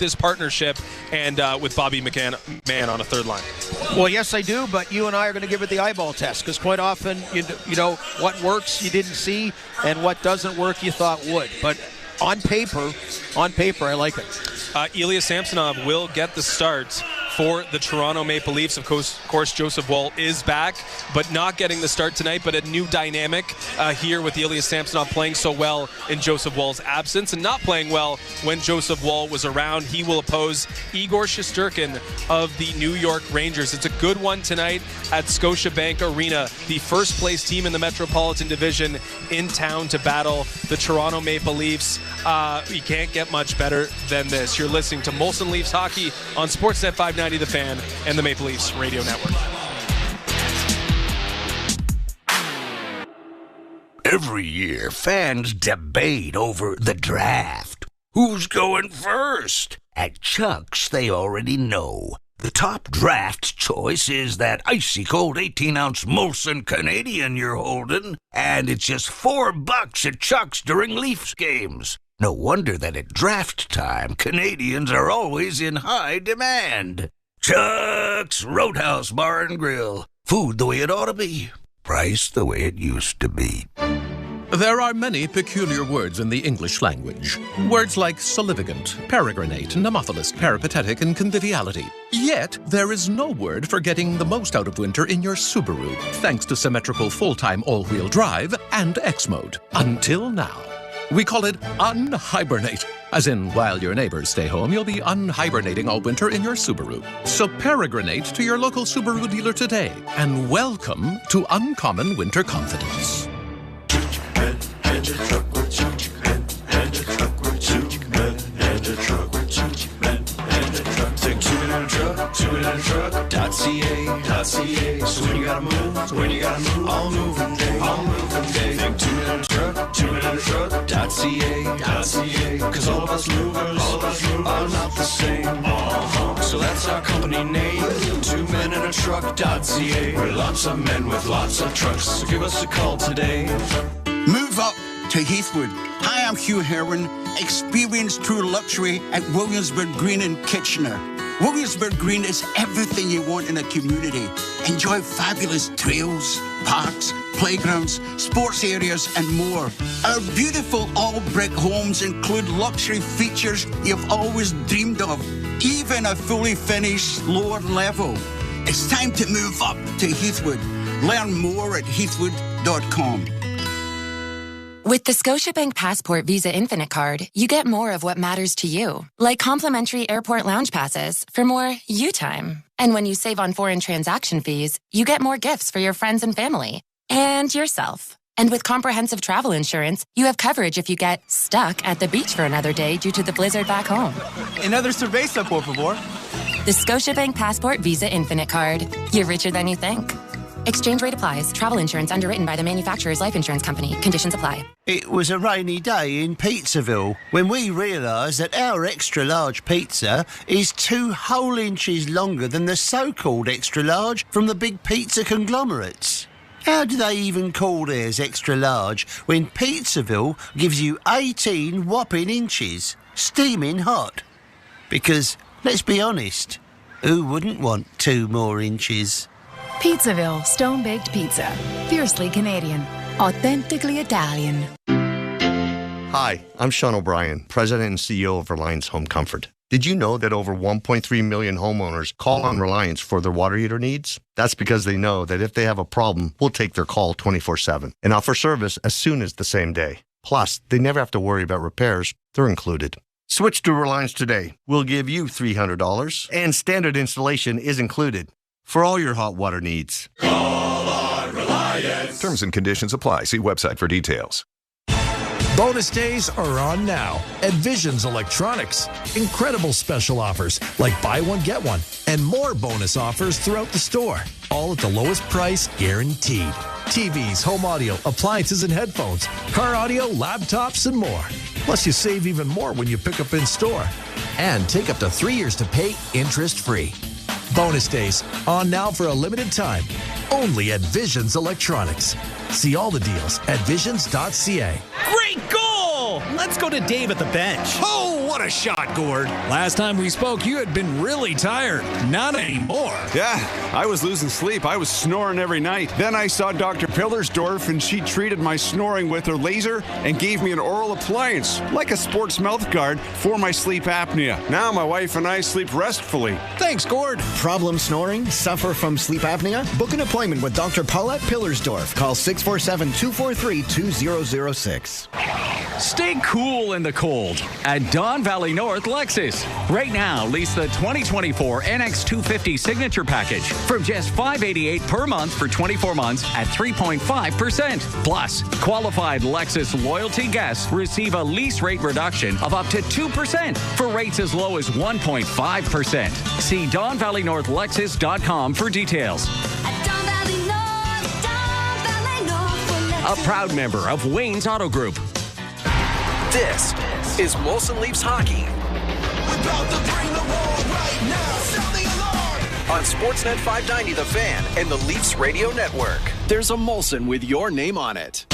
this partnership and with Bobby McMahon on a third line? Well, yes, I do, but you and I are going to give it the eyeball test because quite often, you know, what works you didn't see and what doesn't work you thought would. But on paper, I like it. Ilya Samsonov will get the start for the Toronto Maple Leafs. Of course, Joseph Woll is back, but not getting the start tonight. But a new dynamic here with Ilya Samsonov playing so well in Joseph Woll's absence and not playing well when Joseph Woll was around. He will oppose Igor Shesterkin of the New York Rangers. It's a good one tonight at Scotiabank Arena. The first-place team in the Metropolitan Division in town to battle the Toronto Maple Leafs. You can't get much better than this. You're listening to Molson Leafs Hockey on Sportsnet 590 The Fan and the Maple Leafs Radio Network. Every year, fans debate over the draft. Who's going first? At Chuck's, they already know. The top draft choice is that icy cold 18-ounce Molson Canadian you're holding, and it's just $4 at Chuck's during Leafs games. No wonder that at draft time, Canadians are always in high demand. Chuck's Roadhouse Bar and Grill. Food the way it ought to be. Price the way it used to be. There are many peculiar words in the English language. Words like salivigant, peregrinate, nemophilus, peripatetic, and conviviality. Yet, there is no word for getting the most out of winter in your Subaru, thanks to symmetrical full-time all-wheel drive and X-Mode. Until now. We call it unhibernate. As in, while your neighbors stay home, you'll be unhibernating all winter in your Subaru. So peregrinate to your local Subaru dealer today, and welcome to uncommon winter confidence. Truck.ca. So when you gotta move, all moving day. Think 2-minute truck.ca. Cause all of us movers are not the same. So that's our company name, 2menintruck.ca. We're lots of men with lots of trucks, so give us a call today. Move up to Heathwood. Hi, I'm Hugh Herwin. Experience true luxury at Williamsburg Green in Kitchener. Williamsburg Green is everything you want in a community. Enjoy fabulous trails, parks, playgrounds, sports areas, and more. Our beautiful all-brick homes include luxury features you've always dreamed of, even a fully finished lower level. It's time to move up to Heathwood. Learn more at heathwood.com. With the Scotiabank Passport Visa Infinite card, you get more of what matters to you, like complimentary airport lounge passes for more you time. And when you save on foreign transaction fees, you get more gifts for your friends and family and yourself. And with comprehensive travel insurance, you have coverage if you get stuck at the beach for another day due to the blizzard back home. Another cerveza, por favor. The Scotiabank Passport Visa Infinite card. You're richer than you think. Exchange rate applies. Travel insurance underwritten by the manufacturer's life insurance company. Conditions apply. It was a rainy day in Pizzaville when we realised that our extra-large pizza is 2 whole inches longer than the so-called extra-large from the big pizza conglomerates. How do they even call theirs extra-large when Pizzaville gives you 18 whopping inches, steaming hot? Because, let's be honest, who wouldn't want 2 more inches? Pizzaville Stone-Baked Pizza. Fiercely Canadian. Authentically Italian. Hi, I'm Sean O'Brien, President and CEO of Reliance Home Comfort. Did you know that over 1.3 million homeowners call on Reliance for their water heater needs? That's because they know that if they have a problem, we'll take their call 24/7 and offer service as soon as the same day. Plus, they never have to worry about repairs. They're included. Switch to Reliance today. We'll give you $300, and standard installation is included for all your hot water needs. Call on Reliance. Terms and conditions apply. See website for details. Bonus days are on now at Visions Electronics. Incredible special offers like buy one, get one, and more bonus offers throughout the store. All at the lowest price guaranteed. TVs, home audio, appliances and headphones, car audio, laptops, and more. Plus, you save even more when you pick up in store. And take up to 3 years to pay interest-free. Bonus days on now for a limited time. Only at Visions Electronics. See all the deals at visions.ca. Great goal! Let's go to Dave at the bench. Oh, what a shot, Gord. Last time we spoke, you had been really tired. Not anymore. Yeah, I was losing sleep. I was snoring every night. Then I saw Dr. Pillersdorf, and she treated my snoring with her laser and gave me an oral appliance, like a sports mouth guard, for my sleep apnea. Now my wife and I sleep restfully. Thanks, Gord. Problem snoring? Suffer from sleep apnea? Book an appointment with Dr. Paulette Pillersdorf. Call 647-243-2006. Stay cool in the cold at Don Valley North Lexus. Right now, lease the 2024 NX250 Signature Package from just $588 per month for 24 months at 3.5%. Plus, qualified Lexus loyalty guests receive a lease rate reduction of up to 2% for rates as low as 1.5%. See DonValleyNorthLexus.com for details. A proud member of Wayne's Auto Group. This is Molson Leafs Hockey. On Sportsnet 590 The Fan and the Leafs Radio Network. There's a Molson with your name on it.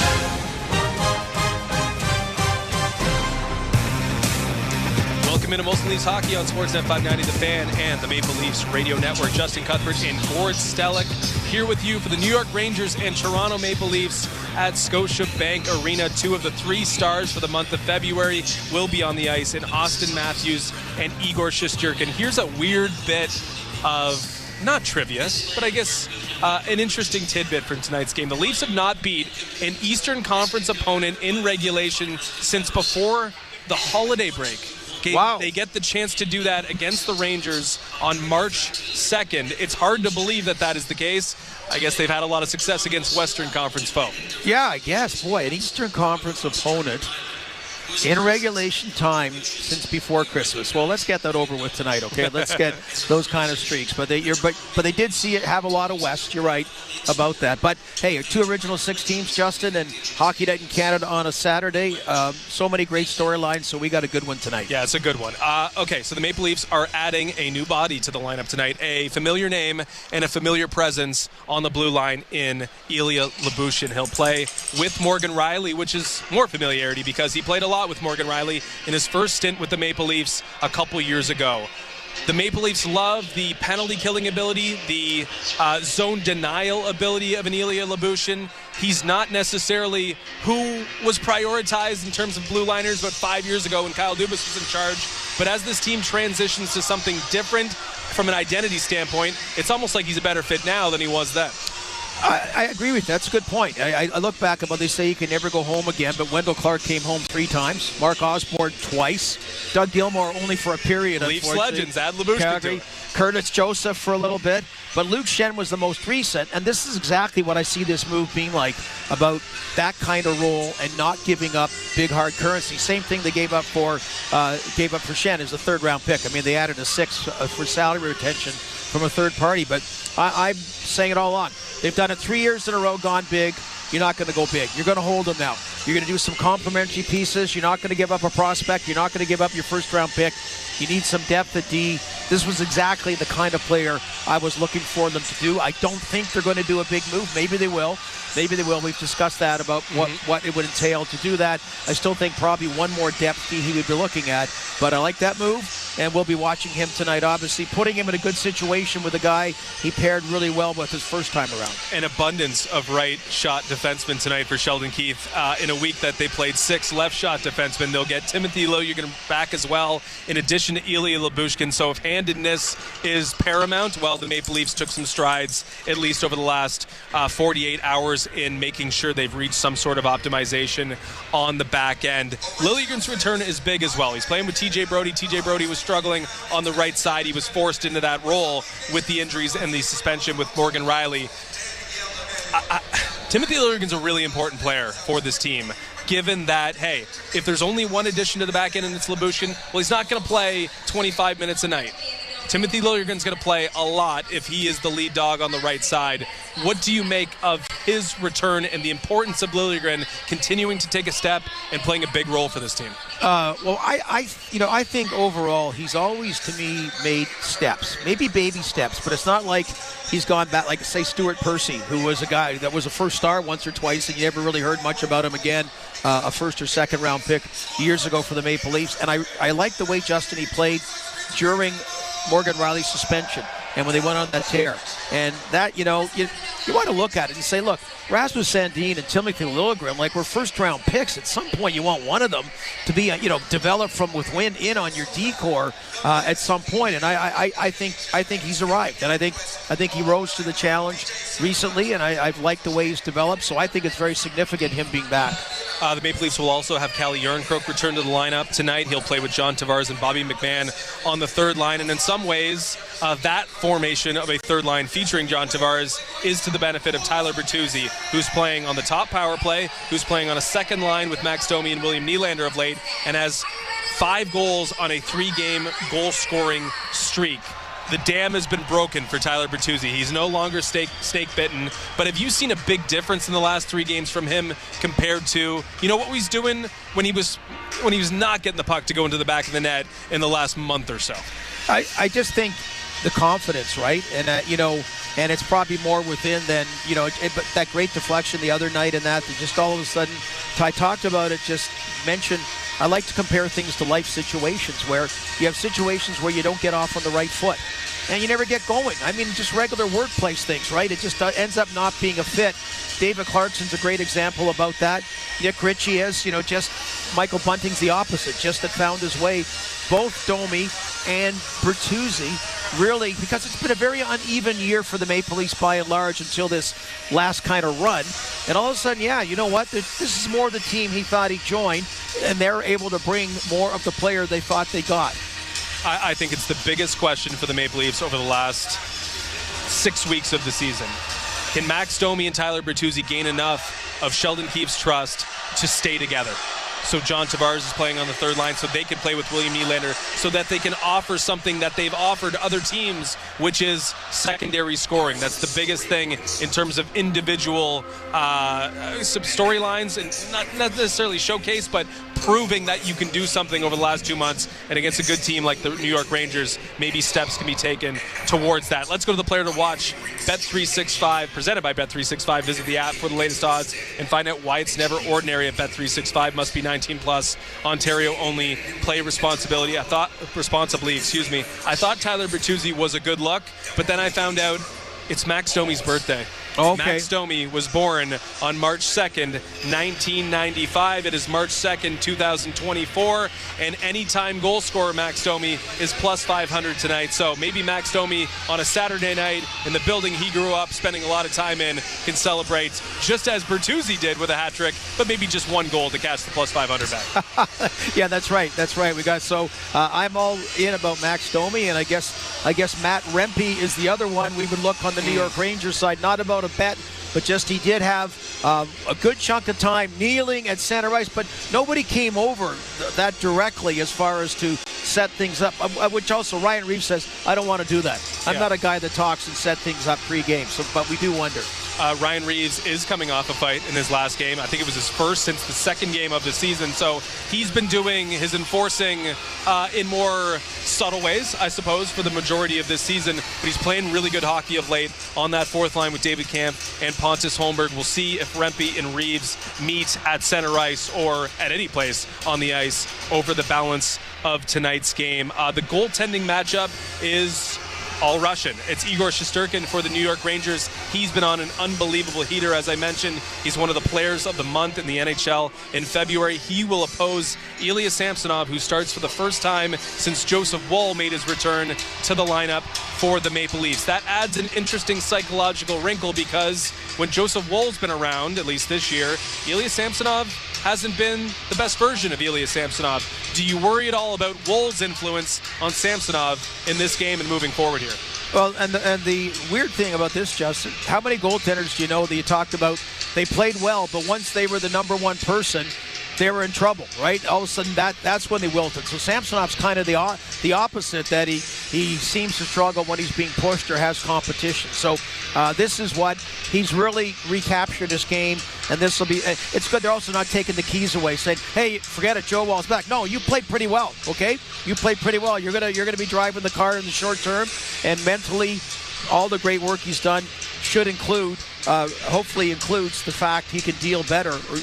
Welcome into Molson Leafs Hockey on Sportsnet 590 The Fan and the Maple Leafs Radio Network. Justin Cuthbert and Gord Stellick here with you for the New York Rangers and Toronto Maple Leafs at Scotiabank Arena. 2 of the 3 stars for the month of February will be on the ice in Austin Matthews and Igor Shesterkin. Here's a weird bit of, not trivia, but I guess an interesting tidbit from tonight's game. The Leafs have not beat an Eastern Conference opponent in regulation since before the holiday break. Wow. They get the chance to do that against the Rangers on March 2nd. It's hard to believe that that is the case. I guess they've had a lot of success against Western Conference foe. Yeah, I guess. Boy, an Eastern Conference opponent in regulation time since before Christmas. Well, let's get that over with tonight, okay? Let's get those kind of streaks. But they did see it have a lot of West. You're right about that. But hey, 2 original 6 teams, Justin, and Hockey Night in Canada on a Saturday. So many great storylines. So we got a good one tonight. Yeah, it's a good one. Okay, so the Maple Leafs are adding a new body to the lineup tonight. A familiar name and a familiar presence on the blue line in Ilya Lyubushin. He'll play with Morgan Rielly, which is more familiarity because he played a lot with Morgan Rielly in his first stint with the Maple Leafs a couple years ago. The Maple Leafs love the penalty-killing ability, the zone denial ability of an Ilya Lyubushin. He's not necessarily who was prioritized in terms of blue liners about 5 years ago when Kyle Dubas was in charge. But as this team transitions to something different from an identity standpoint, it's almost like he's a better fit now than he was then. I agree with you. That's a good point. I look back about they say he can never go home again, but Wendell Clark came home 3 times. Mark Osborne twice. Doug Gilmour only for a period. Leafs legends, add Lyubushin to it. Curtis Joseph for a little bit. But Luke Schenn was the most recent, and this is exactly what I see this move being like, about that kind of role and not giving up big hard currency. Same thing they gave up for Schenn as a 3rd-round pick. I mean, they added a 6 for salary retention from a third party, but I'm saying it all on. They've done it 3 years in a row, gone big. You're not going to go big. You're going to hold them now. You're going to do some complementary pieces. You're not going to give up a prospect. You're not going to give up your first-round pick. You need some depth at D. This was exactly the kind of player I was looking for them to do. I don't think they're going to do a big move. Maybe they will. We've discussed that about what it would entail to do that. I still think probably one more depth he would be looking at. But I like that move, and we'll be watching him tonight, obviously, putting him in a good situation with a guy he paired really well with his first time around. An abundance of right-shot defensemen tonight for Sheldon Keefe. In a week that they played 6 left-shot defensemen, they'll get Timothy Loughren back as well, in addition to Ilya Lyubushin. So if handedness is paramount, well, the Maple Leafs took some strides, at least over the last 48 hours, in making sure they've reached some sort of optimization on the back end. Liljegren's return is big as well. He's playing with TJ Brodie. TJ Brodie was struggling on the right side. He was forced into that role with the injuries and the suspension with Morgan Rielly. Timothy Liljegren's a really important player for this team, given that, hey, if there's only one addition to the back end and it's Lyubushin, well, he's not going to play 25 minutes a night. Timothy Liljegren's going to play a lot if he is the lead dog on the right side. What do you make of his return and the importance of Liljegren continuing to take a step and playing a big role for this team? Well, I think overall he's always, to me, made steps, maybe baby steps, but it's not like he's gone back, like, say, Stuart Percy, who was a guy that was a first star once or twice, and you never really heard much about him again, a first or second round pick years ago for the Maple Leafs. And I like the way, Justin, he played during Morgan Riley's suspension and when they went on that tear. And that, you want to look at it and say, look, Rasmus Sandin and Timothy Liljegren, like, we're first-round picks. At some point, you want one of them to be, developed from within in on your D-core at some point. And I think he's arrived, and I think he rose to the challenge recently, and I've liked the way he's developed. So I think it's very significant him being back. The Maple Leafs will also have Calle Järnkrok return to the lineup tonight. He'll play with John Tavares and Bobby McMahon on the third line, and in some ways, that formation of a third line featuring John Tavares is to the benefit of Tyler Bertuzzi, who's playing on the top power play, who's playing on a second line with Max Domi and William Nylander of late, and has 5 goals on a 3-game goal-scoring streak. The dam has been broken for Tyler Bertuzzi. He's no longer snake bitten. But have you seen a big difference in the last 3 games from him compared to, what he's doing when he was not getting the puck to go into the back of the net in the last month or so? I just think the confidence, right? And and it's probably more within than but that great deflection the other night, and that just all of a sudden, I talked about it. Just mentioned, I like to compare things to life situations where you have situations where you don't get off on the right foot and you never get going. I mean, just regular workplace things, right? It just ends up not being a fit. David Clarkson's a great example about that. Nick Ritchie is, just Michael Bunting's the opposite, just that found his way. Both Domi and Bertuzzi, really, because it's been a very uneven year for the Maple Leafs by and large until this last kind of run. And all of a sudden, you know what? This is more the team he thought he joined, and they're able to bring more of the player they thought they got. I think it's the biggest question for the Maple Leafs over the last 6 weeks of the season. Can Max Domi and Tyler Bertuzzi gain enough of Sheldon Keefe's trust to stay together? So John Tavares is playing on the third line so they can play with William Nylander, so that they can offer something that they've offered other teams, which is secondary scoring. That's the biggest thing in terms of individual some storylines, and not necessarily showcase, but proving that you can do something over the last 2 months. And against a good team like the New York Rangers, maybe steps can be taken towards that. Let's go to the player to watch. Bet365, presented by Bet365. Visit the app for the latest odds and find out why it's never ordinary at Bet365. Must be 19 plus. Ontario only. Play responsibly. I thought Tyler Bertuzzi was a good look, but then I found out it's Max Domi's birthday. Okay. Max Domi was born on March 2nd, 1995. It is March 2nd, 2024. And anytime goal scorer Max Domi is plus 500 tonight. So maybe Max Domi on a Saturday night in the building he grew up spending a lot of time in can celebrate just as Bertuzzi did with a hat trick, but maybe just 1 goal to catch the plus 500 back. Yeah, that's right. We got I'm all in about Max Domi, and I guess Matt Rempe is the other one we would look on the New York Rangers side, not about a bet, but just he did have a good chunk of time kneeling at center ice, but nobody came over that directly as far as to set things up, which also Ryan Reeves says, I don't want to do that. I'm not a guy that talks and set things up pre-game, but we do wonder. Ryan Reeves is coming off a fight in his last game. I think it was his first since the second game of the season. So he's been doing his enforcing in more subtle ways, I suppose, for the majority of this season. But he's playing really good hockey of late on that fourth line with David Kampf and Pontus Holmberg. We'll see if Rempe and Reeves meet at center ice or at any place on the ice over the balance of tonight's game. The goaltending matchup is all Russian. It's Igor Shesterkin for the New York Rangers. He's been on an unbelievable heater, as I mentioned. He's one of the players of the month in the NHL. In February, he will oppose Ilya Samsonov, who starts for the first time since Joseph Woll made his return to the lineup for the Maple Leafs. That adds an interesting psychological wrinkle because when Joseph Woll's been around, at least this year, Ilya Samsonov hasn't been the best version of Ilya Samsonov. Do you worry at all about Woll's influence on Samsonov in this game and moving forward here? Well, and the weird ththing about this, Justin, how many goaltenders do you know that you talked about, they played well, but once they were the number one person, they were in trouble, right? All of a sudden, that's when they wilted. So Samsonov's kind of the opposite, that he he seems to struggle when he's being pushed or has competition. So this is what he's really recaptured his game, and this will be. It's good. They're also not taking the keys away, saying, "Hey, forget it, Joe Wall's back." No, you played pretty well. Okay, you played pretty well. You're gonna be driving the car in the short term, and mentally, all the great work he's done should include, hopefully includes the fact he can deal better, or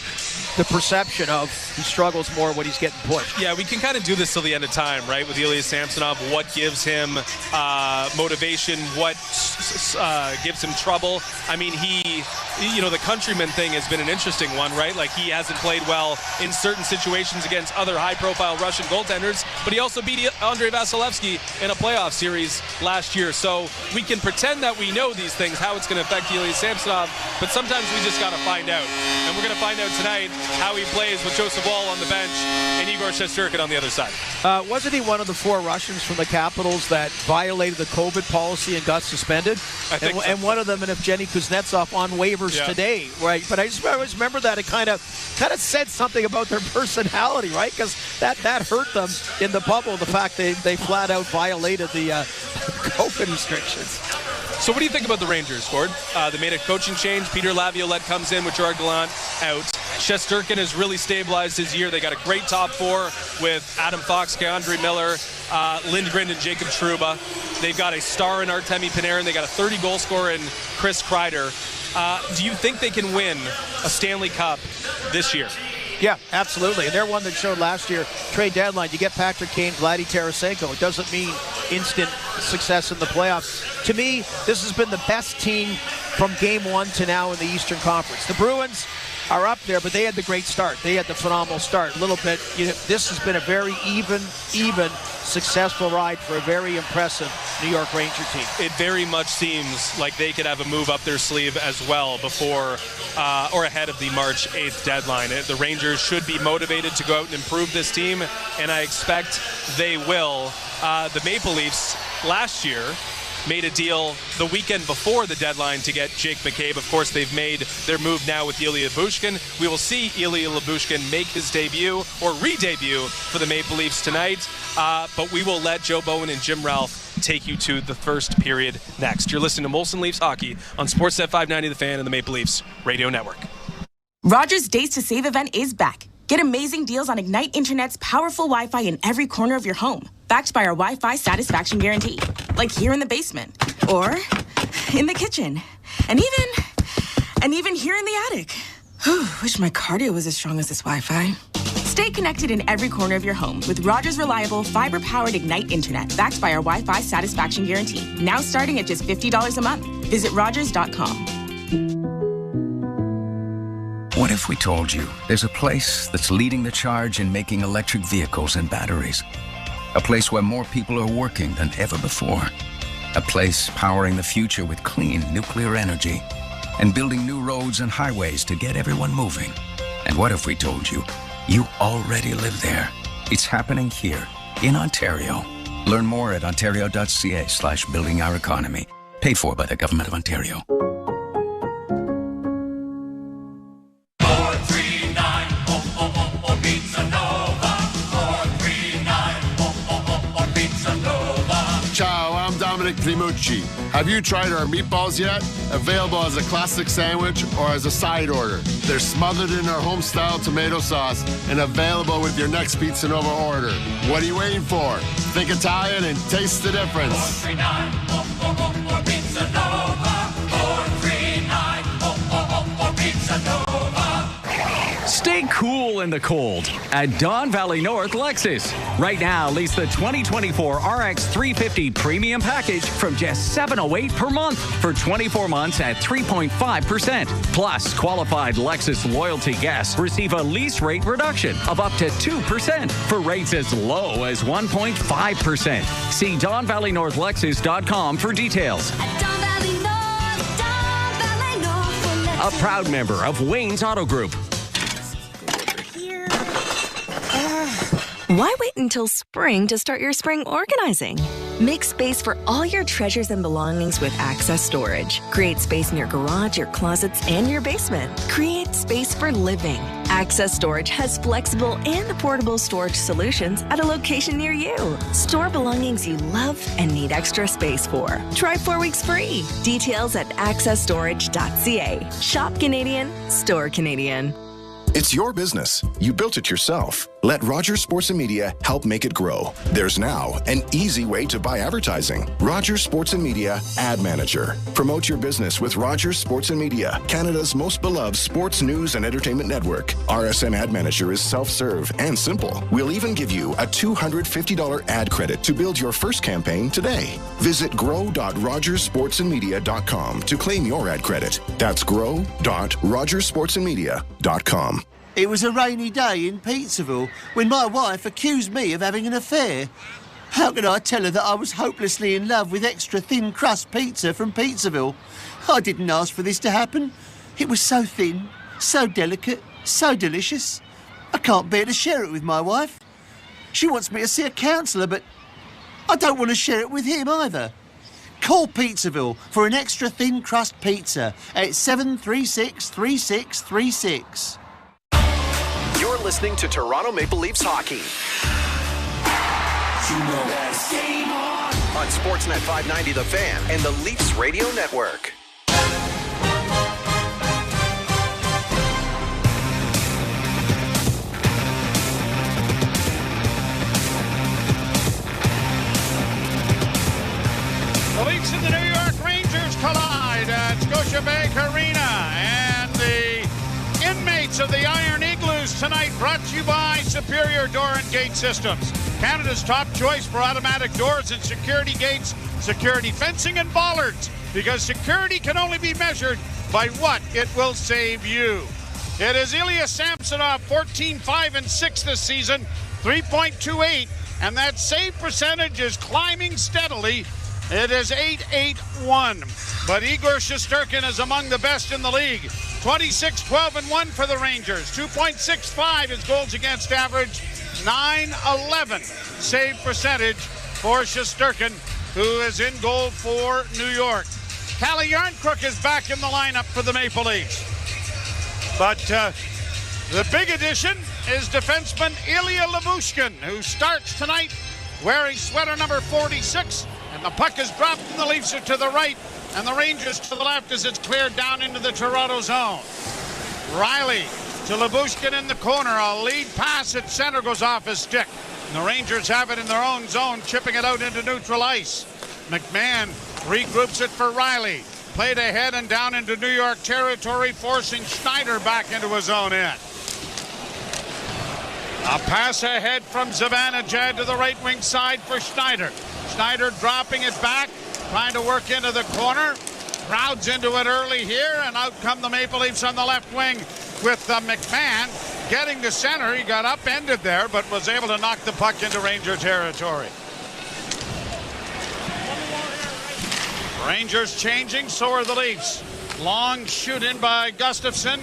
the perception of he struggles more when he's getting pushed. Yeah, we can kind of do this till the end of time, right, with Ilya Samsonov. What gives him motivation? What gives him trouble? I mean, the countryman thing has been an interesting one, right? Like, he hasn't played well in certain situations against other high-profile Russian goaltenders, but he also beat Andrei Vasilevsky in a playoff series last year. So we can pretend that we know these things, how it's going to affect Ilya Samsonov, but sometimes we just got to find out. And we're going to find out tonight how he plays with Joseph Woll on the bench and Igor Shesterkin on the other side. Wasn't he one of the 4 Russians from the Capitals that violated the COVID policy and got suspended? I think so. And one of them, and Evgeny Kuznetsov, on waivers today, right? But I always remember that it kind of said something about their personality, right? Because that hurt them in the bubble, the fact they flat out violated the COVID restrictions. So what do you think about the Rangers, Gord? They made a coaching change. Peter Laviolette comes in with Gerard Gallant out. Shesterkin has really stabilized his year. They got a great top 4 with Adam Fox, Keandre Miller, Lindgren, and Jacob Trouba. They've got a star in Artemi Panarin. They got a 30-goal scorer in Chris Kreider. Do you think they can win a Stanley Cup this year? Yeah, absolutely. And they're one that showed last year, trade deadline, you get Patrick Kane, Vladdy Tarasenko. It doesn't mean instant success in the playoffs. To me, this has been the best team from game 1 to now in the Eastern Conference. The Bruins are up there, but they had the great start. They had the phenomenal start. A little bit, this has been a very even, successful ride for a very impressive New York Ranger team. It very much seems like they could have a move up their sleeve as well before or ahead of the March 8th deadline. The Rangers should be motivated to go out and improve this team, and I expect they will. The Maple Leafs last year made a deal the weekend before the deadline to get Jake McCabe. Of course, they've made their move now with Ilya Lyubushkin. We will see Ilya Lyubushkin make his debut or re-debut for the Maple Leafs tonight. But we will let Joe Bowen and Jim Ralph take you to the first period next. You're listening to Molson Leafs Hockey on Sportsnet 590 The Fan and the Maple Leafs Radio Network. Rogers Days to Save event is back. Get amazing deals on Ignite Internet's powerful Wi-Fi in every corner of your home, backed by our Wi-Fi satisfaction guarantee, like here in the basement, or in the kitchen, and even here in the attic. Whew, wish my cardio was as strong as this Wi-Fi. Stay connected in every corner of your home with Rogers' reliable, fiber-powered Ignite Internet, backed by our Wi-Fi satisfaction guarantee, now starting at just $50 a month. Visit Rogers.com. What if we told you there's a place that's leading the charge in making electric vehicles and batteries? A place where more people are working than ever before. A place powering the future with clean nuclear energy and building new roads and highways to get everyone moving. And what if we told you you already live there? It's happening here in Ontario. Learn more at ontario.ca/building our economy. Paid for by the Government of Ontario. Primucci. Have you tried our meatballs yet? Available as a classic sandwich or as a side order. They're smothered in our home-style tomato sauce and available with your next Pizza Nova order. What are you waiting for? Think Italian and taste the difference. 439 Pizza Nova. 439 Pizza Nova. Stay cool in the cold at Don Valley North Lexus. Right now, lease the 2024 RX 350 Premium Package from just $708 per month for 24 months at 3.5%. Plus, qualified Lexus loyalty guests receive a lease rate reduction of up to 2% for rates as low as 1.5%. See DonValleyNorthLexus.com for details. A proud member of Wayne's Auto Group. Why wait until spring to start your spring organizing? Make space for all your treasures and belongings with Access Storage. Create space in your garage, your closets, and your basement. Create space for living. Access Storage has flexible and portable storage solutions at a location near you. Store belongings you love and need extra space for. Try 4 weeks free. Details at accessstorage.ca. Shop Canadian, store Canadian. It's your business. You built it yourself. Let Rogers Sports and Media help make it grow. There's now an easy way to buy advertising. Rogers Sports and Media Ad Manager. Promote your business with Rogers Sports and Media, Canada's most beloved sports news and entertainment network. RSN Ad Manager is self-serve and simple. We'll even give you a $250 ad credit to build your first campaign today. Visit grow.rogersportsandmedia.com to claim your ad credit. That's grow.rogersportsandmedia.com. It was a rainy day in Pizzaville when my wife accused me of having an affair. How could I tell her that I was hopelessly in love with extra thin crust pizza from Pizzaville? I didn't ask for this to happen. It was so thin, so delicate, so delicious. I can't bear to share it with my wife. She wants me to see a counsellor, but I don't want to share it with him either. Call Pizzaville for an extra thin crust pizza at 736 3636. You're listening to Toronto Maple Leafs hockey. You know that's game on Sportsnet 590 The Fan and the Leafs Radio Network. The Leafs and the New York Rangers collide at Scotiabank Arena, and the inmates of the Iron Igloos tonight brought to you by Superior Door and Gate Systems, Canada's top choice for automatic doors and security gates, security fencing, and bollards, because security can only be measured by what it will save you. It is Ilya Samsonov, 14-5-6 this season, 3.28, and that save percentage is climbing steadily. It is 8-8-1, but Igor Shesterkin is among the best in the league. 26-12-1 for the Rangers. 2.65 is goals against average. 9-11 save percentage for Shesterkin, who is in goal for New York. Calle Järnkrok is back in the lineup for the Maple Leafs. But the big addition is defenseman Ilya Lyubushkin, who starts tonight wearing sweater number 46. And the puck is dropped, and the Leafs are to the right, and the Rangers to the left as it's cleared down into the Toronto zone. Riley to Lyubushkin in the corner. A lead pass at center goes off his stick. And the Rangers have it in their own zone, chipping it out into neutral ice. McMahon regroups it for Riley. Played ahead and down into New York territory, forcing Schneider back into his own end. A pass ahead from Zibanejad to the right wing side for Schneider. Schneider dropping it back, trying to work into the corner. Crowds into it early here, and out come the Maple Leafs on the left wing with McMahon getting to center. He got upended there, but was able to knock the puck into Ranger territory. Rangers changing, so are the Leafs. Long shoot in by Gustafsson.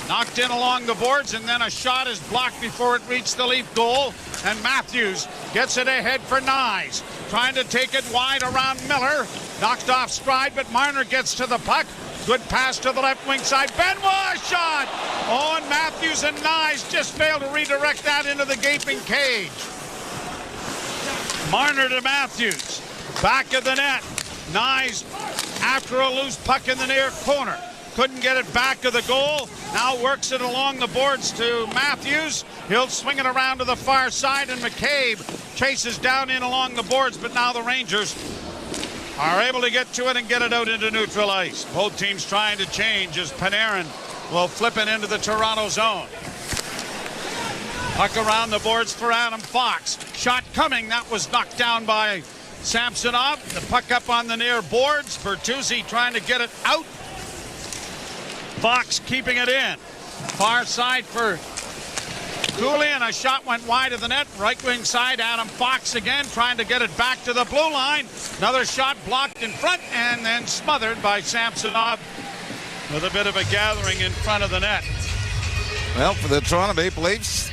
Knocked in along the boards, and then a shot is blocked before it reached the Leaf goal. And Matthews gets it ahead for Nyes. Trying to take it wide around Miller. Knocked off stride, but Marner gets to the puck. Good pass to the left wing side. Benoit shot! Oh, and Matthews and Nyes just failed to redirect that into the gaping cage. Marner to Matthews. Back of the net. Nyes after a loose puck in the near corner. Couldn't get it back to the goal. Now works it along the boards to Matthews. He'll swing it around to the far side, and McCabe chases down in along the boards, but now the Rangers are able to get to it and get it out into neutral ice. Both teams trying to change as Panarin will flip it into the Toronto zone. Puck around the boards for Adam Fox. Shot coming. That was knocked down by Samsonov. The puck up on the near boards. Bertuzzi trying to get it out. Fox keeping it in. Far side for Cooley, and a shot went wide of the net. Right wing side, Adam Fox again trying to get it back to the blue line. Another shot blocked in front and then smothered by Samsonov with a bit of a gathering in front of the net. Well, for the Toronto Maple Leafs,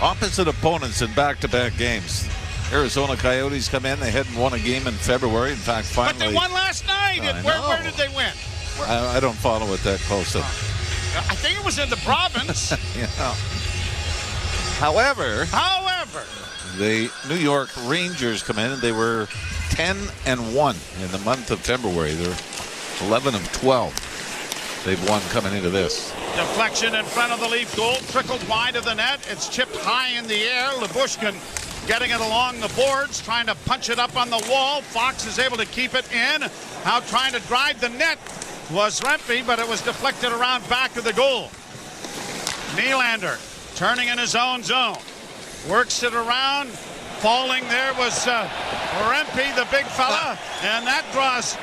opposite opponents in back-to-back games. Arizona Coyotes come in. They hadn't won a game in February. In fact, finally. But they won last night. Where did they win? I don't follow it that closely. I think it was in the province. Yeah. However, the New York Rangers come in and they were 10-1 in the month of February. They're 11-12. They've won coming into this. Deflection in front of the Leaf goal, trickled wide of the net. It's chipped high in the air. Lyubushkin getting it along the boards, trying to punch it up on the wall. Fox is able to keep it in. Now trying to drive the net was Rempe, but it was deflected around back of the goal. Nylander turning in his own zone. Works it around. Falling there was Rempe, the big fella, and that draws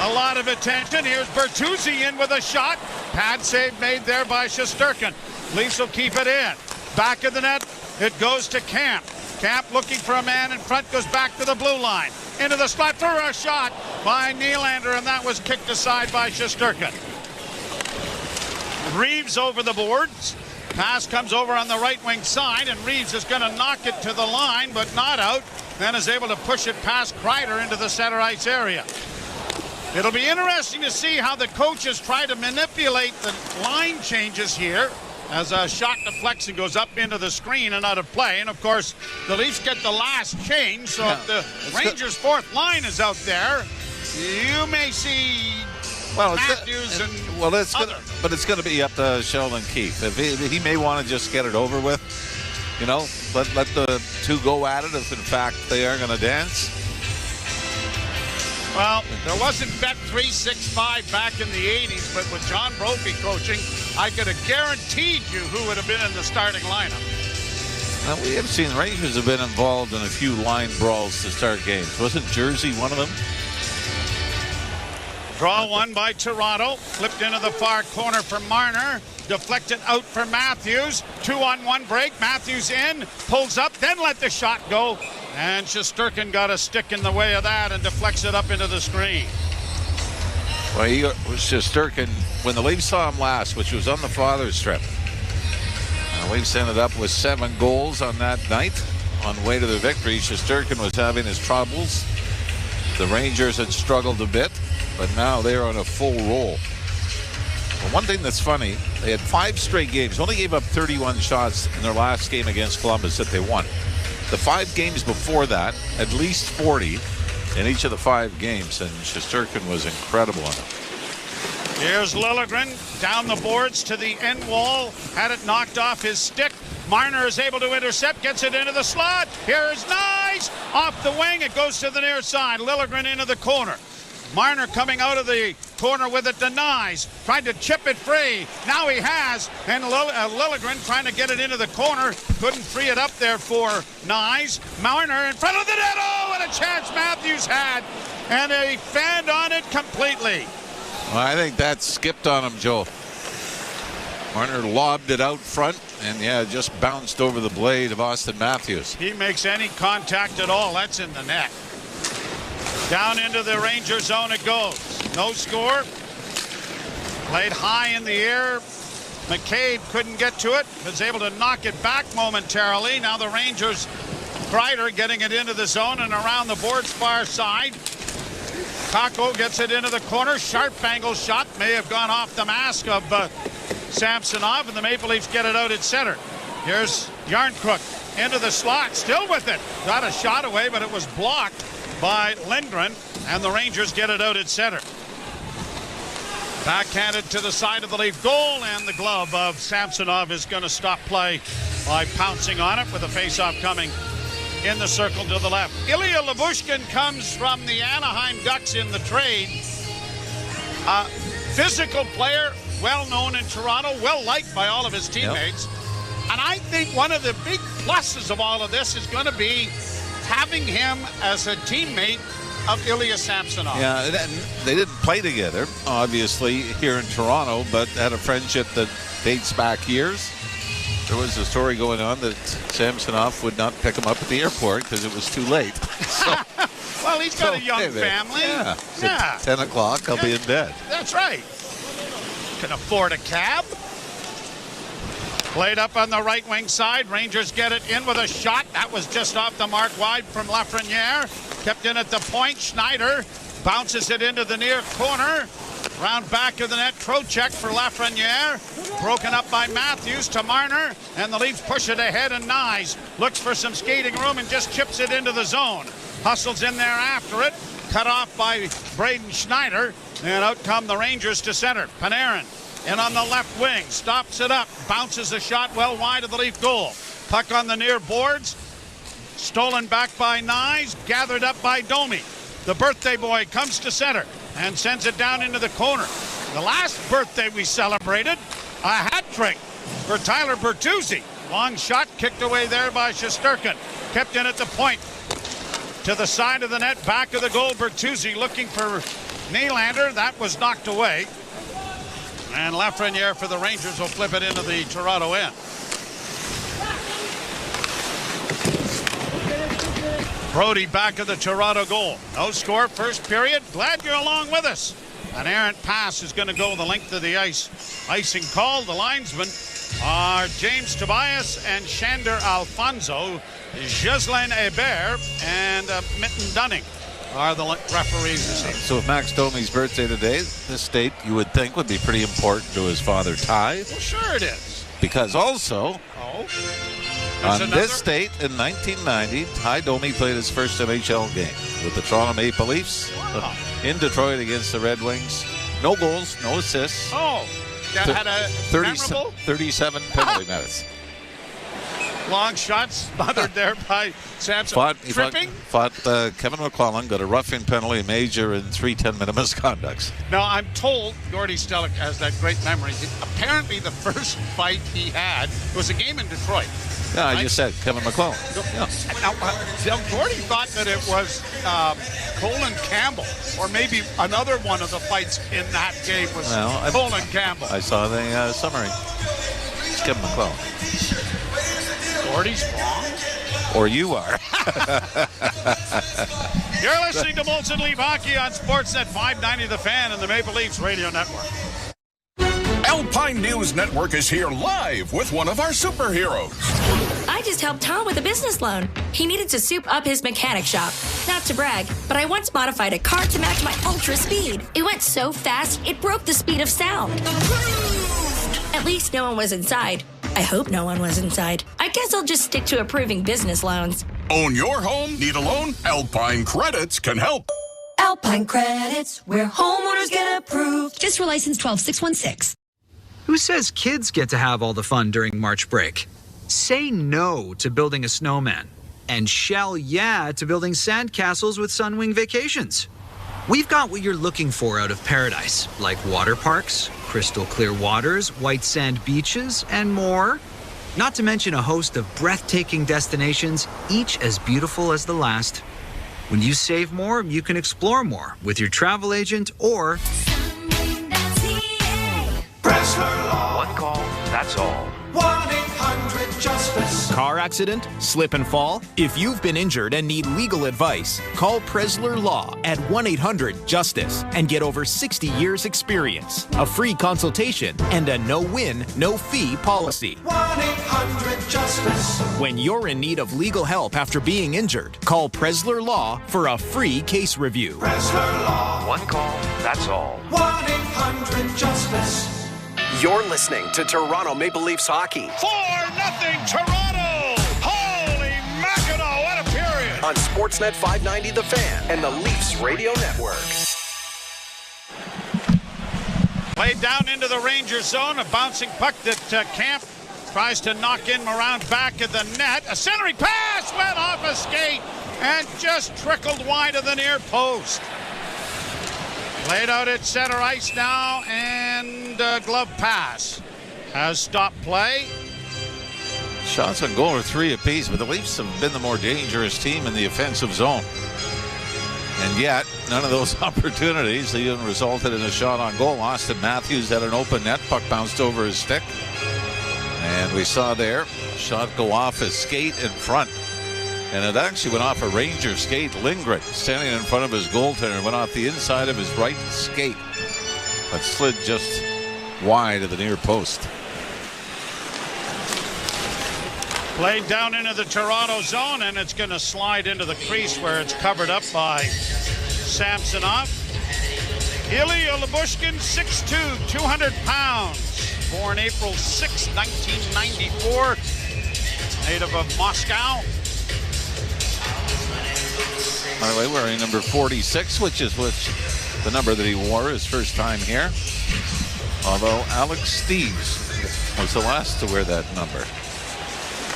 a lot of attention. Here's Bertuzzi in with a shot. Pad save made there by Shesterkin. Leafs will keep it in. Back of the net, it goes to Camp. Camp looking for a man in front, goes back to the blue line. Into the slot for a shot by Nylander, and that was kicked aside by Shesterkin. Reeves over the boards. Pass comes over on the right wing side, and Reeves is going to knock it to the line, but not out. Then is able to push it past Kreider into the center ice area. It'll be interesting to see how the coaches try to manipulate the line changes here as a shot deflects and goes up into the screen and out of play. And, of course, the Leafs get the last change, so if the Rangers' fourth line is out there, you may see Matthews and but it's going to be up to Sheldon Keefe. If he may want to just get it over with, let the two go at it if, in fact, they are going to dance. Well, there wasn't Bet365 back in the 80s, but with John Brophy coaching, I could have guaranteed you who would have been in the starting lineup. Now, we have seen Rangers have been involved in a few line brawls to start games. Wasn't Jersey one of them? Draw one by Toronto. Flipped into the far corner for Marner. Deflected out for Matthews. 2-on-1 break. Matthews in. Pulls up. Then let the shot go. And Shesterkin got a stick in the way of that and deflects it up into the screen. Well, Shesterkin, when the Leafs saw him last, which was on the Father's trip, the Leafs ended up with 7 goals on that night. On way to the victory, Shesterkin was having his troubles. The Rangers had struggled a bit, but now they're on a full roll. Well, one thing that's funny, they had 5 straight games, only gave up 31 shots in their last game against Columbus that they won. The 5 games before that, at least 40 in each of the 5 games, and Shesterkin was incredible on it. Here's Liljegren down the boards to the end wall, had it knocked off his stick. Marner is able to intercept, gets it into the slot. Here's Nyes off the wing. It goes to the near side. Liljegren into the corner. Marner coming out of the corner with it to Nyes. Tried to chip it free. Now he has. And Liljegren trying to get it into the corner. Couldn't free it up there for Nyes. Marner in front of the net. Oh, what a chance Matthews had. And he fanned on it completely. Well, I think that skipped on him, Joe. Marner lobbed it out front and, just bounced over the blade of Austin Matthews. He makes any contact at all. That's in the net. Down into the Ranger zone it goes. No score. Played high in the air. McCabe couldn't get to it. Was able to knock it back momentarily. Now the Rangers, Kreider getting it into the zone and around the board's far side. Kakko gets it into the corner. Sharp angle shot. May have gone off the mask of Samsonov, and the Maple Leafs get it out at center. Here's Yarncrook into the slot. Still with it. Got a shot away, but it was blocked by Lindgren, and the Rangers get it out at center. Backhanded to the side of the Leaf goal, and the glove of Samsonov is going to stop play by pouncing on it with a face-off coming in the circle to the left. Ilya Lyubushkin comes from the Anaheim Ducks in the trade. Physical player, well known in Toronto, well liked by all of his teammates. Yep. And I think one of the big pluses of all of this is going to be having him as a teammate of Ilya Samsonov. Yeah, they didn't play together, obviously, here in Toronto, but had a friendship that dates back years. There was a story going on that Samsonov would not pick him up at the airport because it was too late. So, well, he's got a young family. Yeah. At 10 o'clock, I'll be in bed. That's right. Can afford a cab. Played up on the right wing side. Rangers get it in with a shot. That was just off the mark wide from Lafreniere. Kept in at the point. Schneider bounces it into the near corner. Round back of the net. Trocheck for Lafreniere. Broken up by Matthews to Marner. And the Leafs push it ahead, and Nyes looks for some skating room and just chips it into the zone. Hustles in there after it. Cut off by Braden Schneider. And out come the Rangers to center. Panarin in on the left wing. Stops it up. Bounces a shot well wide of the Leaf goal. Puck on the near boards. Stolen back by Nyes. Gathered up by Domi. The birthday boy comes to center and sends it down into the corner. The last birthday we celebrated, a hat trick for Tyler Bertuzzi. Long shot kicked away there by Shesterkin. Kept in at the point. To the side of the net, back of the goal. Bertuzzi looking for Nylander. That was knocked away. And Lafreniere for the Rangers will flip it into the Toronto end. Brody back of the Toronto goal. No score first period. Glad you're along with us. An errant pass is going to go the length of the ice. Icing call. The linesmen are James Tobias and Shander Alfonso. Jocelyn Hebert and Mitten Dunning are the referees this evening. So if Max Domi's birthday today, this date you would think would be pretty important to his father, Ty. Well, sure it is. Because also, on this date in 1990, Ty Domi played his first NHL game with the Toronto Maple Leafs in Detroit against the Red Wings. No goals, no assists. Oh, that had a 37 penalty minutes. Long shots smothered there by Samson. Tripping? Fought Kevin McClellan, got a roughing penalty, major, and 3 10-minute misconducts. Now, I'm told Gordy Stellick has that great memory. Apparently, the first fight he had was a game in Detroit. Yeah, I just said Kevin McClellan. Yeah. Now, Gordy thought that it was Colin Campbell, or maybe another one of the fights in that game was Colin Campbell. I saw the summary. It's Kevin McClellan. Gordy's wrong. Or you are. You're listening to Molson Leaf Hockey on Sportsnet 590 The Fan and the Maple Leafs Radio Network. Alpine News Network is here live with one of our superheroes. I just helped Tom with a business loan. He needed to soup up his mechanic shop. Not to brag, but I once modified a car to match my ultra speed. It went so fast, it broke the speed of sound. At least no one was inside. I hope no one was inside. I guess I'll just stick to approving business loans. Own your home? Need a loan? Alpine Credits can help. Alpine Credits, where homeowners get approved. Fiscal license 12616. Who says kids get to have all the fun during March break? Say no to building a snowman. And shell yeah to building sandcastles with Sunwing Vacations. We've got what you're looking for out of paradise, like water parks, crystal clear waters, white sand beaches, and more. Not to mention a host of breathtaking destinations, each as beautiful as the last. When you save more, you can explore more with your travel agent or Pressler Law. One call, that's all. 1-800-JUSTICE. Car accident? Slip and fall? If you've been injured and need legal advice, call Pressler Law at 1-800-JUSTICE and get over 60 years experience, a free consultation, and a no-win, no-fee policy. 1-800-JUSTICE. When you're in need of legal help after being injured, call Pressler Law for a free case review. Pressler Law. One call, that's all. 1-800-JUSTICE. You're listening to Toronto Maple Leafs hockey. 4-0 Toronto! Holy mackerel, what a period! On Sportsnet 590 The Fan and the Leafs Radio Network. Played down into the Rangers zone, a bouncing puck that Camp tries to knock in around back of the net. A centering pass went off a skate and just trickled wide of the near post. Played out at center ice now, and glove pass has stopped play. Shots on goal are 3 apiece, but the Leafs have been the more dangerous team in the offensive zone. And yet, none of those opportunities even resulted in a shot on goal. Austin Matthews had an open net, puck bounced over his stick. And we saw there, a shot go off his skate in front. And it actually went off a Ranger skate. Lindgren standing in front of his goaltender went off the inside of his right skate, but slid just wide of the near post. Played down into the Toronto zone, and it's going to slide into the crease where it's covered up by Samsonov. Ilya Lyubushkin, 6'2", 200 pounds. Born April 6, 1994. Native of Moscow. By the way, wearing number 46, which is the number that he wore his first time here. Although Alex Steeves was the last to wear that number.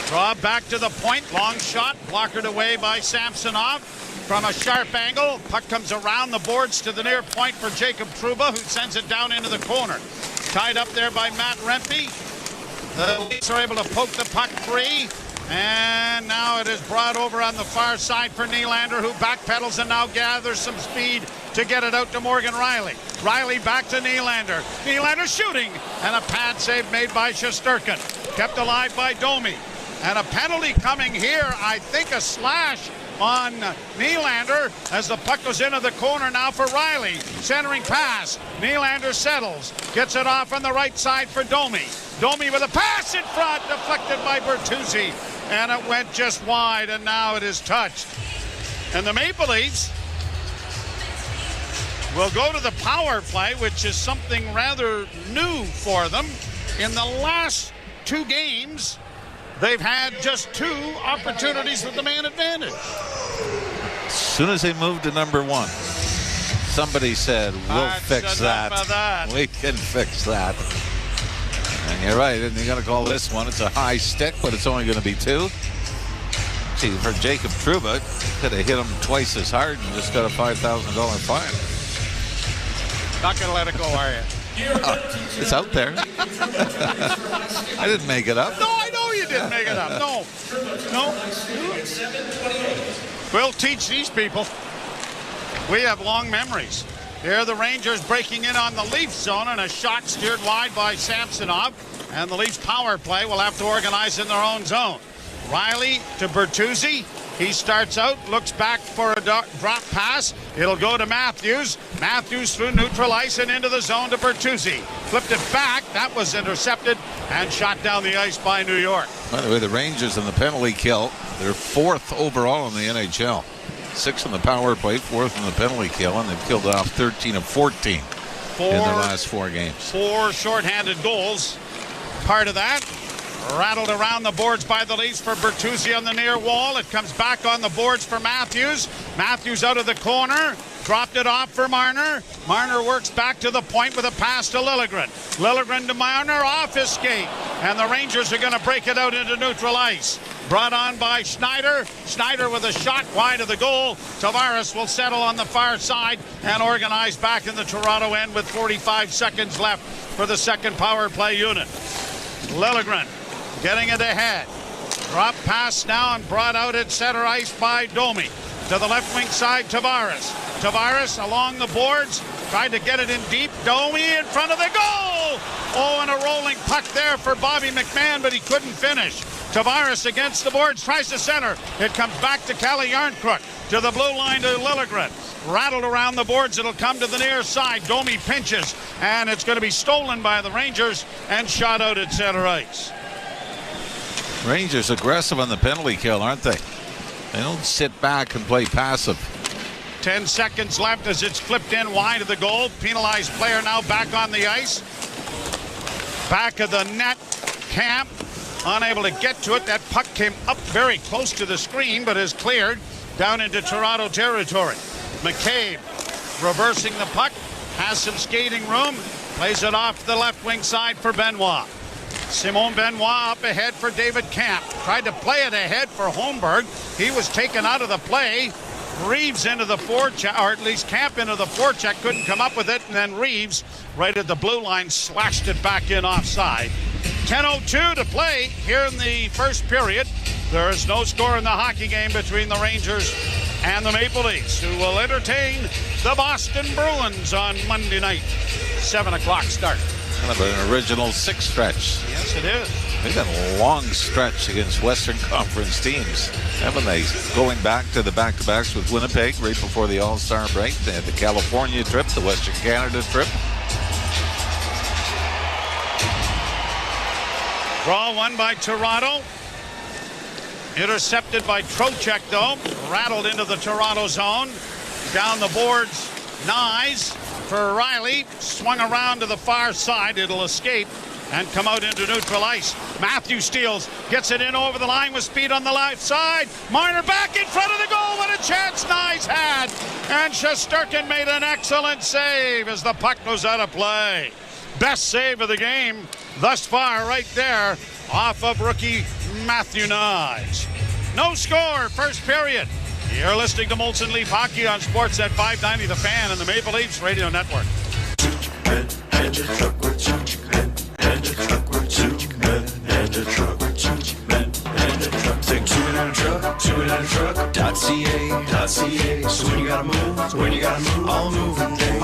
Draw back to the point. Long shot. Blockered away by Samsonov from a sharp angle. Puck comes around the boards to the near point for Jacob Trouba, who sends it down into the corner. Tied up there by Matt Rempe. The Leafs are able to poke the puck free. And now it is brought over on the far side for Nylander, who backpedals and now gathers some speed to get it out to Morgan Rielly. Rielly back to Nylander. Nylander shooting. And a pad save made by Shesterkin. Kept alive by Domi. And a penalty coming here. I think a slash on Nylander as the puck goes into the corner now for Rielly. Centering pass. Nylander settles. Gets it off on the right side for Domi. Domi with a pass in front. Deflected by Bertuzzi. And it went just wide, and now it is touched. And the Maple Leafs will go to the power play, which is something rather new for them. In the last 2 games, they've had just 2 opportunities with the man advantage. As soon as they moved to number 1, somebody said, we'll fix that. We can fix that. And you're right, and you're going to call this one. It's a high stick, but it's only going to be 2. See, for Jacob Trouba, could have hit him twice as hard and just got a $5,000 fine. Not going to let it go, are you? It's out there. I didn't make it up. No, I know you didn't make it up. No. We'll teach these people. We have long memories. Here the Rangers breaking in on the Leafs zone, and a shot steered wide by Samsonov. And the Leafs power play will have to organize in their own zone. Rielly to Bertuzzi. He starts out, looks back for a drop pass. It'll go to Matthews. Matthews through neutral ice and into the zone to Bertuzzi. Flipped it back. That was intercepted and shot down the ice by New York. By the way, the Rangers in the penalty kill, they're 4th overall in the NHL. 6th in the power play, 4th in the penalty kill, and they've killed off 13 of 14 in their last 4 games. 4 shorthanded goals. Part of that. Rattled around the boards by the Leafs for Bertuzzi on the near wall. It comes back on the boards for Matthews. Matthews out of the corner. Dropped it off for Marner. Marner works back to the point with a pass to Liljegren. Liljegren to Marner, off his skate. And the Rangers are going to break it out into neutral ice. Brought on by Schneider. Schneider with a shot wide of the goal. Tavares will settle on the far side and organize back in the Toronto end with 45 seconds left for the second power play unit. Liljegren getting it ahead. Drop pass now and brought out at center ice by Domi. To the left wing side, Tavares. Tavares along the boards. Tried to get it in deep. Domi in front of the goal. Oh, and a rolling puck there for Bobby McMahon, but he couldn't finish. Tavares against the boards, tries to center. It comes back to Calle Yarncrook. To the blue line to Liljegren. Rattled around the boards. It'll come to the near side. Domi pinches. And it's going to be stolen by the Rangers and shot out at center ice. Rangers aggressive on the penalty kill, aren't they? They don't sit back and play passive. 10 seconds left as it's flipped in wide of the goal. Penalized player now back on the ice. Back of the net. Camp unable to get to it. That puck came up very close to the screen, but is cleared down into Toronto territory. McCabe reversing the puck. Has some skating room. Plays it off the left wing side for Benoit. Simon Benoit up ahead for David Camp. Tried to play it ahead for Holmberg. He was taken out of the play. Reeves into the forecheck, or at least Camp into the forecheck. Couldn't come up with it, and then Reeves, right at the blue line, slashed it back in offside. 10:02 to play here in the first period. There is no score in the hockey game between the Rangers and the Maple Leafs, who will entertain the Boston Bruins on Monday night. 7 o'clock start. Kind of an original 6 stretch. Yes, it is. They've got a long stretch against Western Conference teams, haven't they? Going back to the back-to-backs with Winnipeg right before the All-Star break. They had the California trip, the Western Canada trip. Draw one by Toronto. Intercepted by Trocheck, though. Rattled into the Toronto zone. Down the boards, Nyes for Riley. Swung around to the far side. It'll escape and come out into neutral ice. Matthews steals, gets it in over the line with speed on the left side. Marner back in front of the goal. What a chance Nyes had. And Shesterkin made an excellent save as the puck goes out of play. Best save of the game thus far right there off of rookie Matthew Nyes. No score, first period. You're listening to Molson Leaf Hockey on Sportsnet 590, The Fan, and the Maple Leafs Radio Network. Think two in a truck.ca. So when you gotta move, all moving day.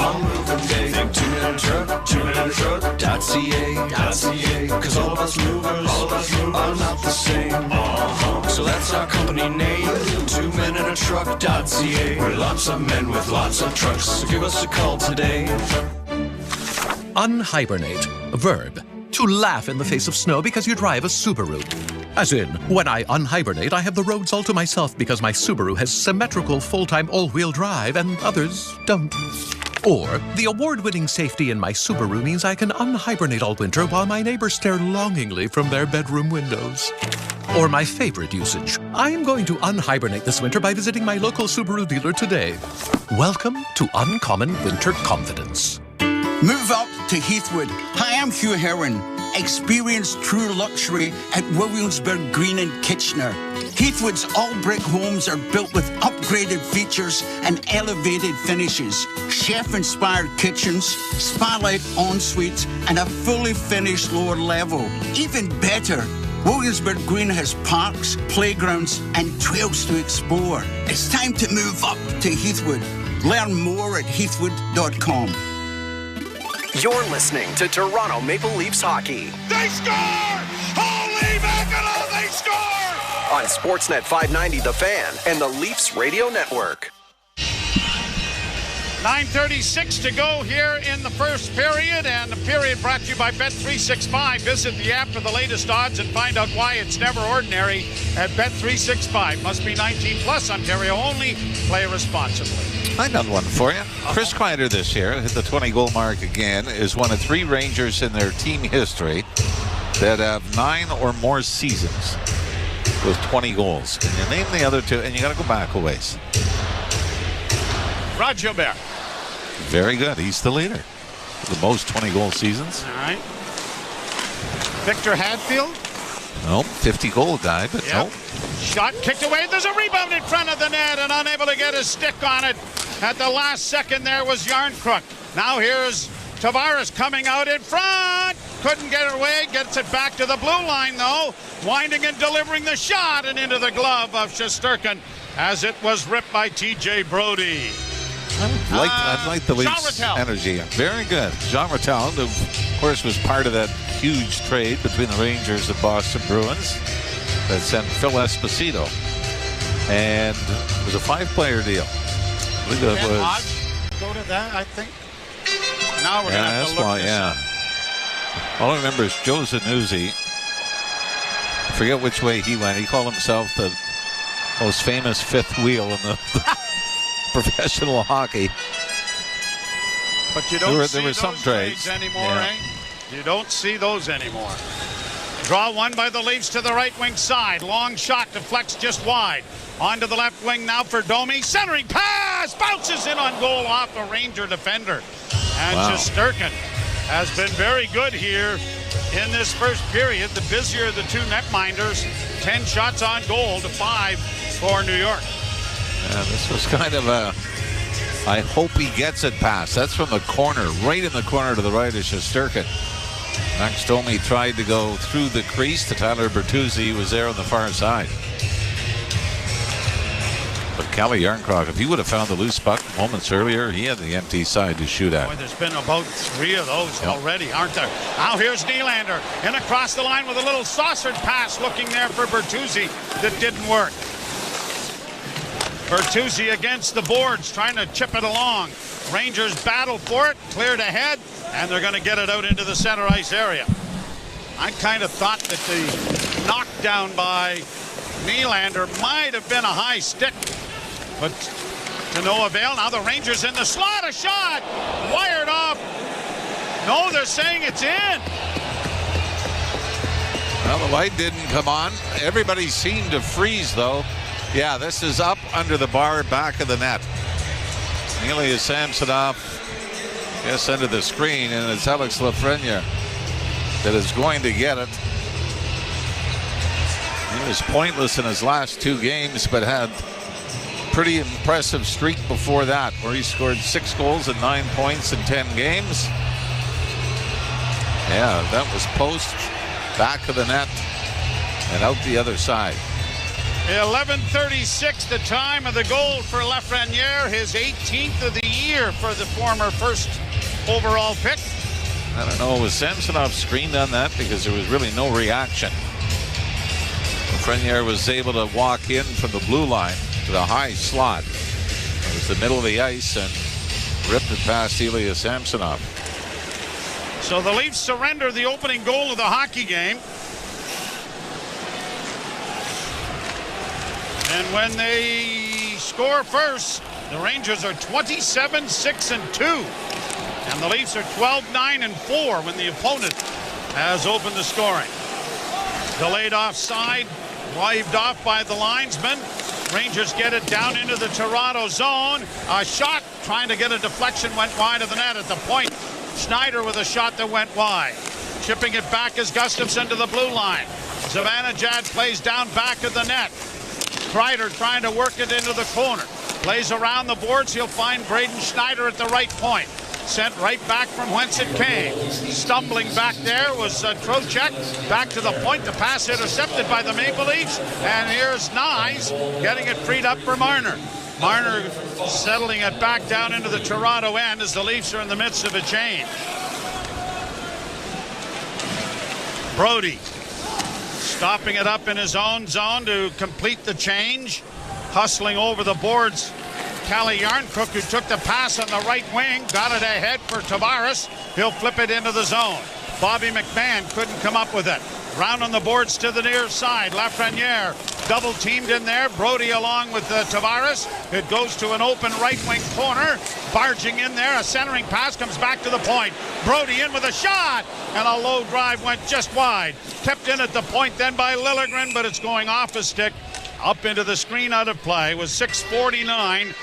Think two in a truck.ca. Cause all of us movers are not the same. So that's our company name, 2 men in a truck.ca. We're lots of men with lots of trucks, so give us a call today. Unhibernate, a verb. To laugh in the face of snow because you drive a Subaru. As in, when I unhibernate, I have the roads all to myself because my Subaru has symmetrical full-time all-wheel drive and others don't. Or, the award-winning safety in my Subaru means I can unhibernate all winter while my neighbors stare longingly from their bedroom windows. Or my favorite usage, I am going to unhibernate this winter by visiting my local Subaru dealer today. Welcome to Uncommon Winter Confidence. Move up to Heathwood. Hi, I'm Hugh Herron. Experience true luxury at Williamsburg Green in Kitchener. Heathwood's all-brick homes are built with upgraded features and elevated finishes. Chef-inspired kitchens, spa-like en-suites, and a fully finished lower level. Even better, Williamsburg Green has parks, playgrounds, and trails to explore. It's time to move up to Heathwood. Learn more at heathwood.com. You're listening to Toronto Maple Leafs hockey. They score! Holy mackerel, they score! On Sportsnet 590, The Fan, and the Leafs Radio Network. 9:36 to go here in the first period, and the period brought to you by Bet365. Visit the app for the latest odds and find out why it's never ordinary at Bet365. Must be 19 plus, Ontario only. Play responsibly. I got one for you. Chris Kreider this year hit the 20-goal mark again. Is one of 3 Rangers in their team history that have 9 or more seasons with 20 goals. And you name the other 2, and you got to go back a ways. Rod Gilbert. Very good. He's the leader. The most 20-goal seasons. All right. Victor Hadfield. No, 50-goal guy, but no. Shot kicked away. There's a rebound in front of the net, and unable to get his stick on it. At the last second there was Yarncrook. Now here's Tavares coming out in front. Couldn't get it away. Gets it back to the blue line, though. Winding and delivering the shot and into the glove of Shesterkin as it was ripped by T.J. Brody. I like the Leafs' energy. Very good. Jean Rattel, who, of course, was part of that huge trade between the Rangers and Boston Bruins that sent Phil Esposito. And it was a 5-player deal. I believe it was. Go to that, I think. Now we're going to have to look this up. All I remember is Joe Zanuzzi. I forget which way he went. He called himself the most famous fifth wheel in the professional hockey. But you don't see there were those some trades anymore, eh? You don't see those anymore. Draw one by the Leafs to the right wing side. Long shot deflects just wide. Onto the left wing now for Domi. Centering pass! Bounces in on goal off a Ranger defender. And Shesterkin has been very good here in this first period. The busier of the 2 netminders. 10 shots on goal to 5 for New York. Yeah, this was kind of a, I hope he gets it pass. That's from the corner, right in the corner to the right of Shesterkin. Max Domi tried to go through the crease to Tyler Bertuzzi. He was there on the far side. But Calle Yarncroc, if he would have found the loose puck moments earlier, he had the empty side to shoot at. Boy, there's been about 3 of those already, aren't there? Now here's Nylander in across the line with a little saucered pass looking there for Bertuzzi that didn't work. Bertuzzi against the boards, trying to chip it along. Rangers battle for it, cleared ahead, and they're going to get it out into the center ice area. I kind of thought that the knockdown by Nylander might have been a high stick, but to no avail. Now the Rangers in the slot. A shot. Wired off. No, they're saying it's in. Well, the light didn't come on. Everybody seemed to freeze, though. Yeah, this is up under the bar, back of the net. Ilya Samsonov gets under the screen, and it's Alex Lafreniere that is going to get it. He was pointless in his last 2 games, but had a pretty impressive streak before that, where he scored 6 goals and 9 points in 10 games. Yeah, that was post, back of the net, and out the other side. 11:36, the time of the goal for Lafreniere, his 18th of the year for the former first overall pick. I don't know, was Samsonov screened on that? Because there was really no reaction. Lafreniere was able to walk in from the blue line to the high slot. It was the middle of the ice and ripped it past Ilya Samsonov. So the Leafs surrender the opening goal of the hockey game. And when they score first, the Rangers are 27-6-2. And the Leafs are 12-9-4 when the opponent has opened the scoring. Delayed offside, waved off by the linesman. Rangers get it down into the Toronto zone. A shot trying to get a deflection went wide of the net at the point. Schneider with a shot that went wide. Chipping it back is Gustafsson to the blue line. Zibanejad plays down back of the net. Kreider trying to work it into the corner. Plays around the boards. He'll find Braden Schneider at the right point. Sent right back from whence it came. Stumbling back there was Trocheck. Back to the point. The pass intercepted by the Maple Leafs. And here's Nyes getting it freed up for Marner. Marner settling it back down into the Toronto end as the Leafs are in the midst of a change. Brody stopping it up in his own zone to complete the change. Hustling over the boards. Calle Yarncrook, who took the pass on the right wing, got it ahead for Tavares. He'll flip it into the zone. Bobby McMahon couldn't come up with it. Round on the boards to the near side. Lafreniere double teamed in there. Brody along with Tavares. It goes to an open right wing corner. Barging in there. A centering pass comes back to the point. Brody in with a shot. And a low drive went just wide. Kept in at the point then by Liljegren, but it's going off a stick. Up into the screen, out of play with 6:49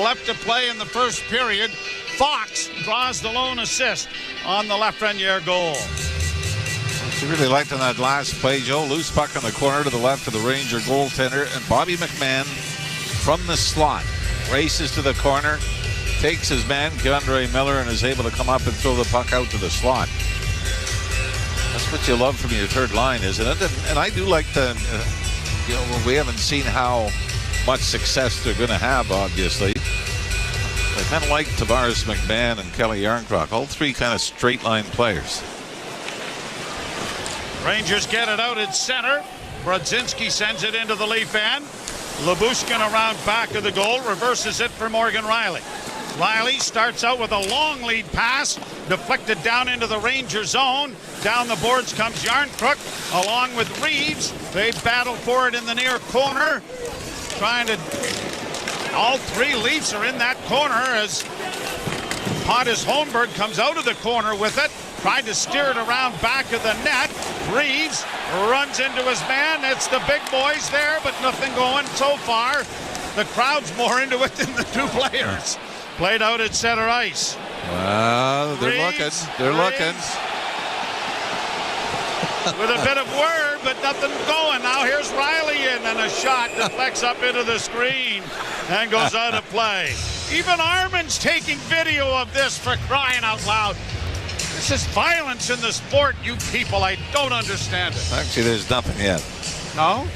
left to play in the first period. Fox draws the lone assist on the Lafreniere goal. What you really liked on that last play, Joe, loose puck in the corner to the left of the Ranger goaltender, and Bobby McMahon from the slot races to the corner, takes his man, K'Andre Miller, and is able to come up and throw the puck out to the slot. That's what you love from your third line, isn't it? And I do like the... You know, we haven't seen how much success they're going to have, obviously. I kind of like Tavares, McMahon, and Calle Yarncrook. All three kind of straight line players. Rangers get it out at center. Brodzinski sends it into the Leaf end. Lyubushkin around back of the goal. Reverses it for Morgan Rielly. Rielly starts out with a long lead pass. Deflected down into the Ranger zone. Down the boards comes Yarncrook along with Reeves. They battle for it in the near corner. Trying to... All three Leafs are in that corner as Pontus Holmberg comes out of the corner with it. Tried to steer it around back of the net. Reeves runs into his man. It's the big boys there, but nothing going so far. The crowd's more into it than the two players. Played out at center ice. Well, they're Reeves, looking. They're looking. With a bit of word, but nothing going. Now here's Rielly in, and a shot deflects up into the screen and goes out of play. Even Armin's taking video of this, for crying out loud. This is violence in the sport, you people. I don't understand it. Actually, there's nothing yet. No?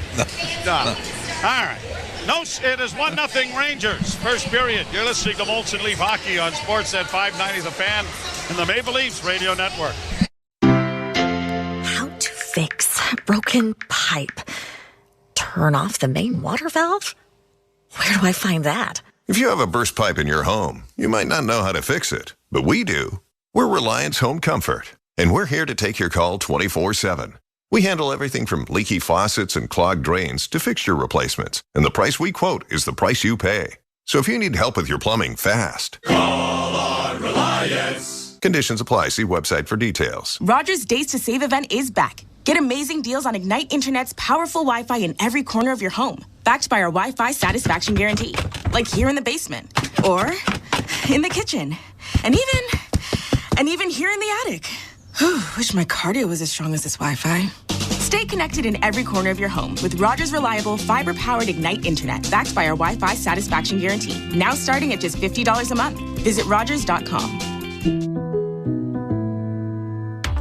No. All right. No, it is 1-0 Rangers. First period. You're listening to Molson Leaf Hockey on Sportsnet 590 The Fan and the Maple Leafs Radio Network. How to fix broken pipe? Turn off the main water valve? Where do I find that? If you have a burst pipe in your home, you might not know how to fix it, but we do. We're Reliance Home Comfort, and we're here to take your call 24/7. We handle everything from leaky faucets and clogged drains to fixture replacements, and the price we quote is the price you pay. So if you need help with your plumbing fast, Call on Reliance. Conditions apply. See website for details. Rogers Days to Save event is back. Get amazing deals on Ignite Internet's powerful Wi-Fi in every corner of your home, backed by our Wi-Fi satisfaction guarantee. Like here in the basement, or in the kitchen, and even here in the attic. Wish my cardio was as strong as this Wi-Fi. Stay connected in every corner of your home with Rogers' reliable fiber-powered Ignite Internet, backed by our Wi-Fi satisfaction guarantee. Now starting at just $50 a month. Visit Rogers.com.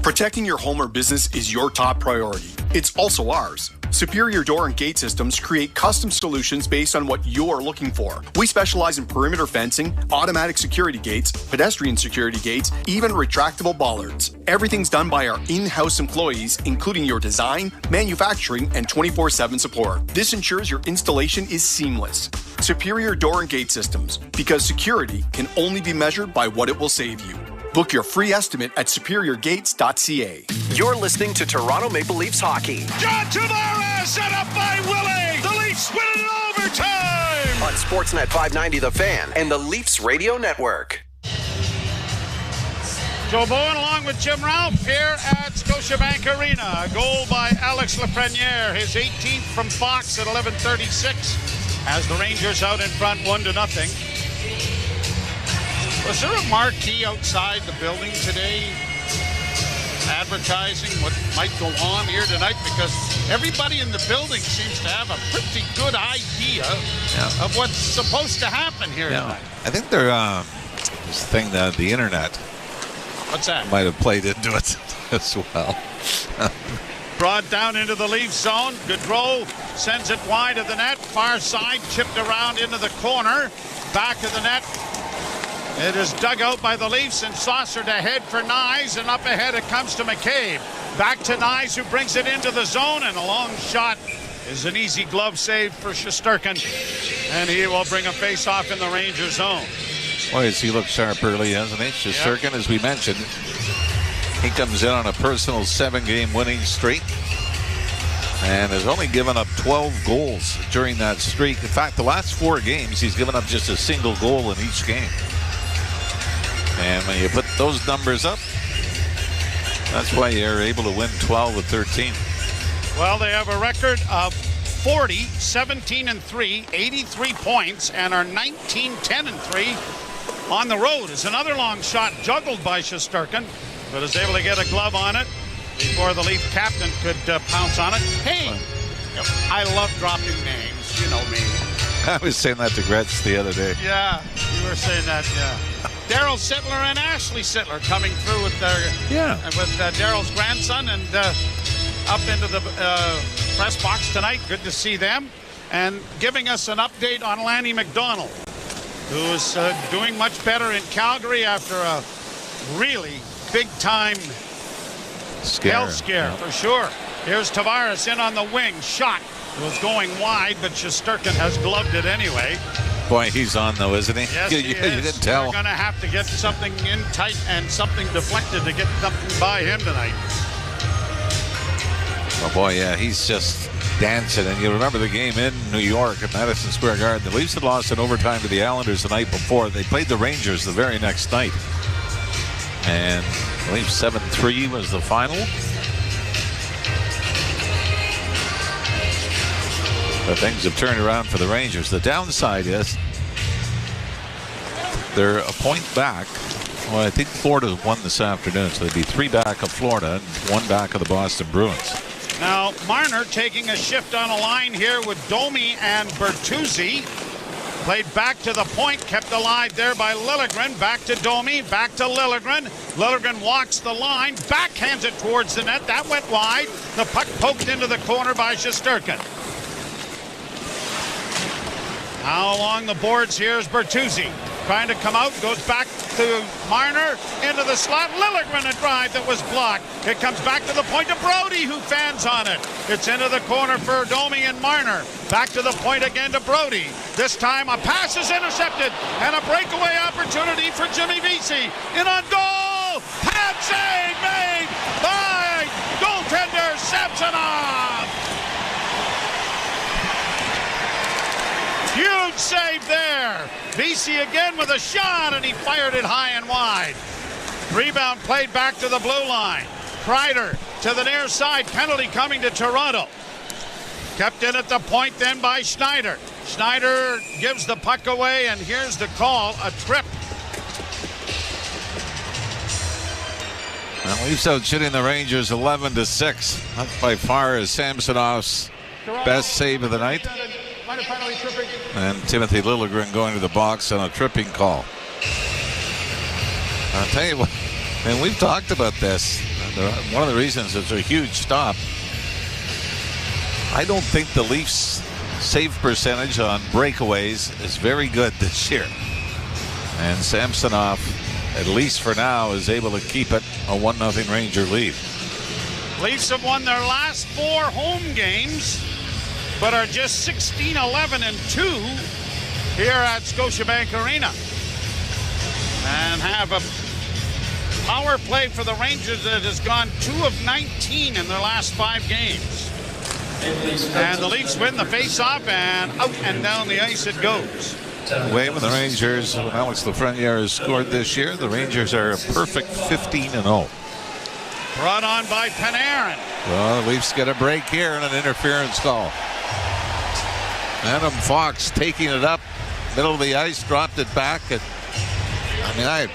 Protecting your home or business is your top priority. It's also ours. Superior Door and Gate Systems create custom solutions based on what you're looking for. We specialize in perimeter fencing, automatic security gates, pedestrian security gates, even retractable bollards. Everything's done by our in-house employees, including your design, manufacturing, and 24/7 support. This ensures your installation is seamless. Superior Door and Gate Systems, because security can only be measured by what it will save you. Book your free estimate at superiorgates.ca. You're listening to Toronto Maple Leafs hockey. John Tavares set up by Willie. The Leafs win it in overtime. On Sportsnet 590 The Fan and the Leafs Radio Network. Joe Bowen along with Jim Ralph here at Scotiabank Arena. A goal by Alex Lafreniere, his 18th from Fox at 11:36. Has the Rangers out in front 1-0. Was there a marquee outside the building today advertising what might go on here tonight? Because everybody in the building seems to have a pretty good idea of what's supposed to happen here tonight. I think they're this thing that the internet What's that? might have played into it as well. Brought down into the Leaf zone. Gaudreau sends it wide of the net. Far side, chipped around into the corner. Back of the net. It is dug out by the Leafs and saucered ahead for Nyes, and up ahead it comes to McCabe. Back to Nyes, who brings it into the zone, and a long shot is an easy glove save for Shesterkin, and he will bring a face-off in the Ranger zone. Boy, has he looked sharp early, hasn't he? Shesterkin, as we mentioned, he comes in on a personal 7-game winning streak and has only given up 12 goals during that streak. In fact, the last 4 games, he's given up just a single goal in each game. And when you put those numbers up, that's why you're able to win 12 of 13. Well, they have a record of 40, 17-3, 83 points, and are 19, 10-3 on the road. Is another long shot juggled by Shesterkin, but is able to get a glove on it before the Leaf captain could pounce on it. Hey, I love dropping names. You know me. I was saying that to Gretz the other day. Yeah, you were saying that, yeah. Daryl Sittler and Ashley Sittler coming through with their Daryl's grandson and up into the press box tonight. Good to see them. And giving us an update on Lanny McDonald, who is doing much better in Calgary after a really big-time health scare, for sure. Here's Tavares in on the wing. Shot was going wide, but Shesterkin has gloved it anyway. Boy, he's on, though, isn't he? Yes, you didn't tell. We're going to have to get something in tight and something deflected to get something by him tonight. Oh, boy, yeah, he's just dancing. And you remember the game in New York at Madison Square Garden. The Leafs had lost in overtime to the Islanders the night before. They played the Rangers the very next night. And I believe 7-3 was the final. But things have turned around for the Rangers. The downside is they're a point back. Well, I think Florida won this afternoon, so they'd be 3 back of Florida and 1 back of the Boston Bruins. Now, Marner taking a shift on a line here with Domi and Bertuzzi. Played back to the point, kept alive there by Liljegren. Back to Domi, back to Liljegren. Liljegren walks the line, backhands it towards the net. That went wide. The puck poked into the corner by Shesterkin. Now along the boards, here's Bertuzzi. Trying to come out, goes back to Marner, into the slot. Liljegren a drive that was blocked. It comes back to the point to Brody, who fans on it. It's into the corner for Domi and Marner. Back to the point again to Brody. This time a pass is intercepted, and a breakaway opportunity for Jimmy Vesey. In on goal! Pad save made by goaltender Samson save there. Vesey again with a shot, and he fired it high and wide. Rebound played back to the blue line. Kreider to the near side. Penalty coming to Toronto. Kept in at the point then by Schneider. Schneider gives the puck away, and here's the call, a trip. Well, Leafs out shooting the Rangers 11-6. That by far is Samsonov's best save of the night. And Timothy Liljegren going to the box on a tripping call. I'll tell you what, and we've talked about this. One of the reasons it's a huge stop. I don't think the Leafs' save percentage on breakaways is very good this year. And Samsonov, at least for now, is able to keep it a 1-0 Ranger lead. Leafs have won their last 4 home games, but are just 16-11-2 here at Scotiabank Arena. And have a power play for the Rangers that has gone 2 of 19 in their last 5 games. And the Leafs win the face-off, and out and down the ice it goes. Way with the Rangers, when Alex Lafreniere has scored this year, the Rangers are a perfect 15-0. Brought on by Panarin. Well, the Leafs get a break here and an interference call. Adam Fox taking it up, middle of the ice, dropped it back. And I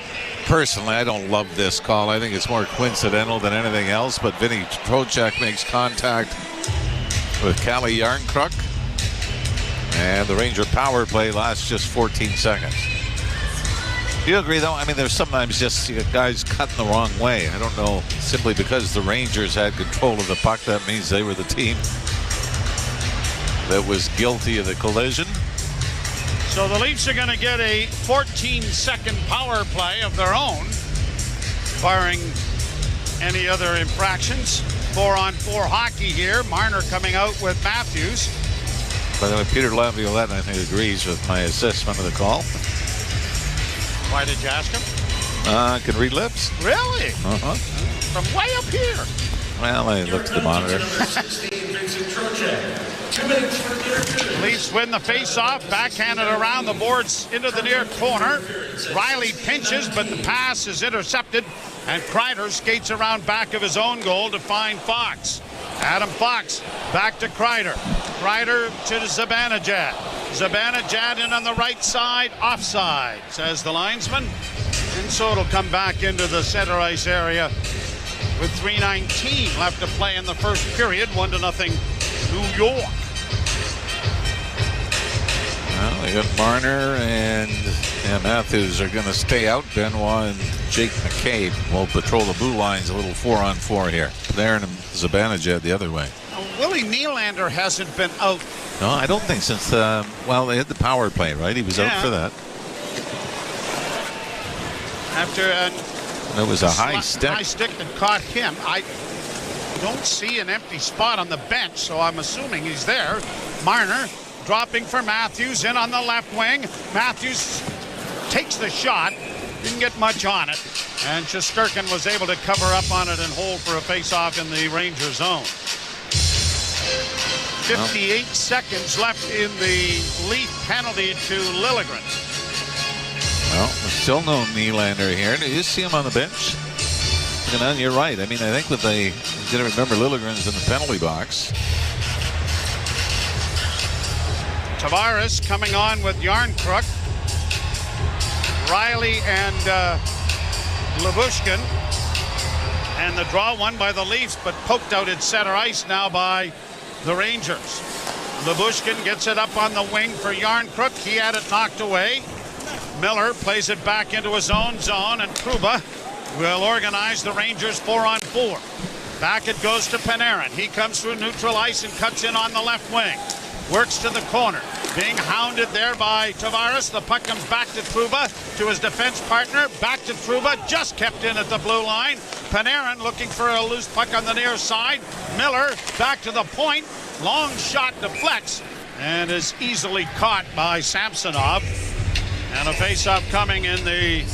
don't love this call. I think it's more coincidental than anything else, but Vinny Trocheck makes contact with Kalle Järnkrok. And the Ranger power play lasts just 14 seconds. Do you agree, though? I mean, there's sometimes just guys cutting the wrong way. I don't know, simply because the Rangers had control of the puck, that means they were the team that was guilty of the collision. So the Leafs are going to get a 14-second power play of their own, barring any other infractions. 4-on-4 hockey here. Marner coming out with Matthews. By the way, Peter Laviolette, I think, agrees with my assessment of the call. Why did you ask him? I can read lips. Really? Uh-huh. From way up here. Well, I looked at the monitor. Leafs win the face-off, backhanded around the boards into the near corner. Riley pinches, but the pass is intercepted, and Kreider skates around back of his own goal to find Fox. Adam Fox back to Kreider. Kreider to Zibanejad. Zibanejad in on the right side, offside, says the linesman. And so it'll come back into the center ice area with 3:19 left to play in the first period. 1-0 New York. Well, they got Marner and Matthews are going to stay out. Benoit and Jake McCabe will patrol the blue lines a little 4-on-4 here. There and Zibanejad the other way. Willie Nylander hasn't been out. No, I don't think since, they had the power play, right? He was out for that. After it was a high stick. High stick that caught him. I don't see an empty spot on the bench, so I'm assuming he's there. Marner dropping for Matthews in on the left wing. Matthews takes the shot. Didn't get much on it. And Shesterkin was able to cover up on it and hold for a face-off in the Ranger zone. 58 seconds left in the Leaf penalty to Liljegren. Well, still no Nylander here. Did you see him on the bench? And you're right. I mean, I think that they didn't remember Liljegren's in the penalty box. Tavares coming on with Järnkrok. Riley and Lyubushkin. And the draw won by the Leafs, but poked out at center ice now by the Rangers. Lyubushkin gets it up on the wing for Järnkrok. He had it knocked away. Miller plays it back into his own zone, and Trouba will organize the Rangers 4-on-4. Back it goes to Panarin. He comes through neutral ice and cuts in on the left wing. Works to the corner. Being hounded there by Tavares. The puck comes back to Trouba, to his defense partner. Back to Trouba, just kept in at the blue line. Panarin looking for a loose puck on the near side. Miller back to the point. Long shot deflects and is easily caught by Samsonov. And a face-off coming in the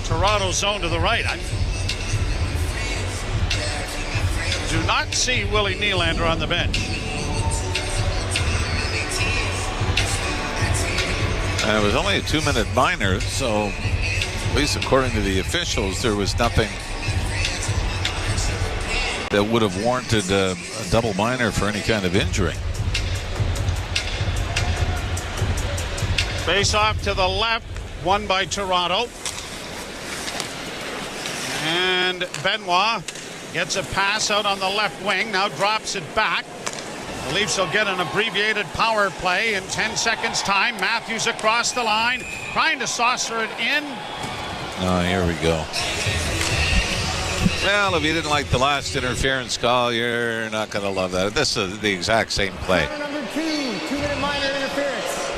Toronto zone to the right. I do not see Willie Nylander on the bench. And it was only a 2-minute minor, so at least according to the officials, there was nothing that would have warranted a double minor for any kind of injury. Face off to the left, won by Toronto. And Benoit gets a pass out on the left wing, now drops it back. The Leafs will get an abbreviated power play in 10 seconds time. Matthews across the line, trying to saucer it in. Oh, here we go. Well, if you didn't like the last interference call, you're not going to love that. This is the exact same play. Number 2, 2-minute minor interference.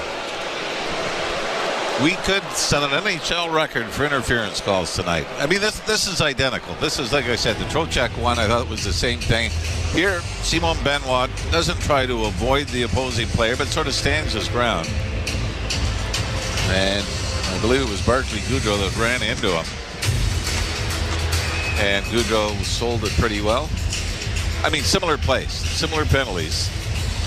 We could set an NHL record for interference calls tonight. I mean, this is identical. This is, like I said, the Trocheck one, I thought it was the same thing. Here, Simon Benoit doesn't try to avoid the opposing player, but sort of stands his ground. And I believe it was Barclay Goodrow that ran into him. And Goodrow sold it pretty well. I mean, similar plays, similar penalties.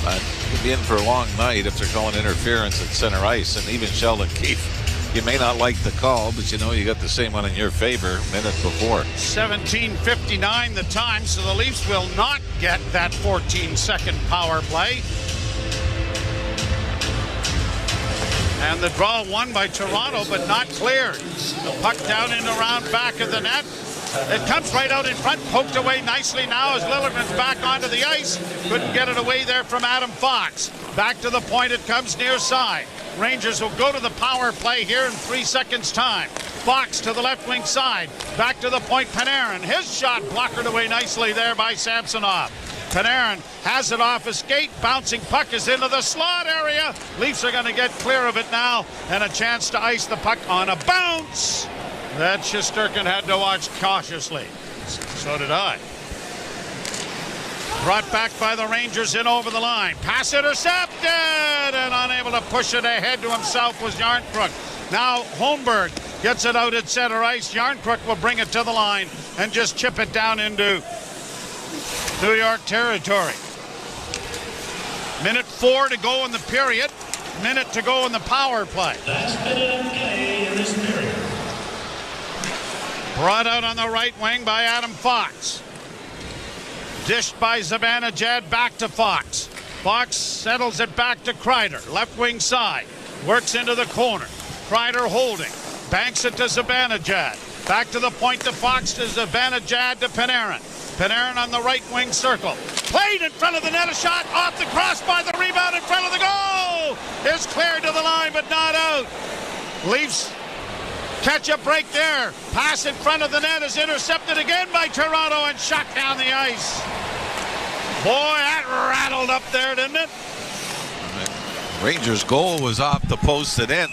Could be in for a long night if they're calling interference at center ice. And even Sheldon Keefe, you may not like the call, but you know you got the same one in your favor a minute before. 17:59 the time, so the Leafs will not get that 14-second power play. And the draw won by Toronto, but not cleared. The puck down in around back of the net. It comes right out in front, poked away nicely now as Lilligren's back onto the ice. Couldn't get it away there from Adam Fox. Back to the point it comes near side. Rangers will go to the power play here in 3 seconds time. Fox to the left wing side. Back to the point, Panarin. His shot blockered away nicely there by Samsonov. Panarin has it off his skate. Bouncing puck is into the slot area. Leafs are going to get clear of it now and a chance to ice the puck on a bounce. That Shesterkin had to watch cautiously. So did I. Brought back by the Rangers in over the line. Pass intercepted and unable to push it ahead to himself was Järnkrok. Now Holmberg gets it out at center ice. Järnkrok will bring it to the line and just chip it down into New York territory. Minute 4 to go in the period. Minute to go in the power play. That's minute okay in this period. Brought out on the right wing by Adam Fox. Dished by Zibanejad back to Fox. Fox settles it back to Kreider. Left wing side. Works into the corner. Kreider holding. Banks it to Zibanejad. Back to the point to Fox to Zibanejad to Panarin. Panarin on the right wing circle. Played in front of the net. A shot off the crossbar. The rebound in front of the goal. Is cleared to the line but not out. Leafs catch a break there. Pass in front of the net is intercepted again by Toronto and shot down the ice. Boy, that rattled up there, didn't it? Rangers' goal was off the post and in.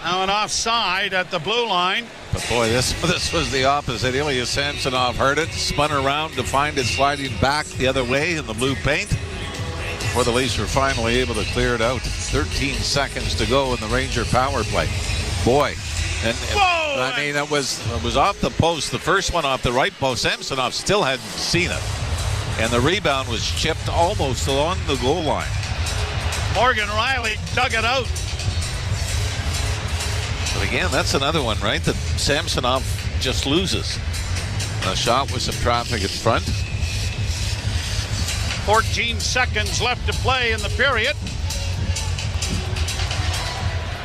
Now an offside at the blue line. But boy, this was the opposite. Ilya Samsonov heard it, spun around to find it sliding back the other way in the blue paint. Before the Leafs were finally able to clear it out. 13 seconds to go in the Ranger power play. Boy. And I mean, it was off the post. The first one off the right post. Samsonov still hadn't seen it. And the rebound was chipped almost along the goal line. Morgan Riley dug it out. But again, that's another one, right? That Samsonov just loses. A shot with some traffic in front. 14 seconds left to play in the period.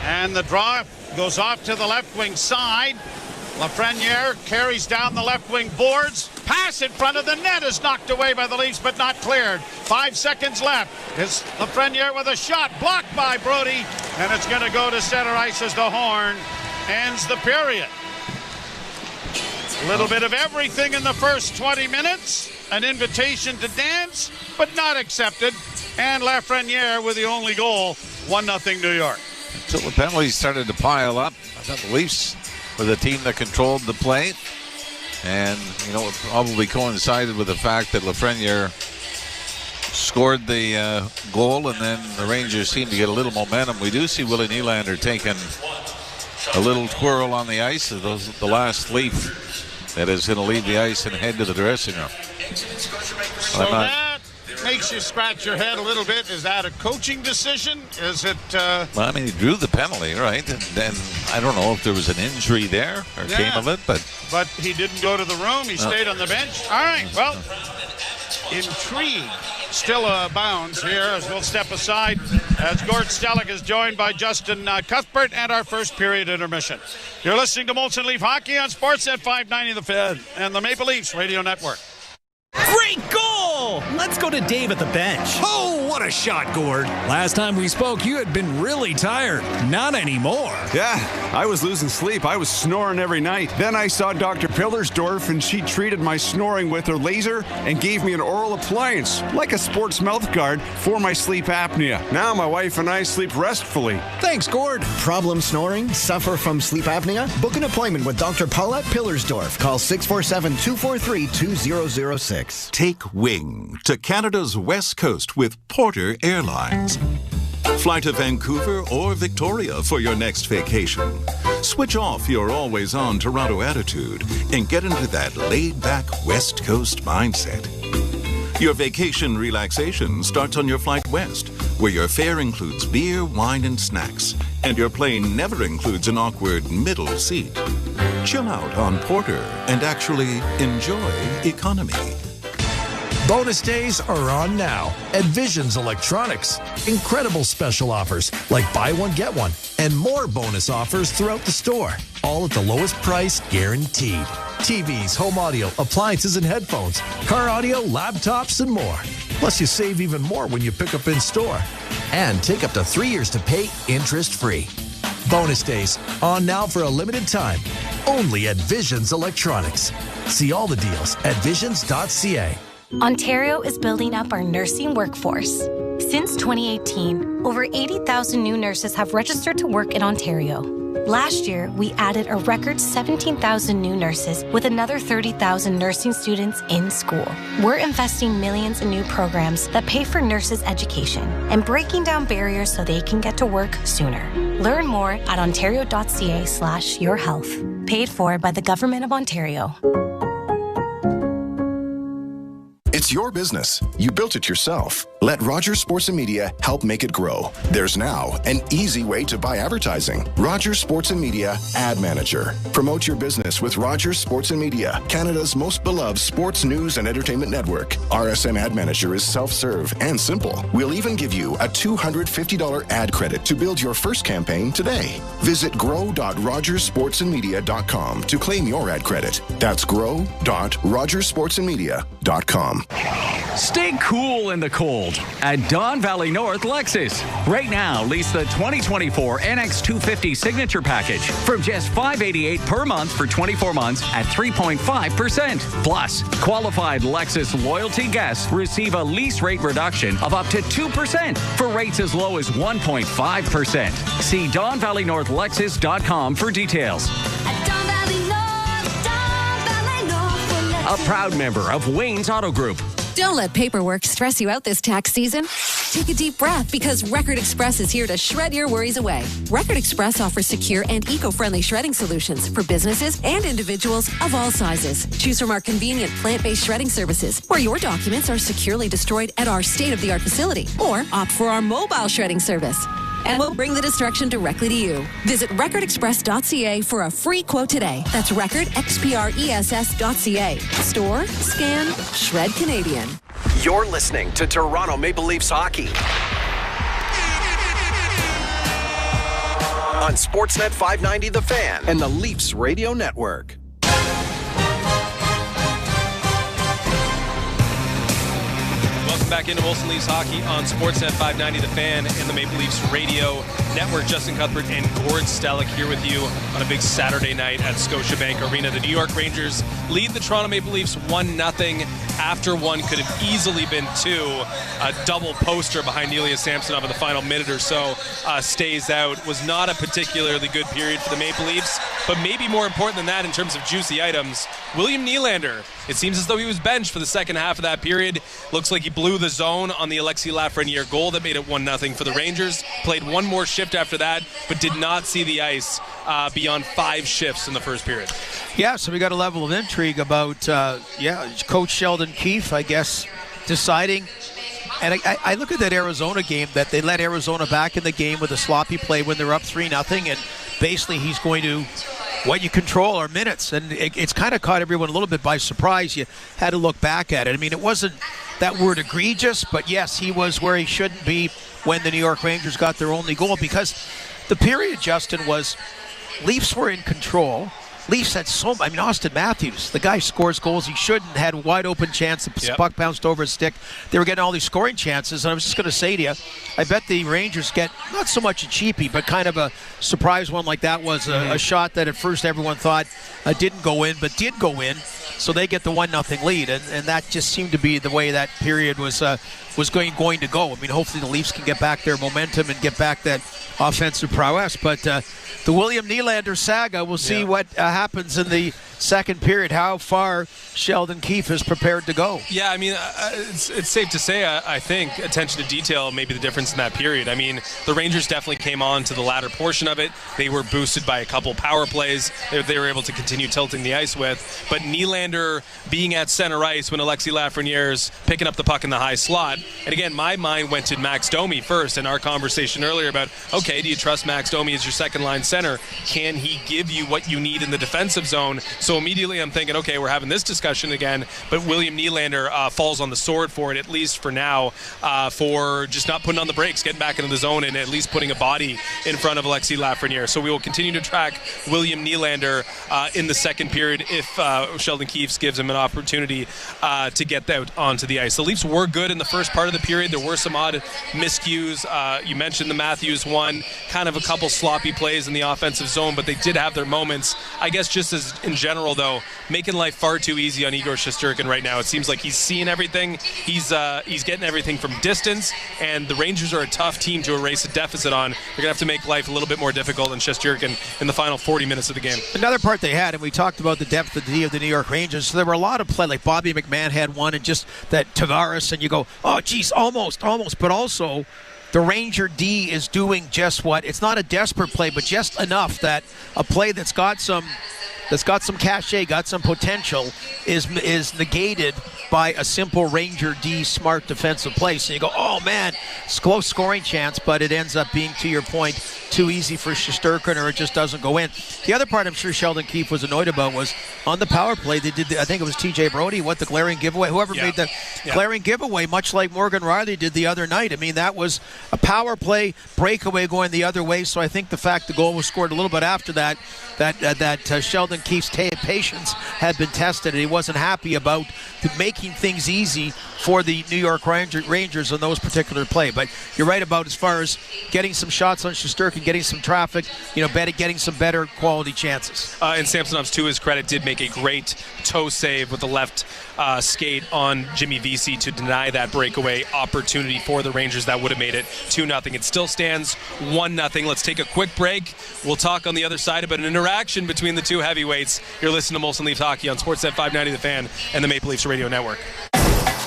And the draw goes off to the left wing side. Lafreniere carries down the left wing boards. Pass in front of the net is knocked away by the Leafs, but not cleared. 5 seconds left. It's Lafreniere with a shot blocked by Brody, and it's going to go to center ice as the horn ends the period. A little bit of everything in the first 20 minutes. An invitation to dance, but not accepted. And Lafreniere with the only goal. 1-0 New York. Until the penalties started to pile up, I thought the Leafs were the team that controlled the play. And, you know, it probably coincided with the fact that Lafreniere scored the goal, and then the Rangers seemed to get a little momentum. We do see Willie Nylander taking a little twirl on the ice. The last Leaf that is going to leave the ice and head to the dressing room. So that makes you scratch your head a little bit. Is that a coaching decision? Is it... Well, I mean, he drew the penalty, right? And then I don't know if there was an injury there or came of it, but... But he didn't go to the room. He stayed on the bench. All right, well, intrigue still abounds here as we'll step aside as Gord Stellick is joined by Justin Cuthbert and our first period intermission. You're listening to Molson Leaf Hockey on Sportsnet 590 The Fan and the Maple Leafs Radio Network. Great goal! Let's go to Dave at the bench. Oh, what a shot, Gord. Last time we spoke, you had been really tired. Not anymore. Yeah, I was losing sleep. I was snoring every night. Then I saw Dr. Pillersdorf, and she treated my snoring with her laser and gave me an oral appliance, like a sports mouth guard, for my sleep apnea. Now my wife and I sleep restfully. Thanks, Gord. Problem snoring? Suffer from sleep apnea? Book an appointment with Dr. Paulette Pillersdorf. Call 647-243-2006. Take wing to Canada's West Coast with Porter Airlines. Fly to Vancouver or Victoria for your next vacation. Switch off your always-on Toronto attitude and get into that laid-back West Coast mindset. Your vacation relaxation starts on your flight west, where your fare includes beer, wine, and snacks, and your plane never includes an awkward middle seat. Chill out on Porter and actually enjoy economy. Bonus days are on now at Visions Electronics. Incredible special offers like buy one, get one, and more bonus offers throughout the store. All at the lowest price guaranteed. TVs, home audio, appliances and headphones, car audio, laptops, and more. Plus, you save even more when you pick up in store. And take up to 3 years to pay interest-free. Bonus days on now for a limited time. Only at Visions Electronics. See all the deals at visions.ca. Ontario is building up our nursing workforce. Since 2018, over 80,000 new nurses have registered to work in Ontario. Last year, we added a record 17,000 new nurses with another 30,000 nursing students in school. We're investing millions in new programs that pay for nurses' education and breaking down barriers so they can get to work sooner. Learn more at ontario.ca/yourhealth. Paid for by the Government of Ontario. It's your business. You built it yourself. Let Rogers Sports and Media help make it grow. There's now an easy way to buy advertising. Rogers Sports and Media Ad Manager. Promote your business with Rogers Sports and Media, Canada's most beloved sports news and entertainment network. RSM Ad Manager is self-serve and simple. We'll even give you a $250 ad credit to build your first campaign today. Visit grow.rogersportsandmedia.com to claim your ad credit. That's grow.rogersportsandmedia.com. Stay cool in the cold at Don Valley North Lexus. Right now, lease the 2024 NX250 Signature Package from just $588 per month for 24 months at 3.5%. Plus, qualified Lexus loyalty guests receive a lease rate reduction of up to 2% for rates as low as 1.5%. See DonValleyNorthLexus.com for details. A proud member of Wayne's Auto Group. Don't let paperwork stress you out this tax season. Take a deep breath because Record Express is here to shred your worries away. Record Express offers secure and eco-friendly shredding solutions for businesses and individuals of all sizes. Choose from our convenient plant-based shredding services where your documents are securely destroyed at our state-of-the-art facility, or opt for our mobile shredding service. And we'll bring the destruction directly to you. Visit recordexpress.ca for a free quote today. That's recordexpress.ca. Store, scan, shred Canadian. You're listening to Toronto Maple Leafs hockey on Sportsnet 590 The Fan and the Leafs Radio Network. Back into Molson Leafs hockey on Sportsnet 590 The Fan and the Maple Leafs Radio Network. Justin Cuthbert and Gord Stellick here with you on a big Saturday night at Scotiabank Arena. The New York Rangers lead the Toronto Maple Leafs 1-0 after one could have easily been two. A double poster behind Ilya Samsonov in the final minute or so stays out. Was not a particularly good period for the Maple Leafs, but maybe more important than that in terms of juicy items, William Nylander. It seems as though he was benched for the second half of that period. Looks like he blew the zone on the Alexis Lafreniere goal that made it 1-0 for the Rangers. Played one more shift after that, but did not see the ice beyond 5 shifts in the first period. Yeah, so we got a level of intrigue about, Coach Sheldon Keefe, I guess, deciding And I look at that Arizona game that they let Arizona back in the game with a sloppy play when they're up 3-0, and basically he's going to what you control are minutes, and it's kind of caught everyone a little bit by surprise. You had to look back at it. I mean, it wasn't that word egregious, but yes, he was where he shouldn't be when the New York Rangers got their only goal, because the period, Justin, was Leafs were in control. Leafs had Austin Matthews, the guy scores goals he shouldn't, had a wide open chance, the puck bounced over his stick. They were getting all these scoring chances, and I was just going to say to you, I bet the Rangers get not so much a cheapie, but kind of a surprise one like that was a shot that at first everyone thought didn't go in, but did go in, so they get the 1-0 lead, and that just seemed to be the way that period was going to go. I mean, hopefully the Leafs can get back their momentum and get back that offensive prowess, but the William Nylander saga, we'll see what happens in the second period, how far Sheldon Keefe is prepared to go. Yeah, I mean, it's safe to say, I think, attention to detail may be the difference in that period. I mean, the Rangers definitely came on to the latter portion of it. They were boosted by a couple power plays they were able to continue tilting the ice with. But Nylander being at center ice when Alexis Lafreniere's picking up the puck in the high slot. And again, my mind went to Max Domi first in our conversation earlier about, okay, do you trust Max Domi as your second-line center? Can he give you what you need in the defensive zone? So immediately I'm thinking, okay, we're having this discussion again, but William Nylander falls on the sword for it, at least for now, for just not putting on the brakes, getting back into the zone, and at least putting a body in front of Alexis Lafreniere. So we will continue to track William Nylander in the second period if Sheldon Keefe gives him an opportunity to get out onto the ice. The Leafs were good in the first part of the period. There were some odd miscues. You mentioned the Matthews one, kind of a couple sloppy plays in the offensive zone, but they did have their moments. I guess just as in general, though, making life far too easy on Igor Shesterkin right now. It seems like he's seeing everything. He's getting everything from distance, and the Rangers are a tough team to erase a deficit on. They're going to have to make life a little bit more difficult on Shesterkin in the final 40 minutes of the game. Another part they had, and we talked about the depth of the New York Rangers, so there were a lot of play, like Bobby McMahon had one, and just that Tavares, and you go, oh, geez, almost, but also the Ranger D is doing just what, it's not a desperate play, but just enough that a play that's got some cachet, got some potential, is negated by a simple Ranger D smart defensive play. So you go, oh man, it's a close scoring chance, but it ends up being, to your point, too easy for Shesterkin, or it just doesn't go in. The other part I'm sure Sheldon Keefe was annoyed about was on the power play, they did, I think it was TJ Brody, the glaring giveaway, whoever made the glaring giveaway, much like Morgan Riley did the other night. I mean, that was a power play breakaway going the other way, so I think the fact the goal was scored a little bit after that Sheldon Keefe's patience had been tested, and he wasn't happy about making things easy for the New York Rangers on those particular play. But you're right about as far as getting some shots on Shesterkin, getting some traffic, getting some better quality chances. And Samsonov's, to his credit, did make a great toe save with the left skate on Jimmy Vesey to deny that breakaway opportunity for the Rangers that would have made it 2-0. It still stands 1-0. Let's take a quick break. We'll talk on the other side about an interaction between the two heavyweights. You're listening to Molson Leafs Hockey on Sportsnet 590 The Fan and the Maple Leafs Radio Network.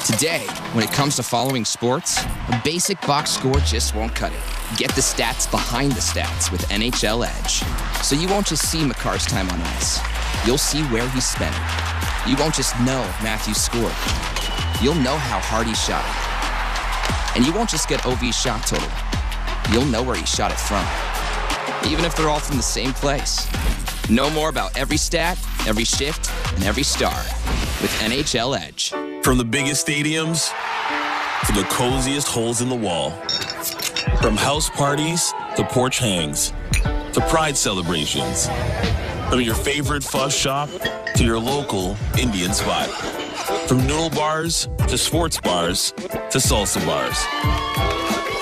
Today, when it comes to following sports, a basic box score just won't cut it. Get the stats behind the stats with NHL Edge. So you won't just see Makar's time on ice. You'll see where he spent it. You won't just know Matthews scored. You'll know how hard he shot it. And you won't just get OV's shot total. You'll know where he shot it from. Even if they're all from the same place. Know more about every stat, every shift, and every star with NHL Edge. From the biggest stadiums to the coziest holes in the wall. From house parties to porch hangs to pride celebrations. From your favorite fuzz shop to your local Indian spot. From noodle bars to sports bars to salsa bars.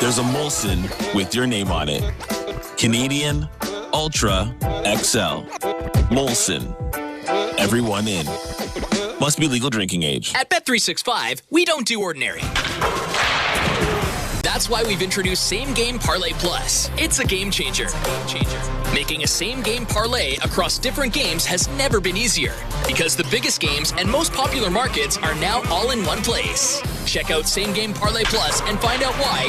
There's a Molson with your name on it. Canadian Ultra XL. Molson. Everyone in. Must be legal drinking age. At Bet365, we don't do ordinary. That's why we've introduced Same Game Parlay Plus. It's a game changer. Making a same game parlay across different games has never been easier because the biggest games and most popular markets are now all in one place. Check out Same Game Parlay Plus and find out why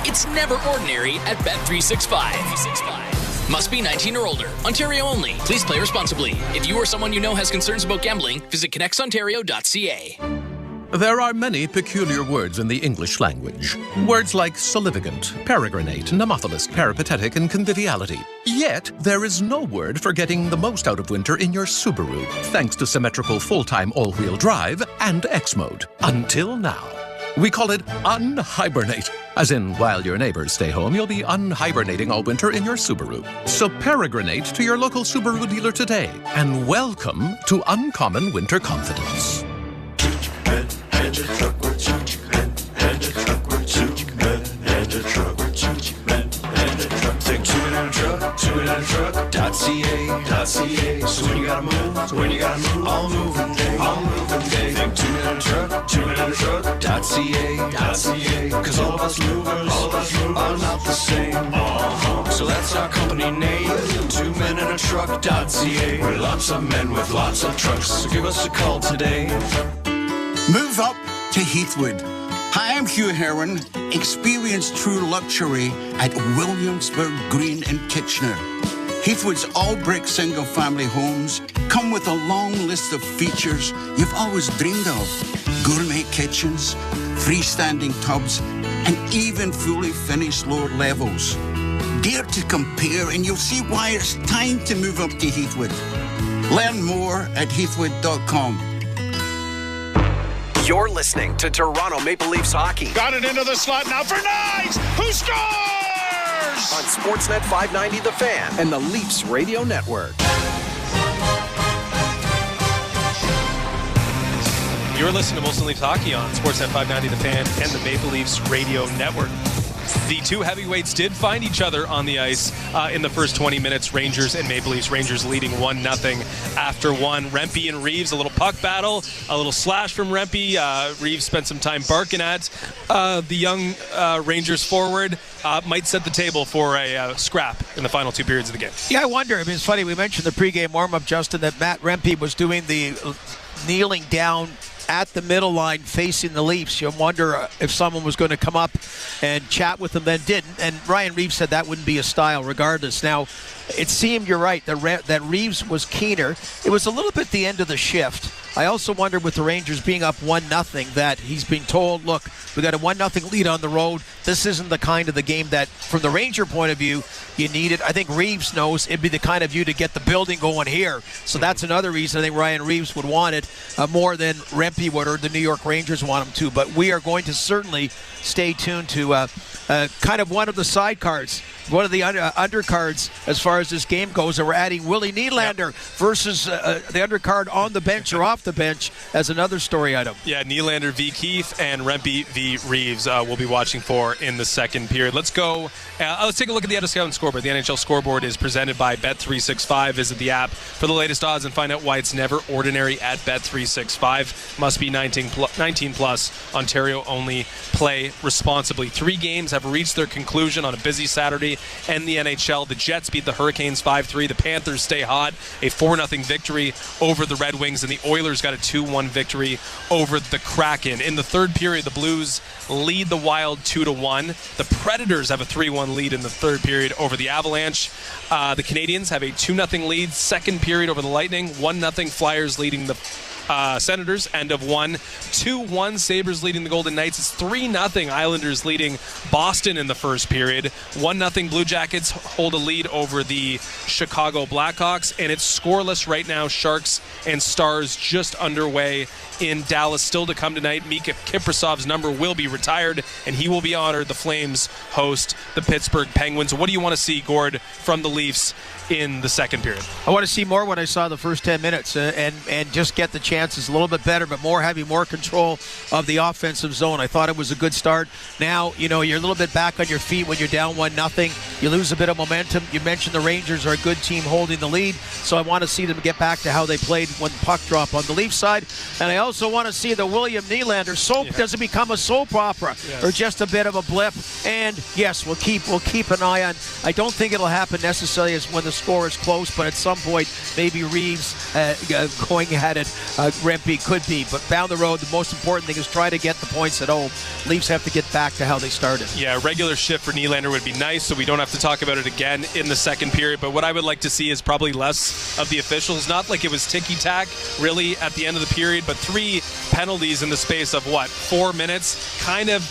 it's never ordinary at Bet365. Must be 19 or older. Ontario only. Please play responsibly. If you or someone you know has concerns about gambling, visit connectsontario.ca. There are many peculiar words in the English language. Words like salivigant, peregrinate, nemophilus, peripatetic, and conviviality. Yet, there is no word for getting the most out of winter in your Subaru, thanks to symmetrical full-time all-wheel drive and X-Mode. Until now. We call it unhibernate. As in, while your neighbors stay home, you'll be unhibernating all winter in your Subaru. So peregrinate to your local Subaru dealer today, and welcome to Uncommon Winter Confidence. And a truck with 2 men, and a truck with 2 men, and a truck with 2 men, and a truck. Think 2 men and a truck, 2 men and a truck.ca. So when you gotta move, all moving day. Think 2 men and a truck, 2 men and a truck.ca. Cause all of us movers are not the same. So that's our company name, 2 men and a truck.ca. We're lots of men with lots of trucks. So give us a call today. Move up to Heathwood. Hi, I'm Hugh Herron. Experience true luxury at Williamsburg Green in Kitchener. Heathwood's all-brick single-family homes come with a long list of features you've always dreamed of. Gourmet kitchens, freestanding tubs, and even fully finished lower levels. Dare to compare and you'll see why it's time to move up to Heathwood. Learn more at heathwood.com. You're listening to Toronto Maple Leafs hockey. Got it into the slot now for Knies, who scores! On Sportsnet 590 The Fan and the Leafs Radio Network. You're listening to Molson Leafs hockey on Sportsnet 590 The Fan and the Maple Leafs Radio Network. The two heavyweights did find each other on the ice in the first 20 minutes. Rangers and Maple Leafs. Rangers leading 1-0 after one. Rempe and Reeves, a little puck battle, a little slash from Rempe. Reeves spent some time barking at the young Rangers forward. Might set the table for a scrap in the final 2 periods of the game. Yeah, I wonder. I mean, it's funny. We mentioned the pregame warm-up, Justin, that Matt Rempe was doing the kneeling down at the middle line facing the Leafs. You wonder if someone was going to come up and chat with them, then didn't. And Ryan Reeves said that wouldn't be a style regardless. Now, it seemed, you're right, that Reeves was keener. It was a little bit the end of the shift. I also wonder with the Rangers being up 1-0 that he's being told, look, we got a 1-0 lead on the road. This isn't the kind of the game that, from the Ranger point of view, you need it. I think Reeves knows it'd be the kind of view to get the building going here. So that's another reason I think Ryan Reeves would want it more than Rempe would or the New York Rangers want him to. But we are going to certainly stay tuned to kind of one of the sidecards, one of the undercards as far as this game goes. And we're adding Willie Nylander versus the undercard on the bench or off the bench as another story item. Yeah, Nylander v. Keefe and Rempe v. Reeves we'll be watching for in the second period. Let's go. Let's take a look at the Advertisements scoreboard. The NHL scoreboard is presented by Bet365. Visit the app for the latest odds and find out why it's never ordinary at Bet365. Must be 19 plus. Ontario only. Play responsibly. 3 games have reached their conclusion on a busy Saturday and the NHL. The Jets beat the Hurricanes 5-3. The Panthers stay hot. A 4-0 victory over the Red Wings, and the Oilers got a 2-1 victory over the Kraken. In the third period, the Blues lead the Wild 2-1. The Predators have a 3-1 lead in the third period over the Avalanche. The Canadiens have a 2-0 lead second period over the Lightning. 1-0 Flyers leading the Senators, end of 1. 2-1 Sabres leading the Golden Knights. It's 3-0 Islanders leading Boston in the first period. 1-0 Blue Jackets hold a lead over the Chicago Blackhawks, and it's scoreless right now. Sharks and Stars just underway in Dallas. Still to come tonight, Mika Kiprasov's number will be retired, and he will be honored. The Flames host the Pittsburgh Penguins. What do you want to see, Gord, from the Leafs in the second period? I want to see more what I saw the first 10 minutes and just get the chances a little bit better, but having more control of the offensive zone. I thought it was a good start. Now, you're a little bit back on your feet when you're down 1-0. You lose a bit of momentum. You mentioned the Rangers are a good team holding the lead, so I want to see them get back to how they played when the puck dropped on the Leafs side. And I also want to see the William Nylander soap doesn't become a soap opera or just a bit of a blip. And yes, we'll keep an eye on. I don't think it'll happen necessarily as when the score is close, but at some point maybe Reeves going at it Rempe could be. But down the road, the most important thing is try to get the points at home. Leafs have to get back to how they started. Yeah, a regular shift for Nylander would be nice, so we don't have to talk about it again in the second period. But what I would like to see is probably less of the officials. Not like it was ticky-tack, really, at the end of the period, but 3 penalties in the space of, 4 minutes? Kind of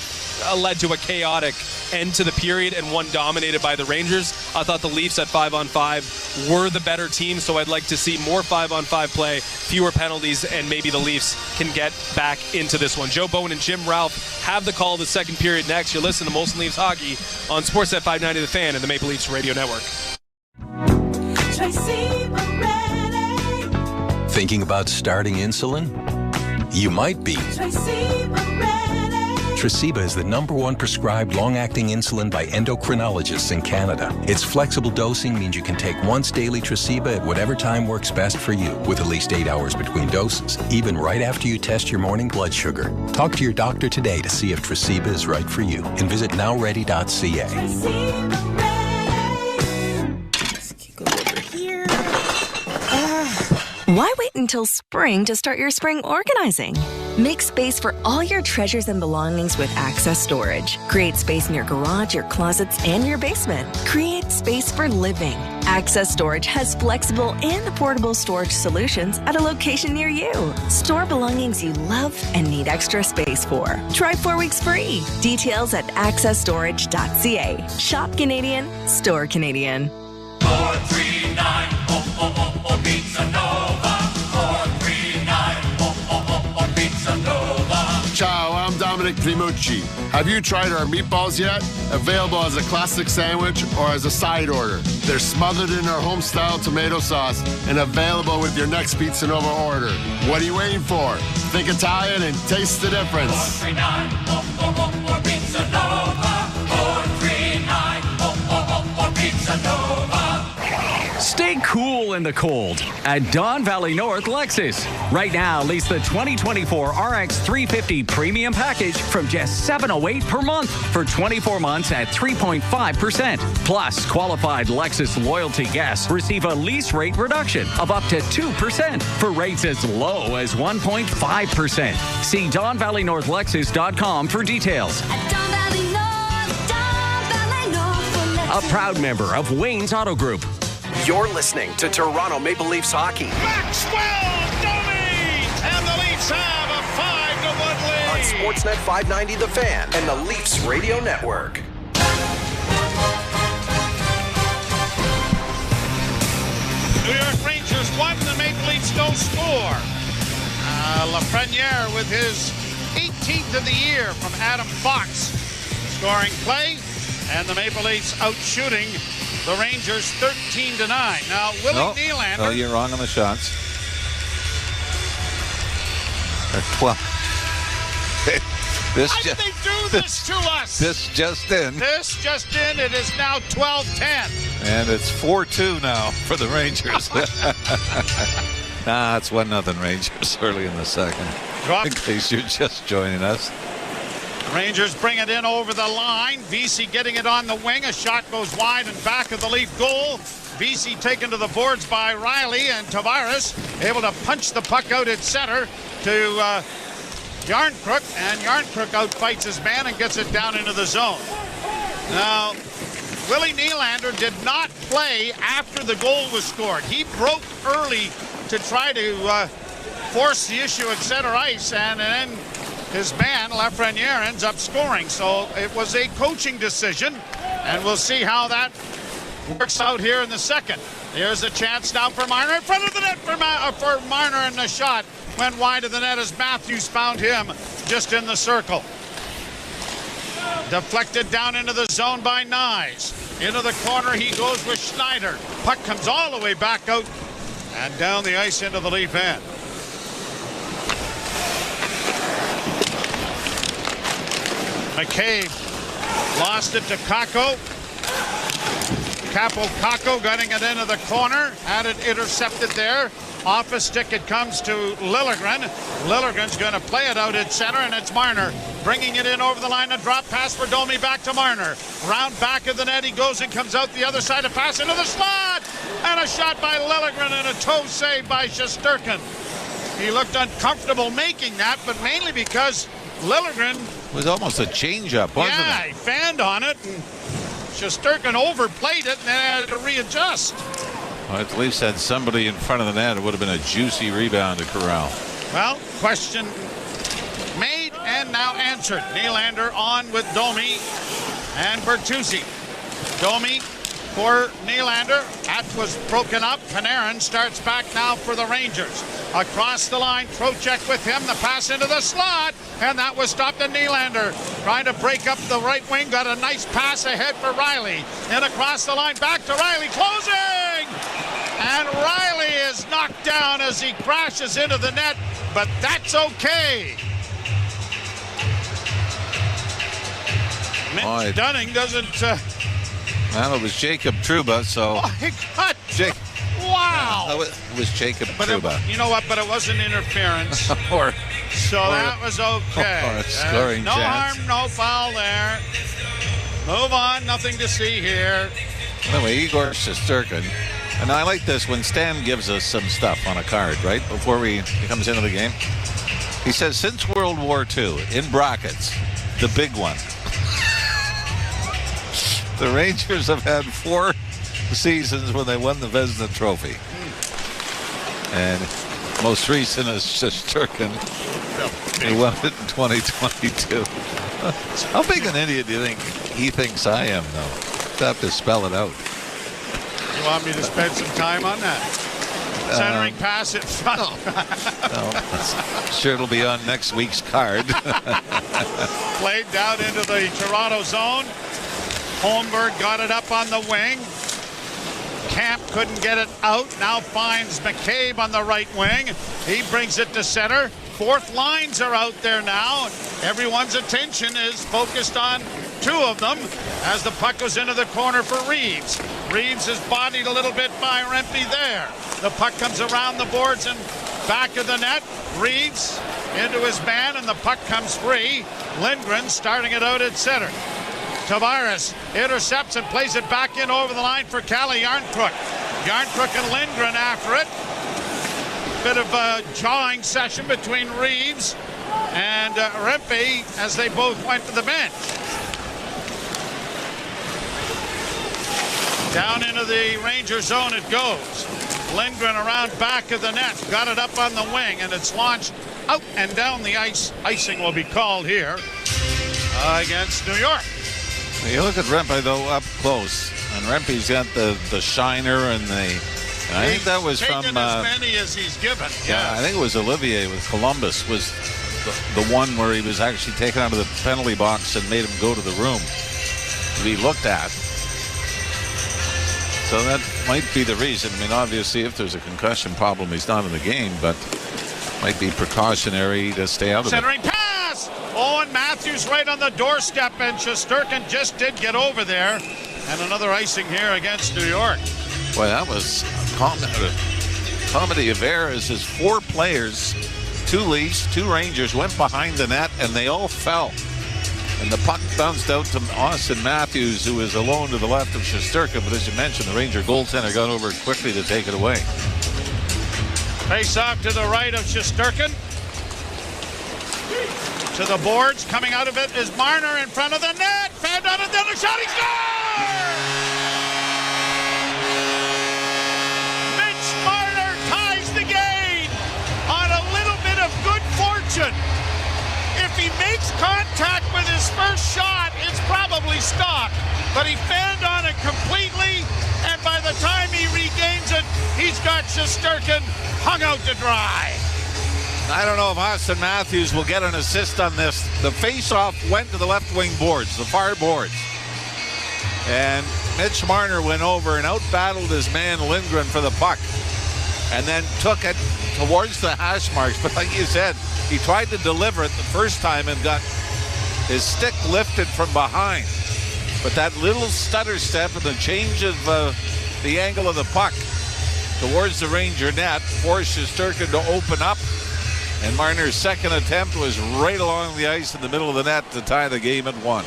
led to a chaotic end to the period and one dominated by the Rangers. I thought the Leafs at 5-on-5 were the better team, so I'd like to see more 5-on-5 play, fewer penalties, and maybe the Leafs can get back into this one. Joe Bowen and Jim Ralph have the call of the second period next. You're listening to Molson Leafs Hockey on Sportsnet 590 The Fan and the Maple Leafs Radio Network. Thinking about starting insulin? You might be. Tresiba is the #1 prescribed long-acting insulin by endocrinologists in Canada. Its flexible dosing means you can take once daily Tresiba at whatever time works best for you, with at least 8 hours between doses, even right after you test your morning blood sugar. Talk to your doctor today to see if Tresiba is right for you, and visit nowready.ca. Why wait until spring to start your spring organizing? Make space for all your treasures and belongings with Access Storage. Create space in your garage, your closets, and your basement. Create space for living. Access Storage has flexible and affordable storage solutions at a location near you. Store belongings you love and need extra space for. Try 4 weeks free. Details at accessstorage.ca. Shop Canadian, store Canadian. 439 Pizza Nova. 439 Pizza Nova. Ciao, I'm Dominic Primucci. Have you tried our meatballs yet? Available as a classic sandwich or as a side order. They're smothered in our home-style tomato sauce and available with your next Pizza Nova order. What are you waiting for? Think Italian and taste the difference. 439 Pizza Nova. 439 Pizza Nova. Stay cool in the cold at Don Valley North Lexus. Right now, lease the 2024 RX 350 Premium Package from just $708 per month for 24 months at 3.5%. Plus, qualified Lexus loyalty guests receive a lease rate reduction of up to 2% for rates as low as 1.5%. See DonValleyNorthLexus.com for details. A proud member of Wayne's Auto Group. You're listening to Toronto Maple Leafs hockey. Maxwell Domi! And the Leafs have a 5-1 lead. On Sportsnet 590 The Fan and the Leafs Radio Network. New York Rangers won, the Maple Leafs don't score. Lafreniere with his 18th of the year from Adam Fox. Scoring play, and the Maple Leafs out shooting the Rangers 13-9. Now, Willie Nylander. Oh, you're wrong on the shots. Well, Why did they do this to us? This just in. This just in. It is now 12-10. And it's 4-2 now for the Rangers. It's 1-0 Rangers early in the second. Drop. In case you're just joining us. Rangers bring it in over the line. Vesey getting it on the wing. A shot goes wide and back of the Leaf goal. Vesey taken to the boards by Riley, and Tavares able to punch the puck out at center to Yarncrook, and Yarncrook outfights his man and gets it down into the zone. Now, Willie Nylander did not play after the goal was scored. He broke early to try to force the issue at center ice, and then his man, Lafreniere, ends up scoring. So it was a coaching decision, and we'll see how that works out here in the second. Here's a chance now for Marner in front of the net for Marner, and the shot went wide of the net as Matthews found him just in the circle. Deflected down into the zone by Nyes. Into the corner he goes with Schneider. Puck comes all the way back out and down the ice into the Leaf end. McCabe lost it to Kakko. Capo Kakko getting it into the corner. Had it intercepted there. Off a stick it comes to Liljegren. Liljegren's going to play it out at center, and it's Marner bringing it in over the line. A drop pass for Domi back to Marner. Round back of the net he goes and comes out the other side. A pass into the slot. And a shot by Liljegren and a toe save by Shesterkin. he looked uncomfortable making that, but mainly because Liljegren was almost a changeup, wasn't it? Yeah, he fanned on it, and Shesterkin overplayed it and then had to readjust. Well, at least had somebody in front of the net. It would have been a juicy rebound to corral. Well, question made and now answered. Nylander on with Domi and Bertuzzi. Domi for Nylander. That was broken up. Panarin starts back now for the Rangers. Across the line, Trocheck with him. The pass into the slot, and that was stopped. And Nylander trying to break up the right wing. Got a nice pass ahead for Riley. And across the line, back to Riley. Closing! And Riley is knocked down as he crashes into the net, but that's okay. Mitch Dunning doesn't... Well, it was Jacob Trouba, so... Oh, my God! Wow! Yeah, it was Jacob Trouba. You know what? But it wasn't interference. So that was okay. Or a scoring no chance. harm, no foul there. Move on. Nothing to see here. Anyway, Igor Shesterkin. And I like this when Stan gives us some stuff on a card, right? Before he comes into the game. He says, since World War II, in brackets, the big one. The Rangers have had 4 seasons when they won the Vezina Trophy. And most recent is Shesterkin, who won it in 2022. How big an idiot do you think he thinks I am, though? I have to spell it out. You want me to spend some time on that? Centering pass in front. Sure, it'll be on next week's card. Played down into the Toronto zone. Holmberg got it up on the wing. Camp couldn't get it out. Now finds McCabe on the right wing. He brings it to center. Fourth lines are out there now. Everyone's attention is focused on 2 of them as the puck goes into the corner for Reeves. Reeves is bodied a little bit by Rempe there. The puck comes around the boards and back of the net. Reeves into his man, and the puck comes free. Lindgren starting it out at center. Tavares intercepts and plays it back in over the line for Calle Yarncrook. Yarncrook and Lindgren after it. Bit of a jawing session between Reeves and Rempe as they both went to the bench. Down into the Ranger zone it goes. Lindgren around back of the net. Got it up on the wing, and it's launched out and down the ice. Icing will be called here against New York. You look at Rempe, though, up close. And Rempe's got the shiner and the... And I think that was from... as many as he's given. Yeah, I think it was Olivier with Columbus was the one where he was actually taken out of the penalty box and made him go to the room to be looked at. So that might be the reason. I mean, obviously, if there's a concussion problem, he's not in the game, but might be precautionary to stay out of it. Centering pass! Owen Matthews right on the doorstep, and Shesterkin just did get over there. And another icing here against New York. Boy, that was a comedy of errors as 4 players, 2 Leafs, 2 Rangers went behind the net, and they all fell. And the puck bounced out to Austin Matthews, who is alone to the left of Shesterkin. But as you mentioned, the Ranger goaltender got over quickly to take it away. Face off to the right of Shesterkin. To the boards. Coming out of it is Marner in front of the net. Fanned on it, then a shot. He scores! Mitch Marner ties the game on a little bit of good fortune. If he makes contact with his first shot, it's probably stopped. But he fanned on it completely, and by the time he regains it, he's got Shesterkin hung out to dry. I don't know if Austin Matthews will get an assist on this. The face-off went to the left wing boards, the far boards. And Mitch Marner went over and out-battled his man Lindgren for the puck. And then took it towards the hash marks. But like you said, he tried to deliver it the first time and got his stick lifted from behind. But that little stutter step and the change of the angle of the puck towards the Ranger net forced Shesterkin to open up. And Marner's second attempt was right along the ice in the middle of the net to tie the game at 1.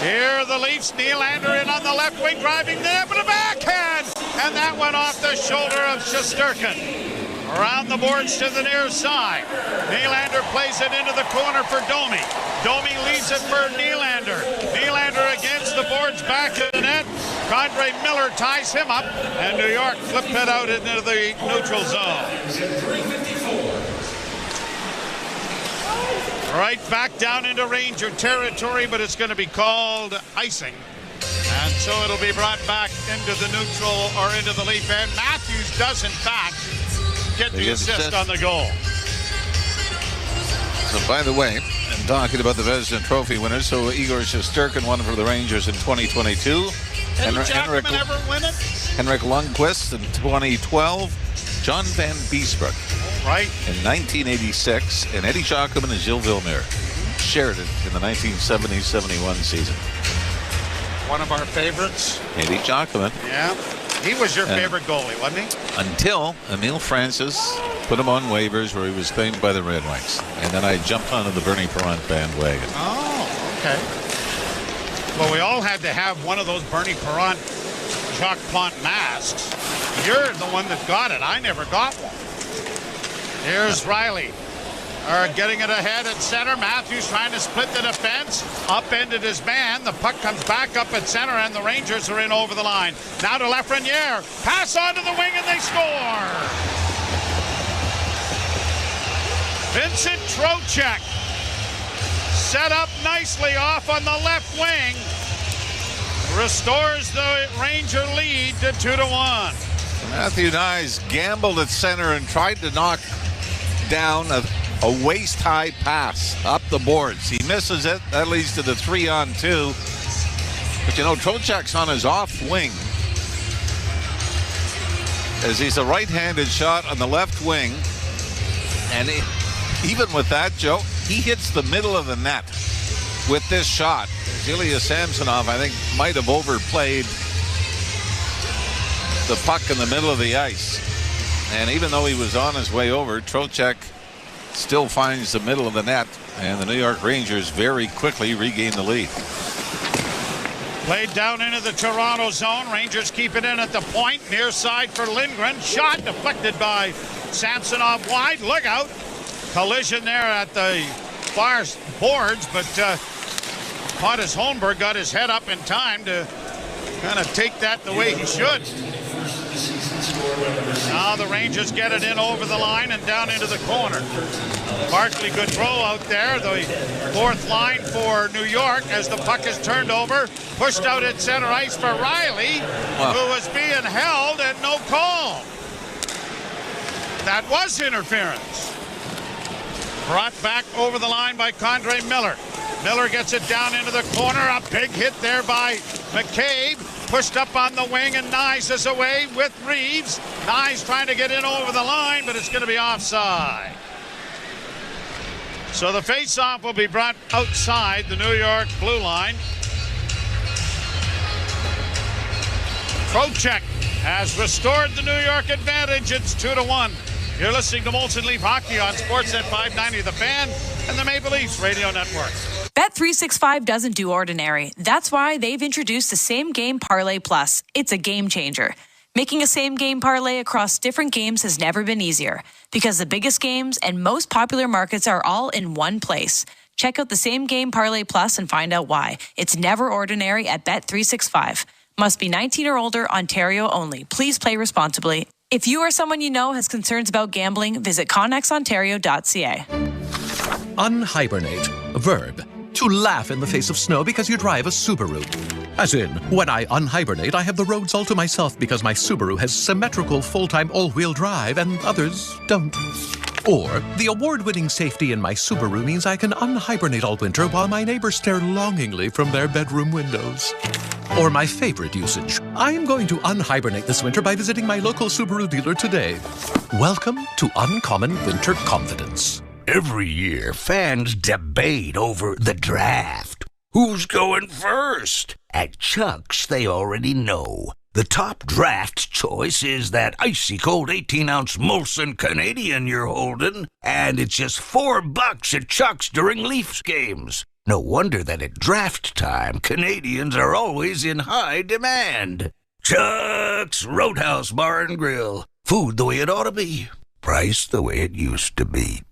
Here are the Leafs. Nylander in on the left wing, driving there, but a backhand and that went off the shoulder of Shesterkin. Around the boards to the near side. Nylander plays it into the corner for Domi. Domi leads it for Nylander. Nylander against the boards back of the net. Condre Miller ties him up, and New York flipped it out into the neutral zone. Right back down into Ranger territory, but it's going to be called icing. And so it'll be brought back into the neutral or into the Leaf end. Matthews does, in fact, get the assist on the goal. So, by the way, I'm talking about the Vezina Trophy winners. So, Igor Shesterkin won for the Rangers in 2022. Did Jackman ever win it? Henrik Lundqvist in 2012. John Van Beesbroek right in 1986. And Eddie Jacquemin and Gilles Villemure shared it in the 1970-71 season. One of our favorites. Eddie Jacquemin. Yeah. He was your favorite goalie, wasn't he? Until Emile Francis put him on waivers where he was claimed by the Red Wings. And then I jumped onto the Bernie Parent bandwagon. Oh, okay. Well, we all had to have one of those Bernie Parent Jacques Plante masks. You're the one that got it. I never got one. Here's Riley. Getting it ahead at center. Matthews trying to split the defense. Upended his man. The puck comes back up at center, and the Rangers are in over the line. Now to Lafreniere. Pass on to the wing, and they score. Vincent Trocheck set up nicely off on the left wing. Restores the Ranger lead to 2-1. Matthew Nyes gambled at center and tried to knock down a waist-high pass up the boards. He misses it. That leads to the 3-on-2. But, you know, Trocheck's on his off wing, as he's a right-handed shot on the left wing. And even with that, Joe, he hits the middle of the net with this shot. Ilya Samsonov, I think, might have overplayed the puck in the middle of the ice. And even though he was on his way over, Trocheck still finds the middle of the net, and the New York Rangers very quickly regain the lead. Played down into the Toronto zone. Rangers keep it in at the point. Near side for Lindgren. Shot deflected by Samsonov wide. Look out. Collision there at the far boards, but Pontus Holmberg got his head up in time to kind of take that the way he should. Now the Rangers get it in over the line and down into the corner. Barkley, good throw out there. The fourth line for New York as the puck is turned over. Pushed out at center ice for Riley, who was being held and no call. That was interference. Brought back over the line by Condre Miller. Miller gets it down into the corner. A big hit there by McCabe. Pushed up on the wing, and Nyes is away with Reeves. Nyes trying to get in over the line, but it's going to be offside. So the face-off will be brought outside the New York blue line. Trocheck has restored the New York advantage. It's 2-1. You're listening to Molson Leaf Hockey on Sportsnet 590 The Fan and the Maple Leafs Radio Network. Bet365 doesn't do ordinary. That's why they've introduced the Same Game Parlay Plus. It's a game changer. Making a same game parlay across different games has never been easier because the biggest games and most popular markets are all in one place. Check out the Same Game Parlay Plus and find out why. It's never ordinary at Bet365. Must be 19 or older, Ontario only. Please play responsibly. If you or someone you know has concerns about gambling, visit connexontario.ca. Unhibernate. A verb. To laugh in the face of snow because you drive a Subaru. As in, when I unhibernate, I have the roads all to myself because my Subaru has symmetrical full-time all-wheel drive and others don't. Or, the award-winning safety in my Subaru means I can unhibernate all winter while my neighbors stare longingly from their bedroom windows. Or my favorite usage, I'm going to unhibernate this winter by visiting my local Subaru dealer today. Welcome to Uncommon Winter Confidence. Every year, fans debate over the draft. Who's going first? At Chuck's, they already know. The top draft choice is that icy cold 18-ounce Molson Canadian you're holding, and it's just $4 at Chuck's during Leafs games. No wonder that at draft time, Canadians are always in high demand. Chuck's Roadhouse Bar and Grill. Food the way it ought to be. Price the way it used to be.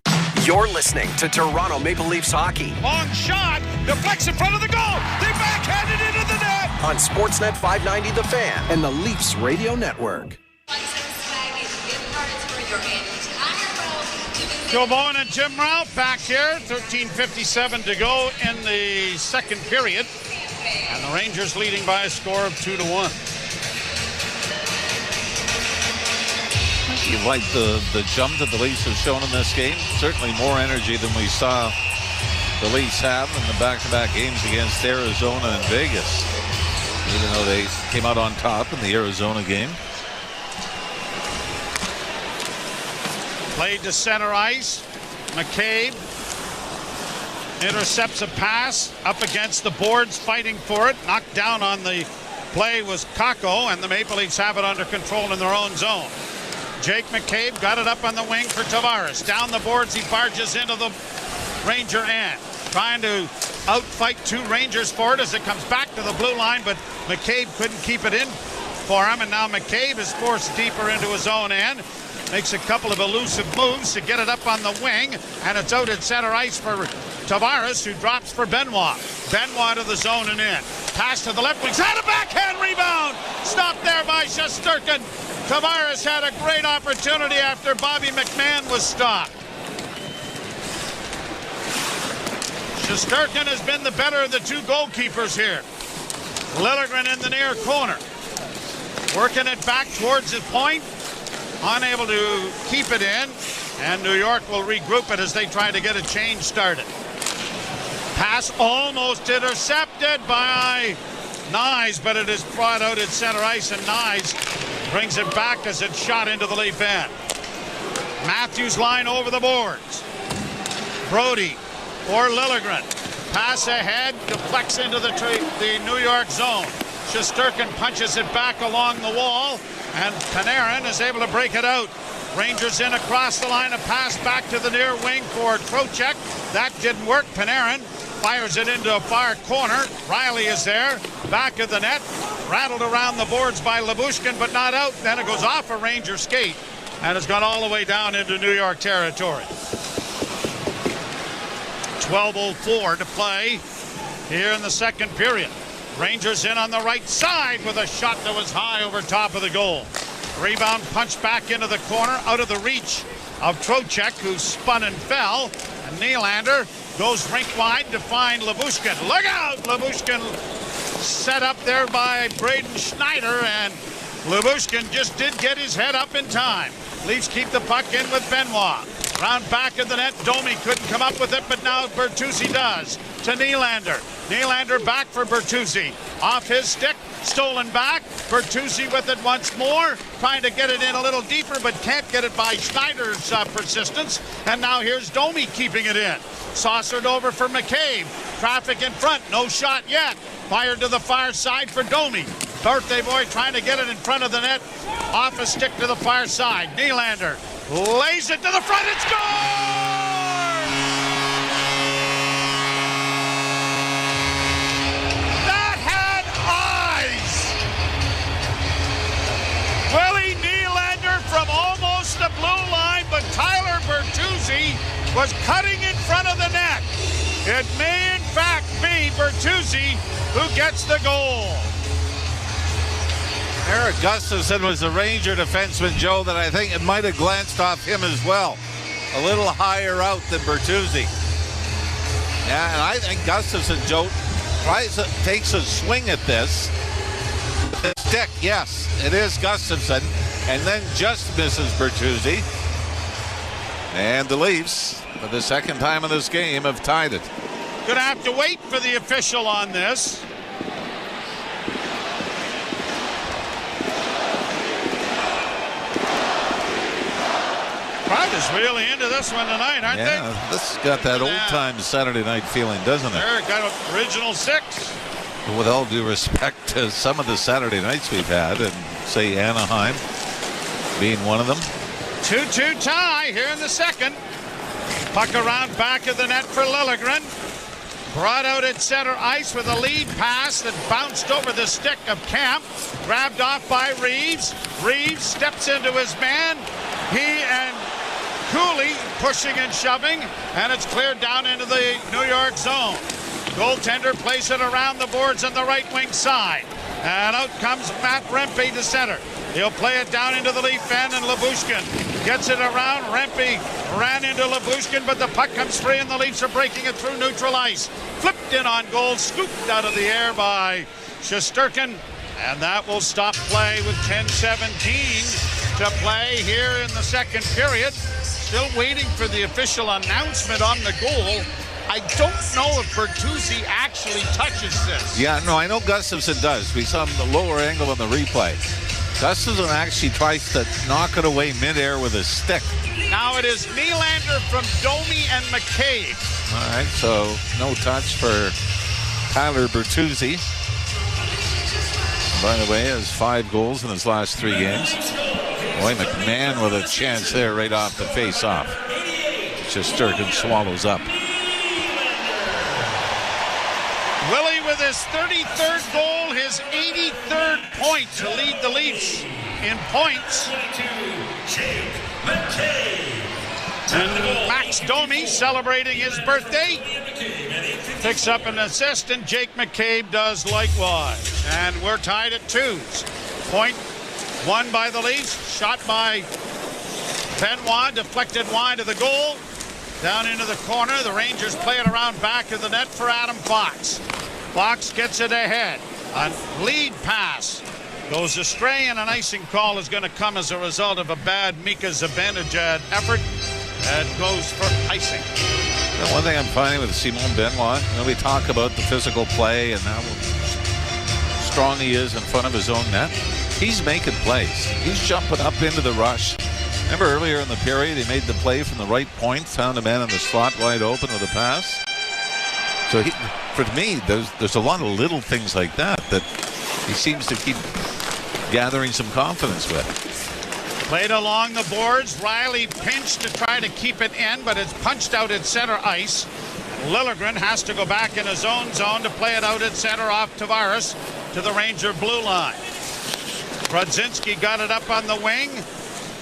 You're listening to Toronto Maple Leafs hockey. Long shot, deflects in front of the goal. They backhanded into the net. On Sportsnet 590 The Fan and the Leafs Radio Network. Joe Bowen and Jim Ralph back here. 13:57 to go in the second period. And the Rangers leading by a score of 2-1. You like the jump that the Leafs have shown in this game? Certainly more energy than we saw the Leafs have in the back-to-back games against Arizona and Vegas, even though they came out on top in the Arizona game. Played to center ice. McCabe intercepts a pass up against the boards, fighting for it. Knocked down on the play was Kakko, and the Maple Leafs have it under control in their own zone. Jake McCabe got it up on the wing for Tavares. Down the boards, he barges into the Ranger end, trying to outfight two Rangers for it as it comes back to the blue line, but McCabe couldn't keep it in for him, and now McCabe is forced deeper into his own end. Makes a couple of elusive moves to get it up on the wing, and it's out at center ice for Tavares, who drops for Benoit. Benoit to the zone and in. Pass to the left wing. Had a backhand rebound. Stopped there by Shesterkin. Tavares had a great opportunity after Bobby McMahon was stopped. Shesterkin has been the better of the two goalkeepers here. Liljegren in the near corner. Working it back towards the point. Unable to keep it in. And New York will regroup it as they try to get a change started. Pass almost intercepted by Nyes, but it is brought out at center ice, and Nyes brings it back as it's shot into the Leaf end. Matthews line over the boards. Brody or Liljegren. Pass ahead, deflects into the New York zone. Shesterkin punches it back along the wall, and Panarin is able to break it out. Rangers in across the line, a pass back to the near wing for Trocheck. That didn't work. Panarin fires it into a far corner. Riley is there, back of the net, rattled around the boards by Lyubushkin, but not out. Then it goes off a Ranger skate and has gone all the way down into New York territory. 12:04 to play here in the second period. Rangers in on the right side with a shot that was high over top of the goal. Rebound punched back into the corner, out of the reach of Trocheck, who spun and fell. And Nylander goes rink wide to find Lyubushkin. Look out! Lyubushkin set up there by Braden Schneider, and Lyubushkin just did get his head up in time. Leafs keep the puck in with Benoit. Round back of the net, Domi couldn't come up with it, but now Bertuzzi does. To Nylander. Nylander back for Bertuzzi. Off his stick, stolen back. Bertuzzi with it once more, trying to get it in a little deeper, but can't get it by Schneider's persistence. And now here's Domi keeping it in. Saucered over for McCabe. Traffic in front, no shot yet. Fired to the far side for Domi. Birthday boy trying to get it in front of the net. Off a stick to the far side. Nylander lays it to the front. It's gone! That had eyes! Willie Nylander from almost the blue line, but Tyler Bertuzzi was cutting in front of the net. It may in fact be Bertuzzi who gets the goal. Eric Gustafsson was a Ranger defenseman, Joe, that I think it might have glanced off him as well. A little higher out than Bertuzzi. Yeah, and I think Gustafsson, Joe, takes a swing at this. The stick, yes, it is Gustafsson, and then just misses Bertuzzi. And the Leafs, for the second time in this game, have tied it. Gonna have to wait for the official on this. Crowd is really into this one tonight, aren't they? Yeah, this has got that old-time Saturday night feeling, doesn't it? Eric got an original six. With all due respect to some of the Saturday nights we've had, and say Anaheim being one of them. 2-2 tie here in the second. Puck around back of the net for Liljegren. Brought out at center ice with a lead pass that bounced over the stick of Camp. Grabbed off by Reeves. Reeves steps into his man. He and Cooley pushing and shoving, and it's cleared down into the New York zone. Goaltender plays it around the boards on the right wing side. And out comes Matt Rempe to center. He'll play it down into the Leaf end, and Lyubushkin gets it around. Rempe ran into Lyubushkin, but the puck comes free, and the Leafs are breaking it through neutral ice. Flipped in on goal, scooped out of the air by Shesterkin, and that will stop play with 10:17 to play here in the second period. Still waiting for the official announcement on the goal. I don't know if Bertuzzi actually touches this. Yeah, no, I know Gustafsson does. We saw him the lower angle on the replay. Gustafsson actually tries to knock it away midair with his stick. Now it is Nylander from Domi and McCabe. All right, so no touch for Tyler Bertuzzi. By the way, has 5 goals in his last 3 games. Boy, McMahon with a chance there right off the face-off. Shesterkin swallows up. Willie with his 33rd goal, his 83rd point to lead the Leafs in points. And Max Domi celebrating his birthday. Picks up an assist, and Jake McCabe does likewise. And we're tied at 2s. Point won by the Leafs. Shot by Benoit, deflected wide of the goal. Down into the corner. The Rangers play it around back of the net for Adam Fox. Fox gets it ahead. A lead pass goes astray, and an icing call is going to come as a result of a bad Mika Zibanejad effort. That goes for icing. One thing I'm finding with Simon Benoit, we talk about the physical play and how strong he is in front of his own net. He's making plays. He's jumping up into the rush. Remember earlier in the period, he made the play from the right point, found a man in the slot wide open with a pass. So for me, there's a lot of little things like that he seems to keep gathering some confidence with. Played along the boards. Riley pinched to try to keep it in, but it's punched out at center ice. Liljegren has to go back in his own zone to play it out at center off Tavares to the Ranger blue line. Brodzinski got it up on the wing.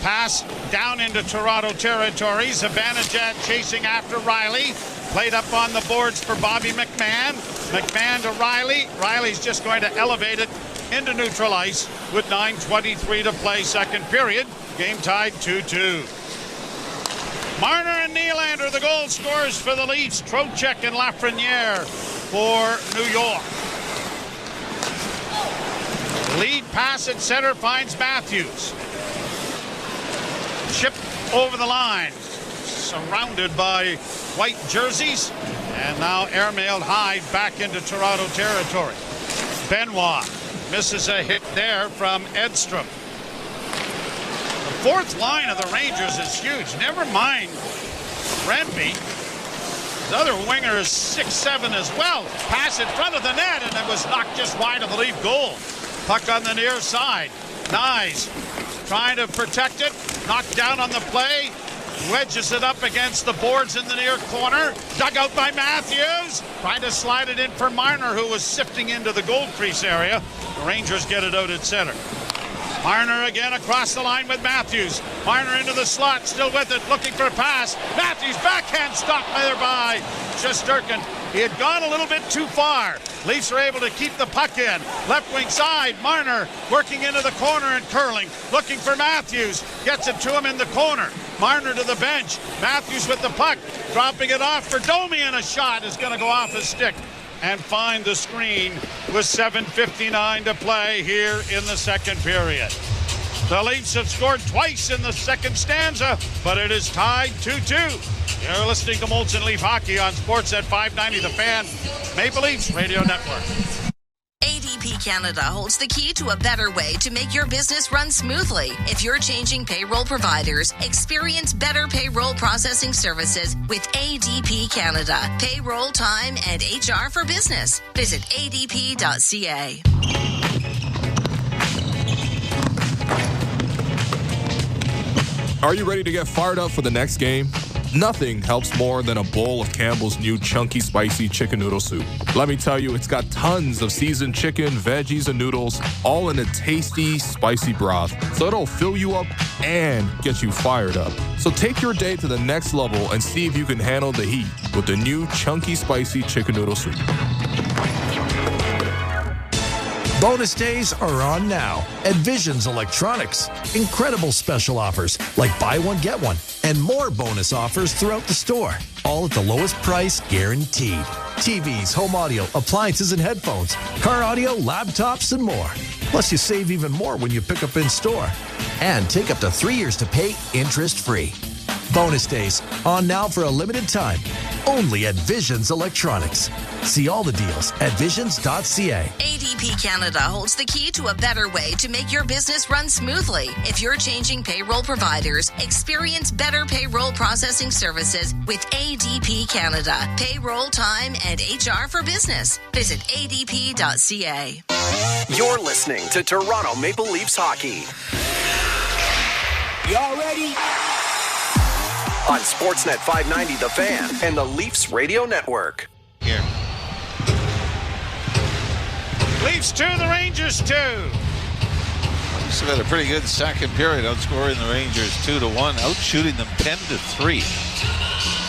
Pass down into Toronto territory. Zibanejad chasing after Riley. Played up on the boards for Bobby McMahon. McMahon to Riley. Riley's just going to elevate it into neutral ice with 9:23 to play second period. Game tied 2-2. Marner and Nylander, the goal scorers for the Leafs. Trocheck and Lafreniere for New York. Lead pass at center finds Matthews. Chip over the line. Surrounded by white jerseys. And now airmailed high back into Toronto territory. Benoit misses a hit there from Edstrom. The fourth line of the Rangers is huge. Never mind Rempe. The other winger is 6'7" as well. Pass in front of the net, and it was knocked just wide of the Leaf goal. Puck on the near side. Nyes trying to protect it. Knocked down on the play. Wedges it up against the boards in the near corner. Dug out by Matthews. Trying to slide it in for Marner, who was sifting into the goal crease area. The Rangers get it out at center. Marner again across the line with Matthews. Marner into the slot, still with it, looking for a pass. Matthews backhand stop there by Shesterkin. He had gone a little bit too far. Leafs are able to keep the puck in. Left wing side, Marner working into the corner and curling. Looking for Matthews. Gets it to him in the corner. Marner to the bench. Matthews with the puck. Dropping it off for Domi, and a shot is going to go off his stick and find the screen with 7:59 to play here in the second period. The Leafs have scored twice in the second stanza, but it is tied 2-2. You're listening to Molson Leaf Hockey on Sportsnet 590 The Fan, Maple Leafs Radio Network. ADP Canada holds the key to a better way to make your business run smoothly. If you're changing payroll providers, experience better payroll processing services with ADP Canada. Payroll, time, and HR for business. Visit adp.ca. Are you ready to get fired up for the next game? Nothing helps more than a bowl of Campbell's new chunky spicy chicken noodle soup. Let me tell you, it's got tons of seasoned chicken, veggies, and noodles, all in a tasty, spicy broth. So it'll fill you up and get you fired up. So take your day to the next level and see if you can handle the heat with the new chunky spicy chicken noodle soup. Bonus days are on now at Visions Electronics. Incredible special offers like buy one, get one, and more bonus offers throughout the store. All at the lowest price guaranteed. TVs, home audio, appliances and headphones, car audio, laptops, and more. Plus, you save even more when you pick up in store. And take up to 3 years to pay interest-free. Bonus days on now for a limited time. Only at Visions Electronics. See all the deals at visions.ca. ADP Canada holds the key to a better way to make your business run smoothly. If you're changing payroll providers, experience better payroll processing services with ADP Canada. Payroll, time, and HR for business. Visit adp.ca. You're listening to Toronto Maple Leafs hockey. Y'all ready? On Sportsnet 590 The Fan and the Leafs Radio Network. Here. Leafs 2, the Rangers 2. Leafs have had a pretty good second period, outscoring the Rangers 2-1, outshooting them 10-3.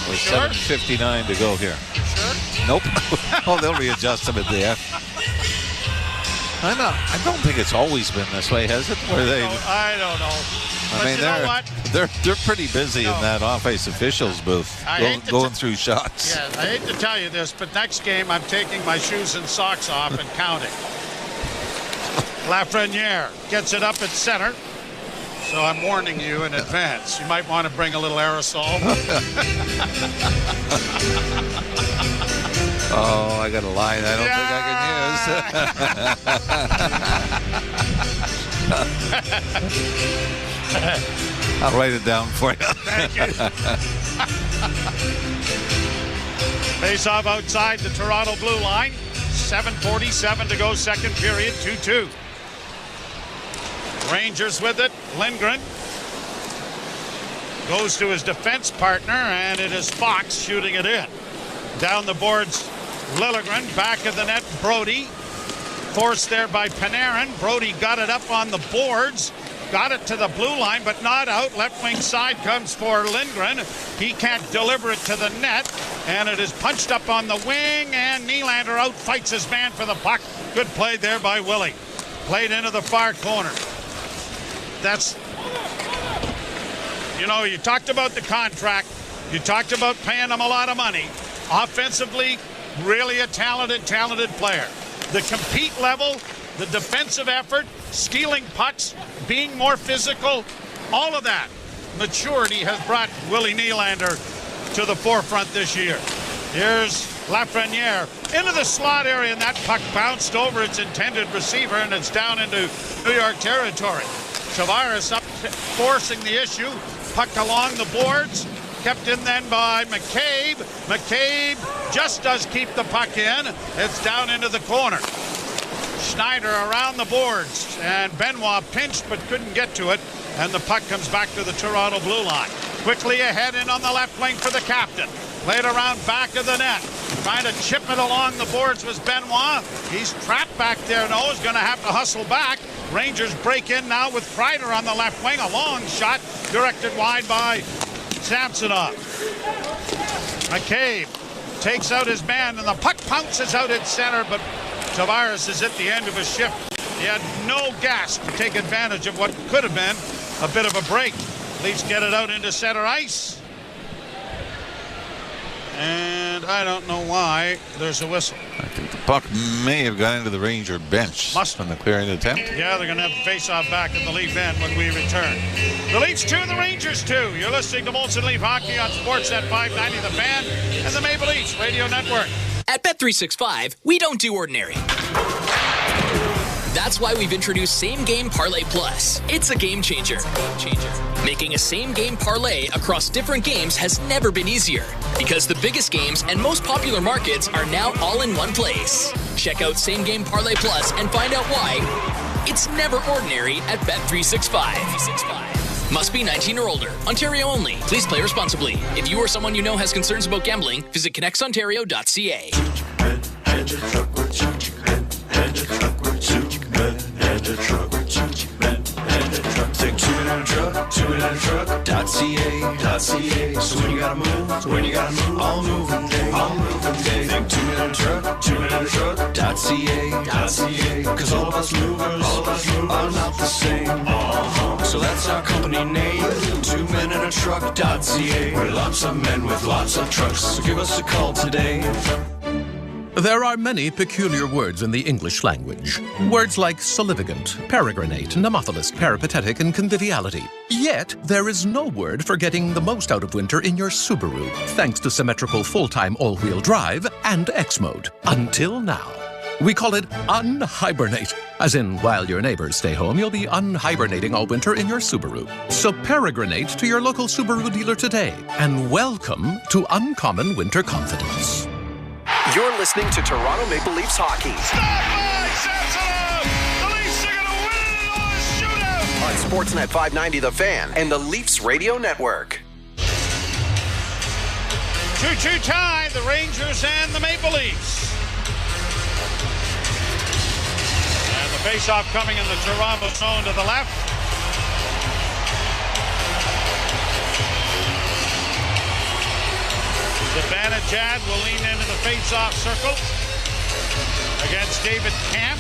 With 7:59 to go here. Sure? Nope. Oh, they'll readjust them at the end. I don't think it's always been this way, has it? Where they? I don't know. I But mean, you know what? they're pretty busy in that office officials booth, going through shots. Yeah, I hate to tell you this, but next game I'm taking my shoes and socks off and counting. Lafreniere gets it up at center, so I'm warning you in advance. You might want to bring a little aerosol. Oh, I got a line I don't think I can use. I'll write it down for you. Thank you. Face off outside the Toronto blue line. 7:47 to go, second period, 2-2. Rangers with it. Lindgren goes to his defense partner, and it is Fox shooting it in. Down the boards, Liljegren, back of the net, Brody. Forced there by Panarin. Brody got it up on the boards. Got it to the blue line, but not out. Left wing side comes for Lindgren. He can't deliver it to the net, and it is punched up on the wing, and Nylander outfights his man for the puck. Good play there by Willie. Played into the far corner. That's, you know, you talked about the contract. You talked about paying him a lot of money. Offensively, really a talented player. The compete level, the defensive effort, stealing pucks, being more physical, all of that maturity has brought Willie Nylander to the forefront this year. Here's Lafreniere into the slot area, and that puck bounced over its intended receiver, and it's down into New York territory. Tavares up, forcing the issue. Puck along the boards. Kept in then by McCabe. McCabe just does keep the puck in. It's down into the corner. Schneider around the boards, and Benoit pinched but couldn't get to it, and the puck comes back to the Toronto blue line. Quickly ahead in on the left wing for the captain. Played around back of the net. Trying to chip it along the boards was Benoit. He's trapped back there now. He's going to have to hustle back. Rangers break in now with Kreider on the left wing. A long shot directed wide by Samsonov. McCabe takes out his man, and the puck pounces out at center, but Tavares is at the end of his shift. He had no gas to take advantage of what could have been a bit of a break. Leafs get it out into center ice. And I don't know why there's a whistle. I think the puck may have gone into the Ranger bench. Must on the clearing attempt. Yeah, they're going to have the face-off back in the Leaf end when we return. The Leafs 2, the Rangers 2. You're listening to Molson Leaf Hockey on Sportsnet 590 The Fan and the Maple Leafs Radio Network. At Bet365, we don't do ordinary. That's why we've introduced Same Game Parlay Plus. It's a game changer. Making a same game parlay across different games has never been easier, because the biggest games and most popular markets are now all in one place. Check out Same Game Parlay Plus and find out why it's never ordinary at Bet365. Must be 19 or older. Ontario only. Please play responsibly. If you or someone you know has concerns about gambling, visit connectsontario.ca. And a truck or two men, and a truck or two men, and a truck or two men, and a truck. Think two men and a truck, .ca. So when you gotta move, all moving day, Think two men and a truck, .ca. Cause all of us movers are not the same. So that's our company name, two men and a truck.ca. We're lots of men with lots of trucks, so give us a call today. There are many peculiar words in the English language. Words like salivigant, peregrinate, nemophilus, peripatetic, and conviviality. Yet, there is no word for getting the most out of winter in your Subaru, thanks to symmetrical full-time all-wheel drive and X-Mode. Until now. We call it unhibernate, as in while your neighbors stay home, you'll be unhibernating all winter in your Subaru. So peregrinate to your local Subaru dealer today, and welcome to uncommon winter confidence. You're listening to Toronto Maple Leafs hockey. The Leafs are going to win it on a shootout. On Sportsnet 590 The Fan and the Leafs Radio Network. 2-2 tie, the Rangers and the Maple Leafs. And the face-off coming in the Toronto zone to the left. Zibanejad will lean into the face-off circle against David Camp.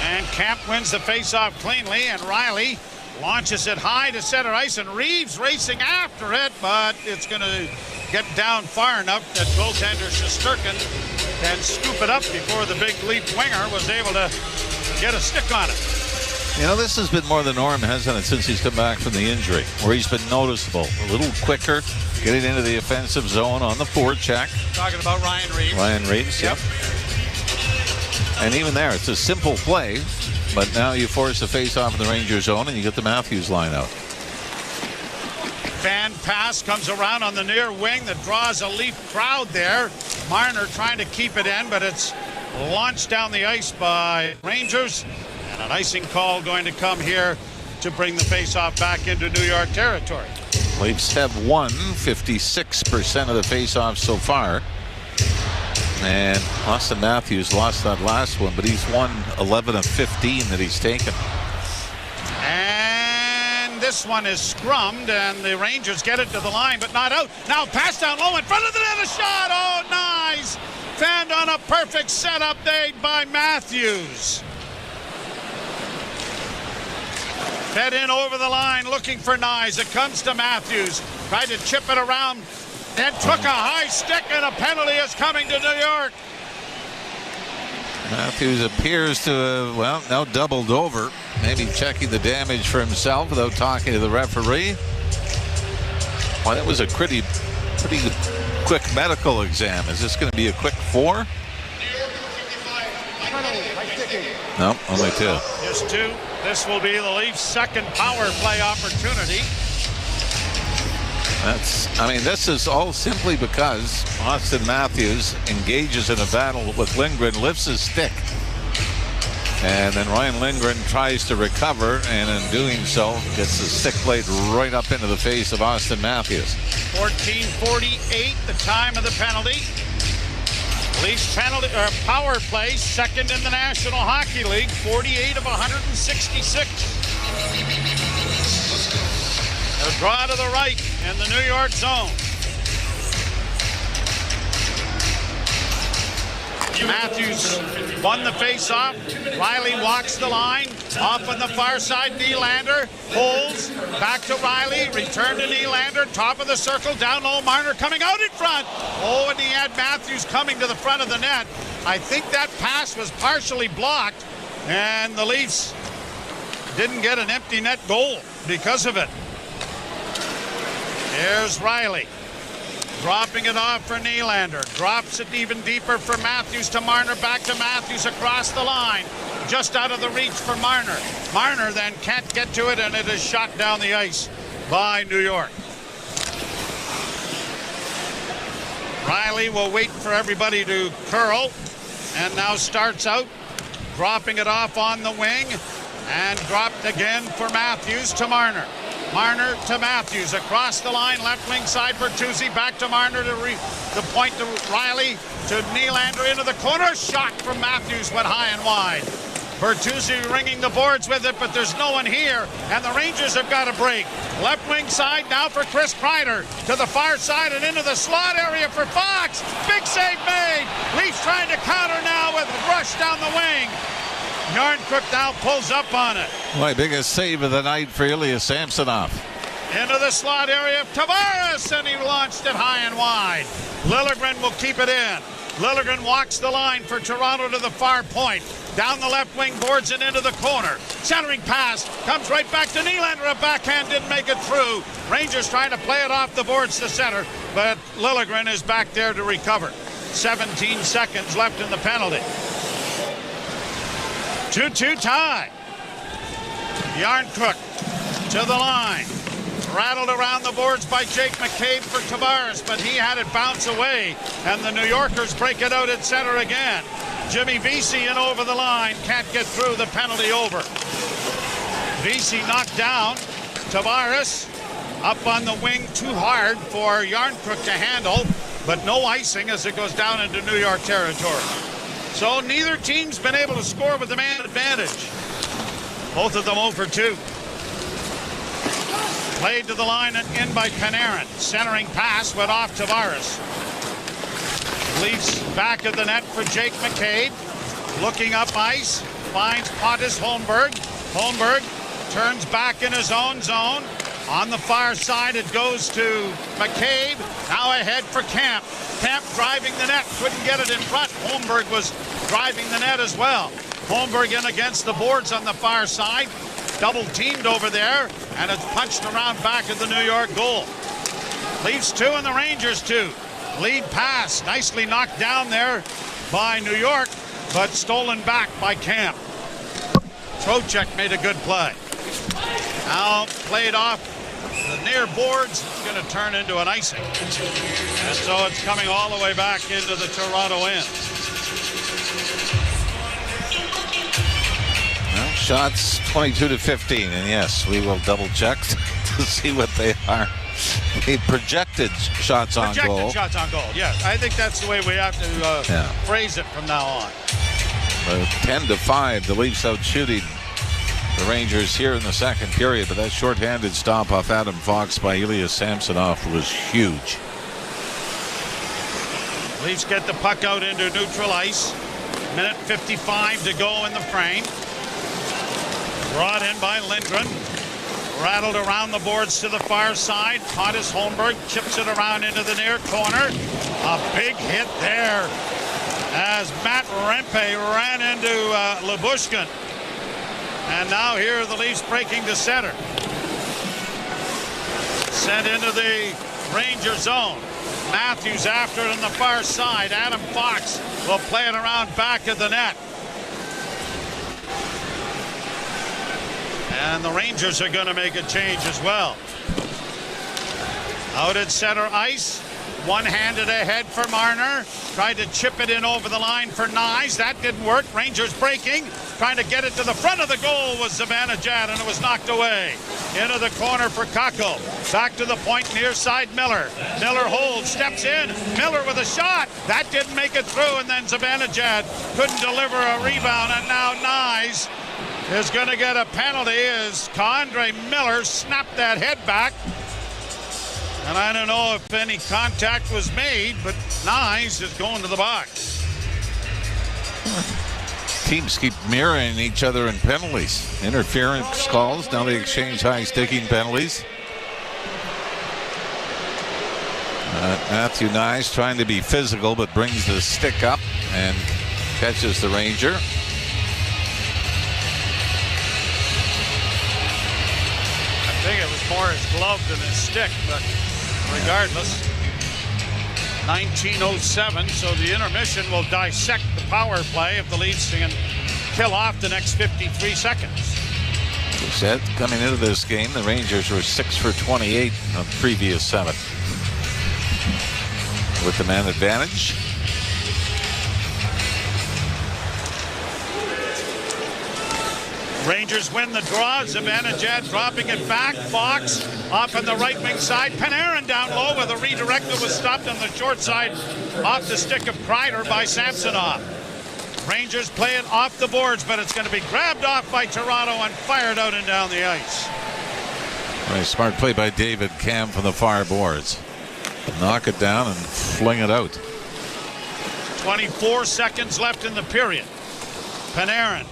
And Camp wins the face-off cleanly, and Riley launches it high to center ice, and Reeves racing after it, but it's going to get down far enough that goaltender Shesterkin can scoop it up before the big Leaf winger was able to get a stick on it. You know, this has been more the norm, hasn't it, since he's come back from the injury, where he's been noticeable, a little quicker, getting into the offensive zone on the forecheck. Talking about Ryan Reeves. Ryan Reeves, yep. And even there, it's a simple play, but now you force the face-off in the Ranger zone and you get the Matthews line out. Fan pass comes around on the near wing that draws a Leaf crowd there. Marner trying to keep it in, but it's launched down the ice by Rangers. And an icing call going to come here to bring the face-off back into New York territory. Leafs have won 56% of the face-offs so far. And Austin Matthews lost that last one, but he's won 11 of 15 that he's taken. And this one is scrummed, and the Rangers get it to the line, but not out. Now pass down low in front of the net, a shot. Oh, nice. Fanned on a perfect setup made by Matthews. Head in over the line, looking for Nyes. It comes to Matthews. Tried to chip it around, then took a high stick, and a penalty is coming to New York. Matthews appears to have, well, now doubled over. Maybe checking the damage for himself without talking to the referee. Well, that was a pretty quick medical exam. Is this going to be a quick 4? No, only 2. Just 2. This will be the Leafs' second power play opportunity. This is all simply because Austin Matthews engages in a battle with Lindgren, lifts his stick, and then Ryan Lindgren tries to recover, and in doing so, gets the stick blade right up into the face of Austin Matthews. 14:48, the time of the penalty. Leafs penalty or power play, second in the National Hockey League, 48 of 166. A draw to the right in the New York zone. Matthews won the face-off. Riley walks the line. Off on the far side, Nylander holds. Back to Riley. Return to Nylander. Top of the circle. Down low, Marner coming out in front. Oh, and he had Matthews coming to the front of the net. I think that pass was partially blocked, and the Leafs didn't get an empty net goal because of it. Here's Riley. Dropping it off for Nylander. Drops it even deeper for Matthews to Marner. Back to Matthews across the line. Just out of the reach for Marner. Marner then can't get to it, and it is shot down the ice by New York. Riley will wait for everybody to curl, and now starts out. Dropping it off on the wing. And dropped again for Matthews to Marner. Marner to Matthews. Across the line, left wing side for Bertuzzi. Back to Marner to the point to Riley. To Nylander into the corner. Shot from Matthews went high and wide. Bertuzzi ringing the boards with it, but there's no one here, and the Rangers have got a break. Left wing side now for Chris Kreider. To the far side and into the slot area for Fox. Big save made. Leafs trying to counter now with a rush down the wing. Yarncrook now pulls up on it. My biggest save of the night for Ilya Samsonov. Into the slot area of Tavares, and he launched it high and wide. Liljegren will keep it in. Liljegren walks the line for Toronto to the far point. Down the left wing boards and into the corner. Centering pass comes right back to Nylander. A backhand didn't make it through. Rangers trying to play it off the boards to center, but Liljegren is back there to recover. 17 seconds left in the penalty. 2-2 tie. Yarncrook to the line. Rattled around the boards by Jake McCabe for Tavares, but he had it bounce away, and the New Yorkers break it out at center again. Jimmy Vesey in over the line, can't get through, the penalty over. Vesey knocked down. Tavares up on the wing too hard for Yarncrook to handle, but no icing as it goes down into New York territory. So neither team's been able to score with the man advantage. Both of them 0 for 2. Played to the line and in by Panarin. Centering pass went off Tavares. Leafs back of the net for Jake McCabe. Looking up ice. Finds Pontus Holmberg. Holmberg turns back in his own zone. On the far side it goes to McCabe. Now ahead for Camp. Camp driving the net. Couldn't get it in front. Holmberg was driving the net as well. Holmberg in against the boards on the far side. Double teamed over there, and it's punched around back of the New York goal. Leafs 2 and the Rangers 2. Lead pass, nicely knocked down there by New York, but stolen back by Camp. Trocheck made a good play. Now played off the near boards. It's going to turn into an icing. And so it's coming all the way back into the Toronto end. Shots 22-15, and yes, we will double check to see what they are. The projected shots on goal. Projected shots on goal, yeah. I think that's the way we have to phrase it from now on. 10-5, the Leafs out shooting the Rangers here in the second period, but that shorthanded stop off Adam Fox by Ilya Samsonov was huge. Leafs get the puck out into neutral ice. Minute 55 to go in the frame. Brought in by Lindgren. Rattled around the boards to the far side. Pontus Holmberg chips it around into the near corner. A big hit there as Matt Rempe ran into Lyubushkin. And now here are the Leafs breaking to center. Sent into the Ranger zone. Matthews after it on the far side. Adam Fox will play it around back of the net. And the Rangers are going to make a change as well. Out at center ice. One-handed ahead for Marner. Tried to chip it in over the line for Nyes. That didn't work. Rangers breaking. Trying to get it to the front of the goal was Zibanejad, and it was knocked away. Into the corner for Kakko. Back to the point near side Miller. Miller holds, steps in. Miller with a shot. That didn't make it through, and then Zibanejad couldn't deliver a rebound, and now Nyes is going to get a penalty as K'Andre Miller snapped that head back. And I don't know if any contact was made, but Nyes is going to the box. Teams keep mirroring each other in penalties. Interference calls. Now they exchange high sticking penalties. Matthew Nyes trying to be physical, but brings the stick up and catches the Ranger. I think it was more his glove than his stick, but regardless, 19:07, so the intermission will dissect the power play if the Leafs can kill off the next 53 seconds. We said coming into this game, the Rangers were 6 for 28 on the previous 7. With the man advantage. Rangers win the draw. Zibanejad dropping it back. Fox off on the right wing side. Panarin down low with a redirect that was stopped on the short side off the stick of Kreider by Samsonov. Rangers play it off the boards, but it's going to be grabbed off by Toronto and fired out and down the ice. Nice smart play by David Cam from the far boards. Knock it down and fling it out. 24 seconds left in the period. Panarin,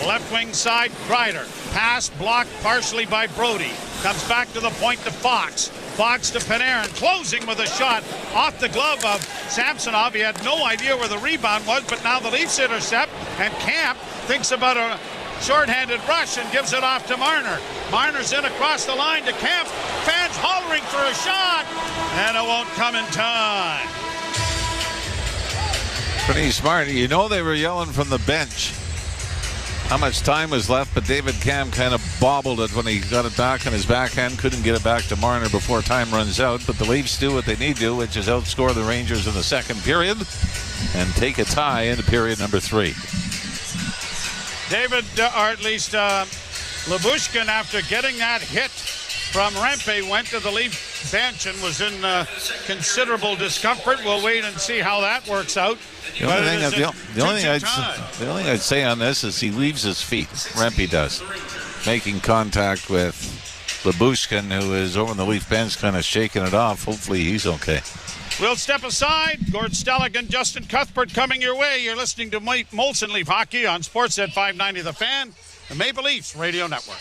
left wing side, Kreider. Pass blocked partially by Brody. Comes back to the point to Fox. Fox to Panarin, closing with a shot off the glove of Samsonov. He had no idea where the rebound was, but now the Leafs intercept, and Camp thinks about a shorthanded rush and gives it off to Marner. Marner's in across the line to Camp. Fans hollering for a shot, and it won't come in time. Pretty smart. You know they were yelling from the bench how much time was left, but David Cam kind of bobbled it when he got it back on his backhand. Couldn't get it back to Marner before time runs out, but the Leafs do what they need to, which is outscore the Rangers in the second period and take a tie into period number 3. David, or at least Lyubushkin, after getting that hit from Rempe, went to the Leaf bench and was in considerable discomfort. We'll wait and see how that works out. The only thing I'd say on this is he leaves his feet. Rempe does, making contact with Lyubushkin, who is over on the Leaf bench, kind of shaking it off. Hopefully he's okay. We'll step aside. Gord Stellick and Justin Cuthbert coming your way. You're listening to Molson Leaf Hockey on Sportsnet 590 The Fan, the Maple Leafs Radio Network.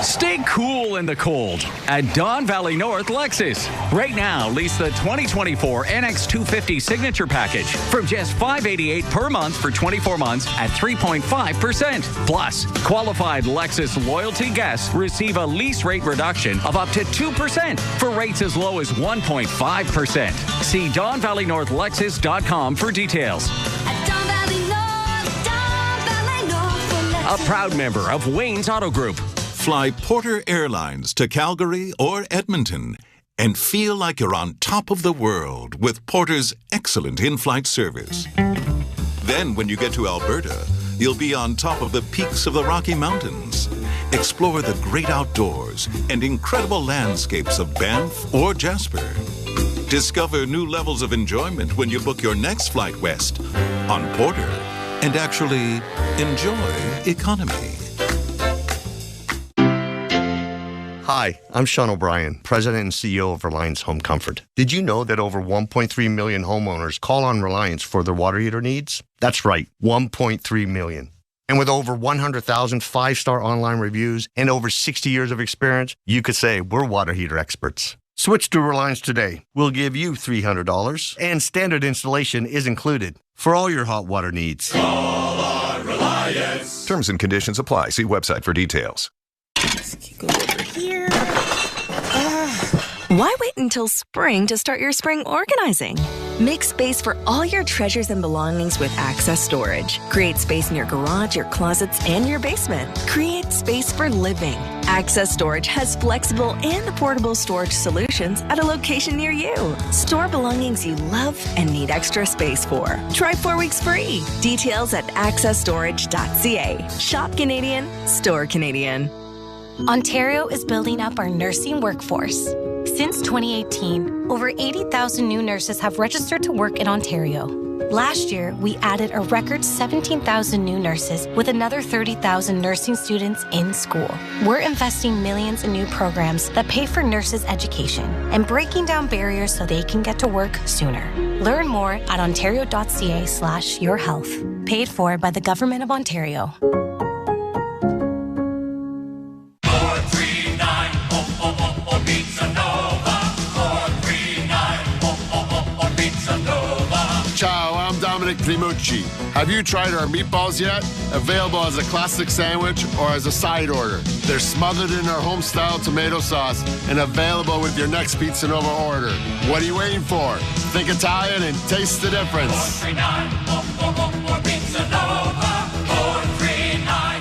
Stay cool in the cold at Don Valley North Lexus. Right now, lease the 2024 NX250 Signature Package from just $588 per month for 24 months at 3.5%. Plus, qualified Lexus loyalty guests receive a lease rate reduction of up to 2% for rates as low as 1.5%. See DonValleyNorthLexus.com for details. A proud member of Wayne's Auto Group. Fly Porter Airlines to Calgary or Edmonton and feel like you're on top of the world with Porter's excellent in-flight service. Then when you get to Alberta, you'll be on top of the peaks of the Rocky Mountains. Explore the great outdoors and incredible landscapes of Banff or Jasper. Discover new levels of enjoyment when you book your next flight west on Porter. And actually enjoy economy. Hi, I'm Sean O'Brien, President and CEO of Reliance Home Comfort. Did you know that over 1.3 million homeowners call on Reliance for their water heater needs? That's right, 1.3 million. And with over 100,000 five-star online reviews and over 60 years of experience, you could say we're water heater experts. Switch to Reliance today. We'll give you $300, and standard installation is included for all your hot water needs. Call on Reliance. Terms and conditions apply. See website for details. Go over here. Why wait until spring to start your spring organizing? Make space for all your treasures and belongings with Access Storage. Create space in your garage, your closets, and your basement. Create space for living. Access Storage has flexible and affordable storage solutions at a location near you. Store belongings you love and need extra space for. Try 4 weeks free. Details at accessstorage.ca. Shop Canadian, store Canadian. Ontario is building up our nursing workforce. Since 2018, over 80,000 new nurses have registered to work in Ontario. Last year, we added a record 17,000 new nurses with another 30,000 nursing students in school. We're investing millions in new programs that pay for nurses' education and breaking down barriers so they can get to work sooner. Learn more at ontario.ca/yourhealth. Paid for by the Government of Ontario. Ciao, I'm Dominic Primucci. Have you tried our meatballs yet? Available as a classic sandwich or as a side order. They're smothered in our home-style tomato sauce and available with your next Pizza Nova order. What are you waiting for? Think Italian and taste the difference. 439 Pizza Nova. 439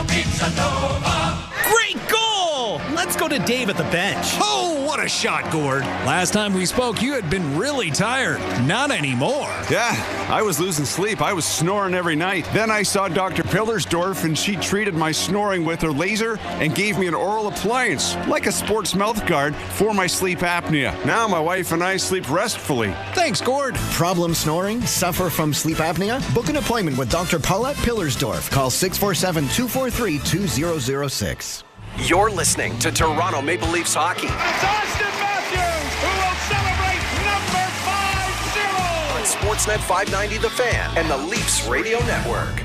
Pizza Nova. Great goal! Let's go to Dave at the bench. Oh, What a shot, Gord. Last time we spoke, you had been really tired. Not anymore. Yeah, I was losing sleep. I was snoring every night. Then I saw Dr. Pillersdorf, and she treated my snoring with her laser and gave me an oral appliance, like a sports mouth guard, for my sleep apnea. Now my wife and I sleep restfully. Thanks, Gord. Problem snoring? Suffer from sleep apnea? Book an appointment with Dr. Paulette Pillersdorf. Call 647-243-2006. You're listening to Toronto Maple Leafs hockey. It's Austin Matthews who will celebrate number 5-0 on Sportsnet 590 The Fan and the Leafs Radio Network.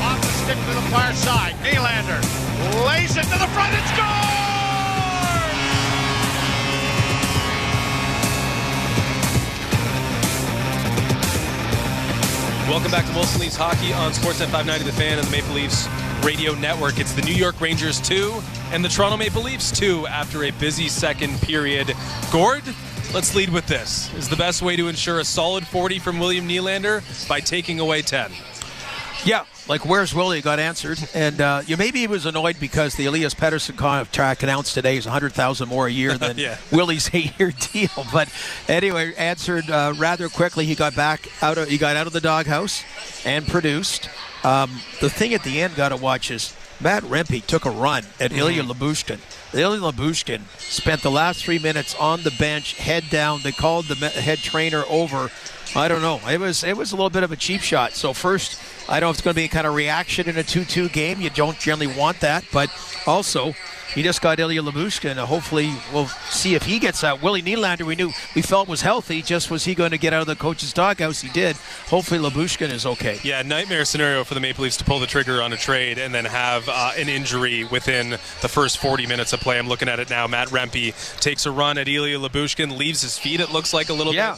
Off the stick to the far side. Nylander lays it to the front and scores! Welcome back to Wilson Leafs Hockey on Sportsnet 590 The Fan and the Maple Leafs Radio Network. It's the New York Rangers 2 and the Toronto Maple Leafs 2 after a busy second period. Gord, let's lead with this. Is the best way to ensure a solid 40 from William Nylander by taking away 10? Yeah, like where's Willie got answered. And maybe he was annoyed because the Elias Pettersson contract announced today is $100,000 more a year than Willie's 8-year deal. But anyway, answered rather quickly. He got out of the doghouse and produced. The thing at the end got to watch is Matt Rempe took a run at Ilya Lyubushkin. Ilya Lyubushkin spent the last 3 minutes on the bench, head down. They called the head trainer over. I don't know. It was a little bit of a cheap shot. So first, I don't know if it's going to be a kind of reaction in a 2-2 game. You don't generally want that. But also, he just got Ilya Lyubushkin. Hopefully, we'll see if he gets out. Willie Nylander, we felt was healthy. Just was he going to get out of the coach's doghouse? He did. Hopefully, Lyubushkin is okay. Yeah, nightmare scenario for the Maple Leafs to pull the trigger on a trade and then have an injury within the first 40 minutes of play. I'm looking at it now. Matt Rempe takes a run at Ilya Lyubushkin, leaves his feet, it looks like, a little bit.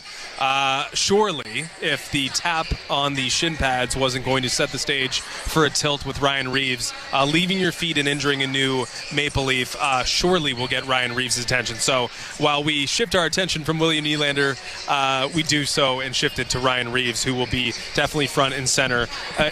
Surely, if the tap on the shin pads wasn't going to set the stage for a tilt with Ryan Reeves, leaving your feet and injuring a new Maple Leaf surely will get Ryan Reeves' attention. So while we shift our attention from William Nylander, we do so and shift it to Ryan Reeves, who will be definitely front and center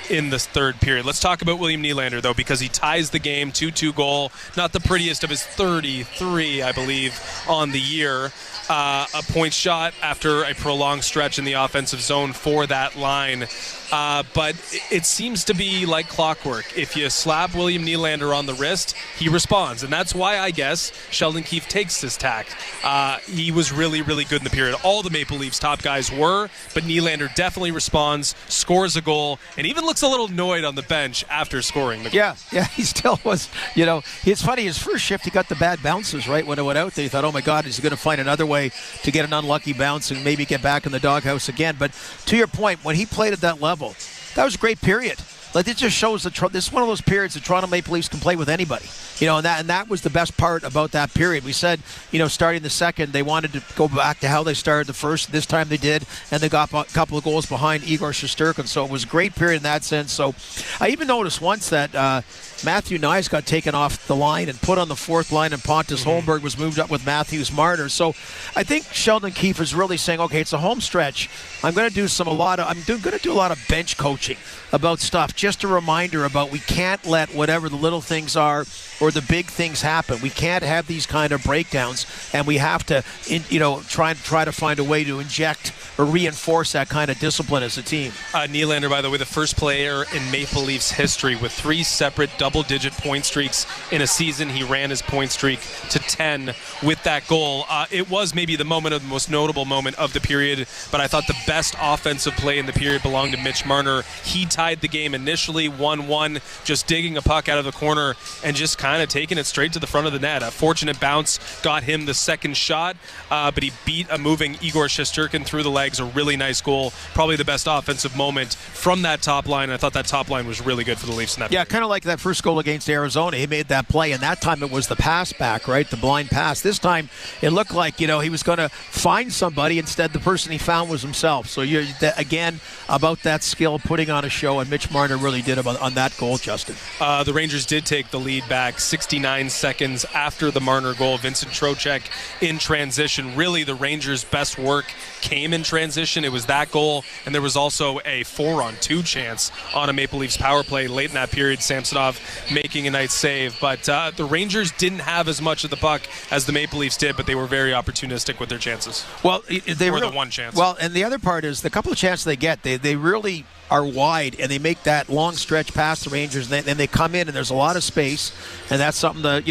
in this third period. Let's talk about William Nylander, though, because he ties the game, 2-2 goal. Not the prettiest of his 33, I believe, on the year. A point shot after a prolonged stretch in the offensive zone for that line. But it seems to be like clockwork. If you slap William Nylander on the wrist, he responds. And that's why I guess Sheldon Keefe takes this tack. He was really, really good in the period. All the Maple Leafs top guys were, but Nylander definitely responds, scores a goal, and even looks a little annoyed on the bench after scoring the goal. Yeah, he still was. It's funny, his first shift, he got the bad bounces right when it went out there. He thought, oh my God, is he going to find another way to get an unlucky bounce and maybe get back in the doghouse again? But to your point, when he played at that level, that was a great period. Like, it just shows that this is one of those periods the Toronto Maple Leafs can play with anybody. And that was the best part about that period. We said, starting the second, they wanted to go back to how they started the first. This time they did, and they got a couple of goals behind Igor Shesterkin. So it was a great period in that sense. So I even noticed once that Matthew Nyes got taken off the line and put on the fourth line, and Pontus Holmberg was moved up with Matthews Marner. So I think Sheldon Keefe is really saying, okay, it's a home stretch. I'm going to do a lot of bench coaching about stuff. Just a reminder about we can't let whatever the little things are or the big things happen. We can't have these kind of breakdowns, and we have to, try to find a way to inject or reinforce that kind of discipline as a team. Nylander, by the way, the first player in Maple Leafs history with 3 separate double-digit point streaks in a season. He ran his point streak to 10 with that goal. It was maybe the most notable moment of the period, but I thought the best offensive play in the period belonged to Mitch Marner. He tied the game initially 1-1, just digging a puck out of the corner and just kind of taking it straight to the front of the net. A fortunate bounce got him the second shot, but he beat a moving Igor Shesterkin through the legs. A really nice goal. Probably the best offensive moment from that top line. I thought that top line was really good for the Leafs in that period. Kind of like that first goal against Arizona. He made that play, and that time it was the pass back, right? The blind pass. This time it looked like, he was going to find somebody. Instead, the person he found was himself. So again, about that skill, putting on a show, and Mitch Marner really did on that goal, Justin. The Rangers did take the lead back 69 seconds after the Marner goal. Vincent Trocheck in transition. Really, the Rangers' best work came in transition. It was that goal, and there was also a 4-on-2 chance on a Maple Leafs power play late in that period. Samsonov making a nice save. But the Rangers didn't have as much of the puck as the Maple Leafs did, but they were very opportunistic with their chances. Well, the one chance. Well, and the other part is the couple of chances they get, they really are wide, and they make that long stretch past the Rangers, and then they come in, and there's a lot of space, and that's something that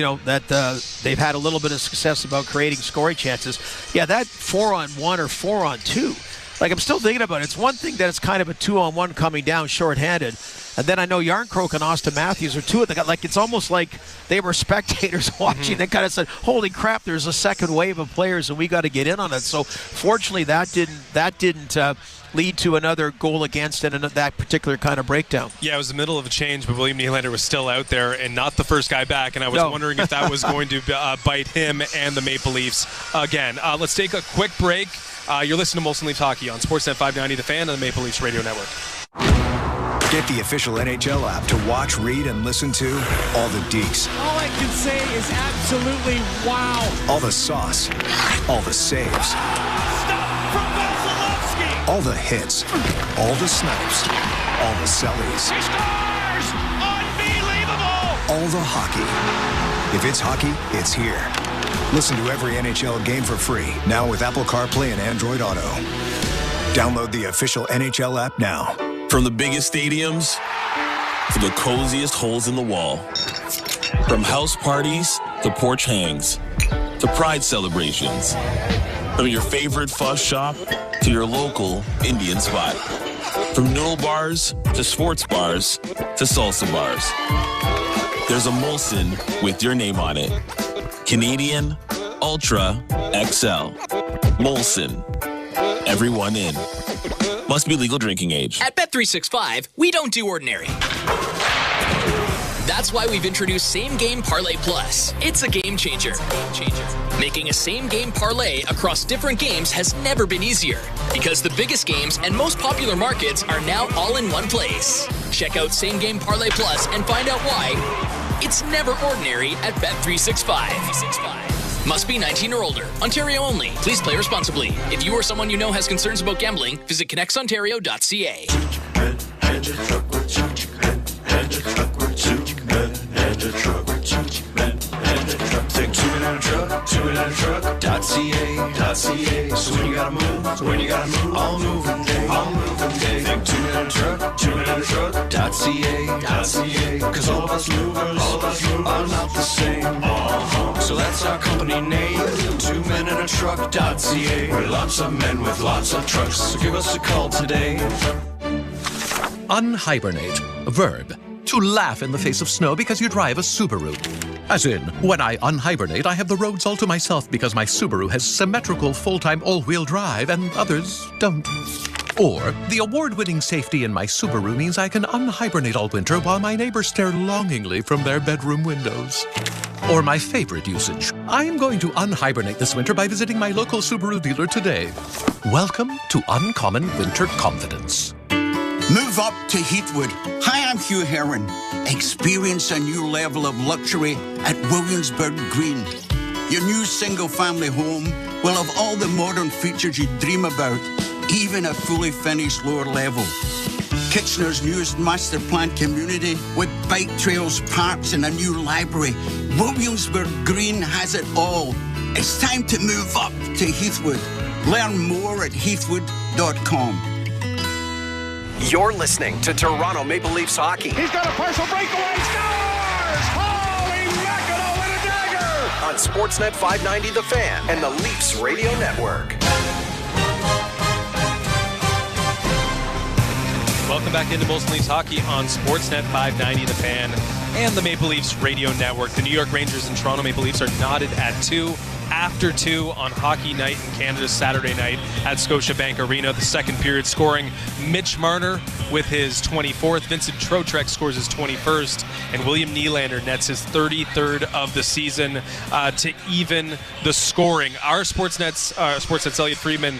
they've had a little bit of success about creating scoring chances. Yeah, that 4-on-1 or 4-on-2, like I'm still thinking about it. It's one thing that it's kind of a 2-on-1 coming down shorthanded, and then I know Yarncroke and Austin Matthews are two of them. Like, it's almost like they were spectators watching. They kind of said, "Holy crap! There's a second wave of players, and we got to get in on it." So, fortunately, that didn't lead to another goal against and that particular kind of breakdown. Yeah, it was the middle of a change, but William Nylander was still out there and not the first guy back, and I was wondering if that was going to bite him and the Maple Leafs again. Let's take a quick break. You're listening to Molson Leafs Hockey on Sportsnet 590 The Fan and the Maple Leafs Radio Network. Get the official NHL app to watch, read, and listen to all the deeks. All I can say is absolutely wow. All the sauce. All the saves. Stop from Vasilevsky. All the hits. All the snipes. All the sellies. He scores! Unbelievable! All the hockey. If it's hockey, it's here. Listen to every NHL game for free, now with Apple CarPlay and Android Auto. Download the official NHL app now. From the biggest stadiums to the coziest holes in the wall. From house parties to porch hangs to pride celebrations. From your favorite fuss shop to your local Indian spot. From noodle bars to sports bars to salsa bars. There's a Molson with your name on it. Canadian Ultra XL. Molson. Everyone in. Must be legal drinking age. At Bet365, we don't do ordinary. That's why we've introduced Same Game Parlay Plus. It's a game changer. Making a same game parlay across different games has never been easier because the biggest games and most popular markets are now all in one place. Check out Same Game Parlay Plus and find out why it's never ordinary at Bet365. Must be 19 or older. Ontario only. Please play responsibly. If you or someone you know has concerns about gambling, visit connectsontario.ca. Take two in a truck.ca. So when you gotta move, all moving day. Think two in a truck.ca. Cause all of us movers are not the same. So that's our company name, 2 men in a truck.ca. We're lots of men with lots of trucks, so give us a call today. Unhibernate. Verb. To laugh in the face of snow because you drive a Subaru. As in, when I unhibernate, I have the roads all to myself because my Subaru has symmetrical full-time all-wheel drive and others don't. Or, the award-winning safety in my Subaru means I can unhibernate all winter while my neighbors stare longingly from their bedroom windows. Or my favorite usage, I'm going to unhibernate this winter by visiting my local Subaru dealer today. Welcome to Uncommon Winter Confidence. Move up to Heathwood. Hi, I'm Hugh Heron. Experience a new level of luxury at Williamsburg Green. Your new single-family home will have all the modern features you dream about, even a fully finished lower level. Kitchener's newest master planned community with bike trails, parks, and a new library. Williamsburg Green has it all. It's time to move up to Heathwood. Learn more at heathwood.com. You're listening to Toronto Maple Leafs hockey. He's got a partial breakaway. Scores! Holy mackerel, what a dagger! On Sportsnet 590 The Fan and the Leafs Radio Network. Welcome back into Molson Leafs Hockey on Sportsnet 590 The Fan and the Maple Leafs Radio Network. The New York Rangers and Toronto Maple Leafs are knotted at 2. After 2 on Hockey Night in Canada Saturday night at Scotiabank Arena. The second period scoring Mitch Marner with his 24th. Vincent Trocheck scores his 21st. And William Nylander nets his 33rd of the season to even the scoring. Our Sportsnet's Elliot Friedman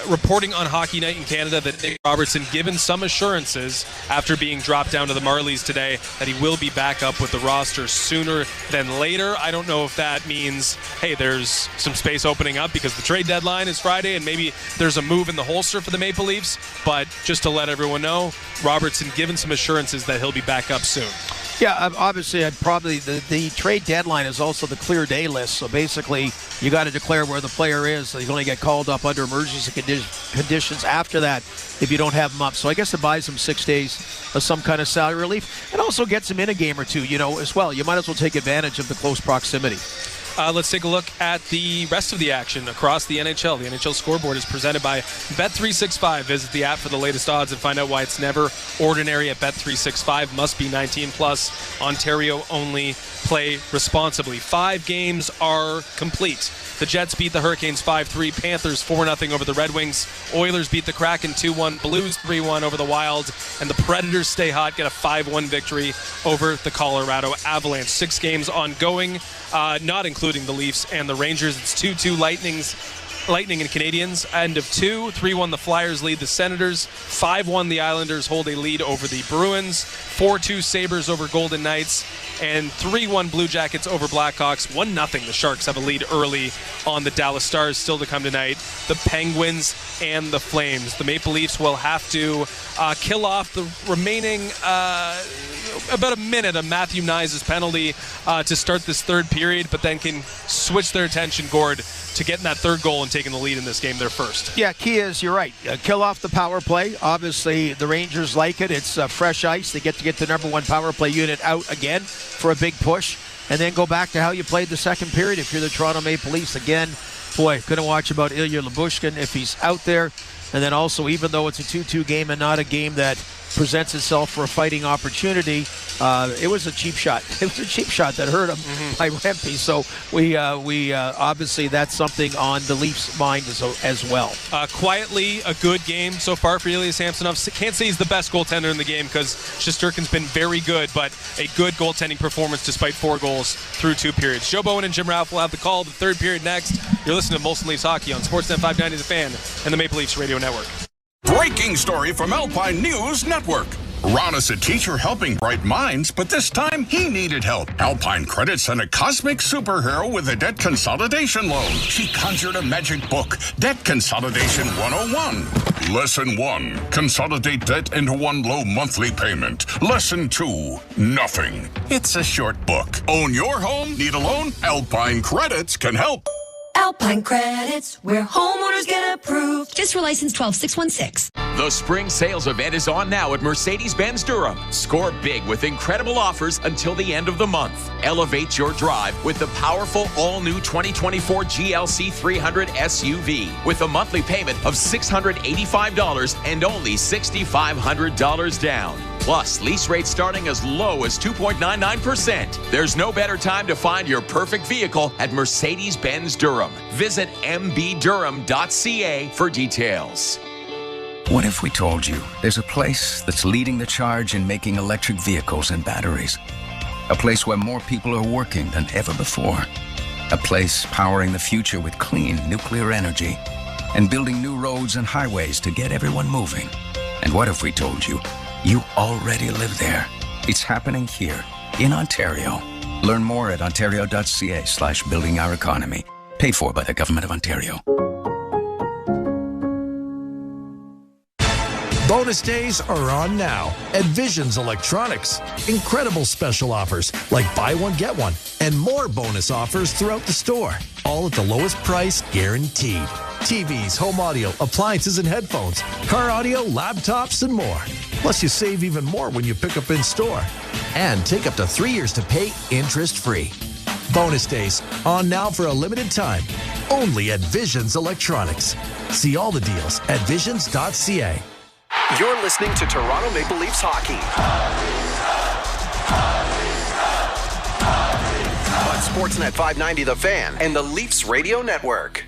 reporting on Hockey Night in Canada that Nick Robertson given some assurances after being dropped down to the Marlies today that he will be back up with the roster sooner than later. I don't know if that means, hey, there's some space opening up because the trade deadline is Friday and maybe there's a move in the holster for the Maple Leafs, but just to let everyone know, Robertson given some assurances that he'll be back up soon. Yeah, obviously, I'd probably the trade deadline is also the clear day list. So basically, you got to declare where the player is. So you can only get called up under emergency conditions after that if you don't have him up. So I guess it buys him 6 days of some kind of salary relief, and also gets him in a game or two, as well. You might as well take advantage of the close proximity. Let's take a look at the rest of the action across the NHL. The NHL scoreboard is presented by Bet365. Visit the app for the latest odds and find out why it's never ordinary at Bet365. Must be 19 plus. Ontario only. Play responsibly. 5 games are complete. The Jets beat the Hurricanes 5-3. Panthers 4-0 over the Red Wings. Oilers beat the Kraken 2-1. Blues 3-1 over the Wild. And the Predators stay hot, get a 5-1 victory over the Colorado Avalanche. 6 games ongoing, not including the Leafs and the Rangers. It's 2-2 Lightning and Canadians. End of 2. 3-1 the Flyers lead the Senators. 5-1 the Islanders hold a lead over the Bruins. 4-2 Sabres over Golden Knights. And 3-1 Blue Jackets over Blackhawks. 1-0 the Sharks have a lead early on the Dallas Stars. Still to come tonight, the Penguins and the Flames. The Maple Leafs will have to kill off the remaining about a minute of Matthew Knies' penalty to start this third period, but then can switch their attention, Gord, to getting that third goal and taking the lead in this game there first. Yeah, key is, you're right. Kill off the power play. Obviously, the Rangers like it. It's fresh ice. They get the number one power play unit out again for a big push, and then go back to how you played the second period if you're the Toronto Maple Leafs. Again, boy, going to watch about Ilya Lyubushkin if he's out there. And then also, even though it's a 2-2 game and not a game that presents itself for a fighting opportunity, it was a cheap shot. It was a cheap shot that hurt him by Rempe. So we obviously that's something on the Leafs' mind as well. Quietly, a good game so far for Ilya Samsonov. Can't say he's the best goaltender in the game because Shesterkin's been very good, but a good goaltending performance despite 4 goals through 2 periods. Joe Bowen and Jim Ralph will have the call the third period next. You're listening to Molson Leafs Hockey on Sportsnet 590 The Fan and the Maple Leafs Radio Network. Breaking story from Alpine News Network. Ron is a teacher helping bright minds, but this time he needed help. Alpine Credit sent a cosmic superhero with a debt consolidation loan. She conjured a magic book, Debt Consolidation 101. Lesson 1, consolidate debt into one low monthly payment. Lesson 2, nothing. It's a short book. Own your home? Need a loan? Alpine Credits can help. Alpine Credits, where homeowners get approved. FSRA license 12616. The spring sales event is on now at Mercedes-Benz Durham. Score big with incredible offers until the end of the month. Elevate your drive with the powerful all-new 2024 GLC 300 SUV with a monthly payment of $685 and only $6,500 down. Plus, lease rates starting as low as 2.99%. There's no better time to find your perfect vehicle at Mercedes-Benz Durham. Visit mbdurham.ca for details. What if we told you there's a place that's leading the charge in making electric vehicles and batteries? A place where more people are working than ever before. A place powering the future with clean nuclear energy and building new roads and highways to get everyone moving. And what if we told you you already live there? It's happening here in Ontario. Learn more at ontario.ca/building our economy. Paid for by the Government of Ontario. Bonus days are on now at Visions Electronics. Incredible special offers like buy one, get one, and more bonus offers throughout the store. All at the lowest price guaranteed. TVs, home audio, appliances and headphones, car audio, laptops, and more. Plus, you save even more when you pick up in store. And take up to 3 years to pay interest-free. Bonus days on now for a limited time. Only at Visions Electronics. See all the deals at visions.ca. You're listening to Toronto Maple Leafs Hockey on Sportsnet 590 The Fan and the Leafs Radio Network.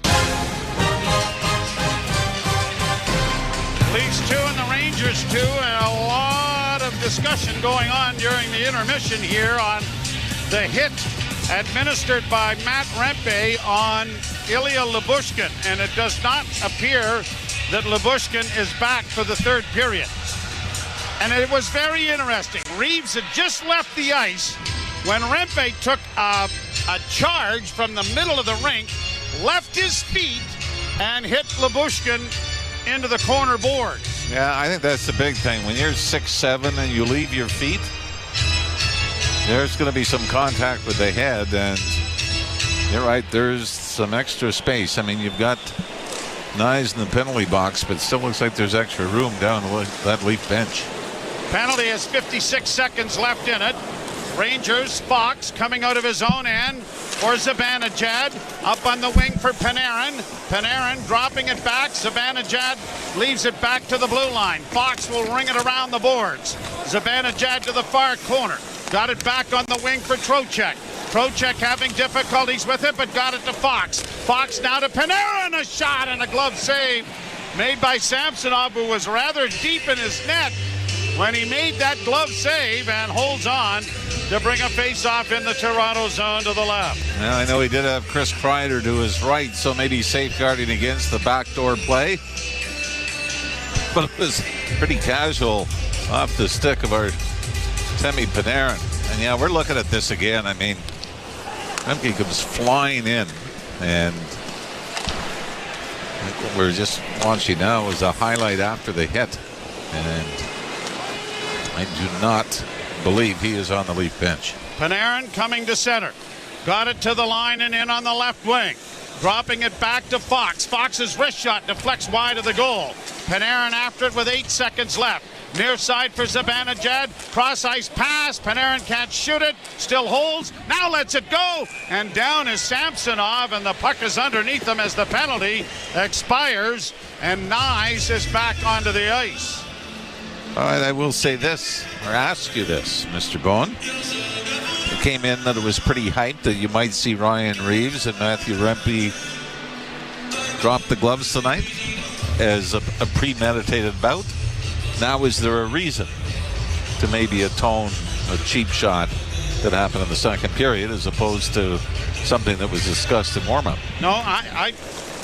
Leafs 2 and the Rangers 2, and a lot of discussion going on during the intermission here on the hit administered by Matt Rempe on Ilya Lyubushkin, and it does not appear that Lyubushkin is back for the third period. And it was very interesting. Reeves had just left the ice when Rempe took a charge from the middle of the rink, left his feet, and hit Lyubushkin into the corner boards. Yeah, I think that's the big thing. When you're 6'7" and you leave your feet, there's going to be some contact with the head, and you're right, there's some extra space. I mean, you've got Nyes in the penalty box, but still looks like there's extra room down that Leaf bench. Penalty has 56 seconds left in it. Rangers, Fox coming out of his own end for Zibanejad. Up on the wing for Panarin. Panarin dropping it back. Zibanejad leaves it back to the blue line. Fox will ring it around the boards. Zibanejad to the far corner. Got it back on the wing for Trocheck. Trocheck having difficulties with it, but got it to Fox. Fox now to Panarin. A shot and a glove save made by Samsonov, who was rather deep in his net when he made that glove save, and holds on to bring a face-off in the Toronto zone to the left. Well, I know he did have Chris Kreider to his right, so maybe safeguarding against the backdoor play. But it was pretty casual off the stick of our Temi Panarin. And yeah, we're looking at this again. I mean, Remke comes flying in, and what we're just watching now is a highlight after the hit. And I do not believe he is on the Leaf bench. Panarin coming to center. Got it to the line and in on the left wing. Dropping it back to Fox. Fox's wrist shot deflects wide of the goal. Panarin after it with 8 seconds left. Near side for Zibanejad. Cross ice pass. Panarin can't shoot it. Still holds. Now lets it go. And down is Samsonov, and the puck is underneath him as the penalty expires. And Nyes is back onto the ice. All right, I will say this, or ask you this, Mr. Bowen. It came in that it was pretty hyped that you might see Ryan Reeves and Matthew Rempe drop the gloves tonight as a premeditated bout. Now, is there a reason to maybe atone a cheap shot that happened in the second period as opposed to something that was discussed in warm-up? No, I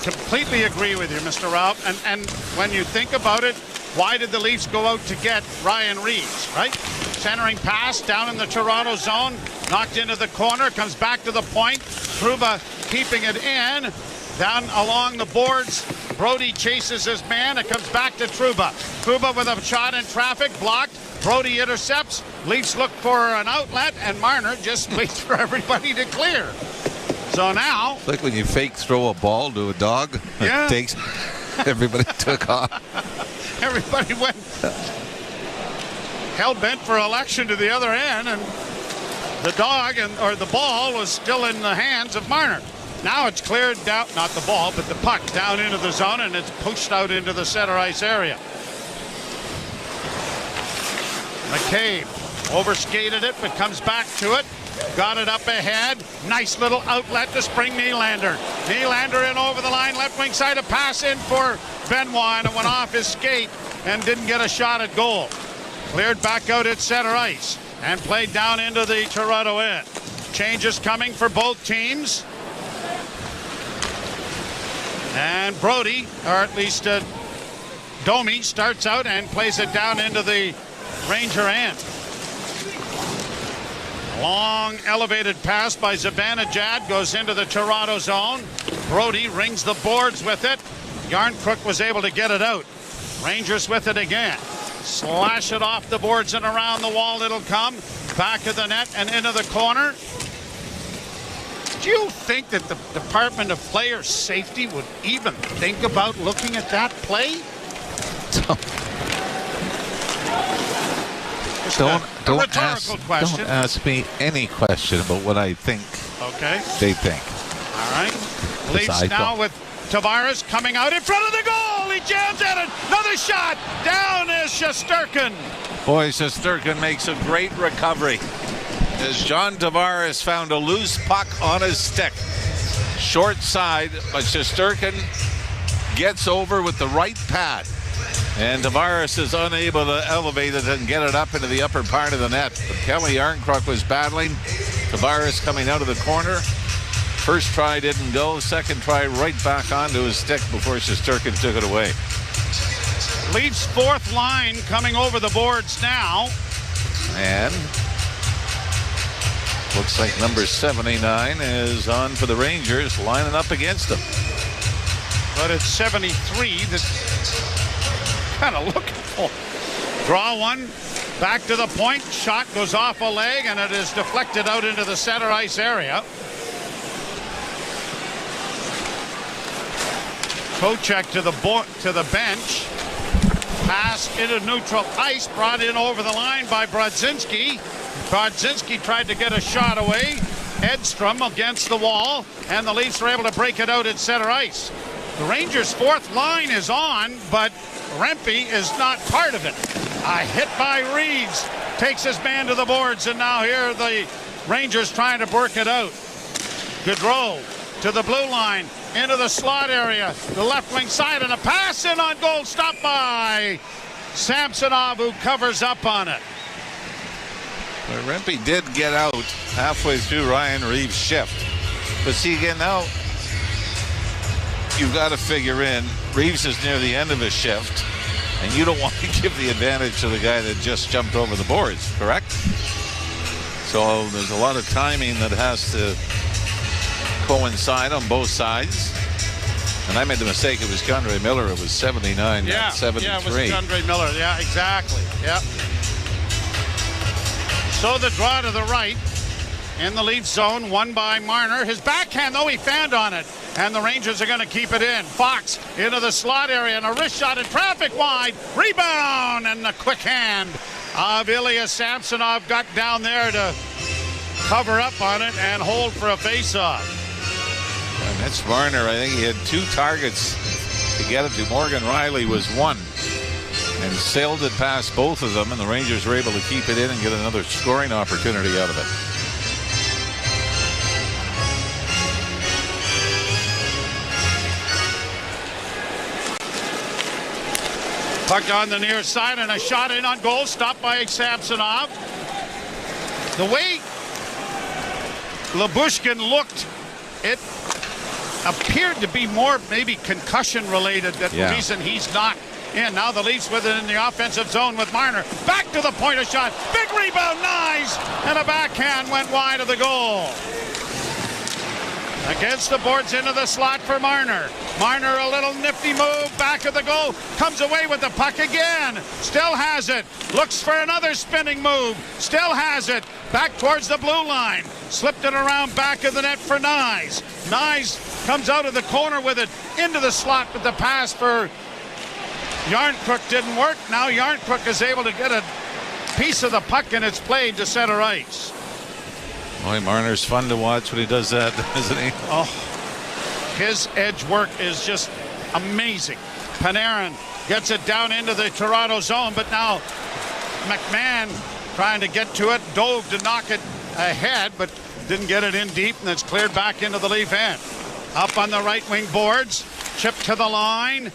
completely agree with you, Mr. Ralph. And when you think about it, why did the Leafs go out to get Ryan Reeves, right? Centering pass down in the Toronto zone, knocked into the corner, comes back to the point. Trouba keeping it in. Down along the boards, Brody chases his man. It comes back to Trouba. Trouba with a shot in traffic, blocked. Brody intercepts. Leafs look for an outlet, and Marner just waits for everybody to clear. So now, like when you fake throw a ball to a dog, yeah. It takes everybody took off. Everybody went hell-bent for election to the other end, and the dog or the ball was still in the hands of Marner. Now it's cleared down, not the ball, but the puck down into the zone, and it's pushed out into the center ice area. McCabe overskated it, but comes back to it. Got it up ahead. Nice little outlet to Spring Nylander. Nylander in over the line, left wing side, a pass in for Benoit, and it went off his skate and didn't get a shot at goal. Cleared back out at center ice and played down into the Toronto end. Changes coming for both teams. And Brody, or at least Domi, starts out and plays it down into the Ranger end. Long elevated pass by Zibanejad goes into the Toronto zone. Brody rings the boards with it. Yarncrook was able to get it out. Rangers with it again. Slash it off the boards and around the wall. It'll come back of the net and into the corner. Do you think that the Department of Player Safety would even think about looking at that play? Don't ask me any question about what I think they think. All right. Leafs now with Tavares coming out in front of the goal. He jams at it. Another shot. Down is Shesterkin. Boy, Shesterkin makes a great recovery as John Tavares found a loose puck on his stick. Short side, but Shesterkin gets over with the right pad. And Tavares is unable to elevate it and get it up into the upper part of the net. But Kelly Yarncrook was battling. Tavares coming out of the corner, First try didn't go. Second try right back onto his stick before Shesterkin took it away. Leafs fourth line coming over the boards now. And looks like number 79 is on for the Rangers, lining up against them. But it's 73 that's kind of looking for. Draw one. Back to the point. Shot goes off a leg, and it is deflected out into the center ice area. Kochek to the bench. Pass into neutral ice, brought in over the line by Brodzinski. Brodzinski tried to get a shot away. Edstrom against the wall, and the Leafs are able to break it out at center ice. The Rangers' fourth line is on, but Rempe is not part of it. A hit by Reeves takes his man to the boards, and now here are the Rangers trying to work it out. Gaudreau to the blue line, into the slot area, the left wing side, and a pass in on goal, stopped by Samsonov, who covers up on it. Well, Rempe did get out halfway through Ryan Reeves' shift. But see, again, now you've got to figure in Reeves is near the end of his shift, and you don't want to give the advantage to the guy that just jumped over the boards, correct? So there's a lot of timing that has to coincide on both sides. And I made the mistake. It was Condré Miller. It was 79, not 73. Yeah, it was Condré Miller. Yeah, exactly. Yeah. So the draw to the right in the Leaf zone, won by Marner. His backhand, though, he fanned on it. And the Rangers are going to keep it in. Fox into the slot area, and a wrist shot in traffic wide. Rebound, and the quick hand of Ilya Samsonov got down there to cover up on it and hold for a faceoff. And that's Marner. I think he had 2 targets to get it to. Morgan Riley was 1. And sailed it past both of them, and the Rangers were able to keep it in and get another scoring opportunity out of it. Puck on the near side, and a shot in on goal, stopped by Samsonov. The way Lyubushkin looked, it appeared to be more maybe concussion related. That the reason he's not in. Now the Leafs with it in the offensive zone with Marner. Back to the point of shot. Big rebound, nice! And a backhand went wide of the goal. Against the boards into the slot for Marner. Marner, a little nifty move, back of the goal, comes away with the puck again. Still has it. Looks for another spinning move. Still has it. Back towards the blue line. Slipped it around back of the net for Nyes. Nyes comes out of the corner with it into the slot, but the pass for Yarncrook didn't work. Now Yarncrook is able to get a piece of the puck, and it's played to center ice. Boy, Marner's fun to watch when he does that, isn't he? Oh, his edge work is just amazing. Panarin gets it down into the Toronto zone, but now McMahon trying to get to it, dove to knock it ahead, but didn't get it in deep, and it's cleared back into the Leaf end. Up on the right wing boards, chipped to the line,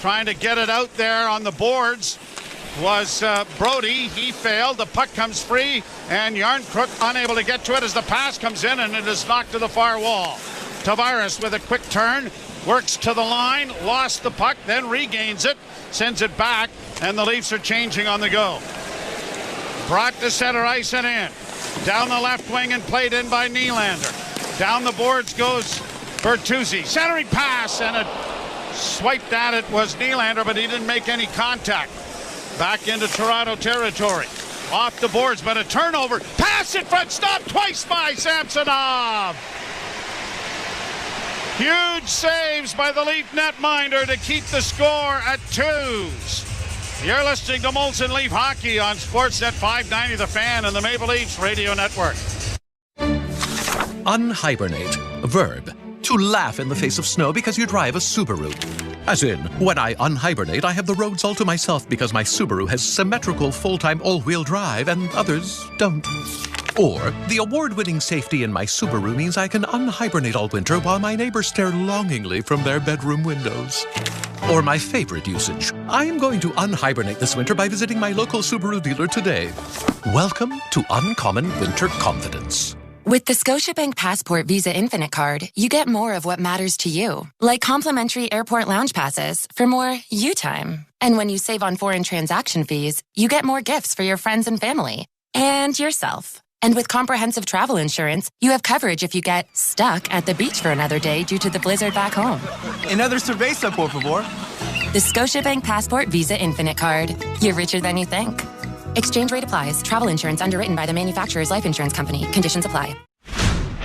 trying to get it out there on the boards was Brody. He failed. The puck comes free, and Yarncrook unable to get to it as the pass comes in, and it is knocked to the far wall. Tavares with a quick turn, works to the line, lost the puck, then regains it, sends it back, and the Leafs are changing on the go. Brought to center ice and in. Down the left wing and played in by Nylander. Down the boards goes Bertuzzi. Centering pass, and it swiped at it was Nylander, but he didn't make any contact. Back into Toronto territory. Off the boards, but a turnover. Pass in front, stopped twice by Samsonov. Huge saves by the Leaf netminder to keep the score at 2s. You're listening to Molson Leaf Hockey on Sportsnet 590 The Fan and the Maple Leafs Radio Network. Unhibernate. Verb. To laugh in the face of snow because you drive a Subaru. As in, when I unhibernate, I have the roads all to myself because my Subaru has symmetrical full-time all-wheel drive and others don't. Or, the award-winning safety in my Subaru means I can unhibernate all winter while my neighbors stare longingly from their bedroom windows. Or my favorite usage, I am going to unhibernate this winter by visiting my local Subaru dealer today. Welcome to Uncommon Winter Confidence. With the Scotiabank Passport Visa Infinite card, you get more of what matters to you, like complimentary airport lounge passes for more you time. And when you save on foreign transaction fees, you get more gifts for your friends and family and yourself. And with comprehensive travel insurance, you have coverage if you get stuck at the beach for another day due to the blizzard back home. Another cerveza, por favor. The Scotiabank Passport Visa Infinite card. You're richer than you think. Exchange rate applies. Travel insurance underwritten by the manufacturer's life insurance company. Conditions apply.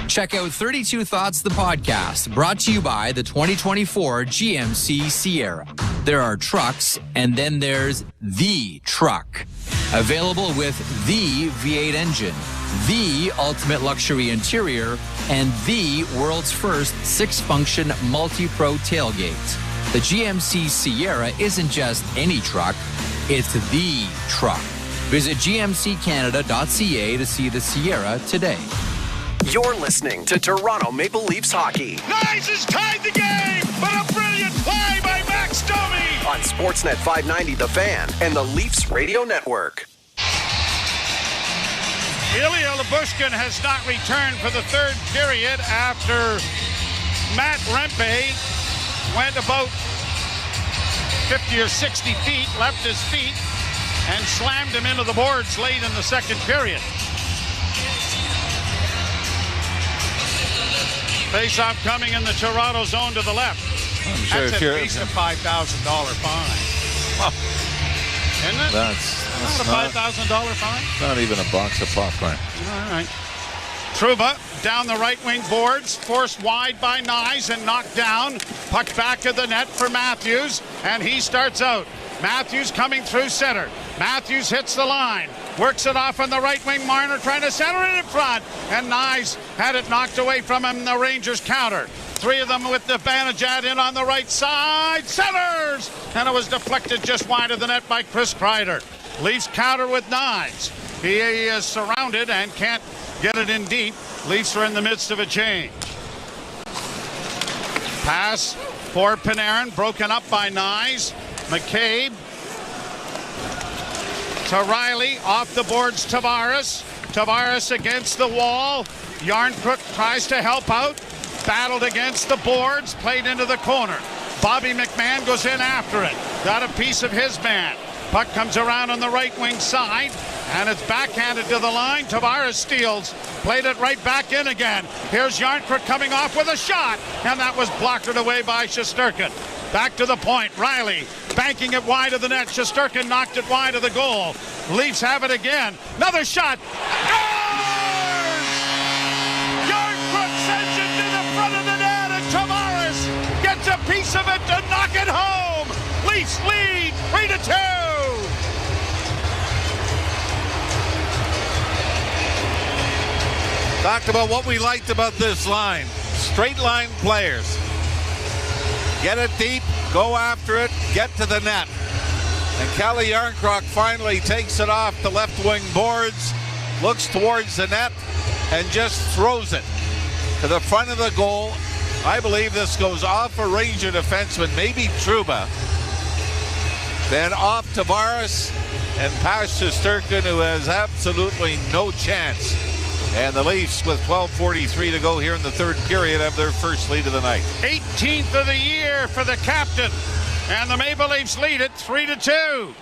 Check out 32 Thoughts, the podcast, brought to you by the 2024 GMC Sierra. There are trucks, and then there's the truck. Available with the V8 engine, the ultimate luxury interior, and the world's first 6-function multi-pro tailgate. The GMC Sierra isn't just any truck, it's the truck. Visit gmccanada.ca to see the Sierra today. You're listening to Toronto Maple Leafs hockey. Nice has tied the game, but a brilliant play by Max Domi. On Sportsnet 590 The Fan and the Leafs Radio Network. Ilya Lyubushkin has not returned for the third period after Matt Rempe went about 50 or 60 feet, left his feet, and slammed him into the boards late in the second period. Face-off coming in the Toronto zone to the left. Sure that's at least a $5,000 fine. Isn't it? That's not a $5,000 fine? Not even a box of popcorn. All right. Trouba down the right wing boards, forced wide by Nyes and knocked down. Puck back of the net for Matthews, and he starts out. Matthews coming through center. Matthews hits the line. Works it off on the right wing. Marner trying to center it in front. And Nyes had it knocked away from him. The Rangers counter. Three of them with the Banajad in on the right side. Centers! And it was deflected just wide of the net by Chris Kreider. Leafs counter with Nyes. He is surrounded and can't get it in deep. Leafs are in the midst of a change. Pass for Panarin. Broken up by Nyes. McCabe to Riley, off the boards Tavares. Tavares against the wall. Yarncrook tries to help out. Battled against the boards, played into the corner. Bobby McMahon goes in after it. Got a piece of his man. Puck comes around on the right wing side, and it's backhanded to the line. Tavares steals, played it right back in again. Here's Yarncrook coming off with a shot, and that was blocked away by Shesterkin. Back to the point. Riley banking it wide of the net. Shesterkin knocked it wide of the goal. Leafs have it again. Another shot. Yarncrook sends it to the front of the net, and Tavares gets a piece of it to knock it home. Leafs lead 3-2. Talked about what we liked about this line. Straight line players. Get it deep, go after it, get to the net. And Calle Yarncroc finally takes it off the left wing boards, looks towards the net, and just throws it to the front of the goal. I believe this goes off a Ranger defenseman, maybe Trouba. Then off Tavares and past Shesterkin, who has absolutely no chance. And the Leafs, with 12:43 to go here in the third period, have their first lead of the night. 18th of the year for the captain. And the Maple Leafs lead it 3-2.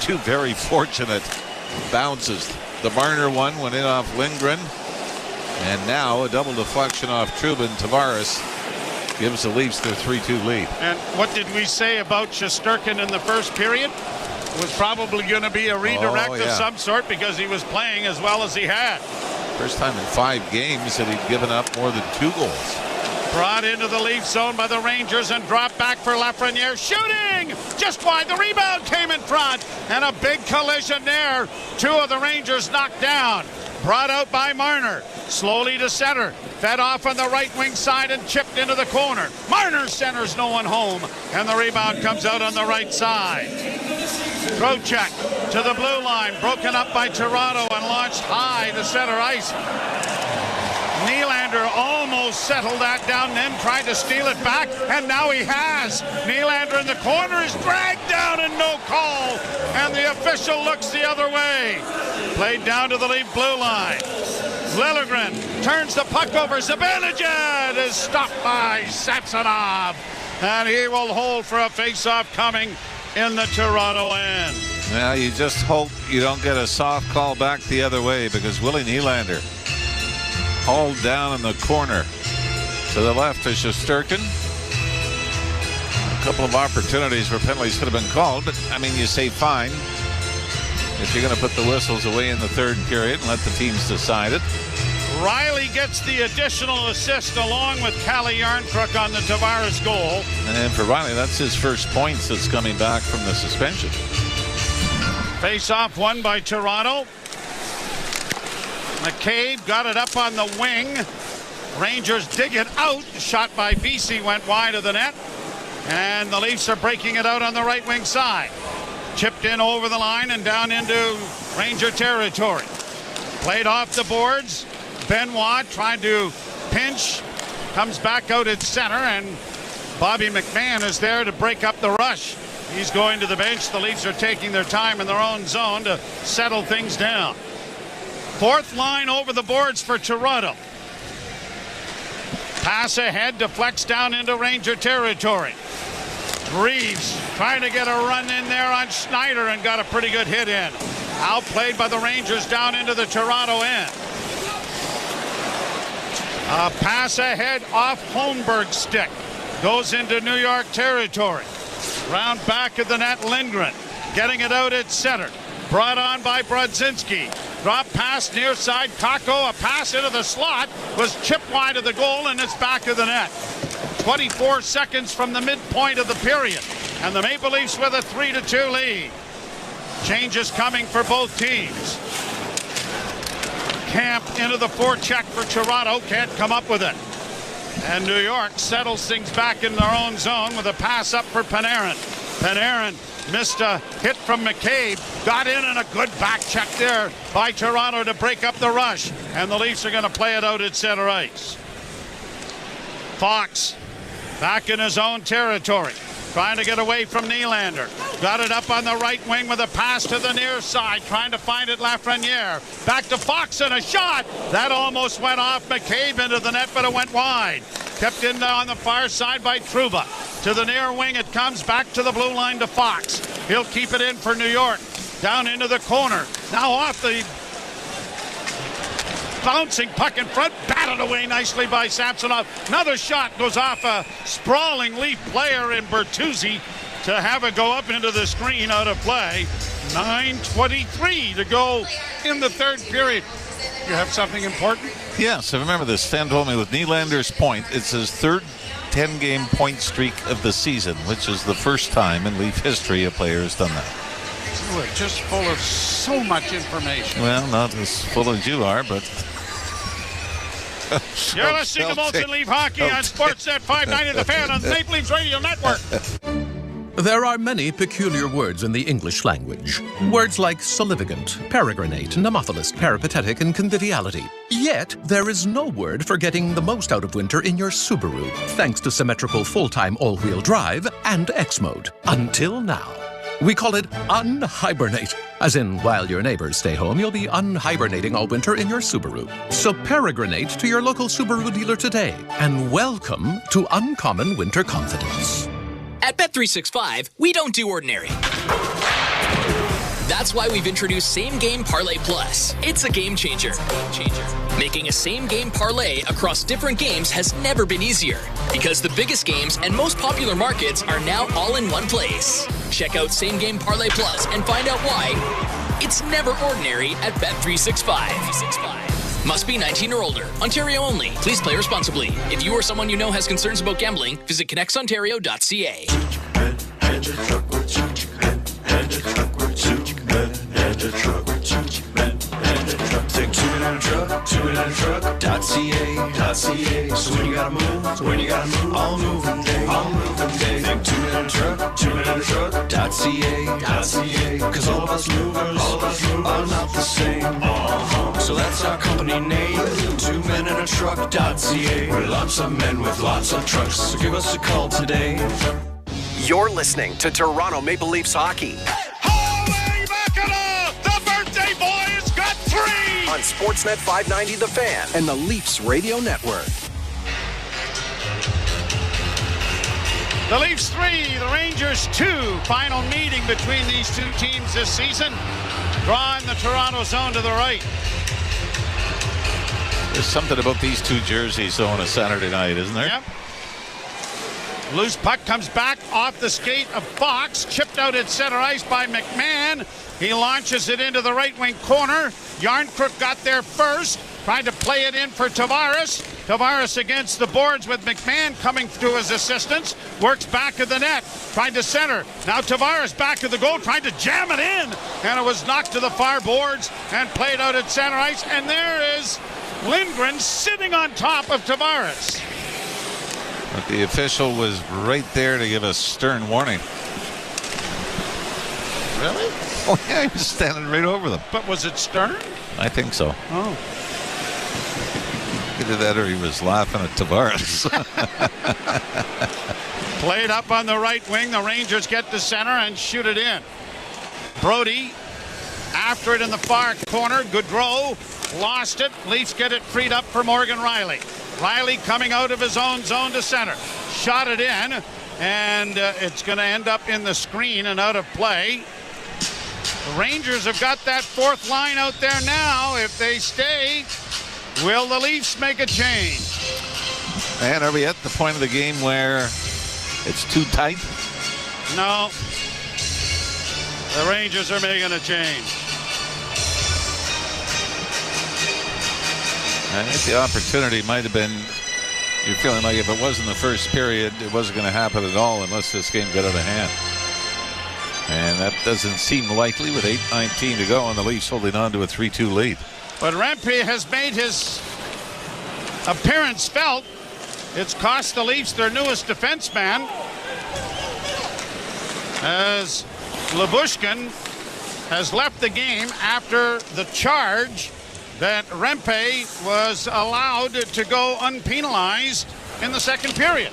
Two very fortunate bounces. The Marner one went in off Lindgren. And now a double deflection off Trouba, and Tavares gives the Leafs their 3-2 lead. And what did we say about Shesterkin in the first period? It was probably going to be a redirect of some sort because he was playing as well as he had. First time in 5 games that he'd given up more than 2 goals. Brought into the Leaf zone by the Rangers and dropped back for Lafreniere. Shooting! Just wide. The rebound came in front. And a big collision there. 2 of the Rangers knocked down. Brought out by Marner. Slowly to center. Fed off on the right wing side and chipped into the corner. Marner centers no one home. And the rebound comes out on the right side. Trocheck to the blue line. Broken up by Toronto and launched high to center ice. Nylander almost settled that down, then tried to steal it back, and now he has. Nylander in the corner is dragged down and no call, and the official looks the other way. Played down to the Leaf blue line. Liljegren turns the puck over. Zibanejad is stopped by Samsonov, and he will hold for a face-off coming in the Toronto end. Well, you just hope you don't get a soft call back the other way, because Willie Nylander hauled down in the corner to the left of Shesterkin. A couple of opportunities where penalties could have been called, but I mean, you say fine if you're going to put the whistles away in the third period and let the teams decide it. Riley gets the additional assist along with Calle Järnkrok on the Tavares goal. And for Riley, that's his first points that's coming back from the suspension. Face-off won by Toronto. McCabe got it up on the wing. Rangers dig it out. Shot by Vesey went wide of the net. And the Leafs are breaking it out on the right wing side. Chipped in over the line and down into Ranger territory. Played off the boards. Benoit tried to pinch. Comes back out at center, and Bobby McMahon is there to break up the rush. He's going to the bench. The Leafs are taking their time in their own zone to settle things down. Fourth line over the boards for Toronto. Pass ahead, deflects down into Ranger territory. Reeves trying to get a run in there on Schneider and got a pretty good hit in. Outplayed by the Rangers down into the Toronto end. A pass ahead off Holmberg's stick. Goes into New York territory. Round back of the net, Lindgren. Getting it out at center. Brought on by Brodzinski. Drop pass near side. Kakko, a pass into the slot. Was chipped wide of the goal, and it's back of the net. 24 seconds from the midpoint of the period. And the Maple Leafs with a 3-2 lead. Changes coming for both teams. Camp into the forecheck for Toronto. Can't come up with it. And New York settles things back in their own zone with a pass up for Panarin. Panarin missed a hit from McCabe. Got in and a good back check there by Toronto to break up the rush. And the Leafs are going to play it out at center ice. Fox back in his own territory. Trying to get away from Nylander. Got it up on the right wing with a pass to the near side. Trying to find it Lafreniere. Back to Fox and a shot. That almost went off McCabe into the net, but it went wide. Kept in on the far side by Trouba. To the near wing it comes. Back to the blue line to Fox. He'll keep it in for New York. Down into the corner. Now off the bouncing puck in front, batted away nicely by Samsonov. Another shot goes off a sprawling Leaf player in Bertuzzi to have it go up into the screen out of play. 9:23 to go in the third period. You have something important? Yes, I remember this. Stan told me with Nylander's point, it's his third 10-game point streak of the season, which is the first time in Leaf history a player has done that. We're just full of so much information. Well, not as full as you are, but... You're listening to Molson Leaf Hockey on Sportsnet 590 The Fan on the Maple Leafs Radio Network. There are many peculiar words in the English language. Words like solivigant, peregrinate, nemophilist, peripatetic, and conviviality. Yet, there is no word for getting the most out of winter in your Subaru, thanks to symmetrical full-time all-wheel drive and X-Mode. Until now. We call it unhibernate, as in while your neighbors stay home, you'll be unhibernating all winter in your Subaru. So peregrinate to your local Subaru dealer today, and welcome to uncommon winter confidence. At Bet365, we don't do ordinary. That's why we've introduced Same Game Parlay Plus. It's a game changer. Making a same game parlay across different games has never been easier, because the biggest games and most popular markets are now all in one place. Check out Same Game Parlay Plus and find out why it's never ordinary at Bet365. Must be 19 or older. Ontario only. Please play responsibly. If you or someone you know has concerns about gambling, visit connectsontario.ca. Take two men in a truck.ca. So when you gotta move, all moving day. Think two men in a truck.ca. Cause all of us movers are not the same. So that's our company name. Two men in a truck. handoutruck.ca. We're lots of men with lots of trucks, so give us a call today. You're listening to Toronto Maple Leafs hockey. Holy mackerel! The birthday boy has got 3! On Sportsnet 590 The Fan and the Leafs Radio Network. The Leafs 3, the Rangers 2. Final meeting between these two teams this season. Drawing the Toronto zone to the right. There's something about these two jerseys, though, on a Saturday night, isn't there? Yep. Loose puck comes back off the skate of Fox. Chipped out at center ice by McMahon. He launches it into the right wing corner. Yarncrook got there first. Trying to play it in for Tavares. Tavares against the boards with McMahon coming to his assistance. Works back of the net. Trying to center. Now Tavares back of the goal. Trying to jam it in. And it was knocked to the far boards and played out at center ice. And there is Lindgren sitting on top of Tavares. But the official was right there to give a stern warning. Really? Oh, yeah, he was standing right over them. But was it stern? I think so. Oh. Either that or he was laughing at Tavares. Played up on the right wing. The Rangers get to center and shoot it in. Brody after it in the far corner. Gaudreau lost it. Leafs get it freed up for Morgan Rielly. Rielly coming out of his own zone to center. Shot it in, and it's going to end up in the screen and out of play. The Rangers have got that fourth line out there now. If they stay, will the Leafs make a change? And are we at the point of the game where it's too tight? No. The Rangers are making a change. I think the opportunity might have been, you're feeling like if it wasn't the first period, it wasn't going to happen at all unless this game got out of hand. And that doesn't seem likely with 8:19 to go and the Leafs holding on to a 3-2 lead. But Rempe has made his appearance felt. It's cost the Leafs their newest defenseman, as Lyubushkin has left the game after the charge that Rempe was allowed to go unpenalized in the second period.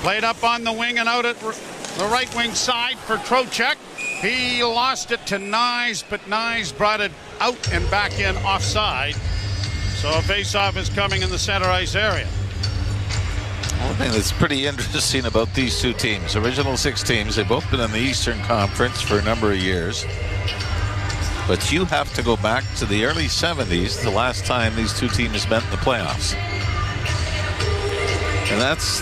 Played up on the wing and out at the right wing side for Trocheck. He lost it to Nyes, but Nyes brought it out and back in offside. So a face-off is coming in the center ice area. One thing that's pretty interesting about these two teams, original 6 teams, they've both been in the Eastern Conference for a number of years. But you have to go back to the early 70s, the last time these two teams met in the playoffs. And that's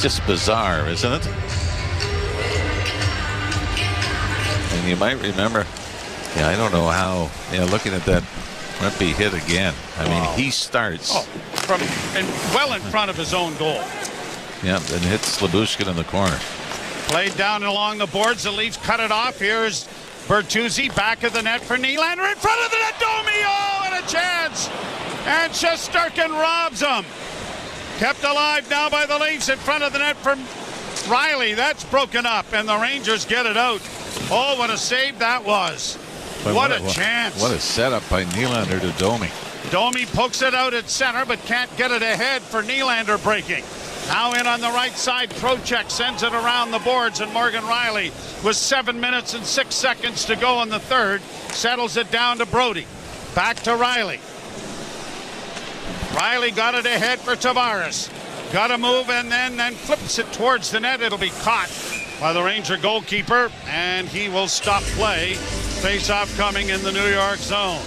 just bizarre, isn't it? And you might remember, I don't know how, looking at that Rempe hit again. I mean, he starts well in front of his own goal. Yeah, and hits Lyubushkin in the corner. Played down along the boards. The Leafs cut it off. Here's Bertuzzi back of the net for Nylander in front of the net. Domi, and a chance. And Shesterkin robs him. Kept alive now by the Leafs in front of the net from Rielly. That's broken up, and the Rangers get it out. Oh, what a save that was. What a chance. What a setup by Nylander to Domi. Domi pokes it out at center, but can't get it ahead for Nylander breaking. Now in on the right side, Trocheck sends it around the boards, and Morgan Rielly, with 7 minutes and 6 seconds to go in the third, settles it down to Brody. Back to Rielly. Rielly got it ahead for Tavares. Got to move and then flips it towards the net. It'll be caught by the Ranger goalkeeper, and he will stop play. Face-off coming in the New York zone.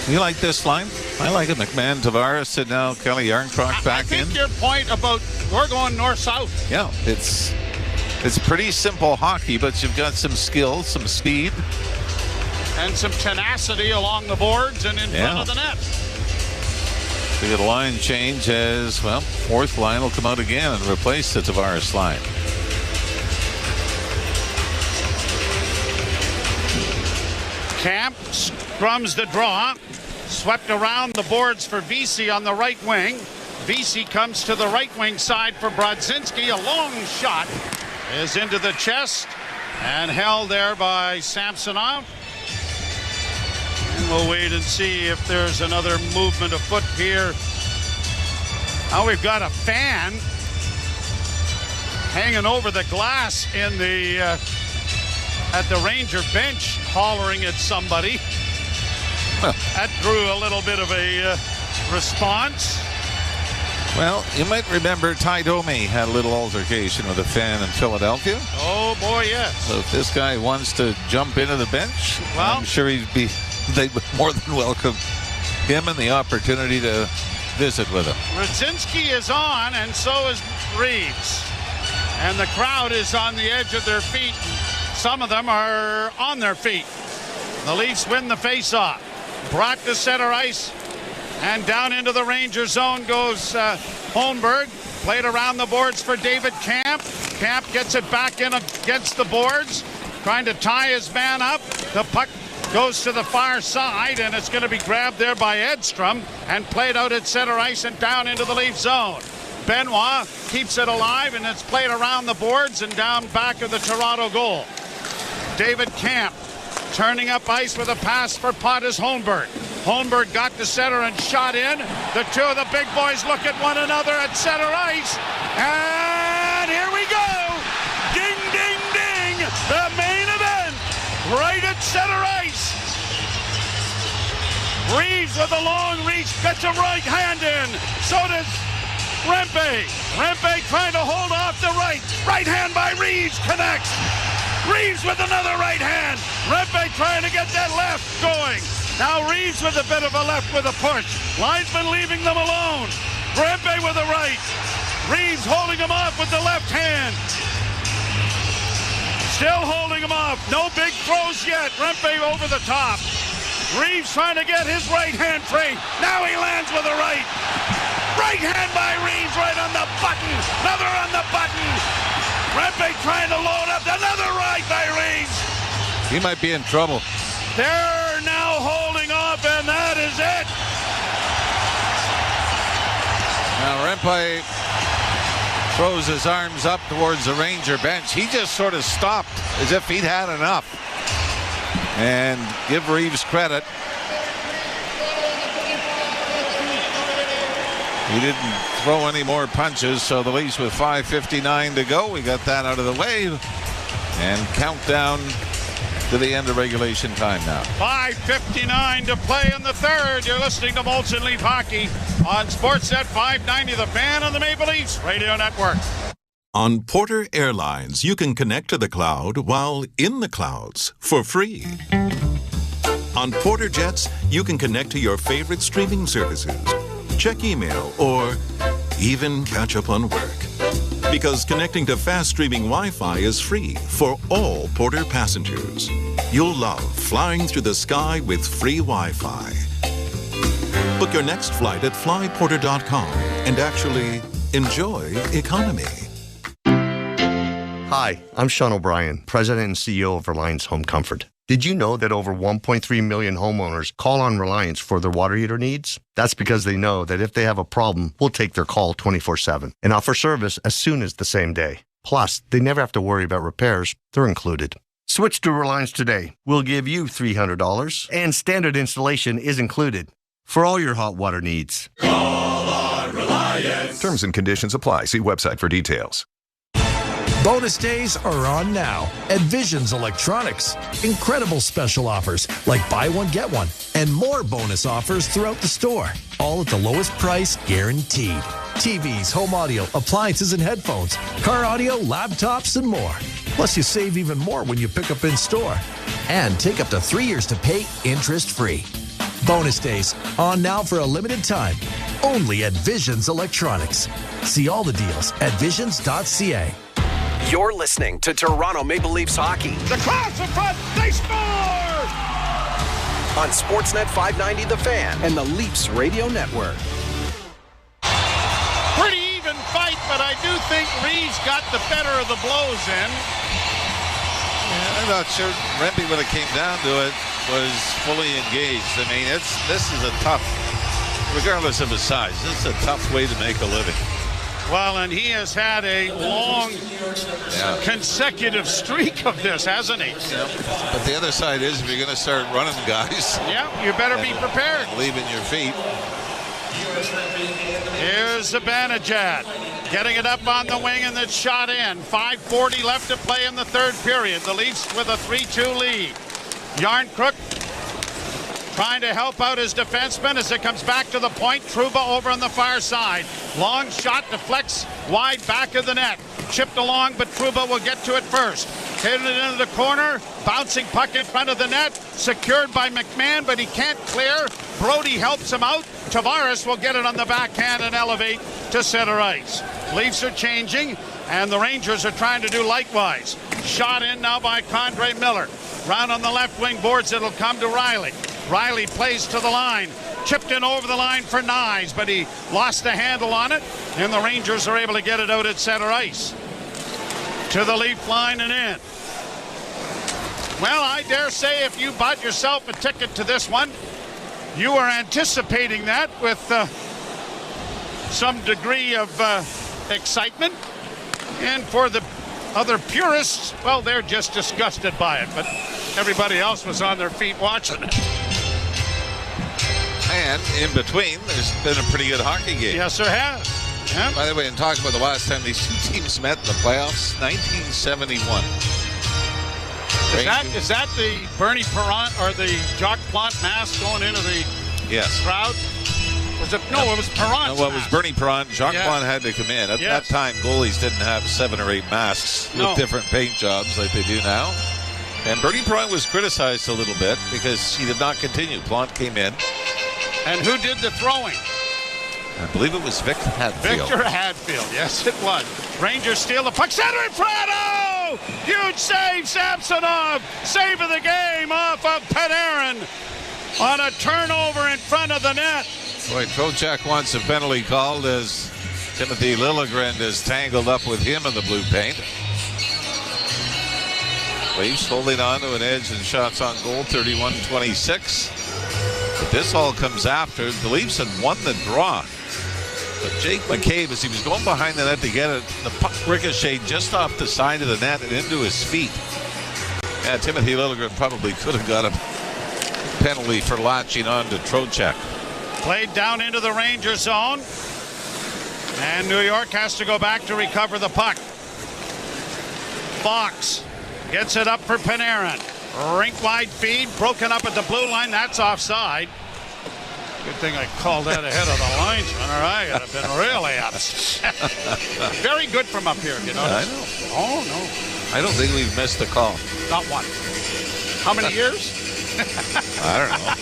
You like this line? I like it. McMahon, Tavares, and now Kelly Yarncroc back in. I think your point about we're going north-south. Yeah, it's pretty simple hockey, but you've got some skill, some speed. And some tenacity along the boards and in front of the net. We get a line change as, fourth line will come out again and replace the Tavares line. Camp scrums the draw. Swept around the boards for Vesey on the right wing. Vesey comes to the right wing side for Brodzinski. A long shot is into the chest and held there by Samsonov. And we'll wait and see if there's another movement afoot here Now we've got a fan hanging over the glass in the at the Ranger bench, hollering at somebody. That drew a little bit of a response. Well, you might remember Ty Domi had a little altercation with a fan in Philadelphia. Oh boy, yes. So if this guy wants to jump into the bench, well, I'm sure they'd more than welcome him and the opportunity to visit with him. Rudzinski is on, and so is Reeves. And the crowd is on the edge of their feet. Some of them are on their feet. The Leafs win the face-off. Brought to center ice, and down into the Ranger zone goes Holmberg. Played around the boards for David Camp. Camp gets it back in against the boards, trying to tie his man up. The puck goes to the far side, and it's going to be grabbed there by Edstrom and played out at center ice and down into the Leaf zone. Benoit keeps it alive, and it's played around the boards and down back of the Toronto goal. David Camp turning up ice with a pass for Pontus Holmberg. Holmberg got to center and shot in. The two of the big boys look at one another at center ice. And here we go. Ding, ding, ding. The main event right at center ice. Reeves with a long reach gets a right hand in. So does Rempe. Rempe trying to hold off the right. Right hand by Reeves connects. Reeves with another right hand. Rempe trying to get that left going. Now Reeves with a bit of a left with a push. Linesman leaving them alone. Rempe with a right. Reeves holding him off with the left hand. Still holding him off. No big throws yet. Rempe over the top. Reeves trying to get his right hand free. Now he lands with a right. Right hand by Reeves right on the button. Another on the button. Rempe trying to load up. Another right by Reeves. He might be in trouble. They're now holding off, and that is it. Now Rempe throws his arms up towards the Ranger bench. He just sort of stopped as if he'd had enough. And give Reeves credit. He didn't throw any more punches, so the Leafs with 5:59 to go. We got that out of the way. And countdown to the end of regulation time now. 5:59 to play in the third. You're listening to Molson Leaf Hockey on Sportsnet 590, the Fan on the Maple Leafs Radio Network. On Porter Airlines, you can connect to the cloud while in the clouds for free. On Porter Jets, you can connect to your favorite streaming services, check email, or even catch up on work. Because connecting to fast streaming Wi-Fi is free for all Porter passengers. You'll love flying through the sky with free Wi-Fi. Book your next flight at flyporter.com and actually enjoy economy. Hi, I'm Sean O'Brien, President and CEO of Reliance Home Comfort. Did you know that over 1.3 million homeowners call on Reliance for their water heater needs? That's because they know that if they have a problem, we'll take their call 24/7 and offer service as soon as the same day. Plus, they never have to worry about repairs. They're included. Switch to Reliance today. We'll give you $300 and standard installation is included for all your hot water needs. Call on Reliance. Terms and conditions apply. See website for details. Bonus days are on now at Visions Electronics. Incredible special offers like buy one, get one, and more bonus offers throughout the store. All at the lowest price guaranteed. TVs, home audio, appliances and headphones, car audio, laptops, and more. Plus you save even more when you pick up in store. And take up to 3 years to pay interest-free. Bonus days on now for a limited time. Only at Visions Electronics. See all the deals at visions.ca. You're listening to Toronto Maple Leafs hockey. The Crowds in front, they score! On Sportsnet 590 The Fan and the Leafs Radio Network. Pretty even fight, but I do think Reeves got the better of the blows in. Yeah, I'm not sure Rempe, when it came down to it, was fully engaged. I mean, this is a tough, regardless of his size, this is a tough way to make a living. Well, and he has had a long consecutive streak of this, hasn't he? Yeah. But the other side is, if you're going to start running guys, you better be prepared. Leaving your feet. Here's Zibanejad getting it up on the wing and it's shot in. 5:40 left to play in the third period. The Leafs with a 3-2 lead. Yarncrook trying to help out his defenseman as it comes back to the point. Trouba over on the far side. Long shot deflects wide back of the net. Chipped along, but Trouba will get to it first. Hitting it into the corner. Bouncing puck in front of the net. Secured by McMahon, but he can't clear. Brody helps him out. Tavares will get it on the backhand and elevate to center ice. Leafs are changing, and the Rangers are trying to do likewise. Shot in now by Condre Miller. Round on the left wing boards, it'll come to Riley. Riley plays to the line. Chipped in over the line for Nyes, but he lost the handle on it, and the Rangers are able to get it out at center ice. To the Leaf line and in. Well, I dare say if you bought yourself a ticket to this one, you were anticipating that with some degree of excitement. And for the other purists, well, they're just disgusted by it. But everybody else was on their feet watching it. And in between, there's been a pretty good hockey game. Yes, there has. Yeah. By the way, and talking about the last time these two teams met in the playoffs, 1971. Is that the Bernie Perrant or the Jacques Plante mask going into the crowd? Was it? No, it was Perrant's No, it was Bernie Perrant. Jacques Plante had to come in. At that time, goalies didn't have 7 or 8 masks with different paint jobs like they do now. And Bernie Perrant was criticized a little bit because he did not continue. Plante came in. And who did the throwing? I believe it was Victor Hadfield. Victor Hadfield, yes it was. Rangers steal the puck, center in front. Oh! Huge save, Samsonov. Save of the game off of Panarin on a turnover in front of the net. Boy, Trocheck wants a penalty called as Timothy Liljegren is tangled up with him in the blue paint. Leafs holding on to an edge and shots on goal, 31-26. But this all comes after the Leafs had won the draw. But Jake McCabe, as he was going behind the net to get it, the puck ricocheted just off the side of the net and into his feet. Yeah, Timothy Liljegren probably could have got a penalty for latching on to Trocheck. Played down into the Ranger zone. And New York has to go back to recover the puck. Fox gets it up for Panarin. Rink-wide feed, broken up at the blue line. That's offside. Good thing I called that ahead of the linesman, or I would have been really upset. Very good from up here, you know. I know. Oh, no. I don't think we've missed a call. Not one. How many years? I don't know.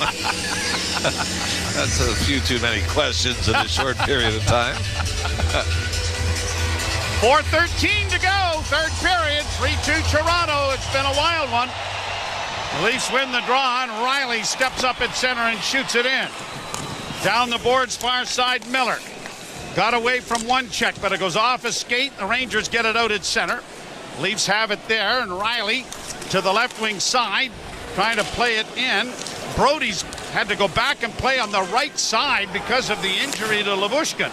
That's a few too many questions in a short period of time. 4:13 to go. Third period. 3-2 Toronto. It's been a wild one. The Leafs win the draw, and Riley steps up at center and shoots it in. Down the boards, far side, Miller. Got away from one check, but it goes off his skate. The Rangers get it out at center. Leafs have it there, and Riley to the left wing side, trying to play it in. Brody's had to go back and play on the right side because of the injury to Lyubushkin.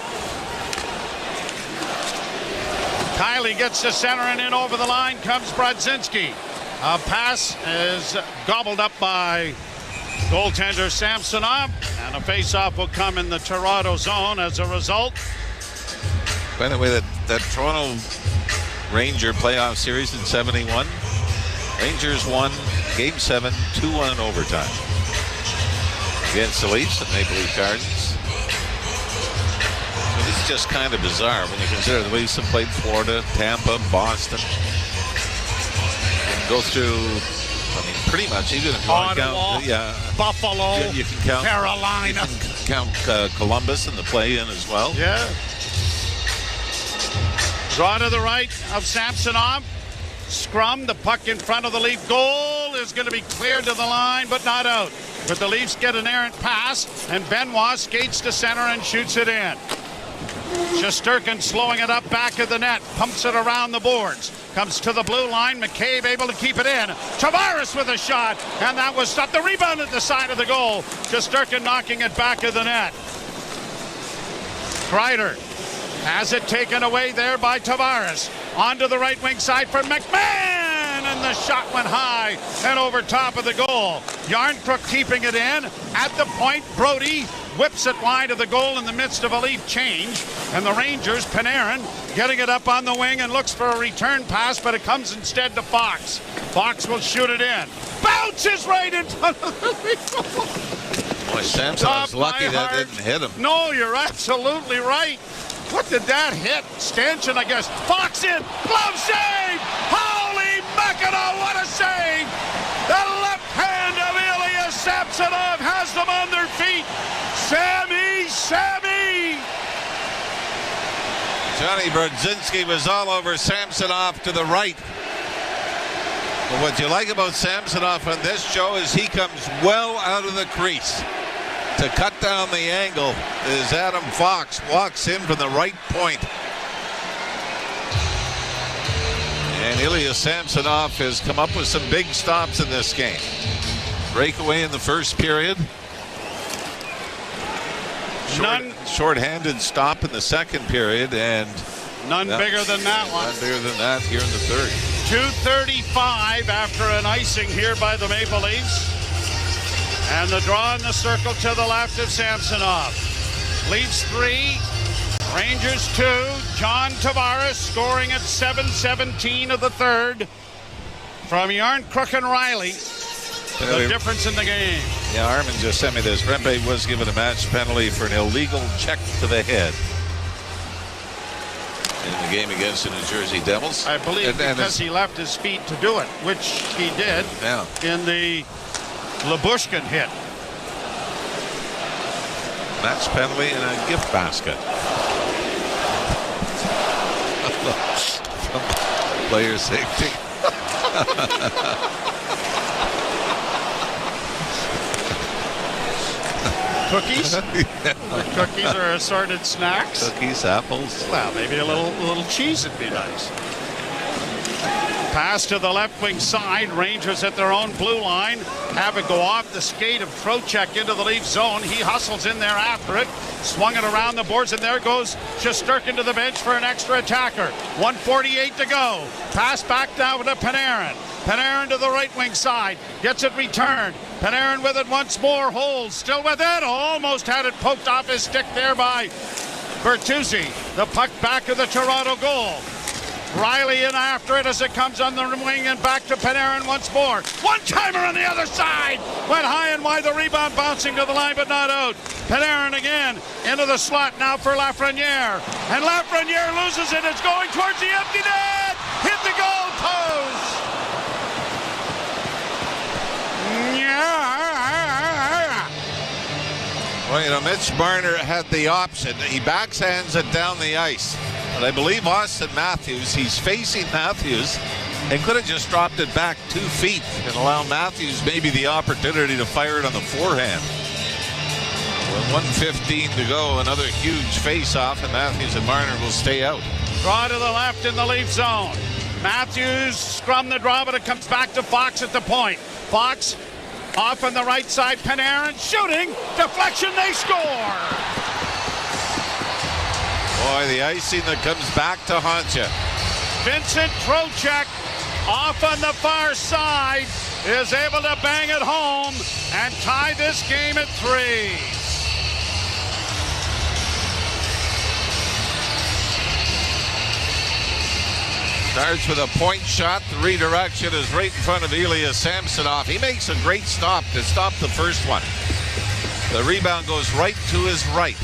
Kylie gets to center, and in over the line comes Brodzinski. A pass is gobbled up by goaltender Samsonov, and a face-off will come in the Toronto zone as a result. By the way, that Toronto Ranger playoff series in 71, Rangers won Game 7, 2-1 in overtime against the Leafs at Maple Leaf Gardens. So this is just kind of bizarre when you consider the Leafs have played Florida, Tampa, Boston. Go through, I mean, pretty much, even if you want to count, Buffalo, you can count Carolina. You can count Columbus in the play-in as well. Yeah. Draw to the right of Samsonov. Scrum, the puck in front of the Leaf goal is going to be cleared to the line, but not out. But the Leafs get an errant pass, and Benoit skates to center and shoots it in. Shesterkin slowing it up back of the net, pumps it around the boards, comes to the blue line. McCabe able to keep it in. Tavares with a shot, and that was stopped. The rebound at the side of the goal. Shesterkin knocking it back of the net. Kreider has it taken away there by Tavares. Onto the right wing side for McMahon, and the shot went high and over top of the goal. Yarncrook keeping it in. At the point, Brody whips it wide of the goal in the midst of a Leaf change. And the Rangers, Panarin, getting it up on the wing and looks for a return pass, but it comes instead to Fox. Fox will shoot it in. Bounces right in front of the Leaf. Boy, Samson's lucky that didn't hit him. No, you're absolutely right. What did that hit? Stanchion, I guess. Fox in. Glove save! Holy mackerel, what a save! The left hand of Ilya Samsonov has them on their feet. Sammy! Johnny Brodzinski was all over Samsonov to the right. But what you like about Samsonov on this show is he comes well out of the crease. To cut down the angle as Adam Fox walks in from the right point. And Ilya Samsonov has come up with some big stops in this game. Breakaway in the first period. Short-handed stop in the second period, and none bigger than that one. None bigger than that here in the third. 2:35 after an icing here by the Maple Leafs. And the draw in the circle to the left of Samsonov. Leafs 3, Rangers 2. John Tavares scoring at 7:17 of the third from Yarncrook and Riley. The difference in the game. Yeah, Armin just sent me this. Rempe was given a match penalty for an illegal check to the head in the game against the New Jersey Devils. I believe because he left his feet to do it, which he did in the Lyubushkin hit. Match penalty and a gift basket. Player safety. Cookies? Cookies are assorted snacks. Cookies, apples. Well, maybe a little cheese would be nice. Pass to the left wing side. Rangers at their own blue line. Have it go off the skate of Trocheck into the Leaf zone. He hustles in there after it. Swung it around the boards, and there goes Shesterkin to the bench for an extra attacker. 1:48 to go. Pass back down to Panarin. Panarin to the right wing side. Gets it returned. Panarin with it once more. Holds. Still with it. Almost had it poked off his stick there by Bertuzzi. The puck back of the Toronto goal. Riley in after it as it comes on the wing and back to Panarin once more. One-timer on the other side. Went high and wide. The rebound bouncing to the line but not out. Panarin again into the slot now for Lafreniere. And Lafreniere loses it. It's going towards the empty net. Hit the goal post. Well, you know, Mitch Marner had the option. He backhands it down the ice. But I believe Austin Matthews, he's facing Matthews, and could have just dropped it back 2 feet and allow Matthews maybe the opportunity to fire it on the forehand. With 1:15 to go, another huge face-off, and Matthews and Marner will stay out. Draw to the left in the Leaf zone. Matthews scrum the draw, but it comes back to Fox at the point. Fox off on the right side. Panarin shooting. Deflection. They score. Boy, the icing that comes back to haunt you. Vincent Trocheck off on the far side is able to bang it home and tie this game at 3. Starts with a point shot. The redirection is right in front of Ilya Samsonov. He makes a great stop to stop the first one. The rebound goes right to his right.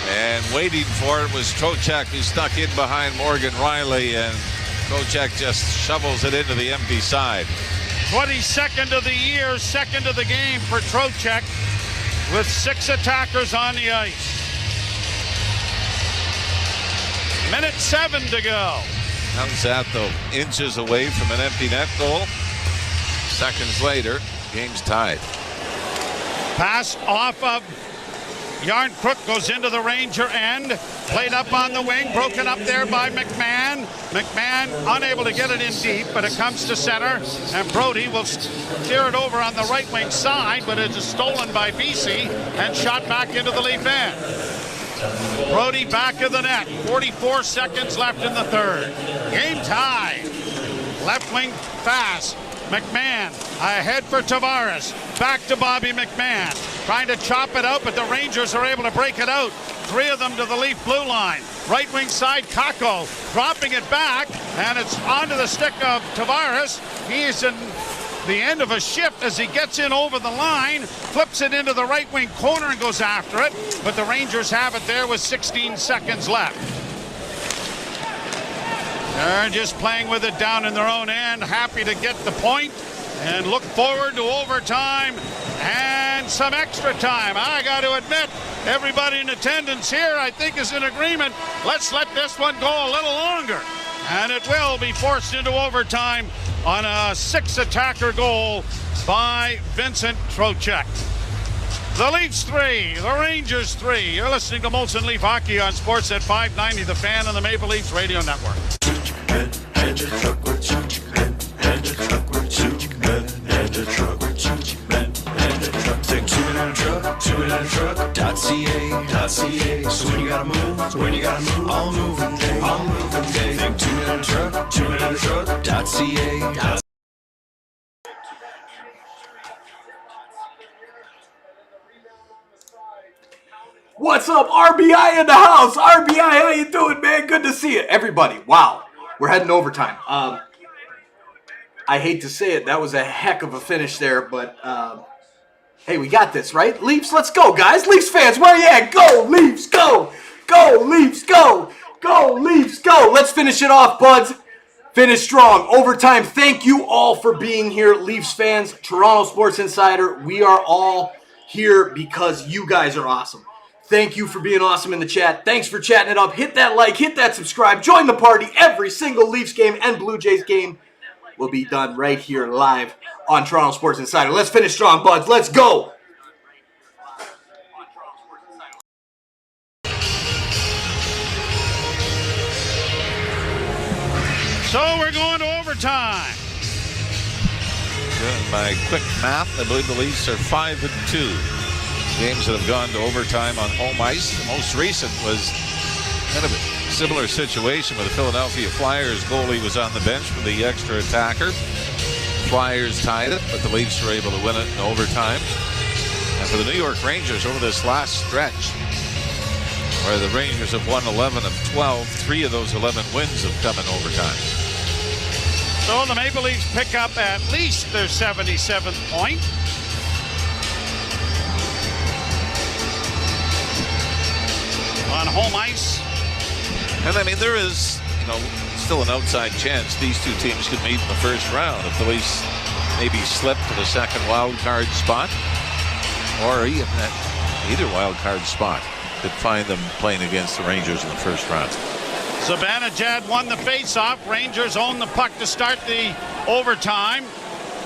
And waiting for it was Trocheck, who stuck in behind Morgan Riley, and Trocheck just shovels it into the empty side. 22nd of the year, second of the game for Trocheck, with 6 attackers on the ice. Minute 7 to go. Comes that, though, inches away from an empty net goal. Seconds later, game's tied. Pass off of Yarncrook, goes into the Ranger end. Played up on the wing, broken up there by McMahon. McMahon unable to get it in deep, but it comes to center. And Brody will steer it over on the right wing side, but it is stolen by BC and shot back into the Leaf end. Brody back of the net. 44 seconds left in the third. Game tied. Left wing pass. McMahon ahead for Tavares. Back to Bobby McMahon. Trying to chop it out, but the Rangers are able to break it out. 3 of them to the Leaf blue line. Right wing side, Kakko dropping it back, and it's onto the stick of Tavares. He is in the end of a shift as he gets in over the line, flips it into the right wing corner and goes after it, but the Rangers have it there with 16 seconds left. They're just playing with it down in their own end, happy to get the point and look forward to overtime and some extra time. I got to admit, everybody in attendance here, I think, is in agreement. Let's let this one go a little longer. And it will be forced into overtime on a 6-attacker goal by Vincent Trocheck. The Leafs 3, the Rangers 3. You're listening to Molson Leaf Hockey on Sportsnet 590, The Fan, and the Maple Leafs Radio Network. And a truck with 2 men, and a truck with 2 men, and a truck with 2 men, and a truck. Take 2 men on a truck, 2 men on a truck.ca. So when you gotta move, all moving day. Think 2 men on a truck, 2 men on a truck.ca. What's up, RBI in the house? RBI, how you doing, man? Good to see you. Everybody, wow. We're heading overtime. I hate to say it. That was a heck of a finish there, but hey, we got this, right? Leafs, let's go, guys. Leafs fans, where you at? Go, Leafs, go! Go, Leafs, go! Go, Leafs, go! Let's finish it off, buds. Finish strong. Overtime. Thank you all for being here, Leafs fans. Toronto Sports Insider, we are all here because you guys are awesome. Thank you for being awesome in the chat. Thanks for chatting it up. Hit that like, hit that subscribe. Join the party. Every single Leafs game and Blue Jays game will be done right here live on Toronto Sports Insider. Let's finish strong, buds. Let's go. So we're going to overtime. Doing my quick math, I believe the Leafs are 5-2. Games that have gone to overtime on home ice. The most recent was kind of a similar situation where the Philadelphia Flyers goalie was on the bench for the extra attacker. Flyers tied it, but the Leafs were able to win it in overtime. And for the New York Rangers over this last stretch, where the Rangers have won 11 of 12, 3 of those 11 wins have come in overtime. So the Maple Leafs pick up at least their 77th point. On home ice. And I mean, there is, still an outside chance these two teams could meet in the first round if the Leafs maybe slip to the second wild card spot, or even either wild card spot could find them playing against the Rangers in the first round. Zibanejad won the faceoff. Rangers own the puck to start the overtime.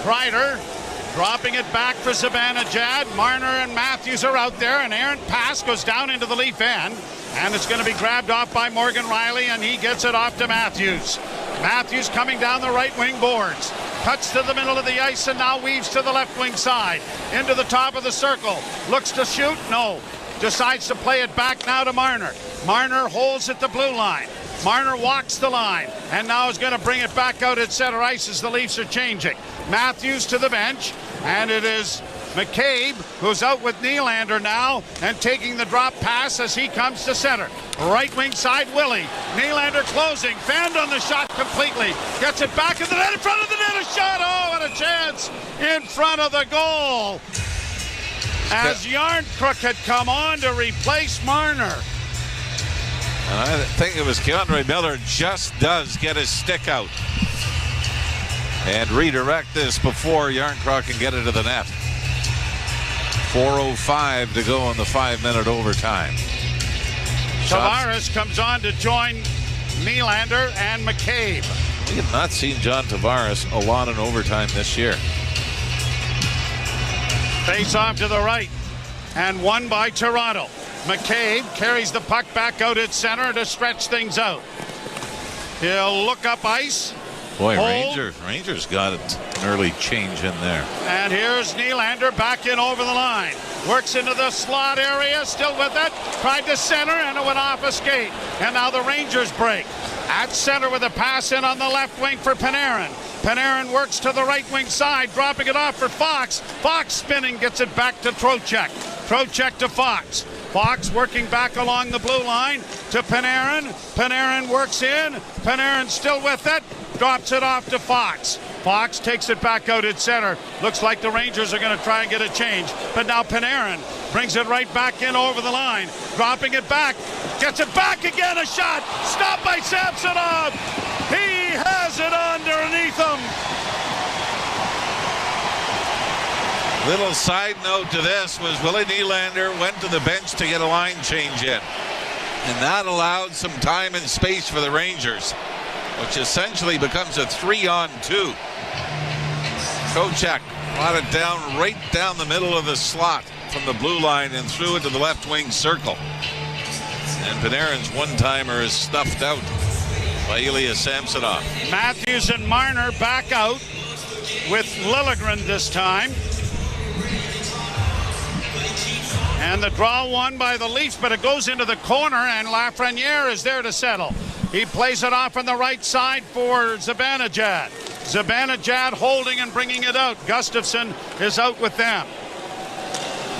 Kreider dropping it back for Zibanejad. Marner and Matthews are out there. An errant pass goes down into the Leaf end. And it's going to be grabbed off by Morgan Riley, and he gets it off to Matthews. Matthews coming down the right wing boards. Cuts to the middle of the ice and now weaves to the left wing side. Into the top of the circle. Looks to shoot. No. Decides to play it back now to Marner. Marner holds at the blue line. Marner walks the line and now is going to bring it back out at center ice as the Leafs are changing. Matthews to the bench, and it is McCabe, who's out with Nylander now, and taking the drop pass as he comes to center. Right wing side, Willie. Nylander closing. Fanned on the shot completely. Gets it back in the net, in front of the net. A shot. Oh, and a chance in front of the goal. As Yarncrook had come on to replace Marner. I think it was Keandre Miller just does get his stick out and redirect this before Yarncrook can get it to the net. 4:05 to go in the 5-minute overtime. Tavares comes on to join Nylander and McCabe. We have not seen John Tavares a lot in overtime this year. Face off to the right and won by Toronto. McCabe carries the puck back out at center to stretch things out. He'll look up ice. Boy, Rangers got an early change in there. And here's Nylander back in over the line. Works into the slot area, still with it. Tried to center, and it went off a skate. And now the Rangers break. At center with a pass in on the left wing for Panarin. Panarin works to the right wing side, dropping it off for Fox. Fox spinning, gets it back to Trocheck. Trocheck to Fox. Fox working back along the blue line to Panarin. Panarin works in. Panarin still with it. Drops it off to Fox. Fox takes it back out at center. Looks like the Rangers are going to try and get a change. But now Panarin brings it right back in over the line. Dropping it back. Gets it back again. A shot. Stopped by Samsonov. He has it underneath him. Little side note to this was Willie Nylander went to the bench to get a line change in. And that allowed some time and space for the Rangers, which essentially becomes a 3-on-2. Trocheck brought it down right down the middle of the slot from the blue line and threw it to the left wing circle. And Panarin's one-timer is snuffed out by Ilya Samsonov. Matthews and Marner back out with Liljegren this time. And the draw won by the Leafs, but it goes into the corner, and Lafreniere is there to settle. He plays it off on the right side for Zibanejad. Zibanejad holding and bringing it out. Gustafsson is out with them.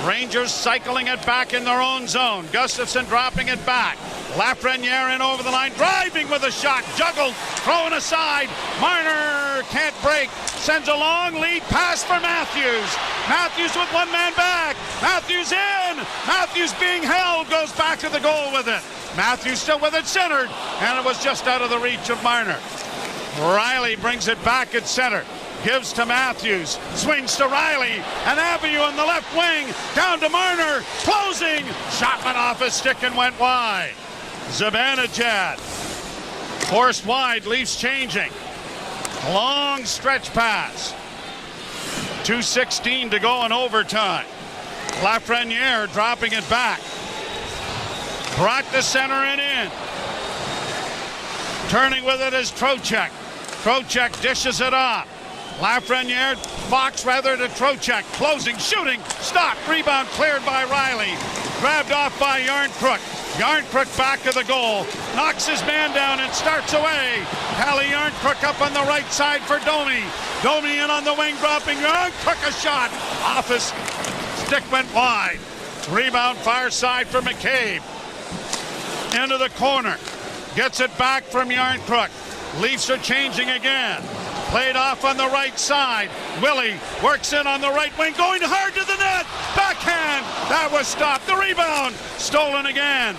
Rangers cycling it back in their own zone. Gustafsson dropping it back. Lafreniere in over the line, driving with a shot. Juggled, thrown aside. Marner can't break. Sends a long lead pass for Matthews. Matthews with one man back. Matthews in. Matthews being held, goes back to the goal with it. Matthews still with it centered, and it was just out of the reach of Marner. Riley brings it back at center. Gives to Matthews, swings to Riley, and Abieu on the left wing, down to Marner, closing, shot went off his stick and went wide. Zibanejad, forced wide, Leafs changing. Long stretch pass. 2:16 to go in overtime. Lafreniere dropping it back. Brought to center and in. Turning with it is Trocheck. Trocheck dishes it off. Lafreniere, Fox rather to Trocheck, closing, shooting, stopped, rebound cleared by Riley, grabbed off by Yarncrook. Yarncrook back to the goal, knocks his man down and starts away. Calle Yarncrook up on the right side for Domi. Domi in on the wing, dropping Yarncrook, a shot off his stick, went wide. Rebound far side for McCabe. Into the corner, gets it back from Yarncrook. Leafs are changing again. Played off on the right side. Willie works in on the right wing, going hard to the net. Backhand. That was stopped. The rebound. Stolen again.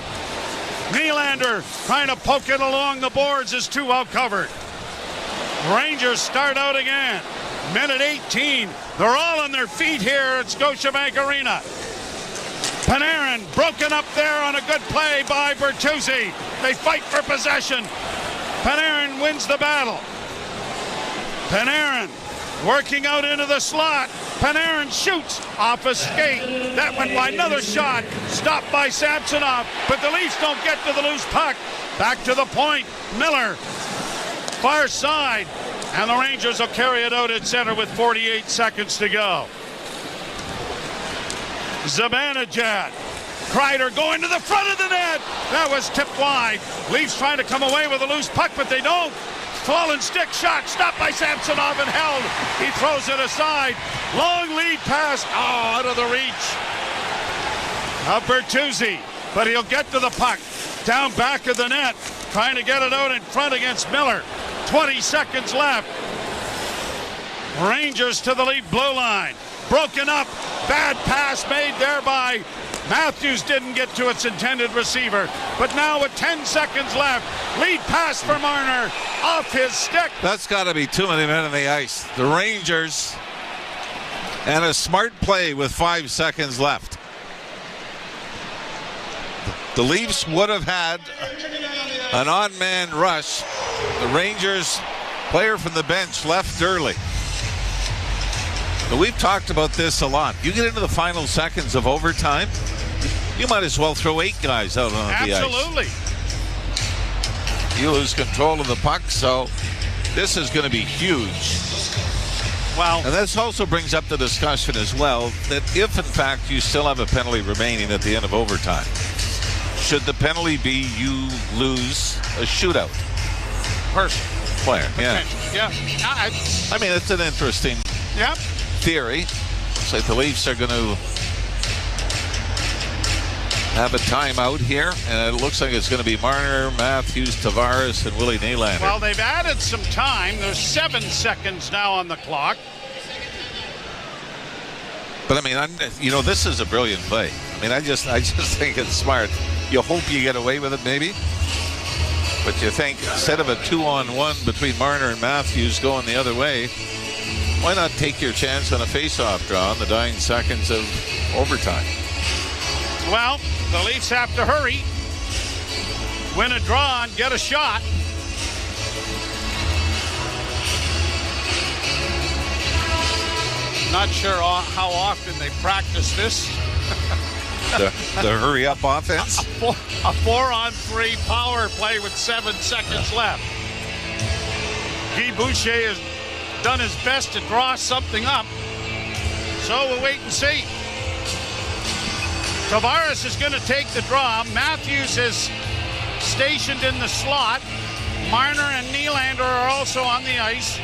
Nylander trying to poke it along the boards is too well covered. Rangers start out again. Minute 18. They're all on their feet here at Scotiabank Arena. Panarin broken up there on a good play by Bertuzzi. They fight for possession. Panarin wins the battle. Panarin working out into the slot. Panarin shoots off a skate. That went by another shot. Stopped by Samsonov. But the Leafs don't get to the loose puck. Back to the point. Miller. Far side. And the Rangers will carry it out at center with 48 seconds to go. Zibanejad. Kreider going to the front of the net. That was tipped wide. Leafs trying to come away with a loose puck, but they don't. Fallen stick shot, stopped by Samsonov and held. He throws it aside. Long lead pass, out of the reach of Bertuzzi. But he'll get to the puck. Down back of the net, trying to get it out in front against Miller. 20 seconds left. Rangers to the lead blue line. Broken up. Bad pass made there by Matthews, didn't get to its intended receiver. But now with 10 seconds left, lead pass for Marner off his stick. That's got to be too many men on the ice. The Rangers, and a smart play with 5 seconds left. The Leafs would have had an on-man rush. The Rangers player from the bench left early. But we've talked about this a lot. You get into the final seconds of overtime, you might as well throw 8 guys out on the ice. Absolutely. You lose control of the puck, so this is going to be huge. Well, and this also brings up the discussion as well that if in fact you still have a penalty remaining at the end of overtime, should the penalty be you lose a shootout? Personally. player. Yeah. Yeah. I mean, it's an interesting theory. It's like the Leafs are going to have a timeout here, and it looks like it's going to be Marner, Matthews, Tavares, and Willie Nylander. Well, they've added some time. There's 7 seconds now on the clock. But I mean, this is a brilliant play. I mean, I just think it's smart. You hope you get away with it, maybe. But you think instead of a 2-on-1 between Marner and Matthews going the other way, why not take your chance on a face-off draw in the dying seconds of overtime? Well, the Leafs have to hurry, win a draw, and get a shot. Not sure how often they practice this. The hurry-up offense? A 4-on-3 power play with 7 seconds left. Guy Boucher has done his best to draw something up, so we'll wait and see. Tavares is going to take the draw. Matthews is stationed in the slot. Marner and Nylander are also on the ice.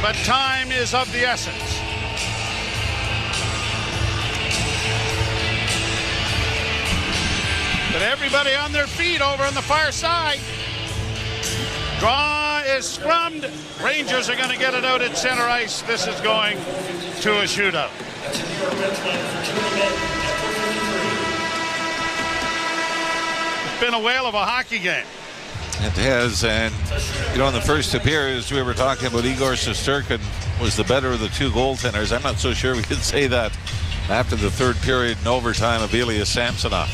But time is of the essence. But everybody on their feet over on the far side. Draw is scrummed. Rangers are going to get it out at center ice. This is going to a shootout. It's been a whale of a hockey game. It has, and in the first two periods we were talking about Igor Shesterkin was the better of the two goaltenders. I'm not so sure we could say that after the third period in overtime of Ilya Samsonov.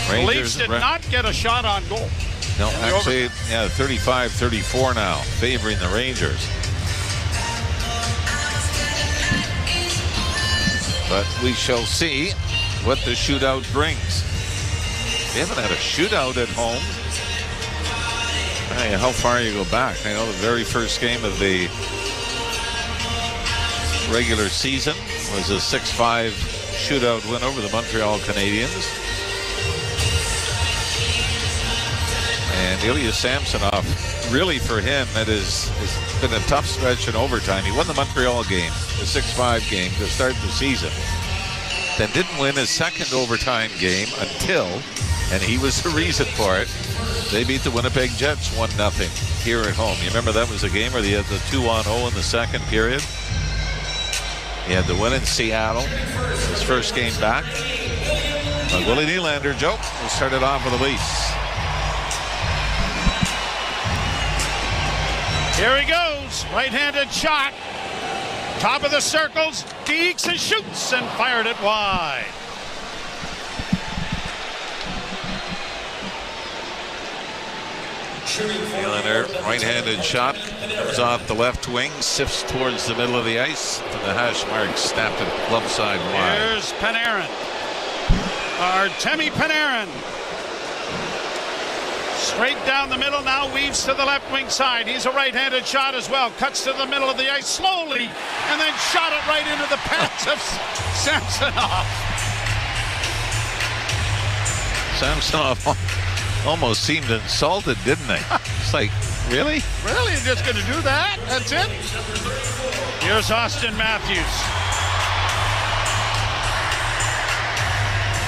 The Leafs did not get a shot on goal. No, actually, 35-34 now, favoring the Rangers. But we shall see what the shootout brings. We haven't had a shootout at home. How far you go back? I know the very first game of the regular season was a 6-5 shootout win over the Montreal Canadiens. And Ilya Samsonov, really for him, it's been a tough stretch in overtime. He won the Montreal game, the 6-5 game to start the season. Then didn't win his second overtime game until, and he was the reason for it, they beat the Winnipeg Jets 1-0 here at home. You remember that was a game where they had the 2-0 in the second period? He had the win in Seattle, his first game back. But Willie Nylander, Joe, will start it off with the Leafs. Here he goes, right-handed shot. Top of the circles, Deeks and shoots and fired it wide. Nylander, right-handed shot, comes off the left wing, sifts towards the middle of the ice, and the hash mark snapped it glove side wide. Here's Panarin. Artemi Panarin. Straight down the middle, now weaves to the left wing side. He's a right-handed shot as well. Cuts to the middle of the ice slowly, and then shot it right into the pads of Samsonov. Samsonov almost seemed insulted, didn't he? It's like, really? Really? You're just going to do that? That's it? Here's Austin Matthews.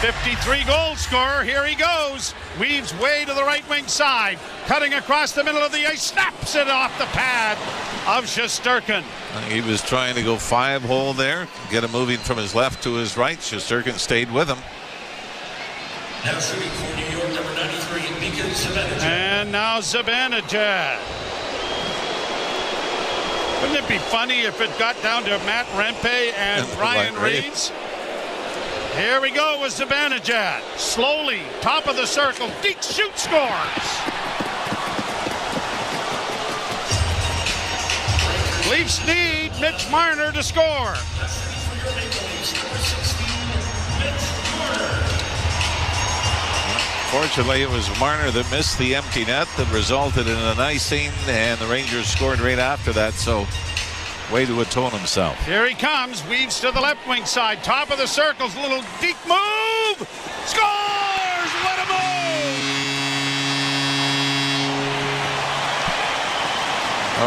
53 goal scorer. Here he goes. Weaves way to the right wing side. Cutting across the middle of the ice. Snaps it off the pad of Shesterkin. He was trying to go 5-hole there. Get him moving from his left to his right. Shesterkin stayed with him. Now shooting for New York, number 93, Mika Zibanejad. And now Zibanejad. Wouldn't it be funny if it got down to Matt Rempe and Ryan Reeves? Here we go with Zibanejad. Slowly, top of the circle. Deep shoot, scores. Leafs need Mitch Marner to score. Fortunately, it was Marner that missed the empty net that resulted in an icing, and the Rangers scored right after that, so way to atone himself. Here he comes, weaves to the left wing side, top of the circles, little deep move, scores! What a move!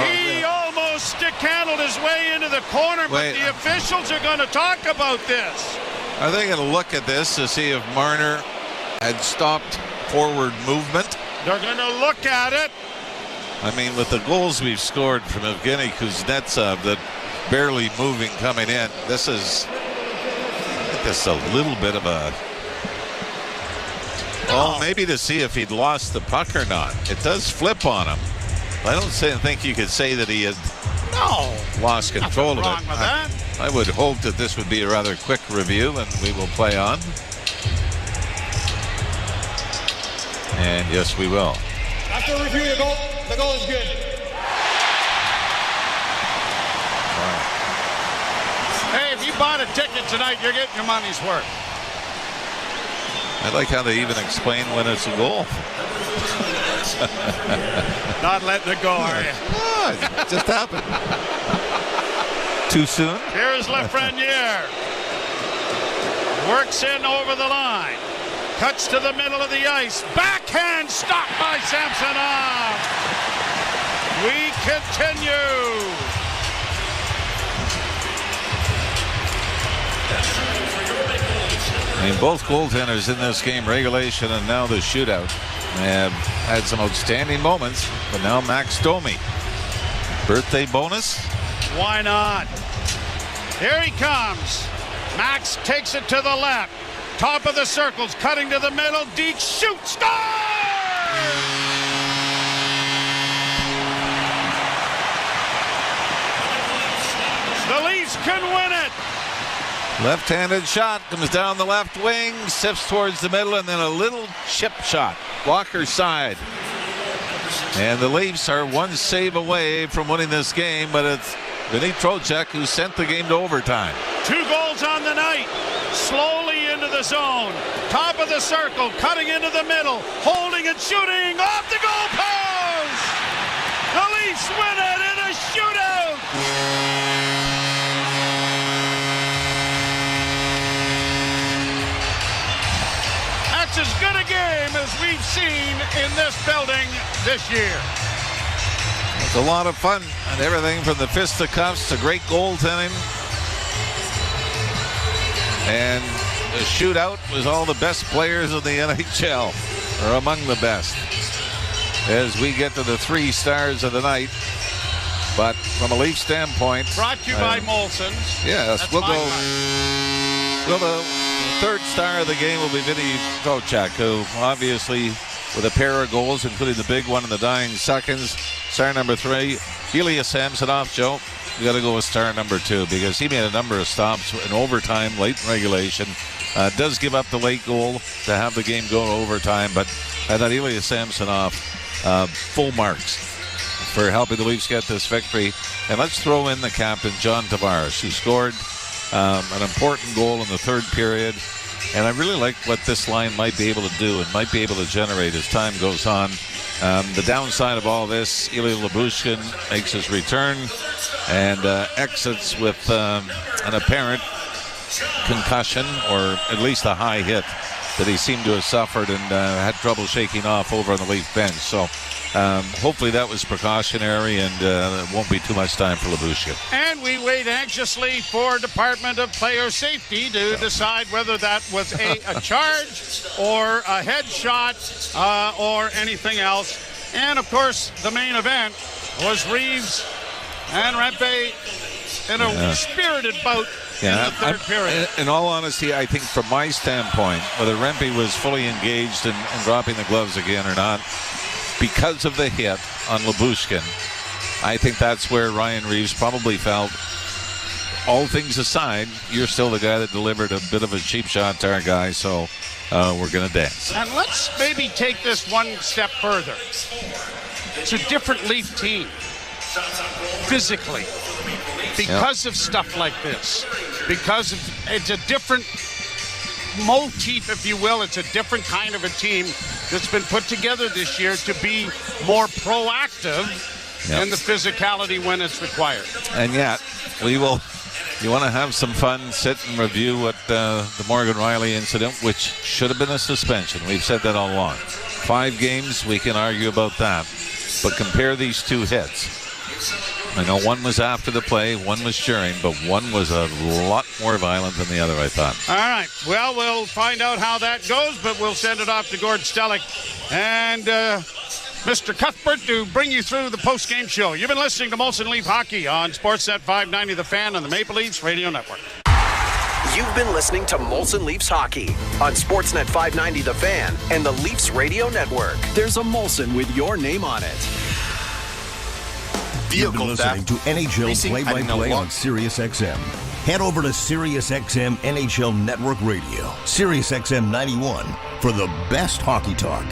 He almost stick-handled his way into the corner, but the officials are going to talk about this. Are they going to look at this to see if Marner had stopped forward movement? They're going to look at it. I mean, with the goals we've scored from Evgeny Kuznetsov, that barely moving coming in, this is a little bit of a... Well, maybe to see if he'd lost the puck or not. It does flip on him. I don't think you could say that he had lost control of it. Nothing wrong with that. I would hope that this would be a rather quick review, and we will play on. And yes, we will. After review, the goal is good. Hey, if you bought a ticket tonight, you're getting your money's worth. I like how they even explain when it's a goal. Not letting it go, are you? It just happened. Too soon? Here's Lafreniere. Works in over the line. Cuts to the middle of the ice. Backhand stopped by Samsonov. We continue. I mean, both goaltenders in this game, regulation and now the shootout, have had some outstanding moments, but now Max Domi. Birthday bonus? Why not? Here he comes. Max takes it to the left. Top of the circles, cutting to the middle. Deek shoots, score! The Leafs can win it. Left-handed shot comes down the left wing, sifts towards the middle, and then a little chip shot. Walker's side. And the Leafs are one save away from winning this game, but it's Vinny Trocheck who sent the game to overtime. 2 goals on the night. Slowly into the zone. Top of the circle, cutting into the middle. Holding and shooting off the goal post. The Leafs win it in a shootout. That's as good a game as we've seen in this building this year. It's a lot of fun, and everything from the fisticuffs to great goaltending. And the shootout was all the best players in the NHL, or among the best, as we get to the 3 stars of the night. But from a Leaf standpoint, brought to you by Molson's. Yes, that's we'll go. Well, the 3rd star of the game will be Vinny Trocheck, who obviously with a pair of goals, including the big one in the dying seconds. Star number 3, Ilya Samsonov. Joe, you got to go with star number 2 because he made a number of stops in overtime, late in regulation. Does give up the late goal to have the game go to overtime, but I thought Ilya Samsonov, full marks for helping the Leafs get this victory. And let's throw in the captain, John Tavares, who scored an important goal in the 3rd period. And I really like what this line might be able to do and might be able to generate as time goes on. The downside of all this, Ilya Lyubushkin makes his return and exits with an apparent concussion, or at least a high hit that he seemed to have suffered and had trouble shaking off over on the Leaf bench. So hopefully that was precautionary and it won't be too much time for Lyubushkin. And we wait anxiously for Department of Player Safety to decide whether that was a charge or a headshot or anything else. And, of course, the main event was Reeves and Rempe in a spirited bout in the 3rd period. In all honesty, I think from my standpoint, whether Rempe was fully engaged in dropping the gloves again or not, because of the hit on Lyubushkin, I think that's where Ryan Reeves probably felt, all things aside, you're still the guy that delivered a bit of a cheap shot to our guy, so we're going to dance. And let's maybe take this one step further. It's a different Leaf team, physically, because of stuff like this. Because it's a different motif, if you will. It's a different kind of a team that's been put together this year to be more proactive in the physicality when it's required. And yet, you want to have some fun, sit and review what the Morgan Riley incident, which should have been a suspension. We've said that all along. 5 games, we can argue about that. But compare these 2 hits. I know one was after the play, one was cheering, but one was a lot more violent than the other, I thought. All right. Well, we'll find out how that goes, but we'll send it off to Gord Stellick and Mr. Cuthbert to bring you through the post-game show. You've been listening to Molson Leaf Hockey on Sportsnet 590 The Fan and the Maple Leafs Radio Network. You've been listening to Molson Leafs Hockey on Sportsnet 590 The Fan and the Leafs Radio Network. There's a Molson with your name on it. You've been listening to NHL play-by-play on SiriusXM. Head over to SiriusXM NHL Network Radio, SiriusXM 91, for the best hockey talk.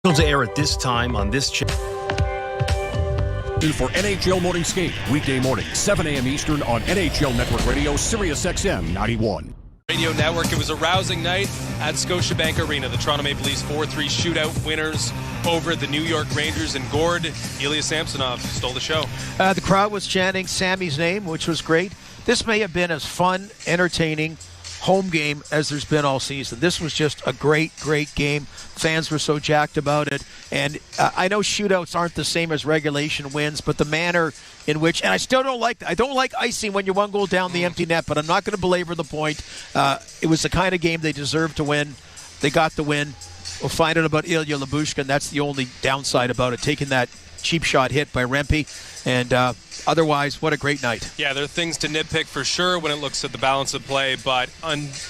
To air at this time on this channel. For NHL Morning Skate, weekday morning, 7 a.m. Eastern on NHL Network Radio, SiriusXM 91. Radio Network. It was a rousing night at Scotiabank Arena. The Toronto Maple Leafs 4-3 shootout winners over the New York Rangers, and Gord, Ilya Samsonov stole the show. The crowd was chanting Sammy's name, which was great. This may have been as fun, entertaining home game as there's been all season. This was just a great game. Fans were so jacked about it. And I know shootouts aren't the same as regulation wins, but the manner in which, and I don't like icing when you're one goal down the empty net, but I'm not going to belabor the point. It was the kind of game they deserved to win. They got the win. We'll find out about Ilya Lyubushkin. That's the only downside about it, taking that cheap shot hit by Rempe. And otherwise, what a great night. Yeah, there are things to nitpick for sure when it looks at the balance of play, but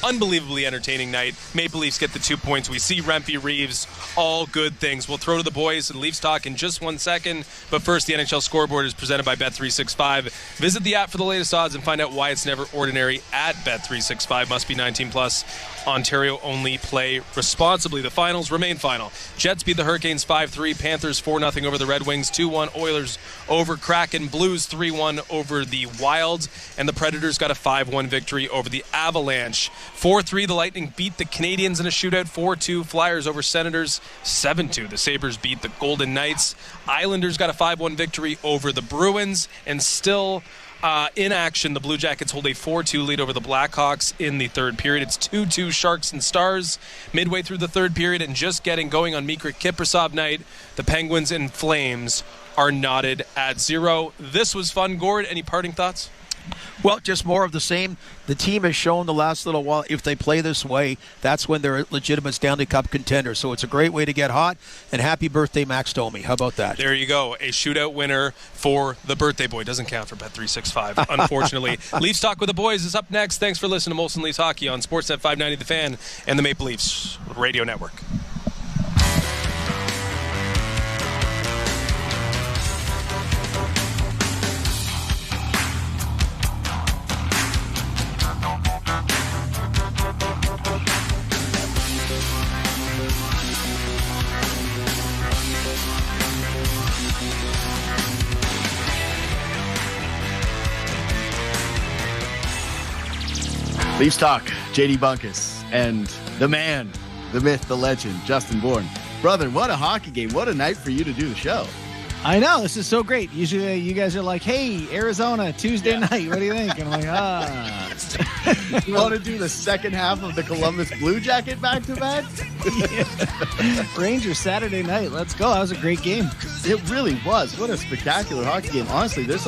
unbelievably entertaining night. Maple Leafs get the 2 points. We see Rempe, Reeves, all good things. We'll throw to the boys and Leafs talk in just 1 second. But first, the NHL scoreboard is presented by Bet365. Visit the app for the latest odds and find out why it's never ordinary at Bet365. Must be 19 plus. Ontario only. Play responsibly. The finals remain final. Jets beat the Hurricanes 5-3. Panthers 4-0 over the Red Wings. 2-1 Oilers over Kraken. Blues 3-1 over the Wild. And the Predators got a 5-1 victory over the Avalanche. 4-3 the Lightning beat the Canadiens in a shootout. 4-2 Flyers over Senators. 7-2 the Sabres beat the Golden Knights. Islanders got a 5-1 victory over the Bruins. And still in action, the Blue Jackets hold a 4-2 lead over the Blackhawks in the third period. It's 2-2 Sharks and Stars midway through the third period, and just getting going on Mikra Kiprasov night, the Penguins and Flames are knotted at 0. This was fun. Gord, any parting thoughts? Well, just more of the same. The team has shown the last little while, if they play this way, that's when they're a legitimate Stanley Cup contender. So it's a great way to get hot. And happy birthday, Max Domi. How about that? There you go. A shootout winner for the birthday boy. Doesn't count for Bet365, unfortunately. Leafs Talk with the Boys is up next. Thanks for listening to Molson Leafs Hockey on Sportsnet 590 The Fan and the Maple Leafs Radio Network. Leafs Talk, JD Bunkus, and the man, the myth, the legend, Justin Bourne. Brother, what a hockey game. What a night for you to do the show. I know. This is so great. Usually you guys are like, hey, Arizona, Tuesday night. What do you think? And I'm like, You want to do the second half of the Columbus Blue Jacket back-to-back? Rangers Saturday night. Let's go. That was a great game. It really was. What a spectacular hockey game. Honestly, this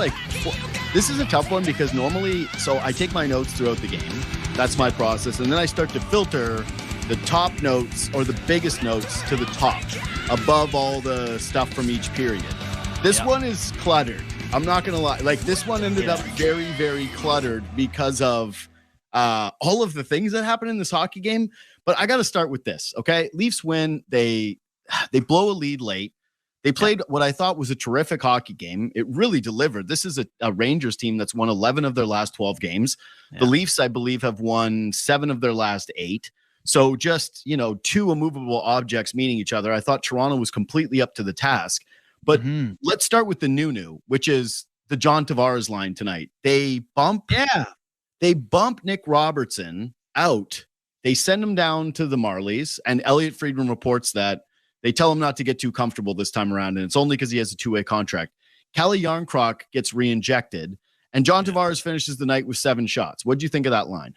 is a tough one because normally, so I take my notes throughout the game. That's my process. And then I start to filter the top notes or the biggest notes to the top above all the stuff from each period. This one is cluttered. I'm not going to lie. Like, this one ended up very, very cluttered because of all of the things that happened in this hockey game. But I got to start with this, okay? Leafs win. They blow a lead late. They played what I thought was a terrific hockey game. It really delivered. This is a Rangers team that's won 11 of their last 12 games. Yeah. The Leafs, I believe, have won 7 of their last 8. So just, two immovable objects meeting each other. I thought Toronto was completely up to the task. But let's start with the new, which is the John Tavares line tonight. They bump Nick Robertson out. They send him down to the Marlies, and Elliot Friedman reports that they tell him not to get too comfortable this time around, and it's only because he has a 2-way contract. Calle Jarnkrok gets re-injected, and John Tavares finishes the night with 7 shots. What do you think of that line?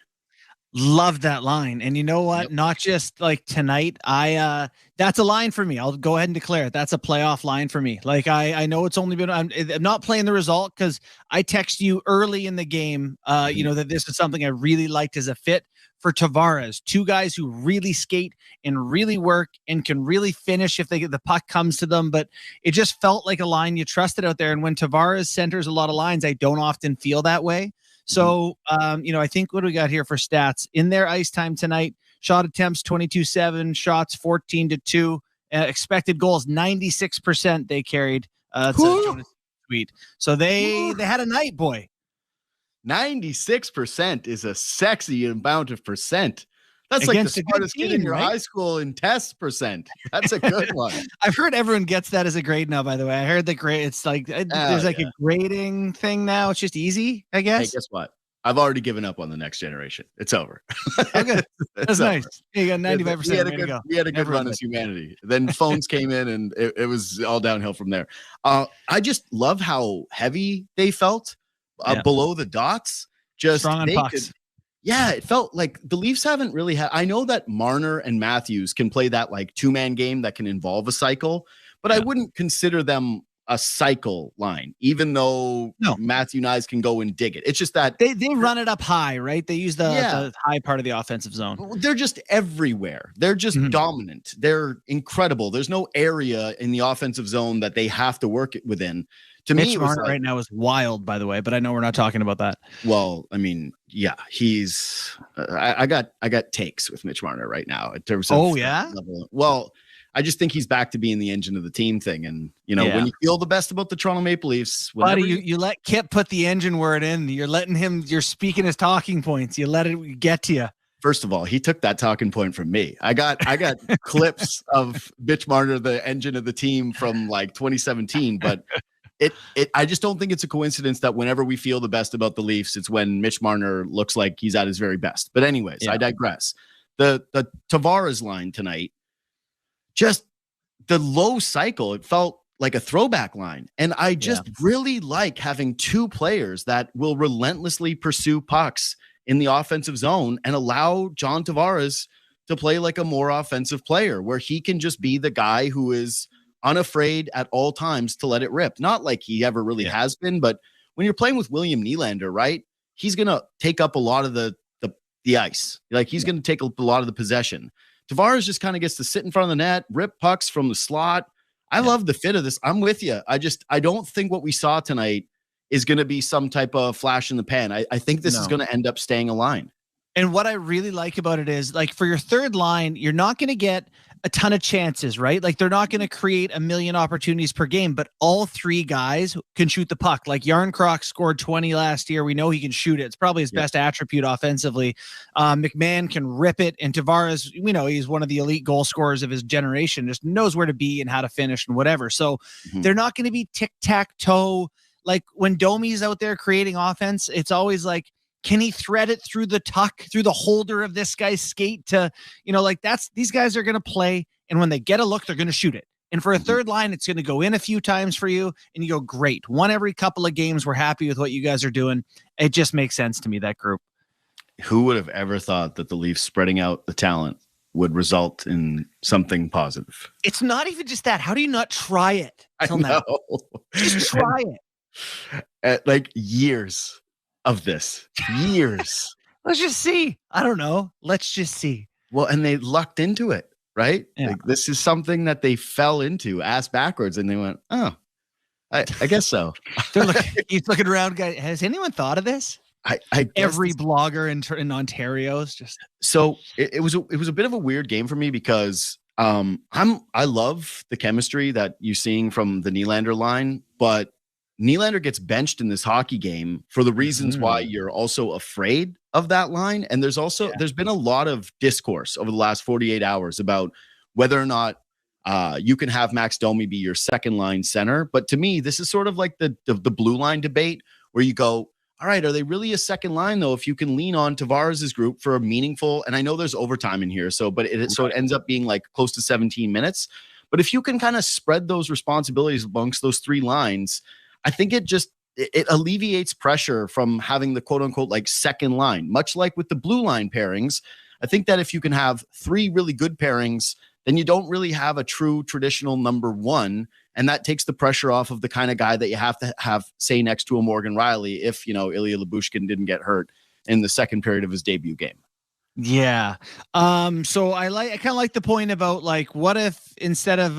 Love that line. And you know what? Yep. Not just like tonight. That's a line for me. I'll go ahead and declare it. That's a playoff line for me. Like, I know it's only been, I'm not playing the result because I text you early in the game, that this is something I really liked as a fit for Tavares. 2 guys who really skate and really work and can really finish if the puck comes to them. But it just felt like a line you trusted out there. And when Tavares centers a lot of lines, I don't often feel that way. So, I think what do we got here for stats in their ice time tonight? Shot attempts 22-7, shots 14-2, expected goals 96% they carried. Tweet. So they had a night, boy. 96% is a sexy amount of percent. That's against like the smartest kid in your high school in test percent. That's a good one. I've heard everyone gets that as a grade now, by the way. I heard the grade. It's like, there's like a grading thing now. It's just easy, I guess. Hey, guess what? I've already given up on the next generation. It's over. Okay. That's nice. You got 95%. We had a good run as humanity. Then phones came in and it was all downhill from there. I just love how heavy they felt below the dots. Just strong on pucks. Yeah, it felt like the Leafs haven't really had. I know that Marner and Matthews can play that like 2-man game that can involve a cycle, but I wouldn't consider them a cycle line, even though Matthew Nyes can go and dig it. It's just that they run it up high, right? They use the high part of the offensive zone. They're just everywhere. They're just dominant. They're incredible. There's no area in the offensive zone that they have to work within. To Mitch me, Marner right now is wild, by the way, but I know we're not talking about that. Well, I mean, yeah, he's. I got takes with Mitch Marner right now in terms of. Level. Well, I just think he's back to being the engine of the team thing, and when you feel the best about the Toronto Maple Leafs, buddy, you let Kip put the engine word in. You're letting him. You're speaking his talking points. You let it get to you. First of all, he took that talking point from me. I got clips of Mitch Marner, the engine of the team from like 2017, but. I just don't think it's a coincidence that whenever we feel the best about the Leafs, it's when Mitch Marner looks like he's at his very best. But anyways, I digress. The Tavares line tonight, just the low cycle, it felt like a throwback line. And I just really like having 2 players that will relentlessly pursue pucks in the offensive zone and allow John Tavares to play like a more offensive player where he can just be the guy who is unafraid at all times to let it rip. Not like he ever really has been, but when you're playing with William Nylander, right? He's going to take up a lot of the ice. Like he's going to take up a lot of the possession. Tavares just kind of gets to sit in front of the net, rip pucks from the slot. I love the fit of this. I'm with you. I don't think what we saw tonight is going to be some type of flash in the pan. I think this is going to end up staying a line. And what I really like about it is, like, for your third line, you're not going to get a ton of chances, right? Like, they're not going to create a million opportunities per game, but all 3 guys can shoot the puck. Like, Jarnkrok scored 20 last year. We know he can shoot it. It's probably his best attribute offensively. McMahon can rip it. And Tavares, we know he's one of the elite goal scorers of his generation, just knows where to be and how to finish and whatever. So they're not going to be tic-tac-toe. Like, when Domi's out there creating offense, it's always like, can he thread it through the tuck, through the holder of this guy's skate to, these guys are going to play. And when they get a look, they're going to shoot it. And for a third line, it's going to go in a few times for you. And you go, great. One every couple of games. We're happy with what you guys are doing. It just makes sense to me, that group. Who would have ever thought that the Leafs spreading out the talent would result in something positive? It's not even just that. How do you not try it? I know. Just try it. Like years of this. Years. Let's just see. I don't know. Let's just see. Well, and they lucked into it, right? Yeah. Like, this is something that they fell into ass backwards, and they went, oh, I guess so. He's looking around, guys. Has anyone thought of this? Every blogger in Ontario is just so. It was a bit of a weird game for me because I love the chemistry that you're seeing from the Nylander line, but Nylander gets benched in this hockey game for the reasons why you're also afraid of that line. And there's been a lot of discourse over the last 48 hours about whether or not you can have Max Domi be your second line center. But to me, this is sort of like the blue line debate where you go, all right, are they really a second line though? If you can lean on Tavares' group for a meaningful, and I know there's overtime in here, so it ends up being like close to 17 minutes. But if you can kind of spread those responsibilities amongst those three lines, I think it alleviates pressure from having the quote unquote like second line, much like with the blue line pairings. I think that if you can have three really good pairings, then you don't really have a true traditional number one. And that takes the pressure off of the kind of guy that you have to have, say, next to a Morgan Riley if, Ilya Lyubushkin didn't get hurt in the second period of his debut game. Yeah. So I kind of like the point about like, what if instead of,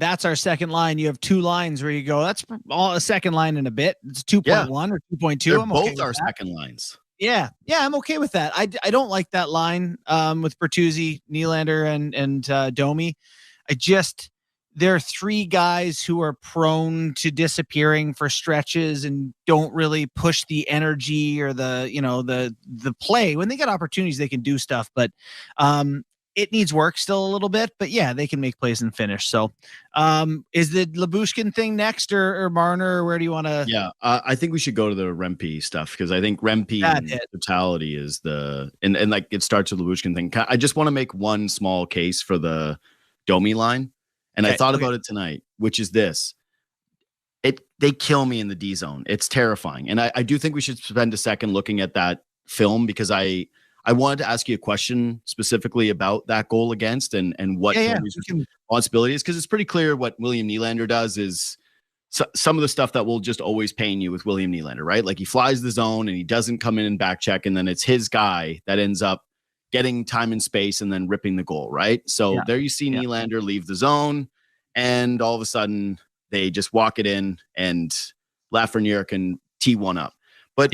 that's our second line, you have two lines where you go, that's all a second line in a bit. It's 2.1 or 2.2. They're both our second lines. Yeah. Yeah. I'm okay with that. I don't like that line with Bertuzzi, Nylander and Domi. There are three guys who are prone to disappearing for stretches and don't really push the energy or the play. When they get opportunities, they can do stuff, but it needs work still a little bit. But yeah, they can make plays and finish. So is the Lyubushkin thing next or Marner? Or where do you want to? Yeah, I think we should go to the Rempe stuff because I think Rempe and totality is and like it starts with the Lyubushkin thing. I just want to make one small case for the Domi line. And I thought about it tonight, which is this. They kill me in the D zone. It's terrifying. And I do think we should spend a second looking at that film because I wanted to ask you a question specifically about that goal against and what Domi's responsibility is, because it's pretty clear what William Nylander does is some of the stuff that will just always pain you with William Nylander, right? Like he flies the zone and he doesn't come in and back check, and then it's his guy that ends up getting time and space and then ripping the goal, right? So there you see Nylander leave the zone, and all of a sudden they just walk it in, and Lafreniere can tee one up. But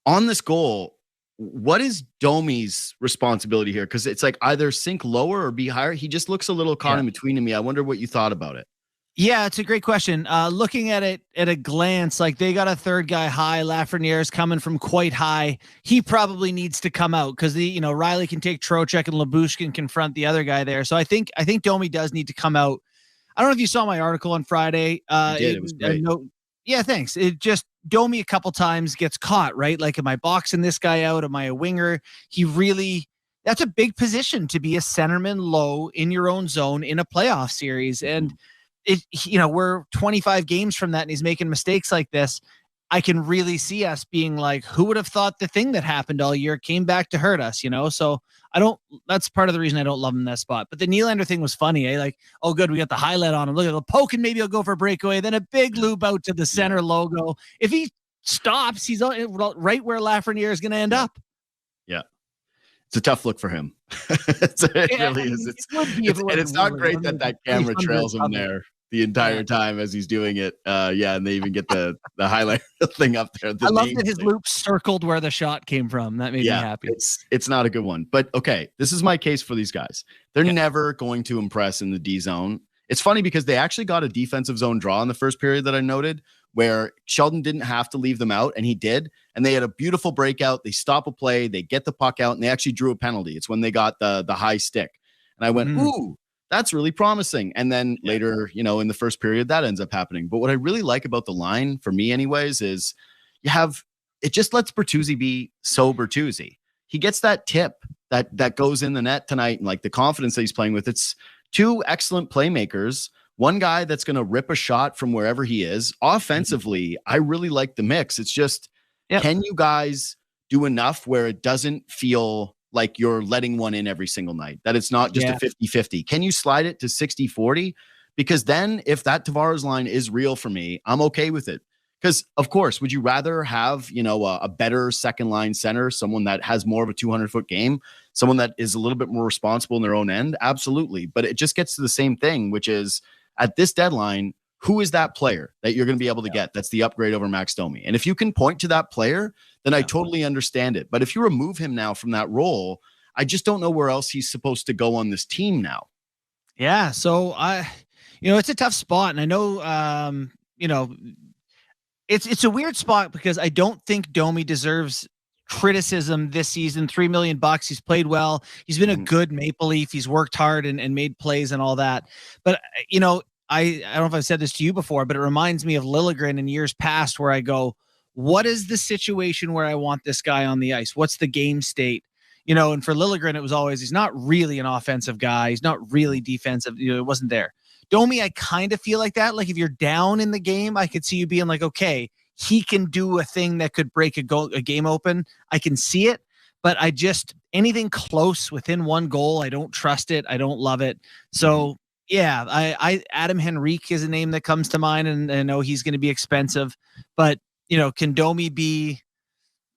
on this goal, what is Domi's responsibility here? Because it's like either sink lower or be higher. He just looks a little caught in between to me. I wonder what you thought about it. Yeah, it's a great question. Looking at it at a glance, like they got a third guy high. Lafreniere's coming from quite high. He probably needs to come out because Riley can take Trocheck and Lyubushkin confront the other guy there. So I think Domi does need to come out. I don't know if you saw my article on Friday. I did. It was great. Yeah, thanks. It just Domi a couple times gets caught, right? Like, am I boxing this guy out? Am I a winger? That's a big position to be a centerman low in your own zone in a playoff series. And we're 25 games from that and he's making mistakes like this. I can really see us being like, who would have thought the thing that happened all year came back to hurt us, So that's part of the reason I don't love him in that spot. But the Nylander thing was funny, eh? Like, oh, good, we got the highlight on him. Look at the poke and maybe he'll go for a breakaway. Then a big loop out to the center logo. If he stops, he's right where Lafreniere is going to end up. Yeah. It's a tough look for him. It really is. It's not great that camera trails him there the entire time as he's doing it. And they even get the highlight thing up there. I love that his loop circled where the shot came from. That made me happy. It's not a good one. But okay, this is my case for these guys. They're never going to impress in the D zone. It's funny because they actually got a defensive zone draw in the first period that I noted, where Sheldon didn't have to leave them out, and he did. And they had a beautiful breakout. They stop a play, they get the puck out, and they actually drew a penalty. It's when they got the high stick. And I went, ooh, that's really promising. And then later, in the first period, that ends up happening. But what I really like about the line, for me anyways, is it just lets Bertuzzi be so Bertuzzi. He gets that tip that goes in the net tonight, and like the confidence that he's playing with. It's two excellent playmakers. One guy that's going to rip a shot from wherever he is. Offensively, I really like the mix. It's just, can you guys do enough where it doesn't feel like you're letting one in every single night, that it's not just a 50-50? Can you slide it to 60-40? Because then if that Tavares line is real for me, I'm okay with it. Because, of course, would you rather have, a better second line center, someone that has more of a 200-foot game, someone that is a little bit more responsible in their own end? Absolutely. But it just gets to the same thing, which is at this deadline, who is that player that you're going to be able to get that's the upgrade over Max Domi? And if you can point to that player, then I totally understand it. But if you remove him now from that role, I just don't know where else he's supposed to go on this team now. Yeah. So it's a tough spot. And I know, it's a weird spot because I don't think Domi deserves criticism this season. $3 million. He's played well. He's been a good Maple Leaf. He's worked hard and made plays and all that. But, I don't know if I've said this to you before, but it reminds me of Liljegren in years past where I go, what is the situation where I want this guy on the ice? What's the game state? And for Liljegren, it was always, he's not really an offensive guy. He's not really defensive. It wasn't there. Domi, I kind of feel like that. Like if you're down in the game, I could see you being like, okay, he can do a thing that could break a game open. I can see it, but anything close within one goal, I don't trust it. I don't love it. So yeah, I Adam Henrique is a name that comes to mind, and I know he's going to be expensive, but can Domi be,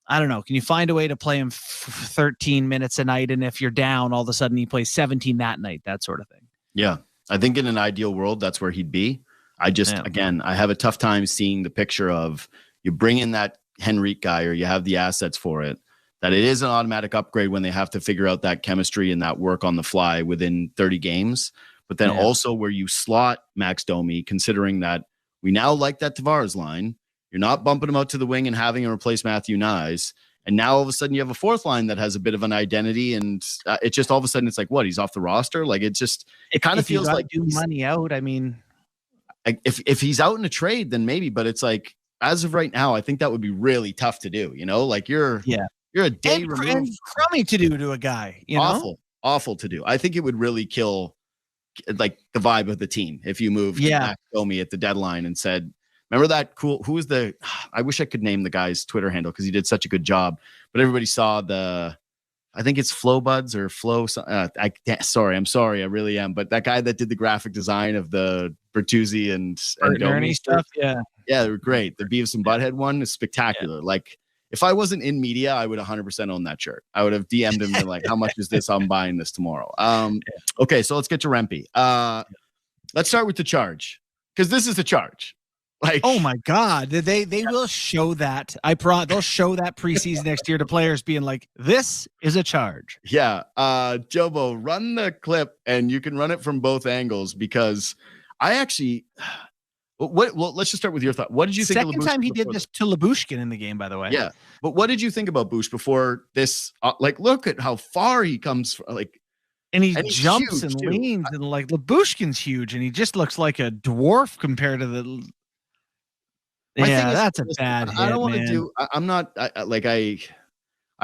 I don't know, can you find a way to play him 13 minutes a night? And if you're down, all of a sudden he plays 17 that night, that sort of thing. Yeah. I think in an ideal world, that's where he'd be. Again, I have a tough time seeing the picture of you bring in that Henrique guy or you have the assets for it, that it is an automatic upgrade when they have to figure out that chemistry and that work on the fly within 30 games. But then also where you slot Max Domi, considering that we now like that Tavares line, you're not bumping him out to the wing and having him replace Matthew Nyes. And now all of a sudden you have a fourth line that has a bit of an identity, and it just all of a sudden it's like, what? He's off the roster. Like it kind of feels like money out. I mean, if he's out in a trade, then maybe. But it's like as of right now, I think that would be really tough to do. Like you're a day removed. And crummy to do to a guy. Awful to do. I think it would really kill like the vibe of the team if you moved Max Domi at the deadline and said, remember that I wish I could name the guy's Twitter handle because he did such a good job, but everybody saw I think it's Flow Buds or Flow. I'm sorry. I really am. But that guy that did the graphic design of the Bertuzzi and Domi stuff. Yeah. Yeah, they were great. The Beavis and Butthead one is spectacular. Yeah. Like if I wasn't in media, I would 100% own that shirt. I would have DM'd him and like, how much is this? I'm buying this tomorrow. Okay. So let's get to Rempe. Let's start with the charge because this is the charge. Like, oh my God, they will show that. They'll show that preseason next year to players being like, this is a charge. Yeah. Jobo, run the clip and you can run it from both angles because I actually, let's just start with your thought. What did you think? Second time he did this to Lyubushkin in the game, by the way. Yeah. But what did you think about Bush before this? Look at how far he comes from, and he jumps and leans and like Lyubushkin's huge and he just looks like a dwarf compared to the. That's a bad hit, I don't want to do. I'm not I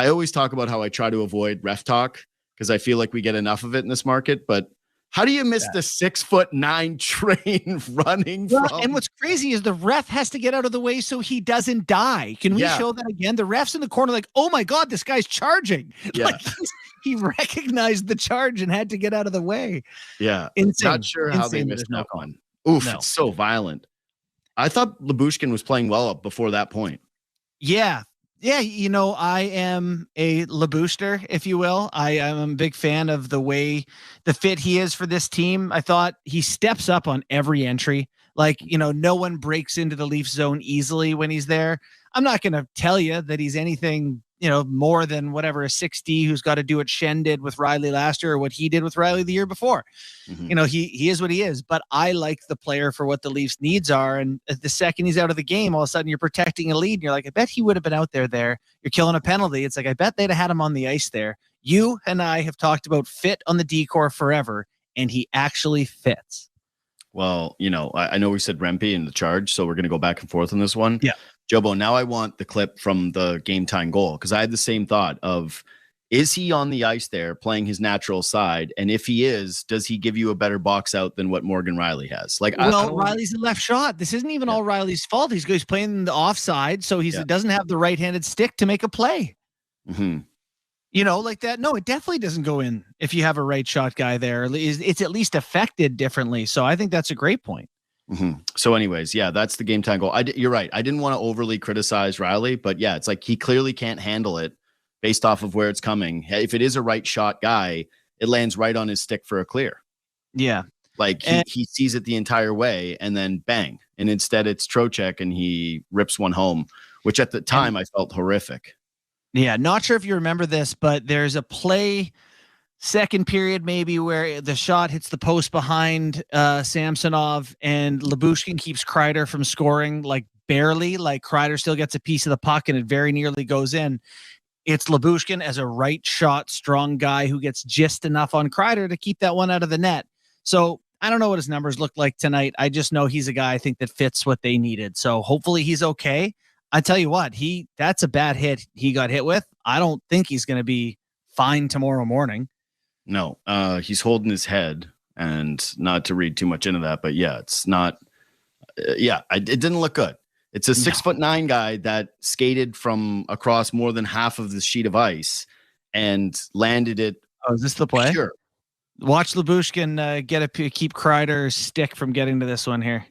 always talk about how I try to avoid ref talk because I feel like we get enough of it in this market. But how do you miss the 6'9" train running? And what's crazy is the ref has to get out of the way so he doesn't die. Can we show that again? The ref's in the corner, like, oh my God, this guy's charging. Yeah. Like he recognized the charge and had to get out of the way. Yeah, insane. Not sure how they missed that one. Oof, it's so violent. I thought Lyubushkin was playing well up before that point. Yeah. Yeah. I am a Lyubushter, if you will. I am a big fan of the way the fit he is for this team. I thought he steps up on every entry. Like, no one breaks into the Leaf zone easily when he's there. I'm not going to tell you that he's anything, more than whatever a 6D who's got to do what Shen did with Riley last year or what he did with Riley the year before. Mm-hmm. He is what he is, but I like the player for what the Leafs needs are. And the second he's out of the game, all of a sudden you're protecting a lead and you're like, I bet he would have been out there. You're killing a penalty. It's like, I bet they'd have had him on the ice there. You and I have talked about fit on the decor forever, and he actually fits. Well, I know we said Rempe in the charge, so we're going to go back and forth on this one. Yeah. Jobo, now I want the clip from the game time goal because I had the same thought of, is he on the ice there playing his natural side? And if he is, does he give you a better box out than what Morgan Riley has? Riley's a left shot. This isn't even all Riley's fault. He's playing the offside, so he doesn't have the right-handed stick to make a play. Mm-hmm. Like that. No, it definitely doesn't go in if you have a right shot guy there. It's at least affected differently. So I think that's a great point. So anyways, yeah, that's the game time goal. You're right. I didn't want to overly criticize Riley, but yeah, it's like he clearly can't handle it based off of where it's coming. If it is a right shot guy, it lands right on his stick for a clear. Yeah. Like he sees it the entire way and then bang. And instead it's Trocheck and he rips one home, which at the time I felt horrific. Yeah. Not sure if you remember this, but there's a play second period maybe where the shot hits the post behind Samsonov and Lyubushkin keeps Kreider from scoring like barely. Like Kreider still gets a piece of the puck and it very nearly goes in. It's Lyubushkin as a right shot strong guy who gets just enough on Kreider to keep that one out of the net. So I don't know what his numbers look like tonight. I just know he's a guy I think that fits what they needed. So hopefully he's okay. I tell you what, that's a bad hit he got hit with. I don't think he's going to be fine tomorrow morning. No, he's holding his head, and not to read too much into that, but yeah, it's not. It didn't look good. It's a 6'9" guy that skated from across more than half of the sheet of ice and landed it. Oh, is this the play? Sure. Watch Lyubushkin keep Kreider's stick from getting to this one here.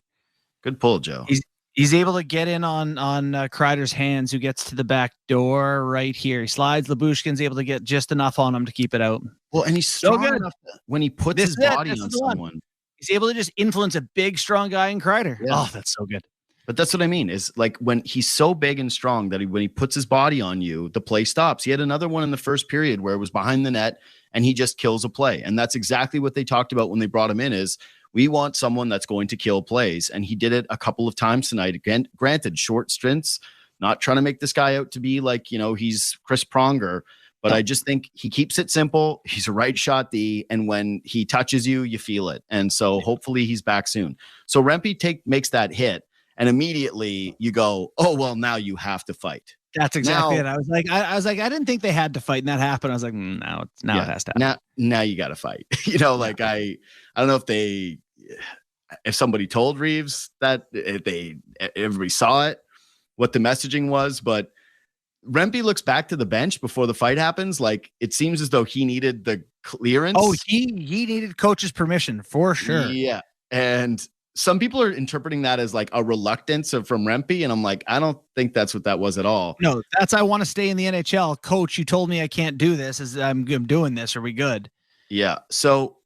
Good pull, Joe. He's able to get in on Kreider's hands, who gets to the back door right here. He slides. Lyubushkin's able to get just enough on him to keep it out. Well, and he's strong enough when he puts his body on someone. He's able to just influence a big, strong guy in Kreider. Yeah. Oh, that's so good. But that's what I mean is like when he's so big and strong that when he puts his body on you, the play stops. He had another one in the first period where it was behind the net and he just kills a play. And that's exactly what they talked about when they brought him in is we want someone that's going to kill plays. And he did it a couple of times tonight. Again, granted, short stints, not trying to make this guy out to be like, he's Chris Pronger, but I just think he keeps it simple. He's a right shot D. And when he touches you, you feel it. And so hopefully he's back soon. So Rempe makes that hit. And immediately you go, oh, well, now you have to fight. That's exactly it. I was like, I didn't think they had to fight, and that happened. I was like, now it has to happen. Now you got to fight. I don't know if somebody told Reeves that everybody saw it, what the messaging was, but Rempe looks back to the bench before the fight happens. Like it seems as though he needed the clearance. Oh, he needed coach's permission for sure. Yeah, and some people are interpreting that as like a reluctance from Rempe, and I'm like, I don't think that's what that was at all. No, that's I want to stay in the NHL. Coach, you told me I can't do this. I'm doing this. Are we good? Yeah. So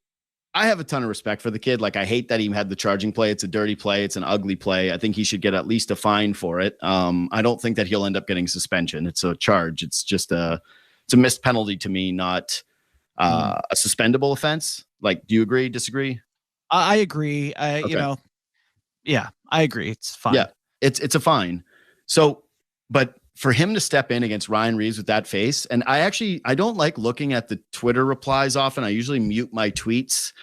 I have a ton of respect for the kid. Like I hate that he had the charging play. It's a dirty play. It's an ugly play. I think he should get at least a fine for it. I don't think that he'll end up getting suspension. It's a charge. It's just it's a missed penalty to me, not a suspendable offense. Like, do you agree? Disagree? I agree. Okay. I agree. It's fine. Yeah, it's a fine. So, but for him to step in against Ryan Reeves with that face, and I don't like looking at the Twitter replies often. I usually mute my tweets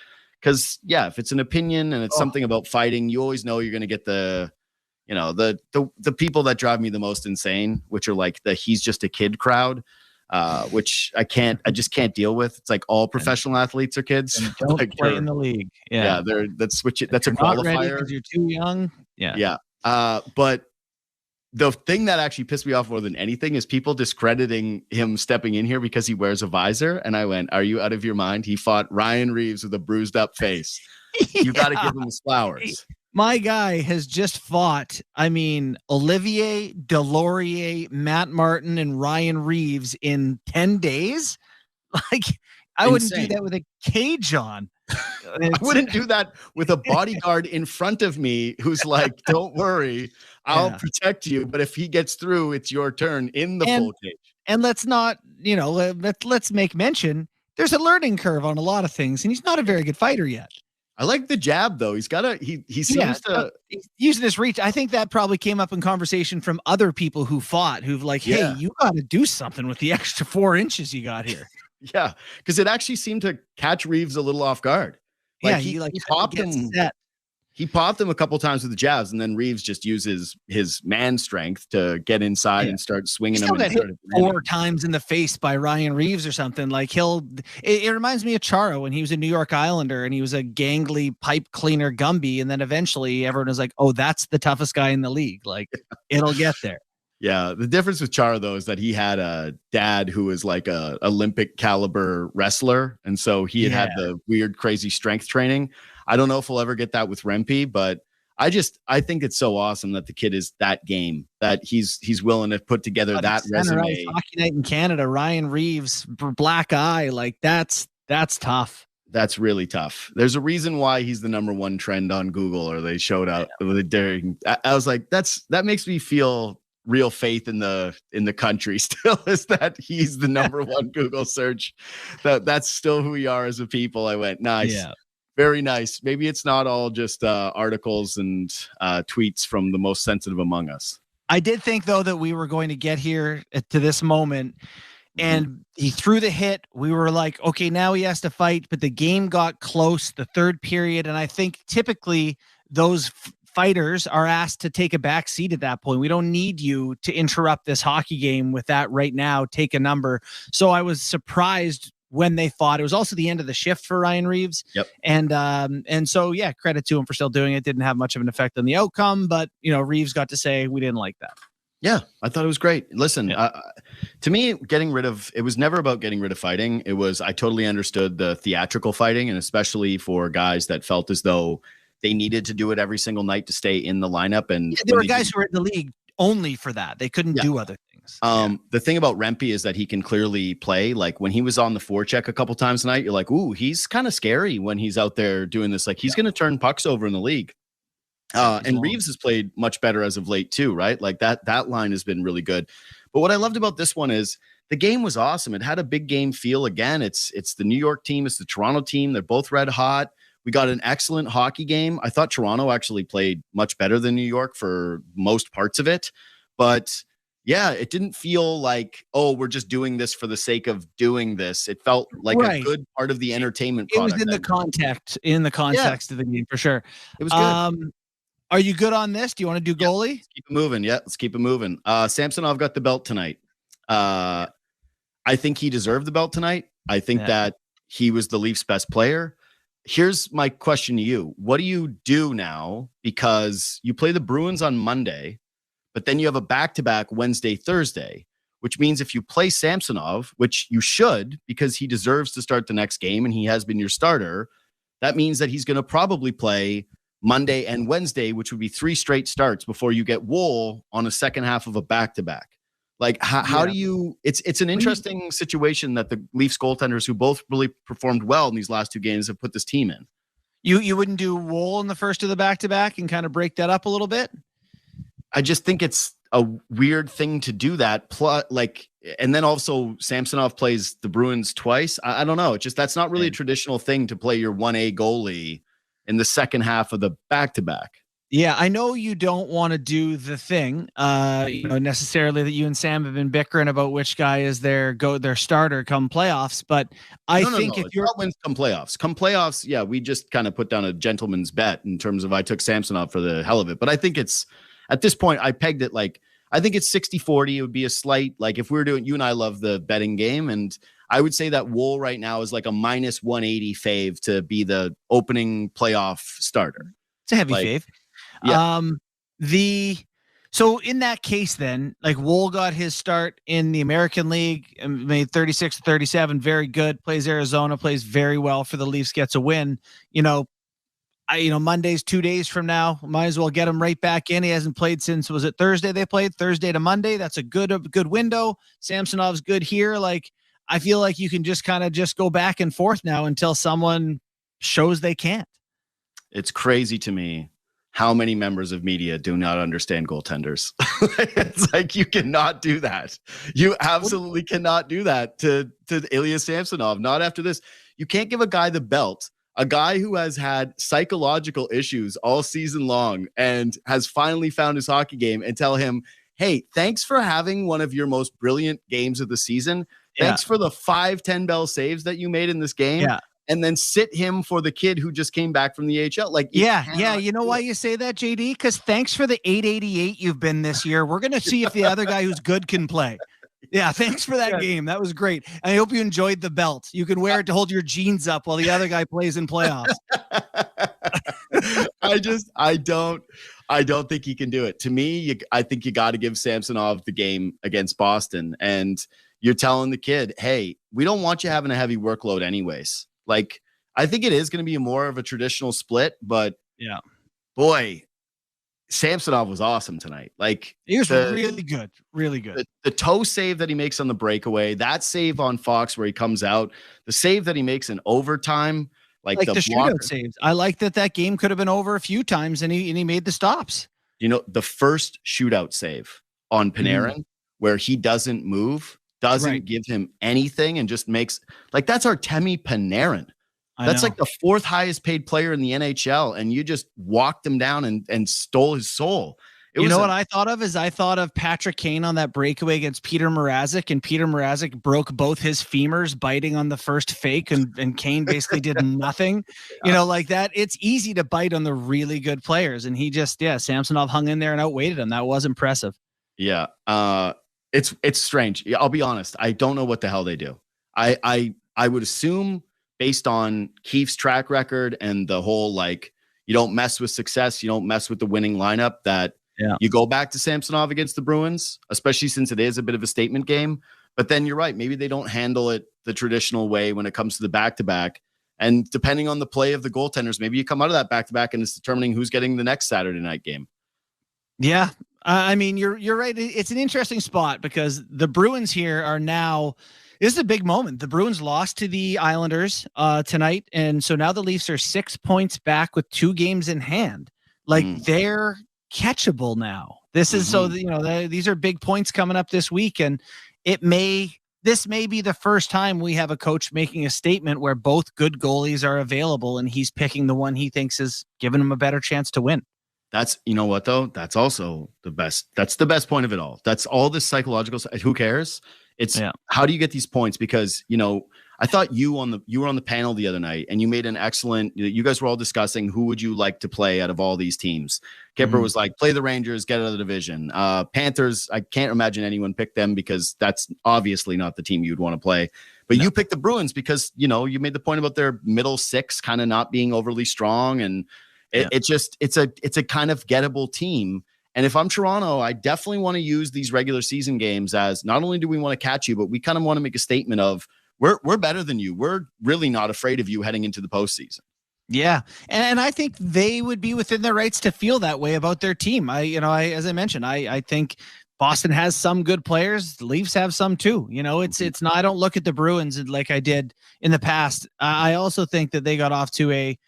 because, if it's an opinion and it's something about fighting, you always know you're going to get the people that drive me the most insane, which are like the he's just a kid crowd. Which I just can't deal with. It's like all professional athletes are kids. And don't play in the league. Yeah, that's a qualifier. Because you're too young. Yeah. But the thing that actually pissed me off more than anything is people discrediting him stepping in here because he wears a visor. And I went, "Are you out of your mind? He fought Ryan Reeves with a bruised up face. You got to give him his flowers." My guy has just fought, Olivier Delorier, Matt Martin, and Ryan Reeves in 10 days. Like, I wouldn't do that with a cage on. I wouldn't do that with a bodyguard in front of me who's like, "Don't worry, I'll protect you. But if he gets through, it's your turn in the full cage." And let's not, let's make mention, there's a learning curve on a lot of things, and he's not a very good fighter yet. I like the jab though. He seems to he's using his reach. I think that probably came up in conversation from other people who fought, who've like, "Hey, you got to do something with the extra 4 inches you got here." Yeah, because it actually seemed to catch Reeves a little off guard. Like he popped him. He popped him a couple times with the jabs, and then Reeves just uses his man strength to get inside and start swinging him. Got hit 4 times in the face by Ryan Reeves or something. Like it reminds me of Charo when he was a New York Islander and he was a gangly pipe cleaner Gumby, and then eventually everyone was like, "Oh, that's the toughest guy in the league." Like it'll get there. Yeah, the difference with Charo though is that he had a dad who was like a Olympic caliber wrestler, and so he had the weird, crazy strength training. I don't know if we'll ever get that with Rempe, but I think it's so awesome that the kid is that game, that he's willing to put together that resume. Hockey night in Canada, Ryan Reeves, black eye, like that's tough. That's really tough. There's a reason why he's the number one trend on Google, or they showed out during. I was like, that makes me feel real faith in the country still, is that he's the number one Google search. That's still who we are as a people. I went, nice. Yeah. Very nice. Maybe it's not all just articles and tweets from the most sensitive among us. I did think, though, that we were going to get here to this moment, and he threw the hit. We were like, okay, now he has to fight, but the game got close, the third period, and I think typically those fighters are asked to take a back seat at that point. We don't need you to interrupt this hockey game with that right now. Take a number. So I was surprised when they fought. It was also the end of the shift for Ryan Reeves. Yep. And so, yeah, credit to him for still doing it. Didn't have much of an effect on the outcome, but, Reeves got to say, we didn't like that. Yeah, I thought it was great. Listen, to me, it was never about getting rid of fighting. I totally understood the theatrical fighting, and especially for guys that felt as though they needed to do it every single night to stay in the lineup. And there were guys who were in the league only for that. They couldn't do other things. The thing about Rempe is that he can clearly play. Like when he was on the forecheck a couple times tonight, you're like, ooh, he's kind of scary when he's out there doing this. Like he's going to turn pucks over in the league. And Reeves has played much better as of late too, right? Like that line has been really good. But what I loved about this one is the game was awesome. It had a big game feel. Again, it's the New York team. It's the Toronto team. They're both red hot. We got an excellent hockey game. I thought Toronto actually played much better than New York for most parts of it. But yeah, it didn't feel like, oh, we're just doing this for the sake of doing this. It felt like a good part of the entertainment product. It was in the context of the game for sure. It was good. Are you good on this? Do you want to do goalie? Let's keep it moving. Yeah, let's keep it moving. Samsonov got the belt tonight. I think he deserved the belt tonight. I think that he was the Leafs' best player. Here's my question to you. What do you do now? Because you play the Bruins on Monday, but then you have a back-to-back Wednesday, Thursday, which means if you play Samsonov, which you should because he deserves to start the next game and he has been your starter, that means that he's going to probably play Monday and Wednesday, which would be 3 straight starts before you get Wool on a second half of a back-to-back. Like, how do you – it's an interesting situation that the Leafs goaltenders, who both really performed well in these last 2 games, have put this team in. You wouldn't do Wool in the first of the back-to-back and kind of break that up a little bit? I just think it's a weird thing to do that. And then also Samsonov plays the Bruins twice. I don't know. That's not really a traditional thing to play your 1A goalie in the second half of the back-to-back. Yeah, I know you don't want to do the thing, necessarily that you and Sam have been bickering about which guy is their starter come playoffs. But I think if you're wins come playoffs, yeah, we just kind of put down a gentleman's bet in terms of I took Samsonov for the hell of it. But I think it's at this point I pegged it like I think it's 60-40. It would be a slight like if we were doing. You and I love the betting game, and I would say that Wool right now is like a minus 180 fave to be the opening playoff starter. It's a heavy fave. Yeah. So in that case, then, like Wool got his start in the American League, made 36-37, very good. Plays Arizona, plays very well for the Leafs, gets a win. Monday's 2 days from now. Might as well get him right back in. He hasn't played since, was it Thursday? They played Thursday to Monday. That's a good window. Samsonov's good here. Like I feel like you can just kind of go back and forth now until someone shows they can't. It's crazy to me how many members of media do not understand goaltenders. It's like you cannot do that. You absolutely cannot do that to Ilya Samsonov. Not after this. You can't give a guy the belt, a guy who has had psychological issues all season long and has finally found his hockey game, and tell him, hey, thanks for having one of your most brilliant games of the season. Thanks for the 5-10 bell saves that you made in this game. Yeah. And then sit him for the kid who just came back from the AHL. Like, you know why you say that, JD? Because thanks for the 888 you've been this year. We're going to see if the other guy who's good can play. Yeah, thanks for that game. That was great. I hope you enjoyed the belt. You can wear it to hold your jeans up while the other guy plays in playoffs. I don't think he can do it. To me, I think you got to give Samsonov the game against Boston. And you're telling the kid, hey, we don't want you having a heavy workload anyways. Like, I think it is going to be more of a traditional split, but boy, Samsonov was awesome tonight. Like he was really good, really good. The toe save that he makes on the breakaway, that save on Fox where he comes out, the save that he makes in overtime, like the shootout saves. I like that game could have been over a few times, and he made the stops. You know, the first shootout save on Panarin where he doesn't move, doesn't give him anything, and just makes like that's Artemi Panarin. That's like the fourth highest paid player in the NHL, and you just walked him down and stole his soul. What I thought of is I thought of Patrick Kane on that breakaway against Peter Mrazek, and Peter Mrazek broke both his femurs biting on the first fake, and Kane basically did nothing. You know, like that. It's easy to bite on the really good players, and he just Samsonov hung in there and outweighted him. That was impressive. Yeah, it's strange. I'll be honest. I don't know what the hell they do. I would assume, based on Keefe's track record and the whole, like, you don't mess with success, you don't mess with the winning lineup, that you go back to Samsonov against the Bruins, especially since it is a bit of a statement game. But then you're right. Maybe they don't handle it the traditional way when it comes to the back-to-back. And depending on the play of the goaltenders, maybe you come out of that back-to-back and it's determining who's getting the next Saturday night game. Yeah. I mean, you're right. It's an interesting spot because the Bruins here are now... This is a big moment. The Bruins lost to the Islanders tonight, and so now the Leafs are 6 points back with 2 games in hand. Like they're catchable now. This is these are big points coming up this week, and this may be the first time we have a coach making a statement where both good goalies are available, and he's picking the one he thinks is giving him a better chance to win. That's, you know what though? That's also the best. That's the best point of it all. That's all this psychological. Who cares? It's how do you get these points? Because, I thought you were on the panel the other night and you made an excellent, you guys were all discussing who would you like to play out of all these teams. Kipper was like, play the Rangers, get out of the division. Panthers, I can't imagine anyone picked them because that's obviously not the team you'd want to play. But you picked the Bruins because, you made the point about their middle six kind of not being overly strong. And it's a kind of gettable team. And if I'm Toronto, I definitely want to use these regular season games as not only do we want to catch you, but we kind of want to make a statement of we're better than you. We're really not afraid of you heading into the postseason. Yeah. And I think they would be within their rights to feel that way about their team. As I mentioned, I think Boston has some good players. The Leafs have some too. It's not, I don't look at the Bruins like I did in the past. I also think that they got off to a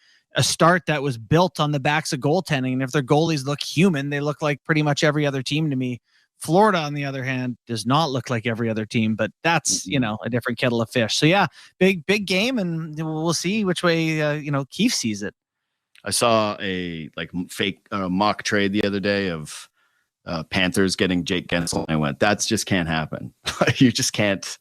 start that was built on the backs of goaltending. And if their goalies look human, they look like pretty much every other team to me. Florida, on the other hand, does not look like every other team, but that's, a different kettle of fish. So yeah, big game. And we'll see which way, Keefe sees it. I saw a fake mock trade the other day of Panthers getting Jake Gensel. And I went, that's just can't happen. You just can't.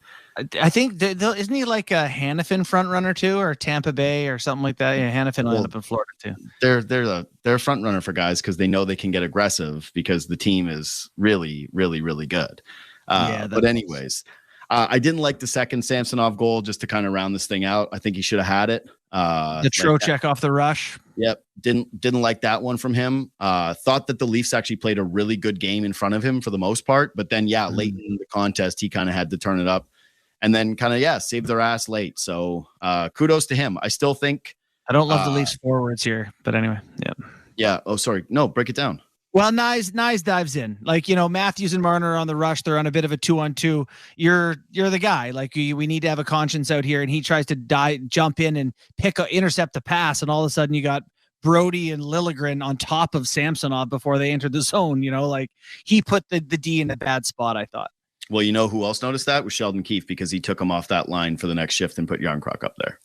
I think isn't he like a Hannafin front runner too, or Tampa Bay or something like that? Yeah, Hannafin will end up in Florida too. They're a front runner for guys because they know they can get aggressive because the team is really, really, really good. But anyways, I didn't like the second Samsonov goal just to kind of round this thing out. I think he should have had it. The Trocheck off the rush. Yep. Didn't like that one from him. Thought that the Leafs actually played a really good game in front of him for the most part. But then, late in the contest, he kind of had to turn it up. And then saved their ass late. So kudos to him. I still think I don't love the Leafs forwards here, but anyway, yeah. Yeah. Oh, sorry. No, break it down. Well, Nyes dives in. Matthews and Marner are on the rush. They're on a bit of a 2-on-2. You're the guy. We need to have a conscience out here, and he tries to jump in and intercept the pass, and all of a sudden you got Brody and Liljegren on top of Samsonov before they entered the zone. He put the D in a bad spot, I thought. Well, you know who else noticed that was Sheldon Keefe because he took him off that line for the next shift and put Yarncroc up there.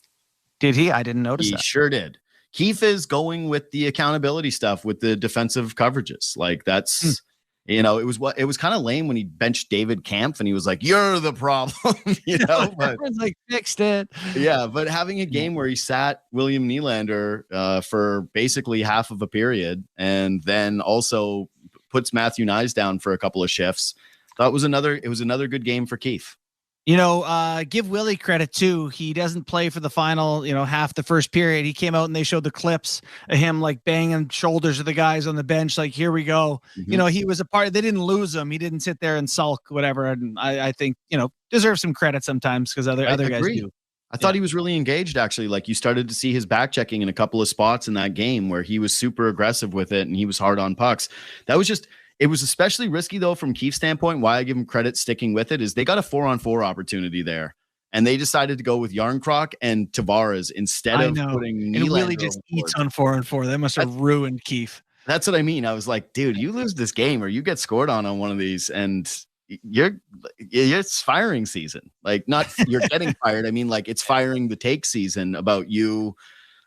Did he? I didn't notice that. He sure did. Keefe is going with the accountability stuff with the defensive coverages. That's, it was kind of lame when he benched David Kampf and he was like, "You're the problem," but everyone's like, fixed it. Yeah. But having a game where he sat William Nylander for basically half of a period and then also puts Matthew Nyes down for a couple of shifts. It was another good game for Keefe. Give Willie credit too. He doesn't play for the final, half the first period. He came out and they showed the clips of him banging shoulders of the guys on the bench. Here we go. Mm-hmm. He was a part. They didn't lose him. He didn't sit there and sulk, whatever. And I think, deserves some credit sometimes because other guys do. I thought he was really engaged, actually. Like, you started to see his back checking in a couple of spots in that game where he was super aggressive with it and he was hard on pucks. That was just, it was especially risky, though, from Keefe's standpoint. Why I give him credit sticking with it is they got a 4-on-4 opportunity there. And they decided to go with Yarncroc and Tavares instead of putting Nylander. It really just eats on 4-on-4. That must have ruined Keefe. That's what I mean. I was like, dude, you lose this game or you get scored on one of these and it's firing season. Like, not you're getting fired. I mean, like, it's firing the take season about you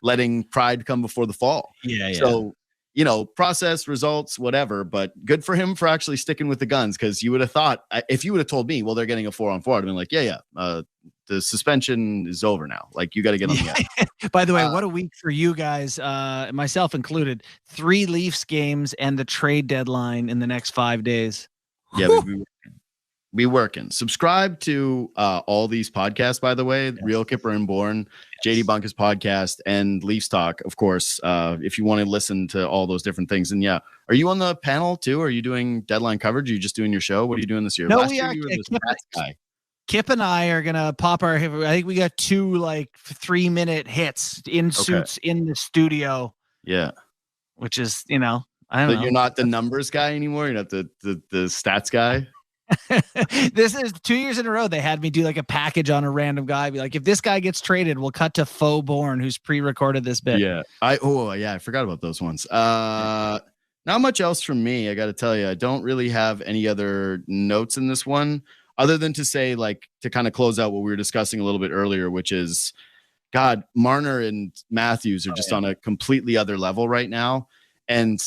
letting pride come before the fall. Yeah. So, you know, process, results, whatever, but good for him for actually sticking with the guns. Cause you would have thought, if you would have told me, well, they're getting a 4-on-4, I'd have been like, the suspension is over now. Like, you got to get on the ice. By the way, what a week for you guys, myself included. 3 Leafs games and the trade deadline in the next 5 days. Yeah, we working. Subscribe to all these podcasts, by the way. Real Kipper and Born, JD Bunkus podcast, and Leafs Talk, of course, if you want to listen to all those different things. And are you on the panel too? Are you doing deadline coverage? Are you just doing your show? What are you doing this year? No, Last we year are. you were the stats guy. Kip and I are gonna pop our. I think we got 2 like 3-minute hits in suits in the studio. Yeah, which is, I don't know. You're not the numbers guy anymore. You're not the stats guy. This is 2 years in a row. They had me do like a package on a random guy. Be like, if this guy gets traded, we'll cut to Faux Born, who's pre-recorded this bit. Yeah, I forgot about those ones. Not much else from me. I got to tell you, I don't really have any other notes in this one, other than to say, like, to kind of close out what we were discussing a little bit earlier, which is, God, Marner and Matthews are just on a completely other level right now, and.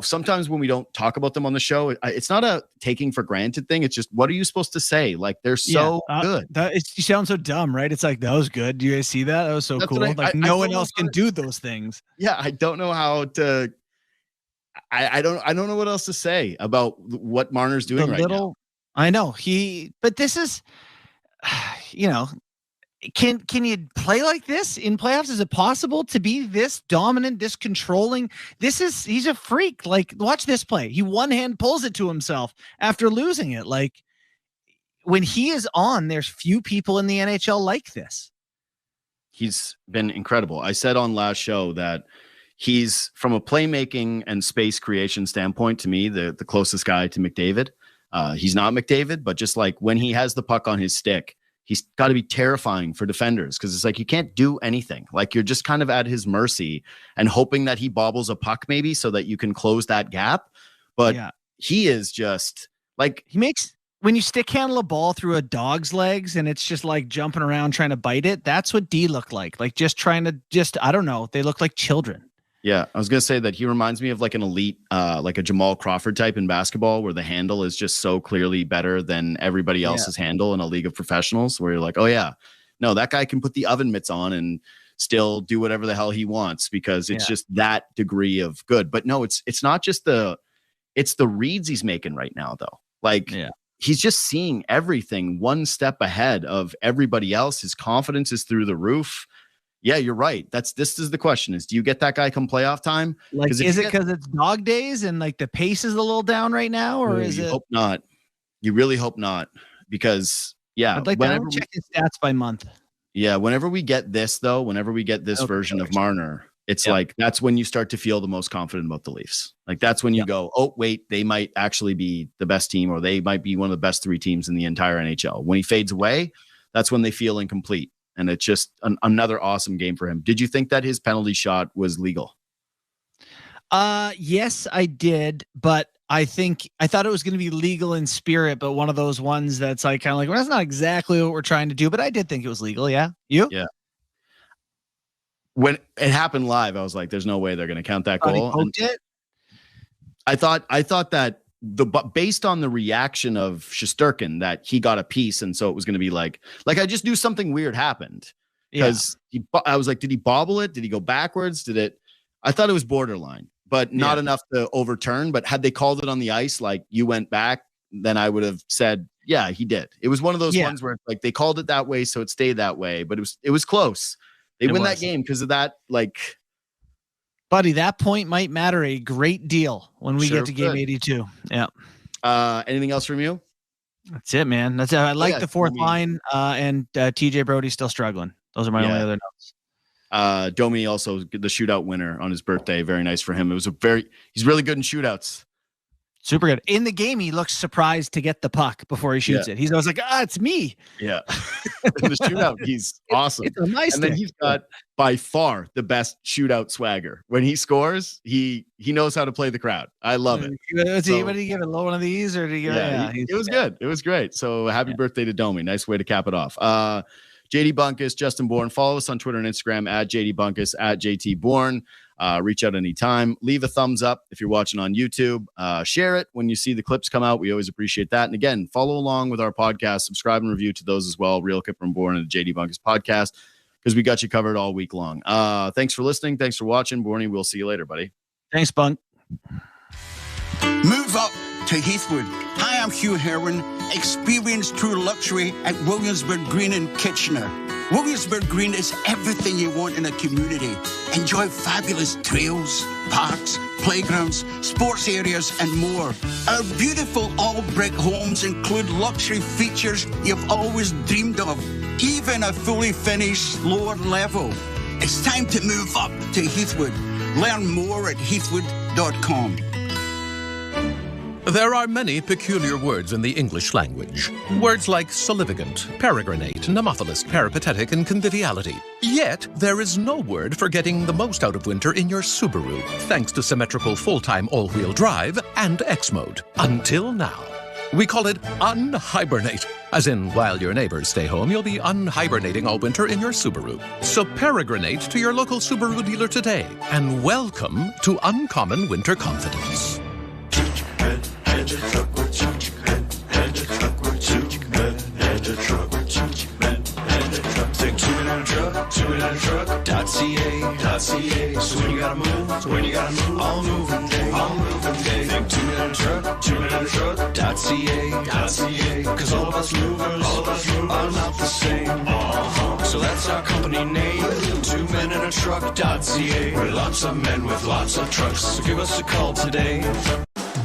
Sometimes when we don't talk about them on the show, it's not a taking for granted thing. It's just, what are you supposed to say? Like, they're so good. You sound so dumb, right? It's like, that was good. Do you guys see that? That was so cool. No one else can do those things. Yeah, I don't know how to. I don't know what else to say about what Marner's doing now. I know but this is, Can you play like this in playoffs? Is it possible to be this dominant, this controlling? He's a freak. Like, watch this play. He one hand pulls it to himself after losing it. Like, when he is on, there's few people in the NHL like this. He's been incredible. I said on last show that he's, from a playmaking and space creation standpoint, to me, the closest guy to McDavid. He's not McDavid, but just like when he has the puck on his stick, he's got to be terrifying for defenders, because it's like you can't do anything. Like, you're just kind of at his mercy and hoping that he bobbles a puck maybe so that you can close that gap. But he is just like, he makes, when you stick handle a ball through a dog's legs and it's just like jumping around trying to bite it. That's what D looked like. Like, just trying to I don't know. They look like children. Yeah, I was going to say that he reminds me of like an elite, like a Jamal Crawford type in basketball, where the handle is just so clearly better than everybody else's handle in a league of professionals, where you're like, oh yeah, no, that guy can put the oven mitts on and still do whatever the hell he wants, because it's just that degree of good. But no, it's not just it's the reads he's making right now, though. Like, he's just seeing everything one step ahead of everybody else. His confidence is through the roof. Yeah, you're right. This is the question: is do you get that guy come playoff time? Like, is it because it's dog days and like the pace is a little down right now, or is it? Hope not. You really hope not, because I'd like to check his stats by month. Yeah, whenever we get this version of Marner, it's like that's when you start to feel the most confident about the Leafs. Like, that's when you go, oh wait, they might actually be the best team, or they might be one of the best 3 teams in the entire NHL. When he fades away, that's when they feel incomplete. And it's just another awesome game for him. Did you think that his penalty shot was legal? Yes, I did. But I thought it was going to be legal in spirit, but one of those ones that's like, kind of like, well, that's not exactly what we're trying to do. But I did think it was legal. Yeah. You? Yeah. When it happened live, I was like, there's no way they're going to count that goal. I thought that based on the reaction of Shesterkin, that he got a piece, and so it was going to be like I just knew something weird happened, because I was like, did he bobble it? Did he go backwards? I thought it was borderline, but not enough to overturn. But had they called it on the ice, like you went back, then I would have said, yeah, he did. It was one of those ones where like they called it that way, so it stayed that way. But it was close. They win that game because of that, like. Buddy, that point might matter a great deal when we get to game 82. Yeah. Anything else from you? That's it, man. That's it. I like the fourth line, and TJ Brody's still struggling. Those are my only other notes. Domi also the shootout winner on his birthday. Very nice for him. It was he's really good in shootouts. Super good. In the game, he looks surprised to get the puck before he shoots it. He's always like, it's me. Yeah. In the shootout, he's awesome. It's a nice and then he's got by far the best shootout swagger. When he scores, he knows how to play the crowd. I love it. What did he give? A low one of these? Or did he give it was good. It was great. So happy birthday to Domi. Nice way to cap it off. JD Bunkus, Justin Bourne. Follow us on Twitter and Instagram at JD Bunkus, at JT Bourne. Reach out anytime. Leave a thumbs up if you're watching on YouTube. Share it when you see the clips come out. We always appreciate that. And again, follow along with our podcast. Subscribe and review to those as well. Real Kipper and Bourne and the JD Bunkus podcast, because we got you covered all week long. Thanks for listening. Thanks for watching. Bourne, we'll see you later, buddy. Thanks, Bunk. Move up to Heathwood. Hi, I'm Hugh Herwin. Experience true luxury at Williamsburg Green in Kitchener. Williamsburg Green is everything you want in a community. Enjoy fabulous trails, parks, playgrounds, sports areas, and more. Our beautiful all-brick homes include luxury features you've always dreamed of, even a fully finished lower level. It's time to move up to Heathwood. Learn more at heathwood.com. There are many peculiar words in the English language. Words like solivigant, peregrinate, nemophilus, peripatetic, and conviviality. Yet, there is no word for getting the most out of winter in your Subaru, thanks to symmetrical full-time all-wheel drive and X-Mode. Until now. We call it unhibernate. As in, while your neighbors stay home, you'll be unhibernating all winter in your Subaru. So peregrinate to your local Subaru dealer today, and welcome to Uncommon Winter Confidence. And a truck with two men, and a truck with two men, and a truck with two men, and a truck. Think two men and a truck.ca. So when you gotta move, all moving day. Think two men and a truck.ca. Cause all of us movers are not the same. So that's our company name, two men and a truck.ca. We're lots of men with lots of trucks, so give us a call today.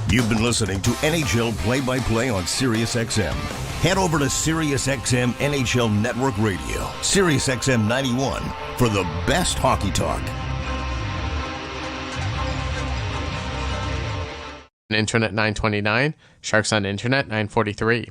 You've been listening to NHL Play-by-Play on SiriusXM. Head over to SiriusXM NHL Network Radio, SiriusXM 91, for the best hockey talk. Internet 929, Sharks on Internet 943.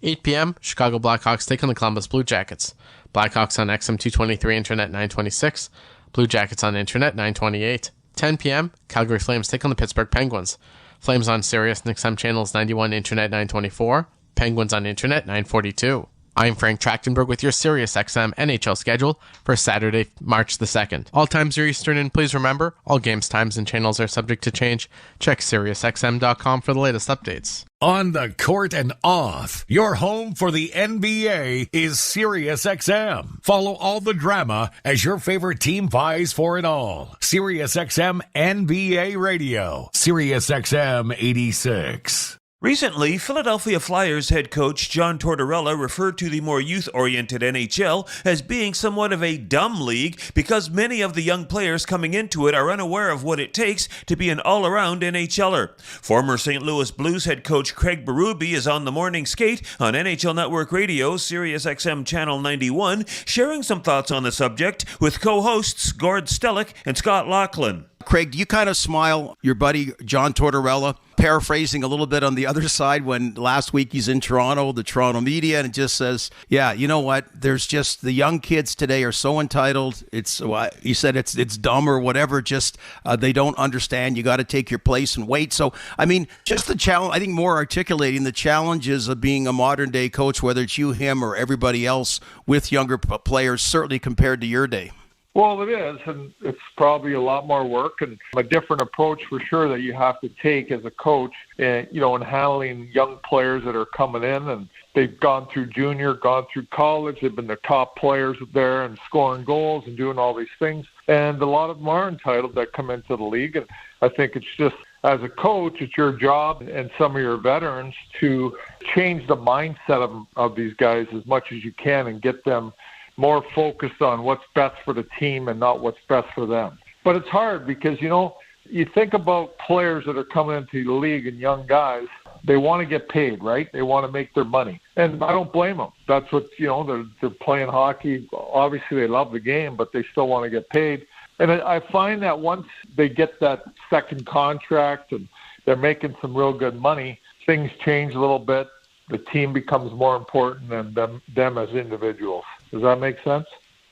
8 p.m., Chicago Blackhawks take on the Columbus Blue Jackets. Blackhawks on XM 223, Internet 926. Blue Jackets on Internet 928. 10 p.m., Calgary Flames take on the Pittsburgh Penguins. Flames on Sirius and XM channels 91, Internet 924. Penguins on Internet 942. I'm Frank Trachtenberg with your Sirius XM NHL schedule for Saturday, March the 2nd. All times are Eastern, and please remember, all games, times, and channels are subject to change. Check SiriusXM.com for the latest updates. On the court and off, your home for the NBA is SiriusXM. Follow all the drama as your favorite team vies for it all. SiriusXM NBA Radio, SiriusXM 86. Recently, Philadelphia Flyers head coach John Tortorella referred to the more youth-oriented NHL as being somewhat of a dumb league because many of the young players coming into it are unaware of what it takes to be an all-around NHLer. Former St. Louis Blues head coach Craig Berube is on the morning skate on NHL Network Radio, SiriusXM Channel 91, sharing some thoughts on the subject with co-hosts Gord Stellick and Scott Laughlin. Craig, do you kind of smile, your buddy John Tortorella, paraphrasing a little bit on the other side when last week he's in Toronto, the Toronto media, and it just says, yeah, you know what, there's just the young kids today are so entitled. He said it's dumb or whatever, just they don't understand. You got to take your place and wait. So, I mean, just the challenge, I think more articulating the challenges of being a modern day coach, whether it's you, him, or everybody else with younger players, certainly compared to your day. Well, it is, and it's probably a lot more work and a different approach for sure that you have to take as a coach, in handling young players that are coming in, and they've gone through junior, gone through college, they've been the top players there and scoring goals and doing all these things, and a lot of them are entitled that come into the league, and I think it's just, as a coach, it's your job and some of your veterans to change the mindset of these guys as much as you can and get them more focused on what's best for the team and not what's best for them. But it's hard because, you think about players that are coming into the league and young guys, they want to get paid, right? They want to make their money. And I don't blame them. That's what, they're playing hockey. Obviously, they love the game, but they still want to get paid. And I find that once they get that second contract and they're making some real good money, things change a little bit. The team becomes more important than them as individuals. Does that make sense?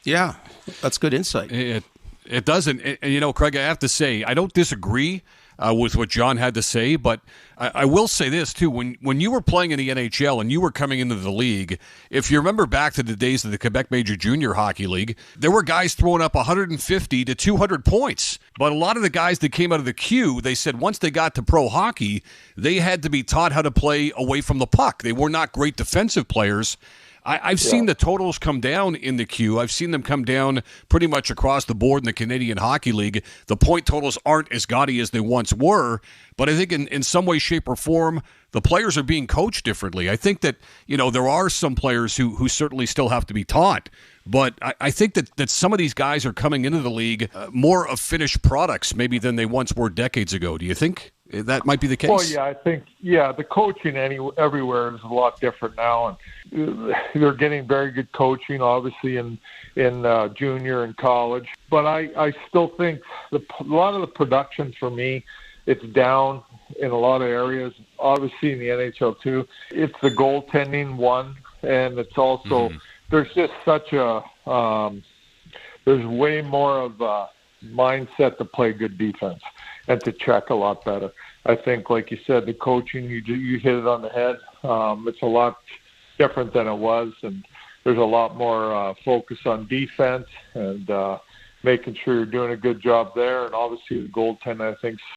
Yeah, that's good insight. It doesn't. And, Craig, I have to say, I don't disagree with what John had to say, but I will say this, too. When you were playing in the NHL and you were coming into the league, if you remember back to the days of the Quebec Major Junior Hockey League, there were guys throwing up 150 to 200 points. But a lot of the guys that came out of the queue, they said once they got to pro hockey, they had to be taught how to play away from the puck. They were not great defensive players. I've seen the totals come down in the queue. I've seen them come down pretty much across the board in the Canadian Hockey League. The point totals aren't as gaudy as they once were, but I think in some way, shape, or form, the players are being coached differently. I think that, there are some players who certainly still have to be taught, but I think that some of these guys are coming into the league more of finished products maybe than they once were decades ago. Do you think that might be the case? Well, yeah, I think, the coaching everywhere is a lot different now, and they're getting very good coaching, obviously, in junior and college. But I still think a lot of the production for me, it's down in a lot of areas, obviously in the NHL too. It's the goaltending one, and it's also there's just such a there's way more of a mindset to play good defense and to check a lot better. I think, like you said, the coaching, you hit it on the head. It's a lot different than it was, and there's a lot more focus on defense and making sure you're doing a good job there. And obviously the goaltending, I think, is